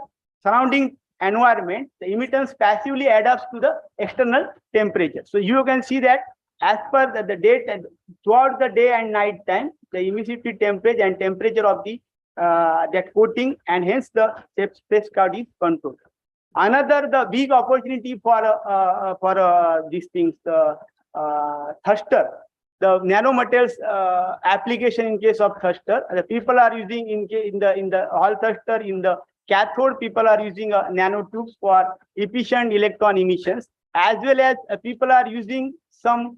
Speaker 2: surrounding environment, the emittance passively adapts to the external temperature. So you can see that as per the date and throughout the day and night time, the emissivity temperature and temperature of the that coating, and hence the spacecraft is controlled. Another the big opportunity for these things, the thruster, the nanomaterials application in case of thruster. The people are using in the Hall thruster in the cathode, people are using nanotubes for efficient electron emissions, as well as people are using some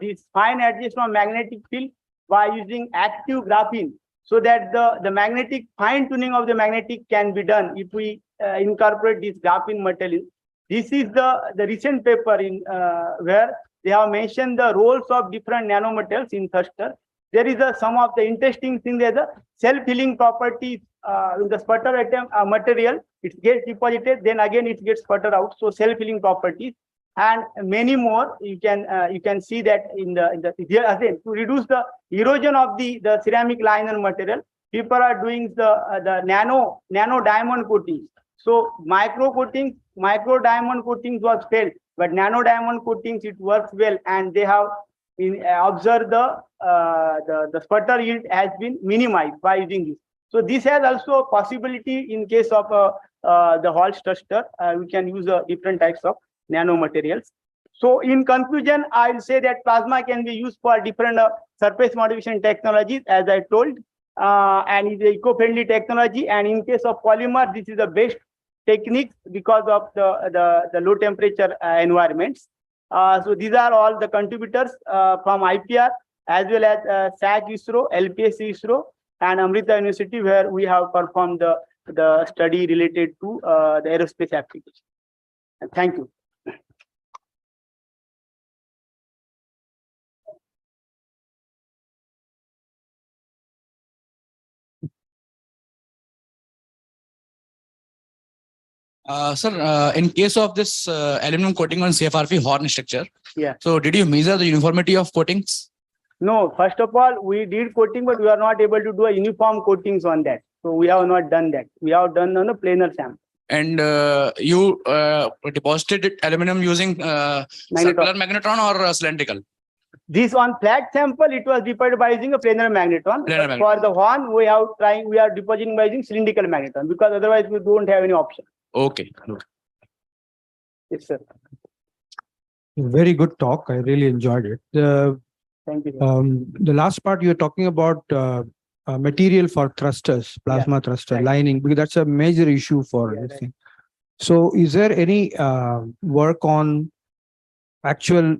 Speaker 2: these fine adjustment of magnetic field by using active graphene, so that the magnetic fine tuning of the magnetic can be done if we incorporate this graphene material. This is the recent paper in where they have mentioned the roles of different nanomaterials in thruster. There is some of the interesting thing there, the self-healing properties in the sputter atom material. It gets deposited, then again it gets sputtered out. So self-healing properties and many more. You can see that in the here again, to reduce the erosion of the ceramic liner material, people are doing the nano diamond coatings. So micro diamond coatings was failed, but nano diamond coatings it works well, and they have observed the sputter yield has been minimized by using this. So this has also a possibility in case of the Hall thruster. We can use different types of nanomaterials. So in conclusion, I will say that plasma can be used for different surface modification technologies, as I told, and is eco-friendly technology. And in case of polymer, this is the best technique because of the low temperature environments. So these are all the contributors from IPR, as well as SAC ISRO, LPS ISRO, and Amrita University, where we have performed the study related to the aerospace application. And thank you.
Speaker 3: Sir, in case of this aluminum coating on CFRP horn structure,
Speaker 2: yeah.
Speaker 3: So did you measure the uniformity of coatings?
Speaker 2: No, first of all, we did coating, but we are not able to do a uniform coatings on that. So we have not done that. We have done on a planar sample.
Speaker 3: And you deposited aluminum using circular magnetron or cylindrical?
Speaker 2: This on flat sample, it was deposited by using a planar magnetron. For the horn, we are depositing by using cylindrical magnetron, because otherwise we don't have any option.
Speaker 3: Okay.
Speaker 2: Yes, sir.
Speaker 7: Very good talk. I really enjoyed it.
Speaker 2: Thank you.
Speaker 7: The last part you're talking about material for thrusters, plasma thruster lining, because that's a major issue for this thing. So is there any work on actual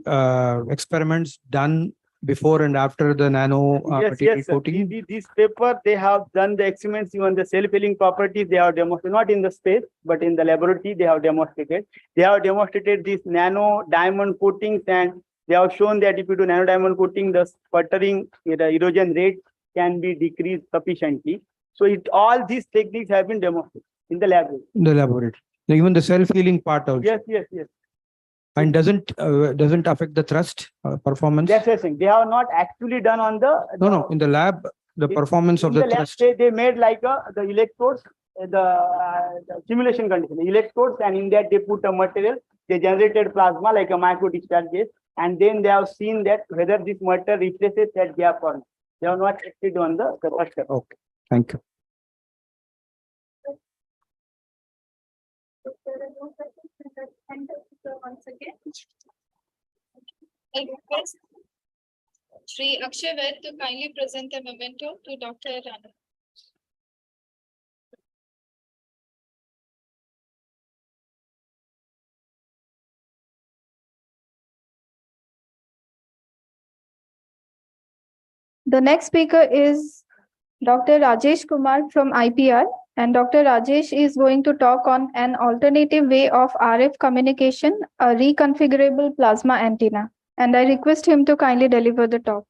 Speaker 7: experiments done before and after the nano material coating?
Speaker 2: This paper, they have done the experiments, even the self-healing properties they have demonstrated, not in the space, but in the laboratory they have demonstrated. They have demonstrated these nano diamond coatings, and they have shown that if you do nano diamond coating, the sputtering, the erosion rate can be decreased sufficiently. So all these techniques have been demonstrated in the laboratory.
Speaker 7: In the laboratory. Even the self-healing part also.
Speaker 2: Yes.
Speaker 7: And doesn't affect the thrust performance?
Speaker 2: That's the thing. They have not actually done on the.
Speaker 7: No. In the lab, the performance of
Speaker 2: in
Speaker 7: the
Speaker 2: lab,
Speaker 7: thrust.
Speaker 2: they made like the electrodes, the simulation condition, electrodes, and in that they put a material. They generated plasma like a micro discharge gas, and then they have seen that whether this material replaces that gap or not. They have not acted on the structure.
Speaker 7: Okay, thank you.
Speaker 1: Once again, I request Shri Akshay Vaid to kindly present the memento to Dr. Rana. The next speaker is Dr. Rajesh Kumar from IPR, and Dr. Rajesh is going to talk on an alternative way of RF communication, a reconfigurable plasma antenna. And I request him to kindly deliver the talk.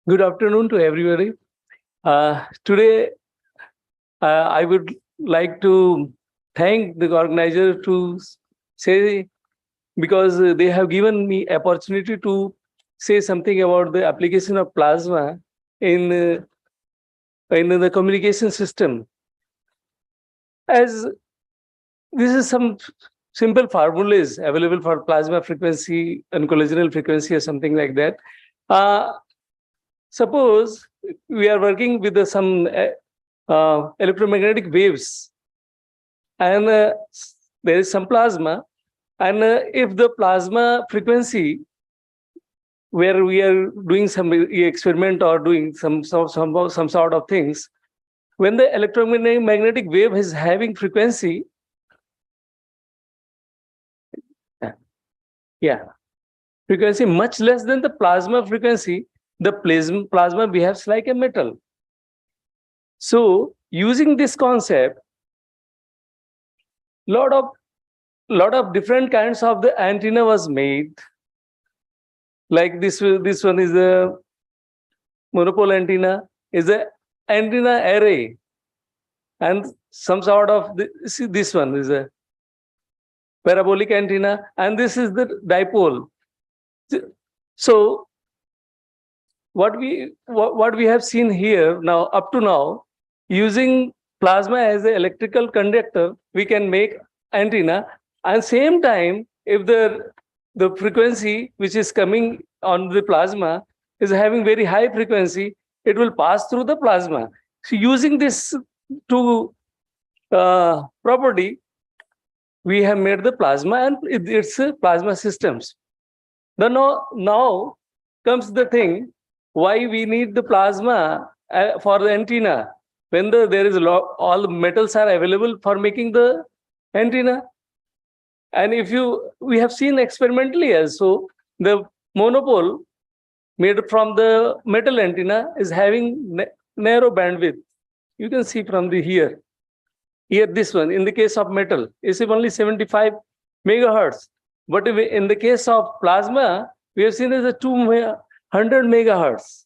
Speaker 5: Good afternoon to everybody. Today, I would like to thank the organizer to say, because they have given me opportunity to say something about the application of plasma in the communication system. As this is some simple formulas available for plasma frequency and collisional frequency or something like that. Suppose we are working with some electromagnetic waves, and there is some plasma, and if the plasma frequency where we are doing some experiment or doing some sort of things, when the electromagnetic wave is having frequency, frequency much less than the plasma frequency, the plasma behaves like a metal. So using this concept, lot of different kinds of the antenna was made. Like this one is a monopole antenna, is a antenna array, and some sort of this one is a parabolic antenna, and this is the dipole. So what we have seen here now, up to now, using plasma as an electrical conductor, we can make antenna. And same time, if the frequency which is coming on the plasma is having very high frequency, it will pass through the plasma. So using this two property, we have made the plasma, and it's plasma systems. Now comes the thing, why we need the plasma for the antenna when there is all the metals are available for making the antenna. And we have seen experimentally also, the monopole made from the metal antenna is having narrow bandwidth. You can see from here this one, in the case of metal, is only 75 megahertz. But in the case of plasma, we have seen as a 200 megahertz.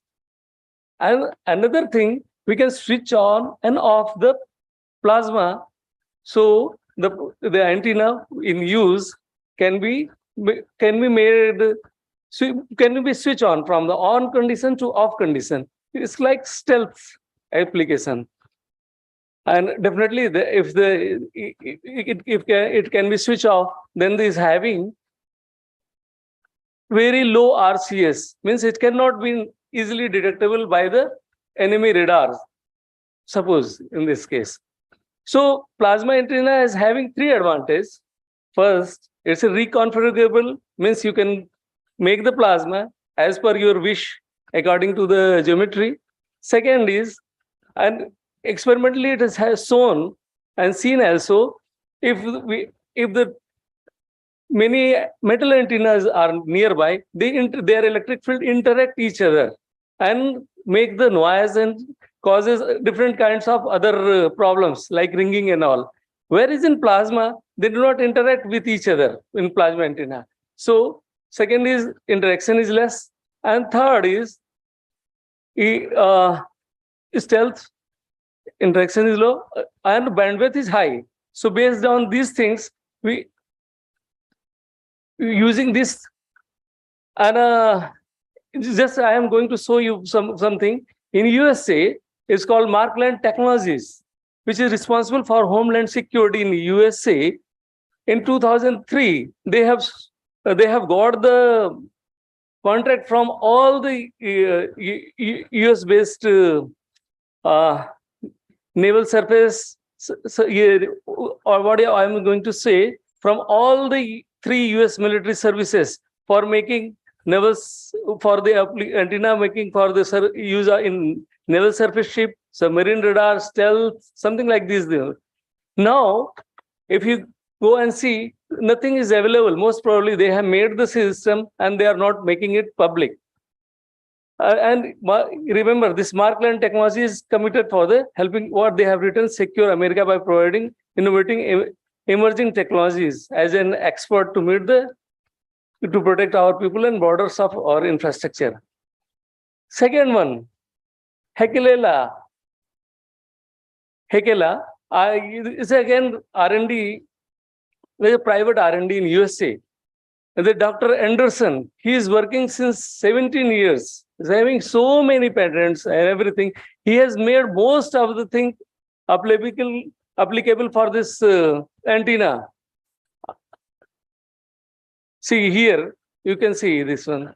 Speaker 5: And another thing, we can switch on and off the plasma. So the antenna in use can be switched on from the on condition to off condition. It's like stealth application. And definitely, if it can be switched off, then this having very low RCS, means it cannot be easily detectable by the enemy radars, suppose in this case. So plasma antenna is having three advantages. First, it's a reconfigurable, means you can make the plasma as per your wish according to the geometry. Second is, and experimentally it has shown and seen also, if the many metal antennas are nearby, their electric field interact each other and make the noise and causes different kinds of other problems like ringing and all. Whereas in plasma, they do not interact with each other in plasma antenna. So second is interaction is less. And third is stealth, interaction is low, and bandwidth is high. So based on these things, we using this, and just I am going to show you something. In USA, it's called Markland Technologies, which is responsible for Homeland Security in USA. In 2003, they have got the contract from all the US based naval surface, or what I am going to say, from all the 3 US military services for making navals, for the antenna making for the use in naval surface ship, submarine radar, stealth, something like this. Now, if you go and see, nothing is available. Most probably they have made the system and they are not making it public. And remember, this Markland technology is committed for the helping what they have written, secure America by providing innovating emerging technologies as an expert to meet to protect our people and borders of our infrastructure. Second one, Hekela is again R&D, there's a private R&D in USA. The Dr. Anderson, he is working since 17 years. He's having so many patents and everything. He has made most of the things applicable for this antenna. See here, you can see this one.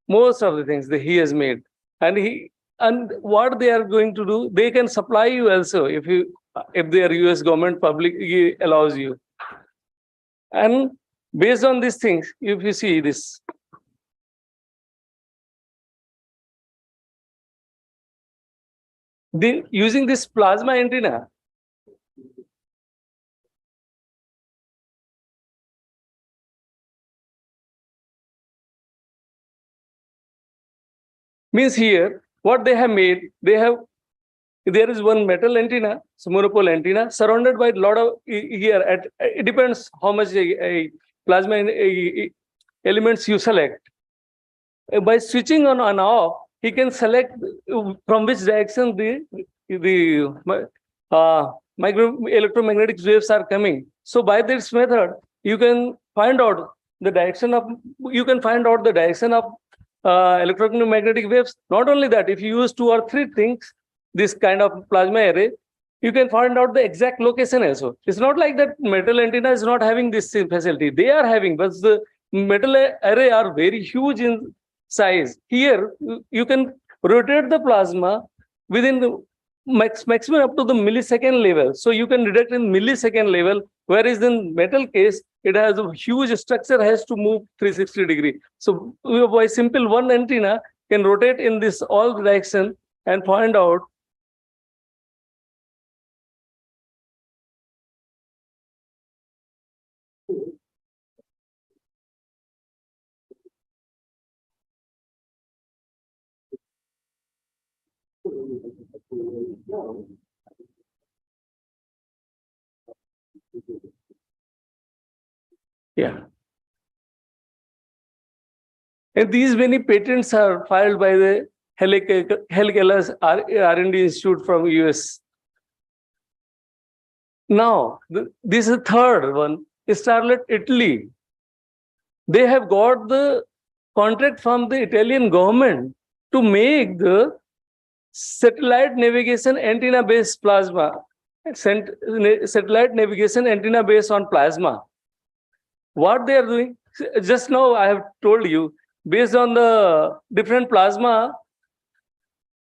Speaker 5: Most of the things that he has made, and what they are going to do, they can supply you also if their US government public allows you. And based on these things, if you see this, using this plasma antenna, means here what they have made, there is one metal antenna, so monopole antenna, surrounded by a lot of here. It depends how much plasma elements you select. By switching on and off, he can select from which direction the micro electromagnetic waves are coming. So by this method, you can find out the direction of electromagnetic waves. Not only that, if you use 2 or 3 things, this kind of plasma array, you can find out the exact location also. It's not like that metal antenna is not having this facility. They are having, but the metal array are very huge in size. Here, you can rotate the plasma within the maximum up to the millisecond level. So you can detect in millisecond level, whereas in metal case, it has a huge structure, has to move 360 degree. So by simple one antenna can rotate in this all direction and find out And these many patents are filed by the Helikelas R&D Institute from US. Now, this is the third one, Starlet Italy. They have got the contract from the Italian government to make the satellite navigation antenna based plasma, satellite navigation antenna based on plasma. What they are doing, just now I have told you, based on the different plasma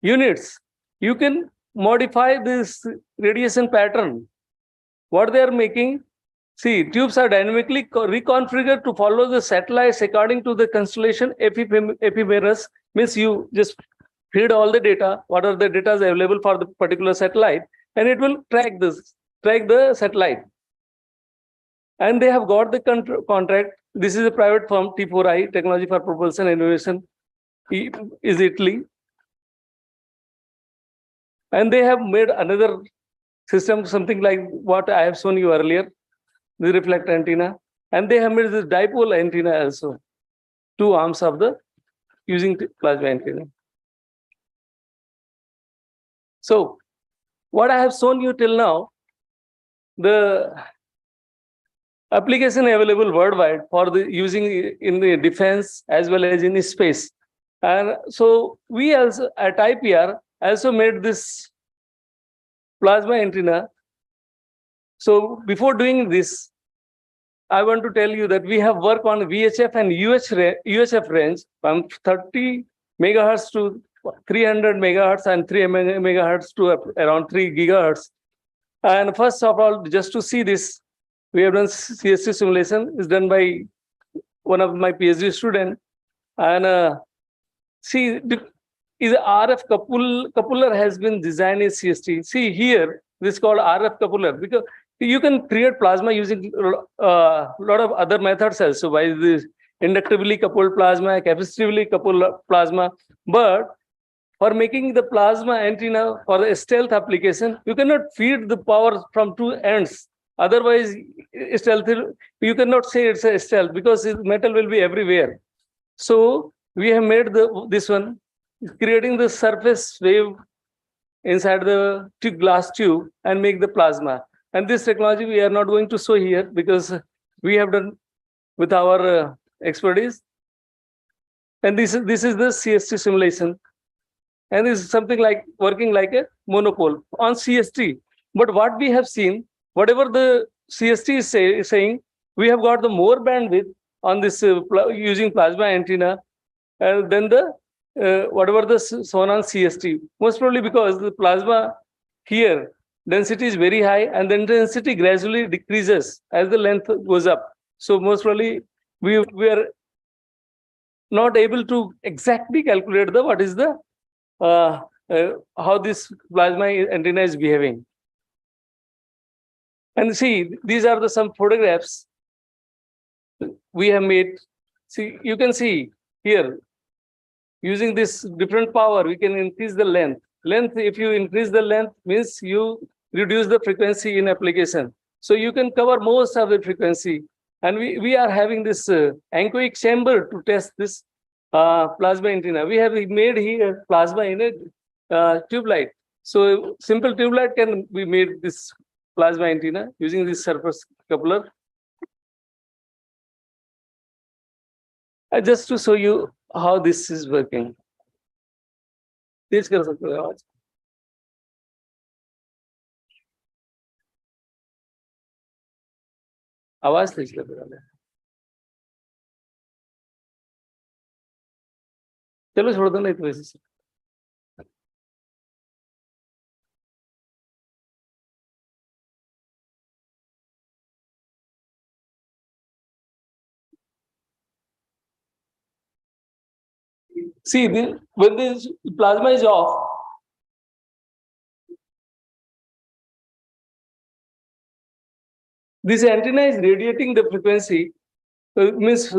Speaker 5: units, you can modify this radiation pattern. What they are making, see, tubes are dynamically reconfigured to follow the satellites according to the constellation Ephemeris. Means you just feed all the data, what are the data available for the particular satellite, and it will track the satellite. And they have got the contract. This is a private firm, T4I, Technology for Propulsion Innovation, is Italy. And they have made another system, something like what I have shown you earlier, the reflect antenna. And they have made this dipole antenna also, two arms of the using plasma antenna. So what I have shown you till now, the application available worldwide for the using in the defense as well as in space. And so we also at IPR also made this plasma antenna. So before doing this, I want to tell you that we have worked on VHF and UHF range from 30 megahertz to 300 megahertz and 3 megahertz to around 3 gigahertz. And first of all, just to see this, we have done CST simulation. Is done by one of my PhD student. And see, is RF coupler has been designed in CST. See here, this is called RF coupler because you can create plasma using a lot of other methods also, by this inductively coupled plasma, capacitively coupled plasma. But for making the plasma antenna for the stealth application, you cannot feed the power from two ends. Otherwise, stealth, you cannot say it's a stealth because metal will be everywhere. So we have made this one, creating the surface wave inside the glass tube and make the plasma. And this technology we are not going to show here because we have done with our expertise. And this is the CST simulation. And this is something like working like a monopole on CST. But what we have seen, whatever the CST is saying, we have got the more bandwidth on this using plasma antenna than the whatever the shown on CST. Most probably because the plasma here density is very high and then density gradually decreases as the length goes up. So most probably we are not able to exactly calculate the what is the how this plasma antenna is behaving. And see, these are some photographs we have made. See, you can see here, using this different power, we can increase the length. Length, if you increase the length, means you reduce the frequency in application. So you can cover most of the frequency. And we are having this anechoic chamber to test this plasma antenna. We have made here plasma in a tube light. So simple tube light can be made this plasma antenna using this surface coupler. Just to show you how this is working. तेज कर सकते हो आवाज. आवाज तेज कर दो. चलो छोड़ दो नहीं तो वैसे. See, when this plasma is off, this antenna is radiating the frequency, means,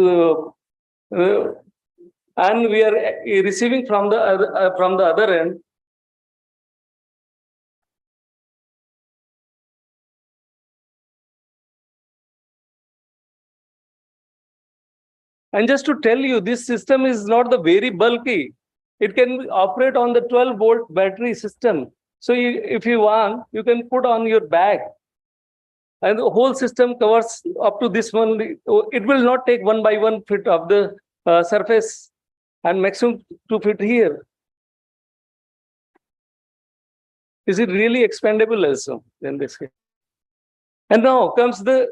Speaker 5: and we are receiving from the other end. And just to tell you, this system is not the very bulky. It can operate on the 12-volt battery system. So if you want, you can put on your bag. And the whole system covers up to this one. It will not take 1 by 1 feet of the surface and maximum 2 feet here. Is it really expandable also in this case? And now comes the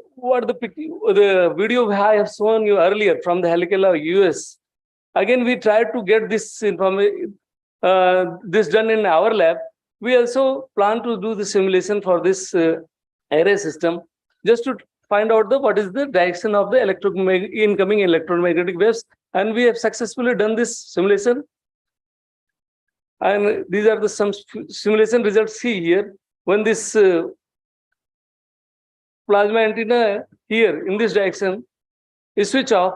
Speaker 5: video I have shown you earlier from the Helicola US. Again, we tried to get this information, this done in our lab. We also plan to do the simulation for this array system, just to find out what is the direction of the incoming electromagnetic waves. And we have successfully done this simulation. And these are some simulation results. See here, when this plasma antenna here in this direction is switch off,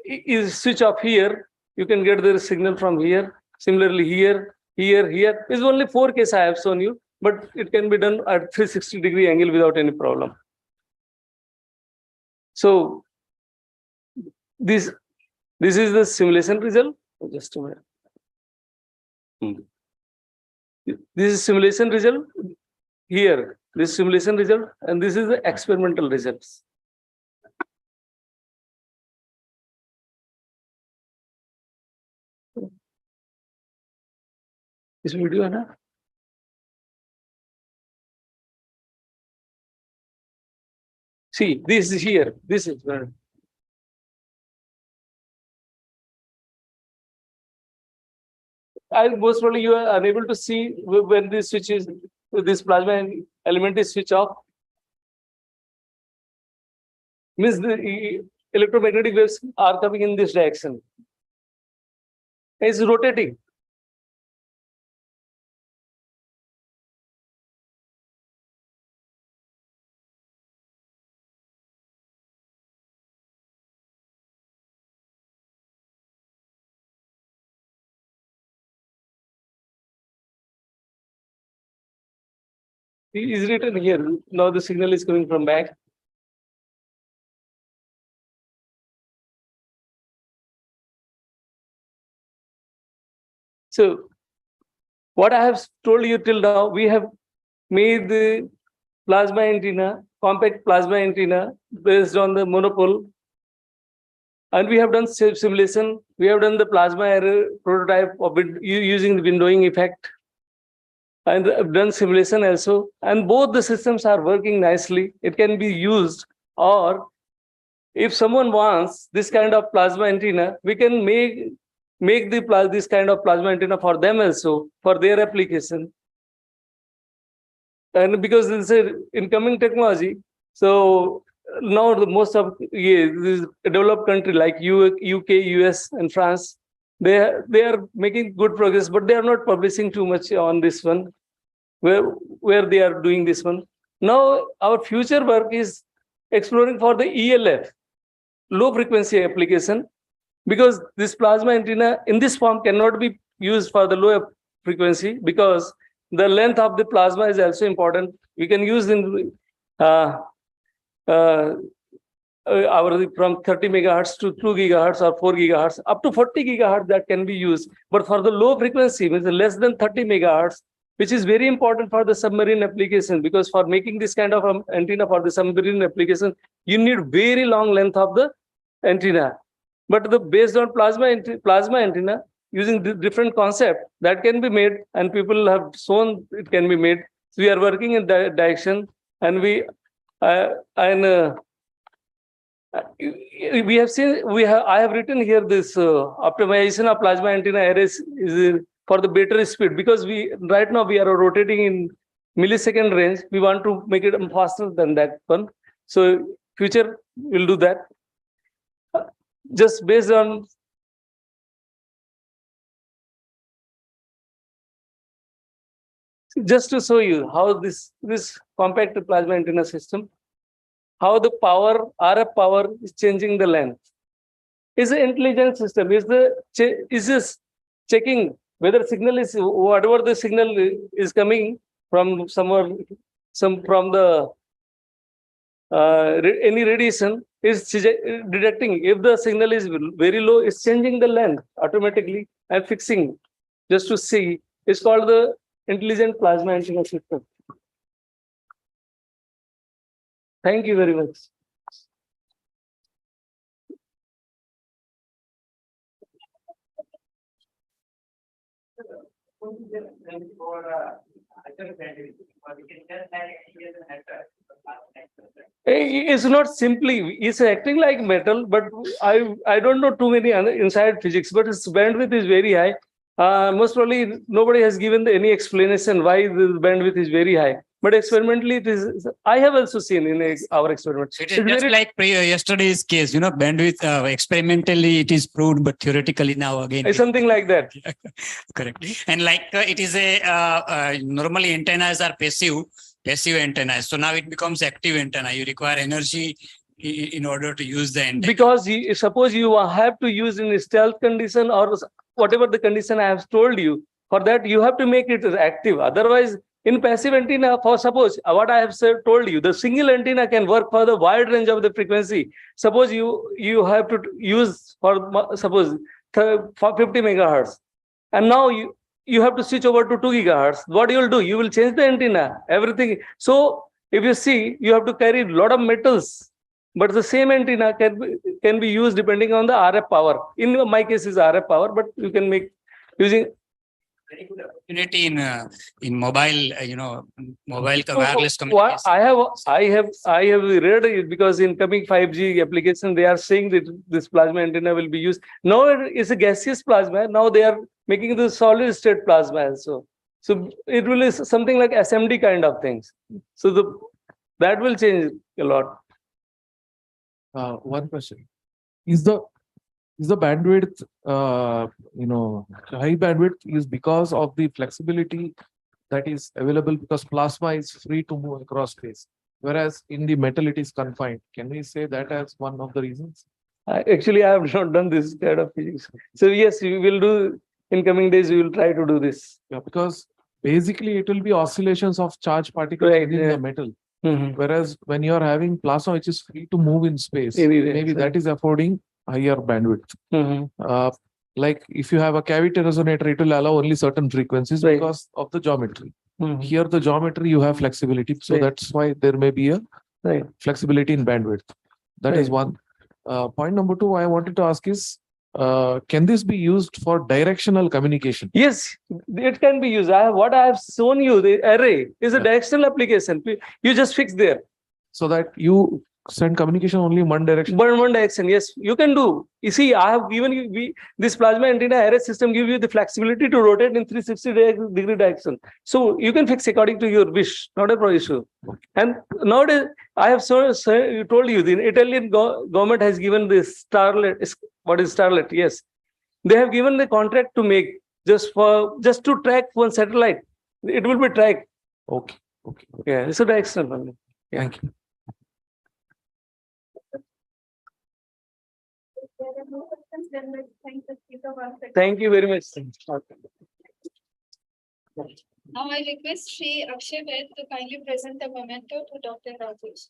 Speaker 5: is switch off here, you can get the signal from here. Similarly here, here is only 4 cases I have shown you, but it can be done at 360-degree angle without any problem. So this is the simulation result. Just a minute. This is simulation result here. This simulation result, and this is the experimental results. This video, na? See, this is here. This is where. And most probably you are unable to see when this switch is, this plasma element is switched off. Means the electromagnetic waves are coming in this direction. It's rotating. It is written here. Now the signal is coming from back. So what I have told you till now, we have made the plasma antenna, compact plasma antenna based on the monopole. And we have done simulation. We have done the plasma error prototype of it using the windowing effect. And done simulation also. And both the systems are working nicely. It can be used, or if someone wants this kind of plasma antenna, we can make this kind of plasma antenna for them also, for their application. And because this is an incoming technology, so now the most of this developed country like UK, US, and France, they are making good progress, but they are not publishing too much on this one, where they are doing this one. Now our future work is exploring for the ELF, low frequency application, because this plasma antenna in this form cannot be used for the low frequency, because the length of the plasma is also important. We can use in from 30 megahertz to 2 gigahertz or 4 gigahertz, up to 40 gigahertz that can be used. But for the low frequency, means less than 30 megahertz, which is very important for the submarine application, because for making this kind of antenna for the submarine application, you need very long length of the antenna. But based on plasma antenna, using the different concept that can be made, and people have shown it can be made. So we are working in that direction, and we have seen, I have written here this optimization of plasma antenna arrays is for the better speed, because right now we are rotating in millisecond range. We want to make it faster than that one. So future we'll do that. Just based on just to show you how this compact plasma antenna system, how the power, RF power is changing the length. Is an intelligent system. Is this checking whether signal is, whatever the signal is coming from somewhere, from the any radiation, is detecting. If the signal is very low, it's changing the length automatically and fixing, just to see. It's called the intelligent plasma antenna system. Thank you very much. It's not simply, it's acting like metal, but I don't know too many inside physics, but its bandwidth is very high. Most probably nobody has given any explanation why the bandwidth is very high. But experimentally, it is. I have also seen in our experiments.
Speaker 8: It is just like yesterday's case, bandwidth. Experimentally, it is proved, but theoretically now again.
Speaker 5: It's something like that.
Speaker 8: Correct. And like it is a normally antennas are passive antennas. So now it becomes active antenna. You require energy in order to use the antenna.
Speaker 5: Because suppose you have to use in a stealth condition or whatever the condition I have told you, For that, you have to make it active. Otherwise, in passive antenna, for suppose what I have said, told you, the single antenna can work for the wide range of the frequency. Suppose you have to use for suppose for 50 megahertz, and now you have to switch over to 2 gigahertz. What you will do? You will change the antenna, everything. So if you see, you have to carry a lot of metals, but the same antenna can be used depending on the RF power. In my case, is RF power, but you can make using.
Speaker 8: Very good opportunity in mobile, mobile wireless communication.
Speaker 5: I have read it because in coming 5G application, they are saying that this plasma antenna will be used. Now it's a gaseous plasma. Now they are making the solid state plasma also. So it will be something like SMD kind of things. So that will change a lot.
Speaker 22: One question. Is the bandwidth, high bandwidth is because of the flexibility that is available, because plasma is free to move across space, whereas in the metal it is confined. Can we say that as one of the reasons?
Speaker 5: Actually, I have not done this kind of physics. So yes, we will do in coming days. We will try to do this.
Speaker 22: Yeah, because basically it will be oscillations of charge particles within the metal. Whereas when you are having plasma which is free to move in space, maybe that is affording higher bandwidth. Like if you have a cavity resonator, it will allow only certain frequencies because of the geometry. Here the geometry you have flexibility, so that's why there may be a flexibility in bandwidth. That is one. Point number two I wanted to ask is, can this be used for directional communication?
Speaker 5: Yes, it can be used. What I have shown you, the array is a directional application. You just fix there.
Speaker 22: So that you send communication only in one direction?
Speaker 5: One direction, yes. You can do. You see, I have given you, this plasma antenna array system gives you the flexibility to rotate in 360-degree direction. So you can fix according to your wish, not a problem issue. And nowadays, I have told you, the Italian government has given this Starlet. What is Starlet? Yes. They have given the contract to make just to track one satellite. It will be tracked.
Speaker 22: Okay.
Speaker 5: Yeah, it's a directional. Yeah.
Speaker 22: Thank you.
Speaker 5: Thank you very much.
Speaker 1: Now I request Shri Akshay Vaid to kindly present a memento to Dr. Rajesh.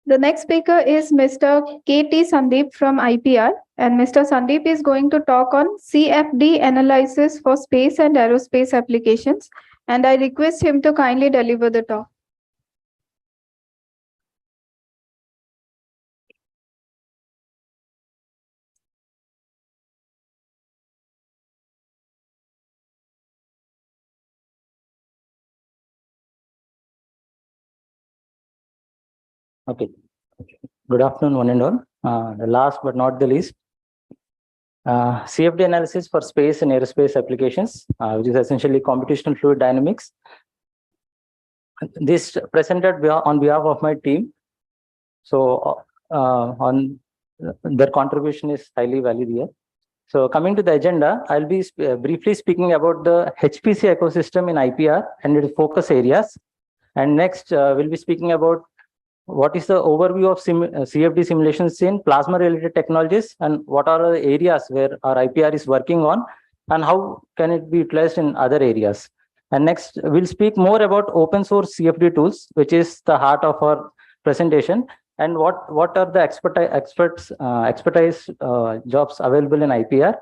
Speaker 1: The next speaker is Mr. K.T. Sandeep from IPR, and Mr. Sandeep is going to talk on CFD analysis for space and aerospace applications, and I request him to kindly deliver the talk.
Speaker 6: Okay. Good afternoon, one and all. The last but not the least, CFD analysis for space and aerospace applications, which is essentially computational fluid dynamics. This presented on behalf of my team. So on their contribution is highly valued here. So coming to the agenda, I'll be briefly speaking about the HPC ecosystem in IPR and its focus areas. And next, we'll be speaking about what is the overview of CFD simulations in plasma related technologies and what are the areas where our IPR is working on and how can it be utilized in other areas. And next, we'll speak more about open source CFD tools, which is the heart of our presentation, and what are the expertise jobs available in IPR.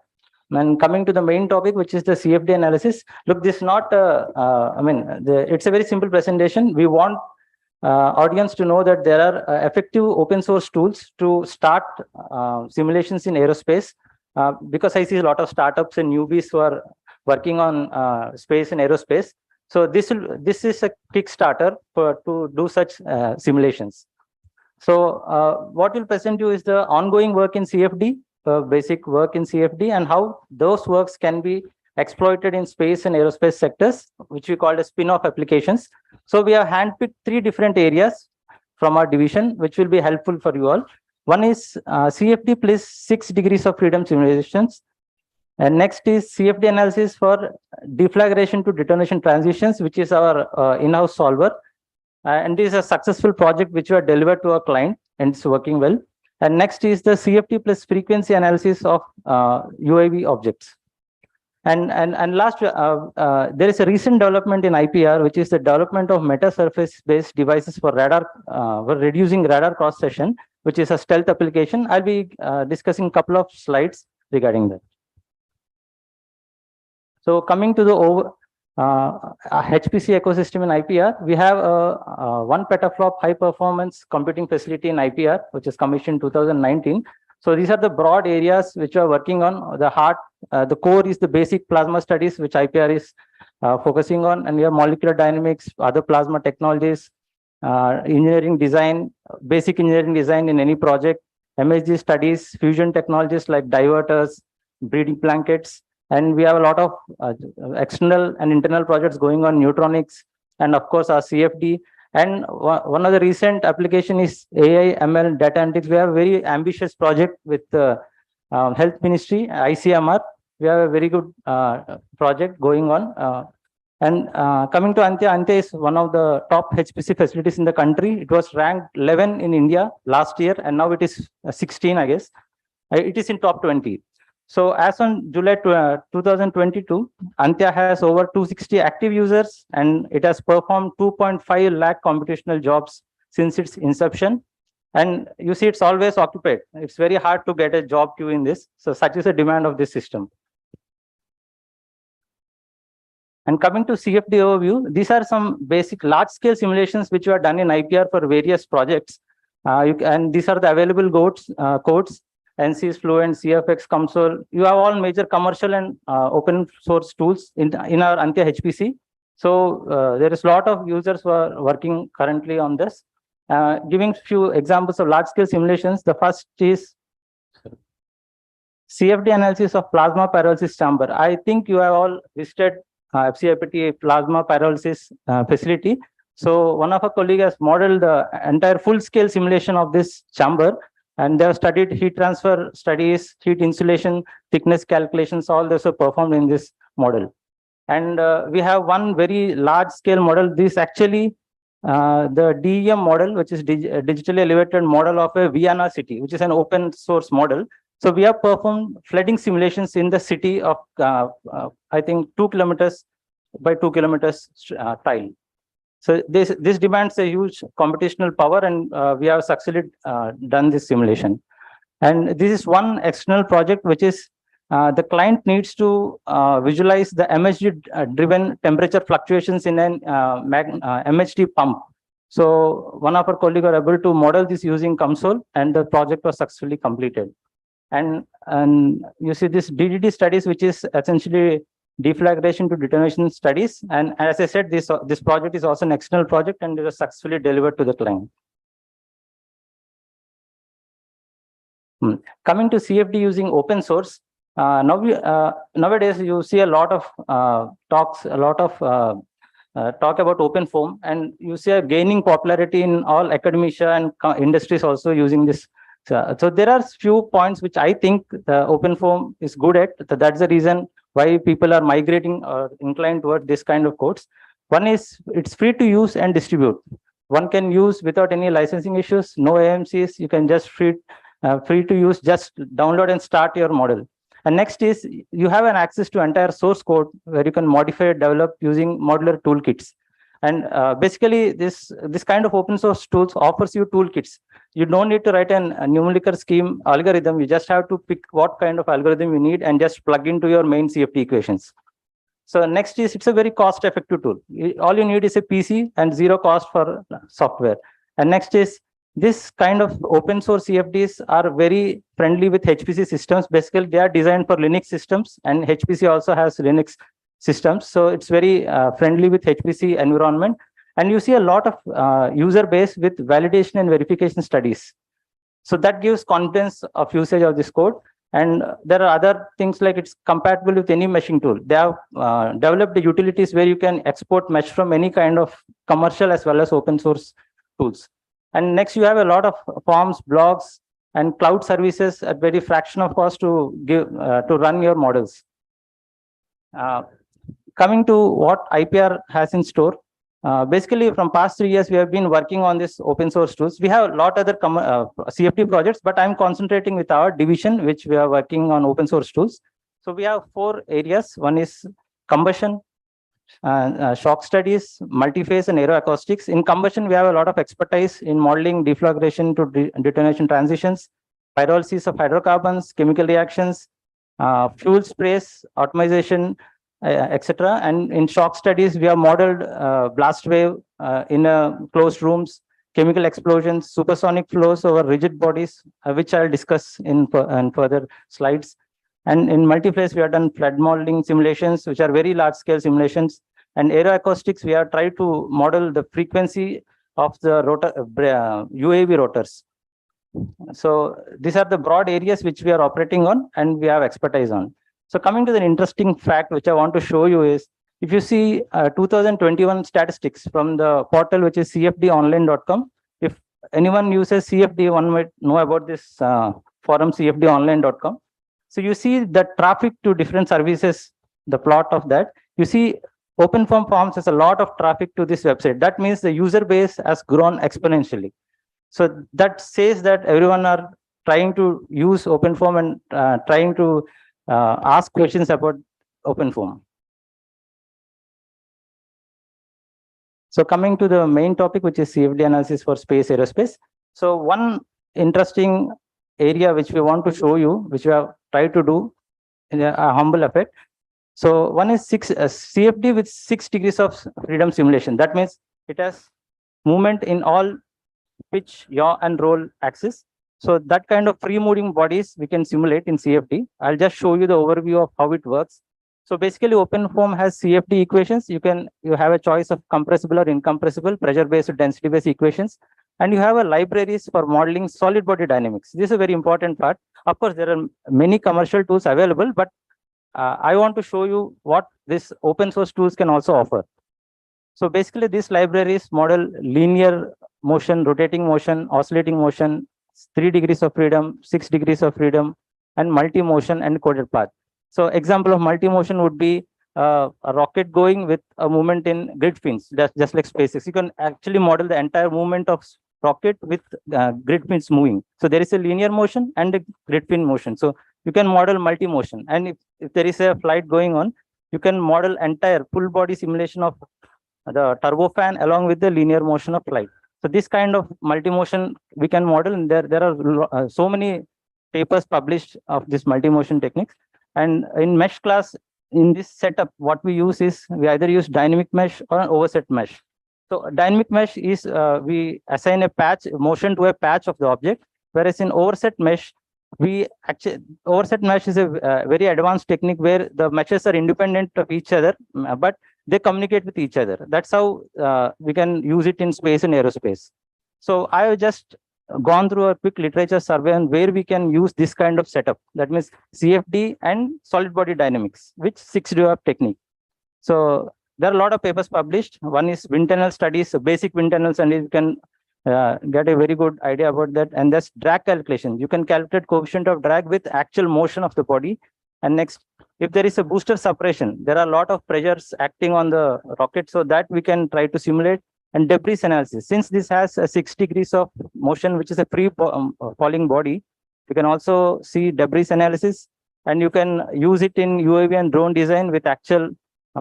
Speaker 6: And coming to the main topic, which is the CFD analysis. Look, this is not, it's a very simple presentation. We want audience to know that there are effective open source tools to start simulations in aerospace, because I see a lot of startups and newbies who are working on space and aerospace. So this is a Kickstarter to do such simulations. So what we'll present you is the ongoing work in CFD, basic work in CFD, and how those works can be exploited in space and aerospace sectors, which we call as spin-off applications. So we have handpicked 3 different areas from our division, which will be helpful for you all. One is CFD plus 6 degrees of freedom simulations. And next is CFD analysis for deflagration to detonation transitions, which is our in-house solver. And this is a successful project which we have delivered to our client and it's working well. And next is the CFD plus frequency analysis of UAV objects. And last, there is a recent development in IPR, which is the development of meta-surface-based devices for radar, for reducing radar cross-section, which is a stealth application. I'll be discussing a couple of slides regarding that. So coming to the HPC ecosystem in IPR, we have a 1 petaflop high performance computing facility in IPR, which is commissioned 2019. So these are the broad areas which we are working on. The heart, the core is the basic plasma studies, which IPR is focusing on, and we have molecular dynamics, other plasma technologies, engineering design, basic engineering design in any project, MSG studies, fusion technologies like diverters, breeding blankets, and we have a lot of external and internal projects going on, neutronics, and of course our CFD. And one of the recent application is AI, ML, data analytics. We have a very ambitious project with the Health Ministry, ICMR. We have a very good project going on. And coming to Antya is one of the top HPC facilities in the country. It was ranked 11 in India last year, and now it is 16, I guess. It is in top 20. So as on July 2022, Antya has over 260 active users, and it has performed 2.5 lakh computational jobs since its inception. And you see, it's always occupied. It's very hard to get a job queue in this. So such is the demand of this system. And coming to CFD overview, these are some basic large-scale simulations which were done in IPR for various projects. And these are the available codes. NC's Fluent, CFX, Console. You have all major commercial and open source tools in our Antya HPC. So there is a lot of users who are working currently on this. Giving few examples of large scale simulations. The first is CFD analysis of plasma pyrolysis chamber. I think you have all visited FCIPT plasma pyrolysis facility. So one of our colleagues has modeled the entire full scale simulation of this chamber. And they have studied heat transfer studies, heat insulation, thickness calculations, all those are performed in this model. And we have one very large scale model. This actually, the DEM model, which is digitally elevated model of a Vienna city, which is an open source model. So we have performed flooding simulations in the city of, I think, 2 kilometers by 2 kilometers tile. So this demands a huge computational power, and we have succeeded done this simulation. And this is one external project, which is the client needs to visualize the MHD driven temperature fluctuations in an MHD pump. So one of our colleagues were able to model this using Console, and the project was successfully completed. And you see this DDD studies, which is essentially deflagration to detonation studies. And as I said, this project is also an external project, and it was successfully delivered to the client. Coming to CFD using open source, nowadays you see a lot of talks, a lot of talk about open foam, and you see a gaining popularity in all academia and industries also using this. So there are few points which I think the open foam is good at. That's the reason why people are migrating or inclined toward this kind of codes. One is it's free to use and distribute. One can use without any licensing issues, no AMCs. You can just free to use, just download and start your model. And next is you have an access to entire source code where you can modify, develop using modular toolkits. And basically this kind of open source tools offers you toolkits. You don't need to write a numerical scheme algorithm. You just have to pick what kind of algorithm you need and just plug into your main CFD equations. So next is it's a very cost effective tool. All you need is a PC and zero cost for software. And next is this kind of open source CFDs are very friendly with HPC systems. Basically, they are designed for Linux systems, and HPC also has Linux systems. So it's very friendly with HPC environment. And you see a lot of user base with validation and verification studies. So that gives confidence of usage of this code. And there are other things like it's compatible with any meshing tool. They have developed the utilities where you can export mesh from any kind of commercial as well as open source tools. And next, you have a lot of forms, blogs, and cloud services at very fraction of cost to give to run your models. Coming to what IPR has in store, basically from past 3 years, we have been working on this open source tools. We have a lot other CFD projects, but I'm concentrating with our division, which we are working on open source tools. So we have 4 areas. One is combustion, shock studies, multi-phase and aeroacoustics. In combustion, we have a lot of expertise in modeling deflagration to detonation transitions, pyrolysis of hydrocarbons, chemical reactions, fuel sprays, optimization, etc. And in shock studies, we have modeled blast wave in closed rooms, chemical explosions, supersonic flows over rigid bodies, which I'll discuss in further slides. And in multi-phase, we have done flood modeling simulations, which are very large-scale simulations. And aeroacoustics, we have tried to model the frequency of the rotor, UAV rotors. So these are the broad areas which we are operating on and we have expertise on. So coming to the interesting fact which I want to show you is, if you see 2021 statistics from the portal which is cfdonline.com, if anyone uses CFD, one might know about this forum cfdonline.com. So you see the traffic to different services, the plot of that. You see OpenFOAM Forms has a lot of traffic to this website. That means the user base has grown exponentially. So that says that everyone are trying to use OpenFOAM and trying to ask questions about OpenFOAM. So coming to the main topic, which is CFD analysis for space aerospace. So one interesting area which we want to show you, which we have tried to do in a humble effect. So one is CFD with 6 degrees of freedom simulation. That means it has movement in all pitch, yaw, and roll axis. So that kind of free moving bodies we can simulate in CFD. I'll just show you the overview of how it works. So basically, OpenFOAM has CFD equations. You have a choice of compressible or incompressible, pressure-based, density-based equations, and you have a libraries for modeling solid body dynamics. This is a very important part. Of course, there are many commercial tools available, but I want to show you what this open source tools can also offer. So basically, these libraries model linear motion, rotating motion, oscillating motion, 3 degrees of freedom, 6 degrees of freedom, and multi-motion and coded path. So example of multi-motion would be a rocket going with a movement in grid fins, just like SpaceX. You can actually model the entire movement of rocket with grid fins moving. So there is a linear motion and a grid fin motion. So you can model multi-motion. And if there is a flight going on, you can model entire full body simulation of the turbofan along with the linear motion of flight. So this kind of multi-motion we can model, and there are so many papers published of this multi-motion techniques. And in mesh class, in this setup, what we use is we either use dynamic mesh or an overset mesh. So dynamic mesh is we assign a patch motion to a patch of the object, whereas in overset mesh, overset mesh is a very advanced technique where the meshes are independent of each other, but they communicate with each other. That's how we can use it in space and aerospace. So I have just gone through a quick literature survey on where we can use this kind of setup. That means CFD and solid body dynamics, which 6D technique. So there are a lot of papers published. One is wind tunnel studies, basic wind tunnels, and you can get a very good idea about that. And that's drag calculation. You can calculate coefficient of drag with actual motion of the body. And next, if there is a booster suppression, there are a lot of pressures acting on the rocket, so that we can try to simulate. And debris analysis, since this has a 6 degrees of motion, which is a free falling body, you can also see debris analysis, and you can use it in UAV and drone design with actual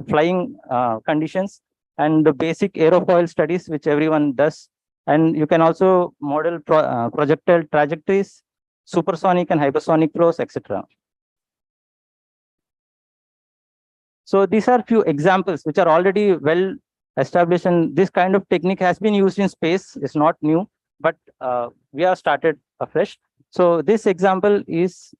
Speaker 6: flying conditions, and the basic aerofoil studies, which everyone does. And you can also model projectile trajectories, supersonic and hypersonic flows, etc. So these are few examples which are already well established, and this kind of technique has been used in space. It's not new, but we have started afresh. So this example is,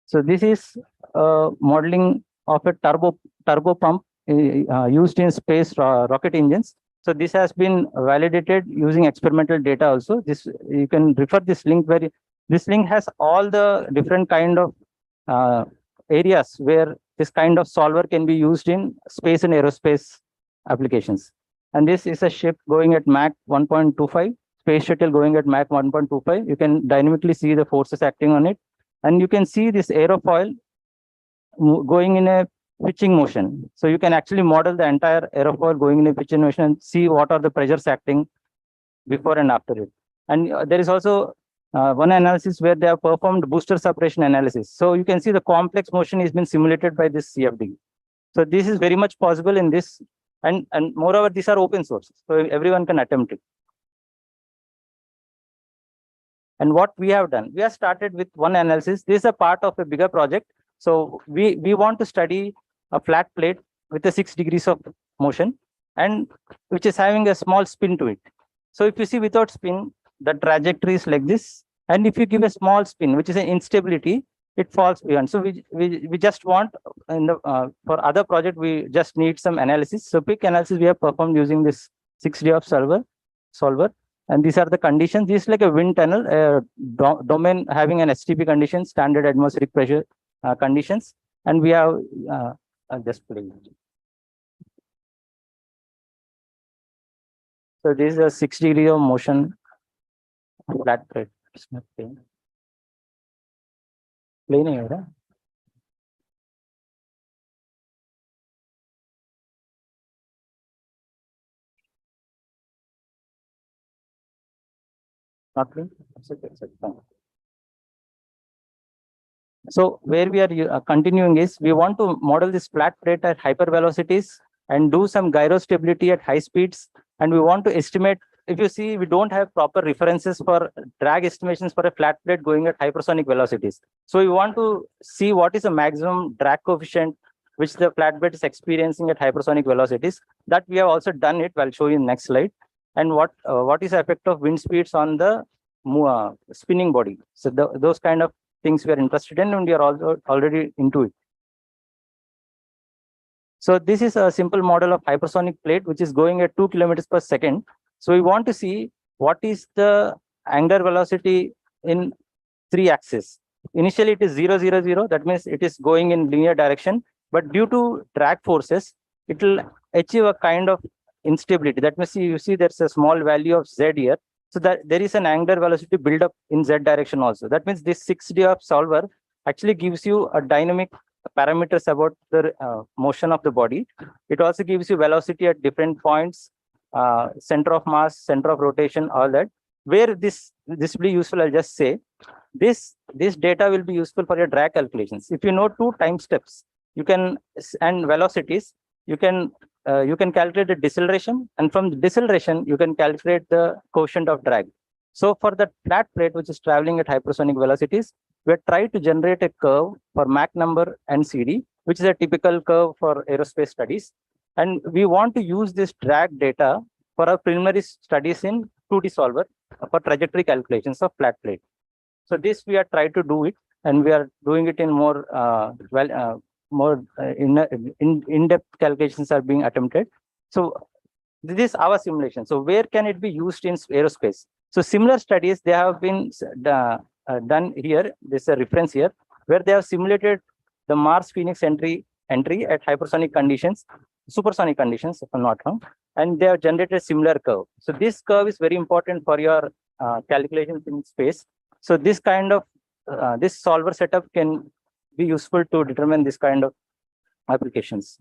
Speaker 6: so this is modeling of a turbo pump used in space rocket engines. So this has been validated using experimental data also. This, you can refer this link where this link has all the different kind of areas where this kind of solver can be used in space and aerospace applications. And this is a ship going at Mach 1.25, space shuttle going at Mach 1.25, you can dynamically see the forces acting on it. And you can see this aerofoil going in a pitching motion. So you can actually model the entire aerofoil going in a pitching motion and see what are the pressures acting before and after it. And there is also one analysis where they have performed booster separation analysis. So you can see the complex motion has been simulated by this CFD. So this is very much possible in this. And moreover, these are open source. So everyone can attempt it. And what we have done, we have started with one analysis. This is a part of a bigger project. So we want to study a flat plate with a 6 degrees of motion and which is having a small spin to it. So if you see without spin, the trajectory is like this. And if you give a small spin, which is an instability, it falls beyond. So we just want in the for other project, we just need some analysis. So quick analysis we have performed using this 6D of solver. And these are the conditions. This is like a wind tunnel, domain having an STP condition, standard atmospheric pressure conditions. And we have just putting it. So this is a 6 degree of motion flat plate. Plain hai, right? Not plain? So where we are continuing is we want to model this flat plate at hypervelocities and do some gyro stability at high speeds. And we want to estimate, if you see, we don't have proper references for drag estimations for a flat plate going at hypersonic velocities. So we want to see what is the maximum drag coefficient which the flat plate is experiencing at hypersonic velocities. That we have also done it. I'll show you in the next slide. And what is the effect of wind speeds on the spinning body. So those kind of things we are interested in, and we are also already into it. So this is a simple model of hypersonic plate, which is going at 2 kilometers per second. So we want to see what is the angular velocity in 3 axes. Initially, it is 0, 0, 0. That means it is going in linear direction. But due to drag forces, it will achieve a kind of instability. That means you see there's a small value of Z here. So that there is an angular velocity build up in Z direction also. That means this 6D of solver actually gives you a dynamic parameters about the motion of the body. It also gives you velocity at different points, center of mass, center of rotation, all that. Where this will be useful, I'll just say, this data will be useful for your drag calculations. If you know 2 time steps, you can, and velocities, you can calculate the deceleration, and from the deceleration, you can calculate the coefficient of drag. So for the flat plate, which is traveling at hypersonic velocities, we have tried to generate a curve for Mach number and CD, which is a typical curve for aerospace studies. And we want to use this drag data for our preliminary studies in 2D solver for trajectory calculations of flat plate. So this we are trying to do it, and we are doing it in more in-depth calculations are being attempted. So this is our simulation. So where can it be used in aerospace? So similar studies, they have been done here. This is a reference here, where they have simulated the Mars Phoenix entry at hypersonic conditions, supersonic conditions, if I'm not wrong, and they have generated a similar curve. So this curve is very important for your calculations in space. So this kind of this solver setup can be useful to determine this kind of applications.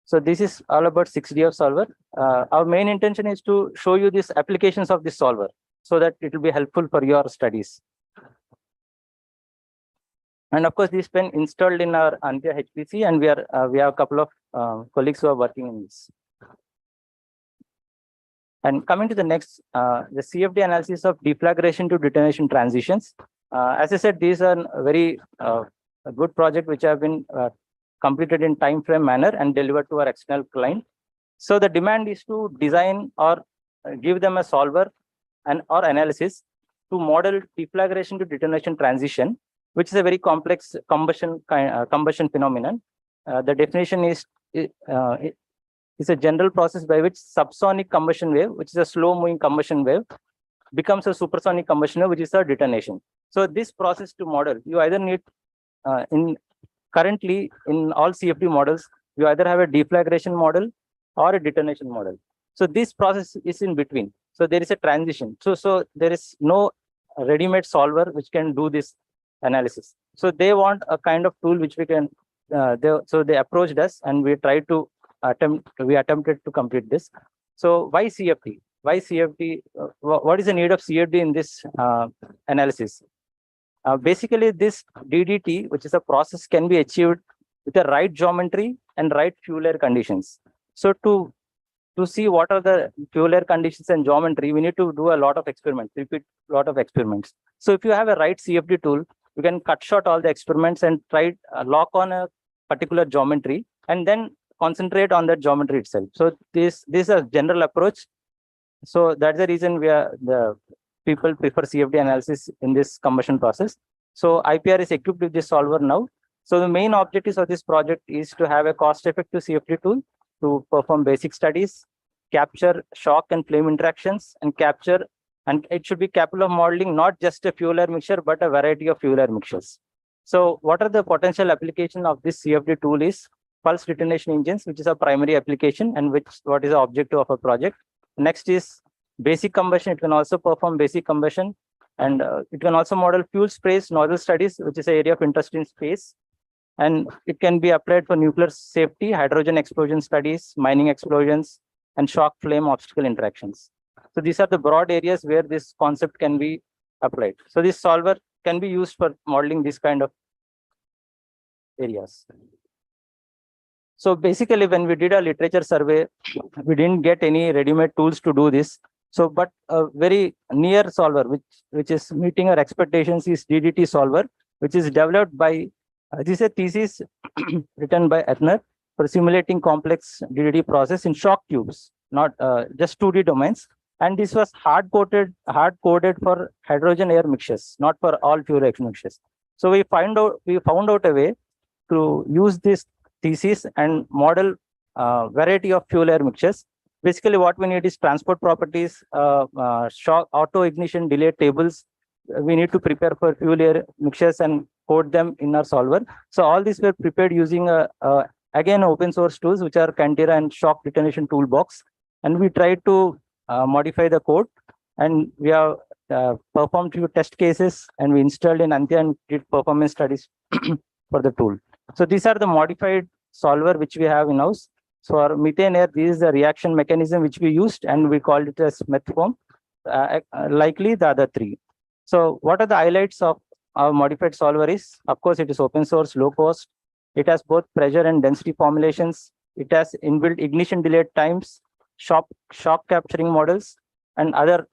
Speaker 6: So this is all about 6D of solver. Our main intention is to show you these applications of this solver so that it will be helpful for your studies. And of course, this has been installed in our Antya HPC, and we have a couple of colleagues who are working in this. And coming to the next, the CFD analysis of deflagration to detonation transitions. As I said, these are a very good project which have been completed in time frame manner and delivered to our external client. So the demand is to design or give them a solver or analysis to model deflagration to detonation transition, which is a very complex combustion phenomenon. The definition is it's a general process by which subsonic combustion wave, which is a slow moving combustion wave, becomes a supersonic combustion wave, which is a detonation. So this process to model, you either need currently in all CFD models, you either have a deflagration model or a detonation model. So this process is in between. So there is a transition. So there is no ready-made solver which can do this analysis. So they want a kind of tool which we can. So they approached us and we tried to attempted to complete this. So why CFD? Why CFD? What is the need of CFD in this analysis? Basically, this DDT, which is a process, can be achieved with the right geometry and right fuel air conditions. So to see what are the fuel air conditions and geometry, we need to do a lot of experiments, repeat a lot of experiments. So if you have a right CFD tool, you can cut short all the experiments and try lock on a particular geometry and then concentrate on that geometry itself. So this is a general approach. So that's the reason the people prefer CFD analysis in this combustion process. So IPR is equipped with this solver now. So the main objectives of this project is to have a cost-effective CFD tool to perform basic studies, capture shock and flame interactions, and it should be capable of modeling not just a fuel air mixture, but a variety of fuel air mixtures. So what are the potential application of this CFD tool is pulse detonation engines, which is a primary application and what is the objective of a project. Next is basic combustion. It can also perform basic combustion, and it can also model fuel sprays, nozzle studies, which is an area of interest in space. And it can be applied for nuclear safety, hydrogen explosion studies, mining explosions, and shock flame obstacle interactions. So these are the broad areas where this concept can be applied. So this solver can be used for modeling this kind of areas. So basically, when we did a literature survey, we didn't get any ready-made tools to do this. So, but a very near solver, which is meeting our expectations, is DDT solver, which is developed by this is a thesis written by Ethner for simulating complex DDT process in shock tubes, not just 2D domains. And this was hard coded for hydrogen air mixtures, not for all fuel air mixtures. So we found out a way to use this thesis and model variety of fuel air mixtures. Basically, what we need is transport properties, shock, auto ignition delay tables. We need to prepare for fuel air mixtures and code them in our solver. So all these were prepared using again open source tools, which are Cantera and Shock Detonation Toolbox. And we tried to modify the code, and we have performed few test cases, and we installed in Antya and did performance studies for the tool. So these are the modified solver which we have in house. So our methane air, this is the reaction mechanism which we used, and we called it as methform, likely the other three. So what are the highlights of our modified solver is? Of course, it is open source, low cost. It has both pressure and density formulations. It has inbuilt ignition delayed times, shock capturing models, and other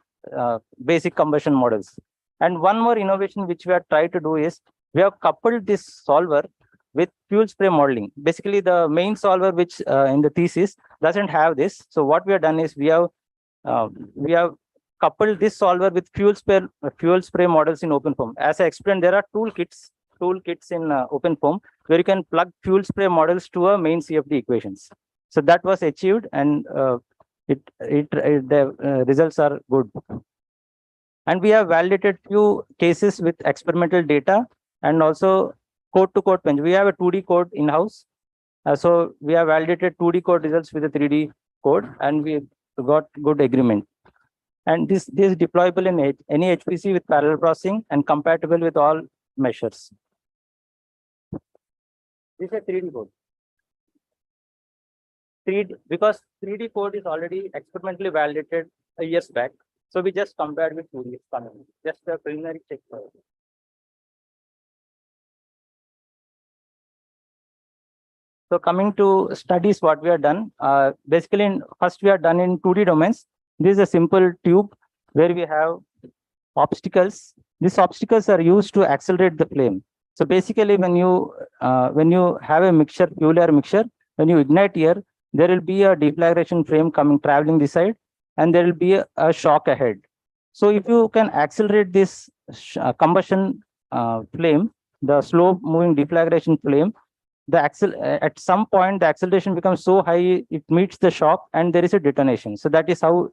Speaker 6: basic combustion models. And one more innovation which we have tried to do is we have coupled this solver with fuel spray modeling. Basically, the main solver, which in the thesis doesn't have this. So what we have done is we have coupled this solver with fuel spray models in OpenFOAM. As I explained, there are toolkits in OpenFOAM where you can plug fuel spray models to a main CFD equations. So that was achieved, and the results are good. And we have validated few cases with experimental data and also code-to-code bench. We have a 2D code in-house. So we have validated 2D code results with a 3D code, and we got good agreement. And this is deployable in any HPC with parallel processing and compatible with all measures. This is a 3D code. Because 3D code is already experimentally validated years back. So we just compared with 2D, just a preliminary check. So coming to studies, what we have done, basically first we are done in 2D domains. This is a simple tube where we have obstacles. These obstacles are used to accelerate the flame. So basically, when you have a mixture, fuel air mixture, when you ignite here, there will be a deflagration flame traveling this side, and there will be a shock ahead. So if you can accelerate this combustion flame, the slow moving deflagration flame, at some point the acceleration becomes so high it meets the shock and there is a detonation. So that is how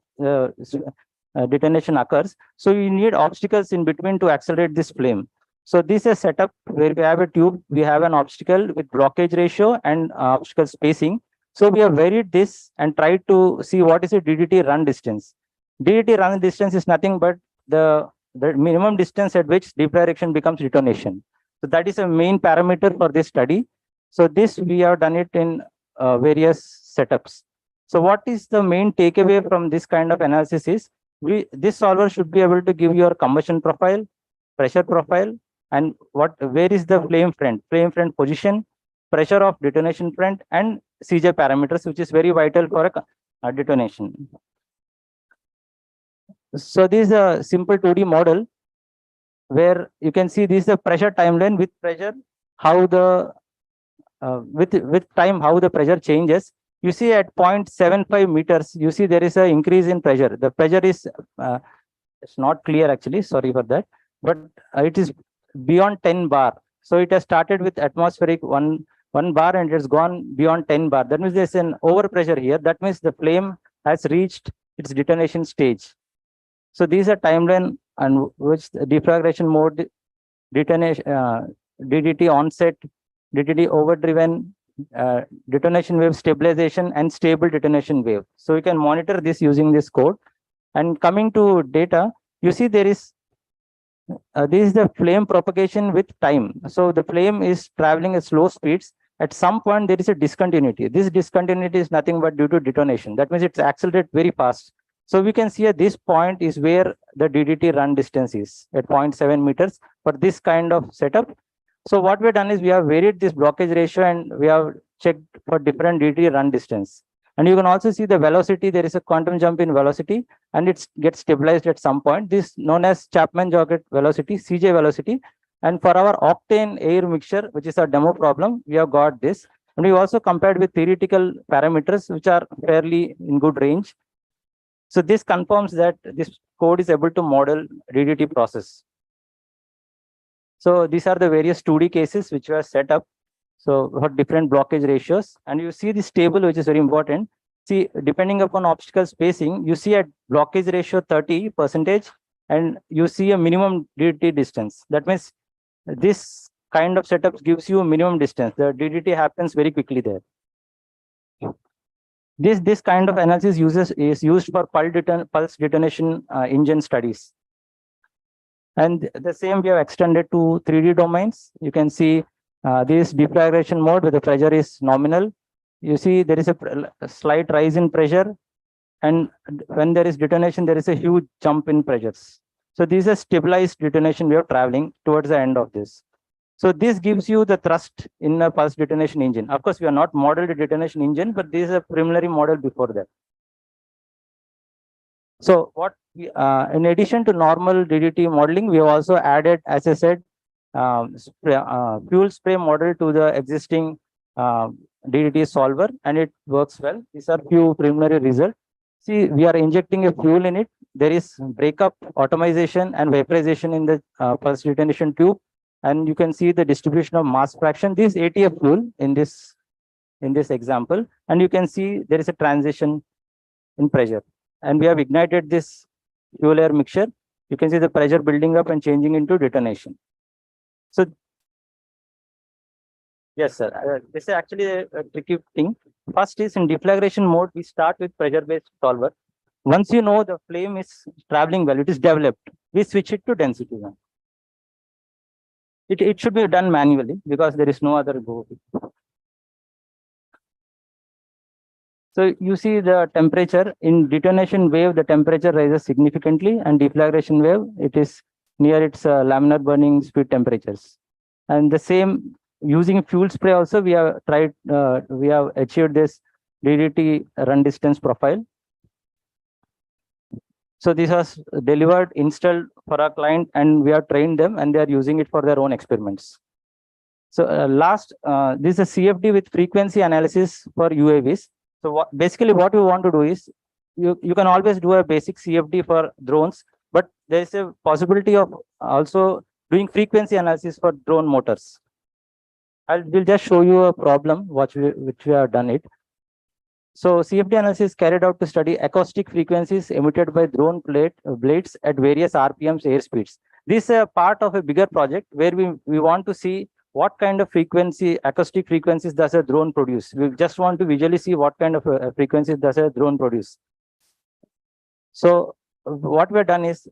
Speaker 6: detonation occurs. So you need obstacles in between to accelerate this flame. So this is a setup where we have a tube, we have an obstacle with blockage ratio and obstacle spacing. So we have varied this and tried to see what is the DDT run distance. DDT run distance is nothing but the minimum distance at which deflagration becomes detonation. So that is a main parameter for this study. So this we have done it in various setups. So what is the main takeaway from this kind of analysis is this solver should be able to give your combustion profile, pressure profile, and where is the flame front position, pressure of detonation front, and CJ parameters, which is very vital for a detonation. So this is a simple 2D model where you can see this is the pressure timeline with pressure, how the with time how the pressure changes. You see at 0.75 meters, you see there is an increase in pressure. The pressure is it's not clear actually, sorry for that, but it is beyond 10 bar. So it has started with atmospheric one bar and it's gone beyond 10 bar. That means there's an overpressure here. That means the flame has reached its detonation stage. So these are timeline and which the deflagration mode, detonation, DDT onset, DDT overdriven, detonation wave stabilization, and stable detonation wave. So you can monitor this using this code. And coming to data, you see there is this is the flame propagation with time. So the flame is traveling at slow speeds. At some point, there is a discontinuity. This discontinuity is nothing but due to detonation. That means it's accelerated very fast. So we can see at this point is where the DDT run distance is at 0.7 meters for this kind of setup. So what we've done is we have varied this blockage ratio and we have checked for different DDT run distance. And you can also see the velocity. There is a quantum jump in velocity and it gets stabilized at some point. This is known as Chapman-Joget velocity, CJ velocity. And for our octane air mixture, which is our demo problem, we have got this. And we also compared with theoretical parameters, which are fairly in good range. So this confirms that this code is able to model DDT process. So these are the various 2D cases which were set up. So for different blockage ratios, and you see this table, which is very important. See, depending upon obstacle spacing, you see at blockage ratio 30%, and you see a minimum DDT distance. That means this kind of setup gives you a minimum distance. The DDT happens very quickly there. This kind of analysis is used for pulse detonation engine studies. And the same we have extended to 3D domains. You can see this deflagration mode where the pressure is nominal. You see there is a slight rise in pressure. And when there is detonation, there is a huge jump in pressures. So this is a stabilized detonation we are traveling towards the end of this. So this gives you the thrust in a pulse detonation engine. Of course, we are not modeled a detonation engine, but this is a preliminary model before that. So what we, in addition to normal DDT modeling, we have also added, as I said, fuel spray model to the existing DDT solver, and it works well. These are few preliminary results. See, we are injecting a fuel in it. There is breakup, atomization, and vaporization in the pulse detonation tube. And you can see the distribution of mass fraction. This ATF fuel in this example, and you can see there is a transition in pressure. And we have ignited this fuel air mixture. You can see the pressure building up and changing into detonation. So yes, sir. This is actually a tricky thing. First is in deflagration mode, we start with pressure-based solver. Once you know the flame is traveling well, it is developed, we switch it to density one. It should be done manually because there is no other go. So you see the temperature in detonation wave, the temperature rises significantly, and deflagration wave, it is near its laminar burning speed temperatures. And the same using fuel spray also, we have tried, we have achieved this DDT run distance profile. So this was delivered, installed for our client, and we have trained them, and they are using it for their own experiments. So last, this is a CFD with frequency analysis for UAVs. So basically what we want to do is, you can always do a basic CFD for drones, but there is a possibility of also doing frequency analysis for drone motors. We'll just show you a problem which we have done it. So CFD analysis carried out to study acoustic frequencies emitted by drone blades at various RPMs airspeeds. This is a part of a bigger project where we want to see what kind of frequency, acoustic frequencies does a drone produce? We just want to visually see what kind of frequencies does a drone produce. So what we've done is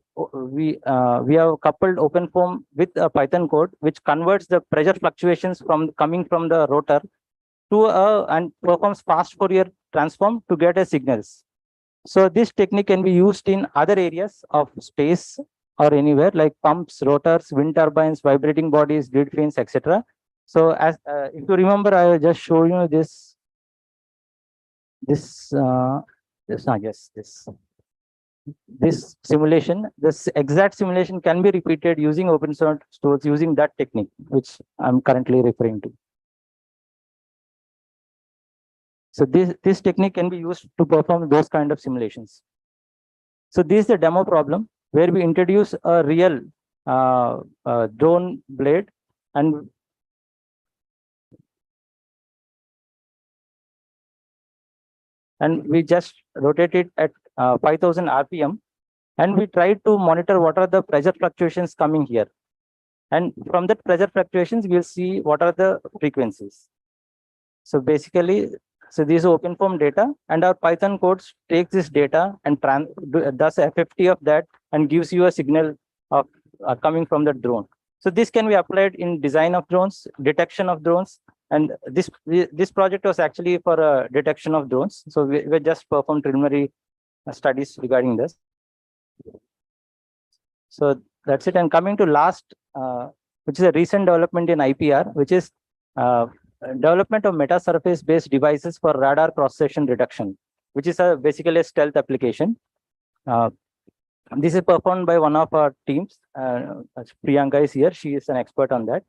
Speaker 6: we have coupled OpenFOAM with a Python code, which converts the pressure fluctuations from coming from the rotor to and performs fast Fourier transform to get a signals. So this technique can be used in other areas of space or anywhere like pumps, rotors, wind turbines, vibrating bodies, grid fins, etc. So as if you remember, I will just show you this. This simulation. This exact simulation can be repeated using open source tools using that technique, which I'm currently referring to. So this technique can be used to perform those kind of simulations. So this is the demo problem where we introduce a real drone blade and we just rotate it at 5000 RPM, and we try to monitor what are the pressure fluctuations coming here. And from that pressure fluctuations, we'll see what are the frequencies. So basically, so this is OpenFOAM data, and our Python codes takes this data and does FFT of that and gives you a signal of coming from the drone. So this can be applied in design of drones, detection of drones, and this project was actually for detection of drones. So we just performed preliminary studies regarding this. So that's it. And coming to last, which is a recent development in IPR, which is development of meta-surface based devices for radar cross-section reduction, which is basically a stealth application. This is performed by one of our teams. Priyanka is here. She is an expert on that.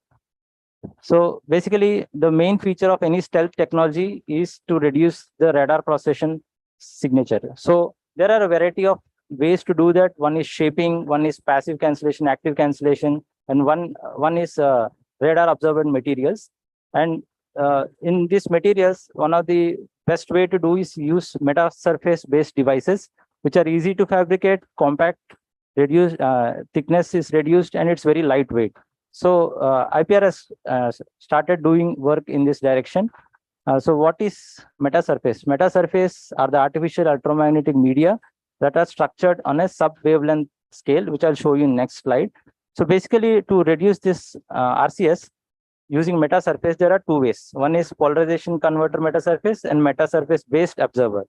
Speaker 6: So basically, the main feature of any stealth technology is to reduce the radar cross-section signature. So there are a variety of ways to do that. One is shaping, one is passive cancellation, active cancellation, and one is radar absorbent materials. And in these materials, one of the best way to do is use meta surface based devices, which are easy to fabricate, compact, reduce thickness is reduced, and it's very lightweight. So IPR has started doing work in this direction. So what is meta surface? Meta surface are the artificial electromagnetic media that are structured on a sub-wavelength scale, which I'll show you in next slide. So basically, to reduce this RCS using meta surface, there are two ways. One is polarization converter meta surface and meta surface based observer.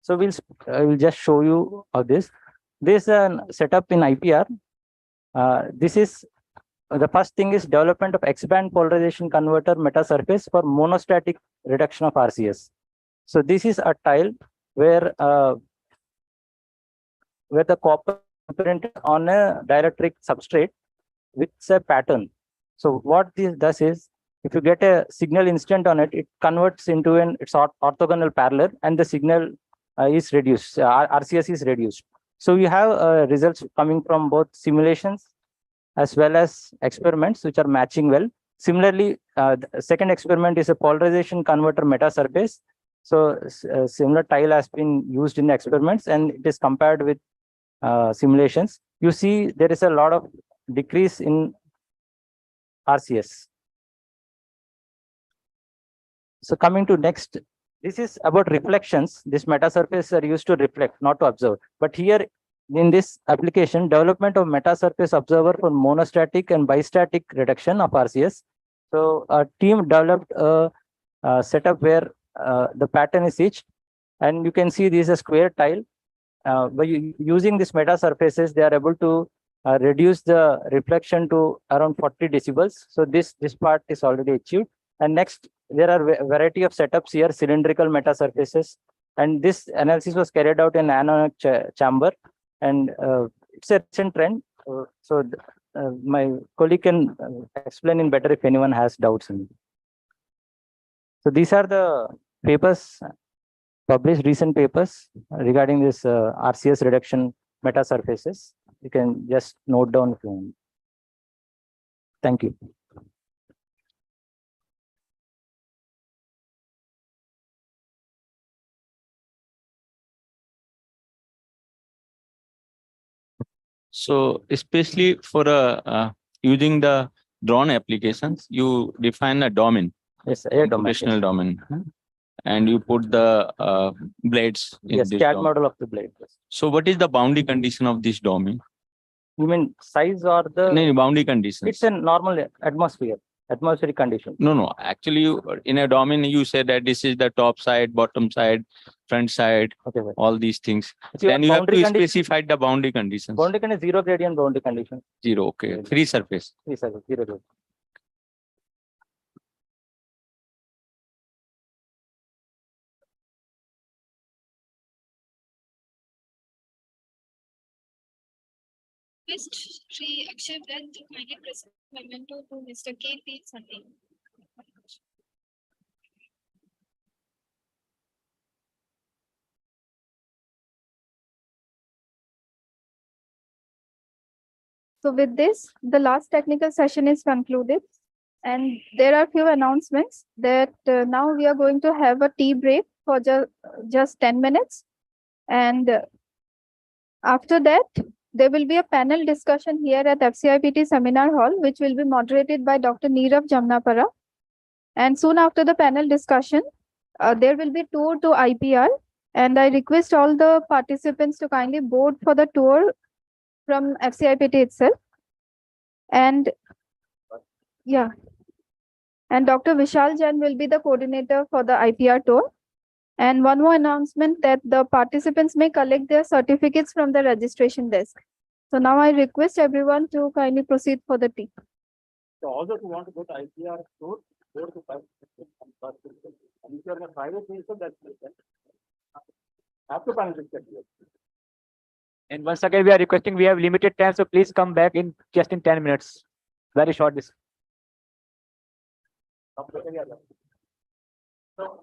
Speaker 6: So we'll just show you this. This is a setup in IPR. This is the first thing is development of X-band polarization converter meta surface for monostatic reduction of RCS. So this is a tile where the copper printed on a dielectric substrate with a pattern. So what this does is, if you get a signal instant on it, it converts into its orthogonal parallel, and the signal is reduced. RCS is reduced. So you have results coming from both simulations as well as experiments, which are matching well. Similarly, the second experiment is a polarization converter meta surface. So similar tile has been used in the experiments, and it is compared with simulations. You see there is a lot of decrease in RCS. So coming to next, this is about reflections. This meta surface are used to reflect, not to observe. But here in this application, development of meta surface observer for monostatic and bistatic reduction of RCS. So a team developed a setup where the pattern is etched, and you can see this is a square tile. By using these meta surfaces, they are able to reduce the reflection to around 40 decibels. So this part is already achieved. And next, there are a variety of setups here, cylindrical meta surfaces. And this analysis was carried out in anionic chamber. And it's a recent trend. So my colleague can explain in better if anyone has doubts in it. So these are the papers, published recent papers regarding this RCS reduction meta surfaces. You can just note down if you want. Thank you.
Speaker 9: So especially for using the drone applications, you define a domain.
Speaker 6: Yes, a domain.
Speaker 9: Computational domain. And you put the blades in
Speaker 6: Yes,
Speaker 9: this
Speaker 6: CAD
Speaker 9: domain.
Speaker 6: model of the blade. Yes.
Speaker 9: So what is the boundary condition of this domain?
Speaker 6: You mean size or the?
Speaker 9: No, boundary conditions.
Speaker 6: It's a normal atmospheric condition.
Speaker 9: No. Actually, in a domain, you say that this is the top side, bottom side, front side, all these things.
Speaker 6: So
Speaker 9: Then you have to
Speaker 6: condition,
Speaker 9: specify the boundary conditions.
Speaker 6: Boundary condition, zero gradient boundary condition.
Speaker 9: Zero, okay. Free surface.
Speaker 6: Free surface, zero gradient.
Speaker 1: Request Sri Akshay Brett to kindly present memento to Mr. K.P. Sati. So with this, the last technical session is concluded. And there are few announcements that now we are going to have a tea break for just 10 minutes. And after that, there will be a panel discussion here at FCIPT Seminar Hall, which will be moderated by Dr. Neerav Jamnapara. And soon after the panel discussion, there will be tour to IPR. And I request all the participants to kindly board for the tour from FCIPT itself. And yeah. And Dr. Vishal Jain will be the coordinator for the IPR tour. And one more announcement that the participants may collect their certificates from the registration desk. So now I request everyone to kindly proceed for the tea.
Speaker 17: So all those who want to go to IPR tour, go to 5. And if you are in a private vehicle, that's different. After panel discussion.
Speaker 12: And once again, we are requesting, we have limited time, so please come back in just in 10 minutes. Very short.
Speaker 17: So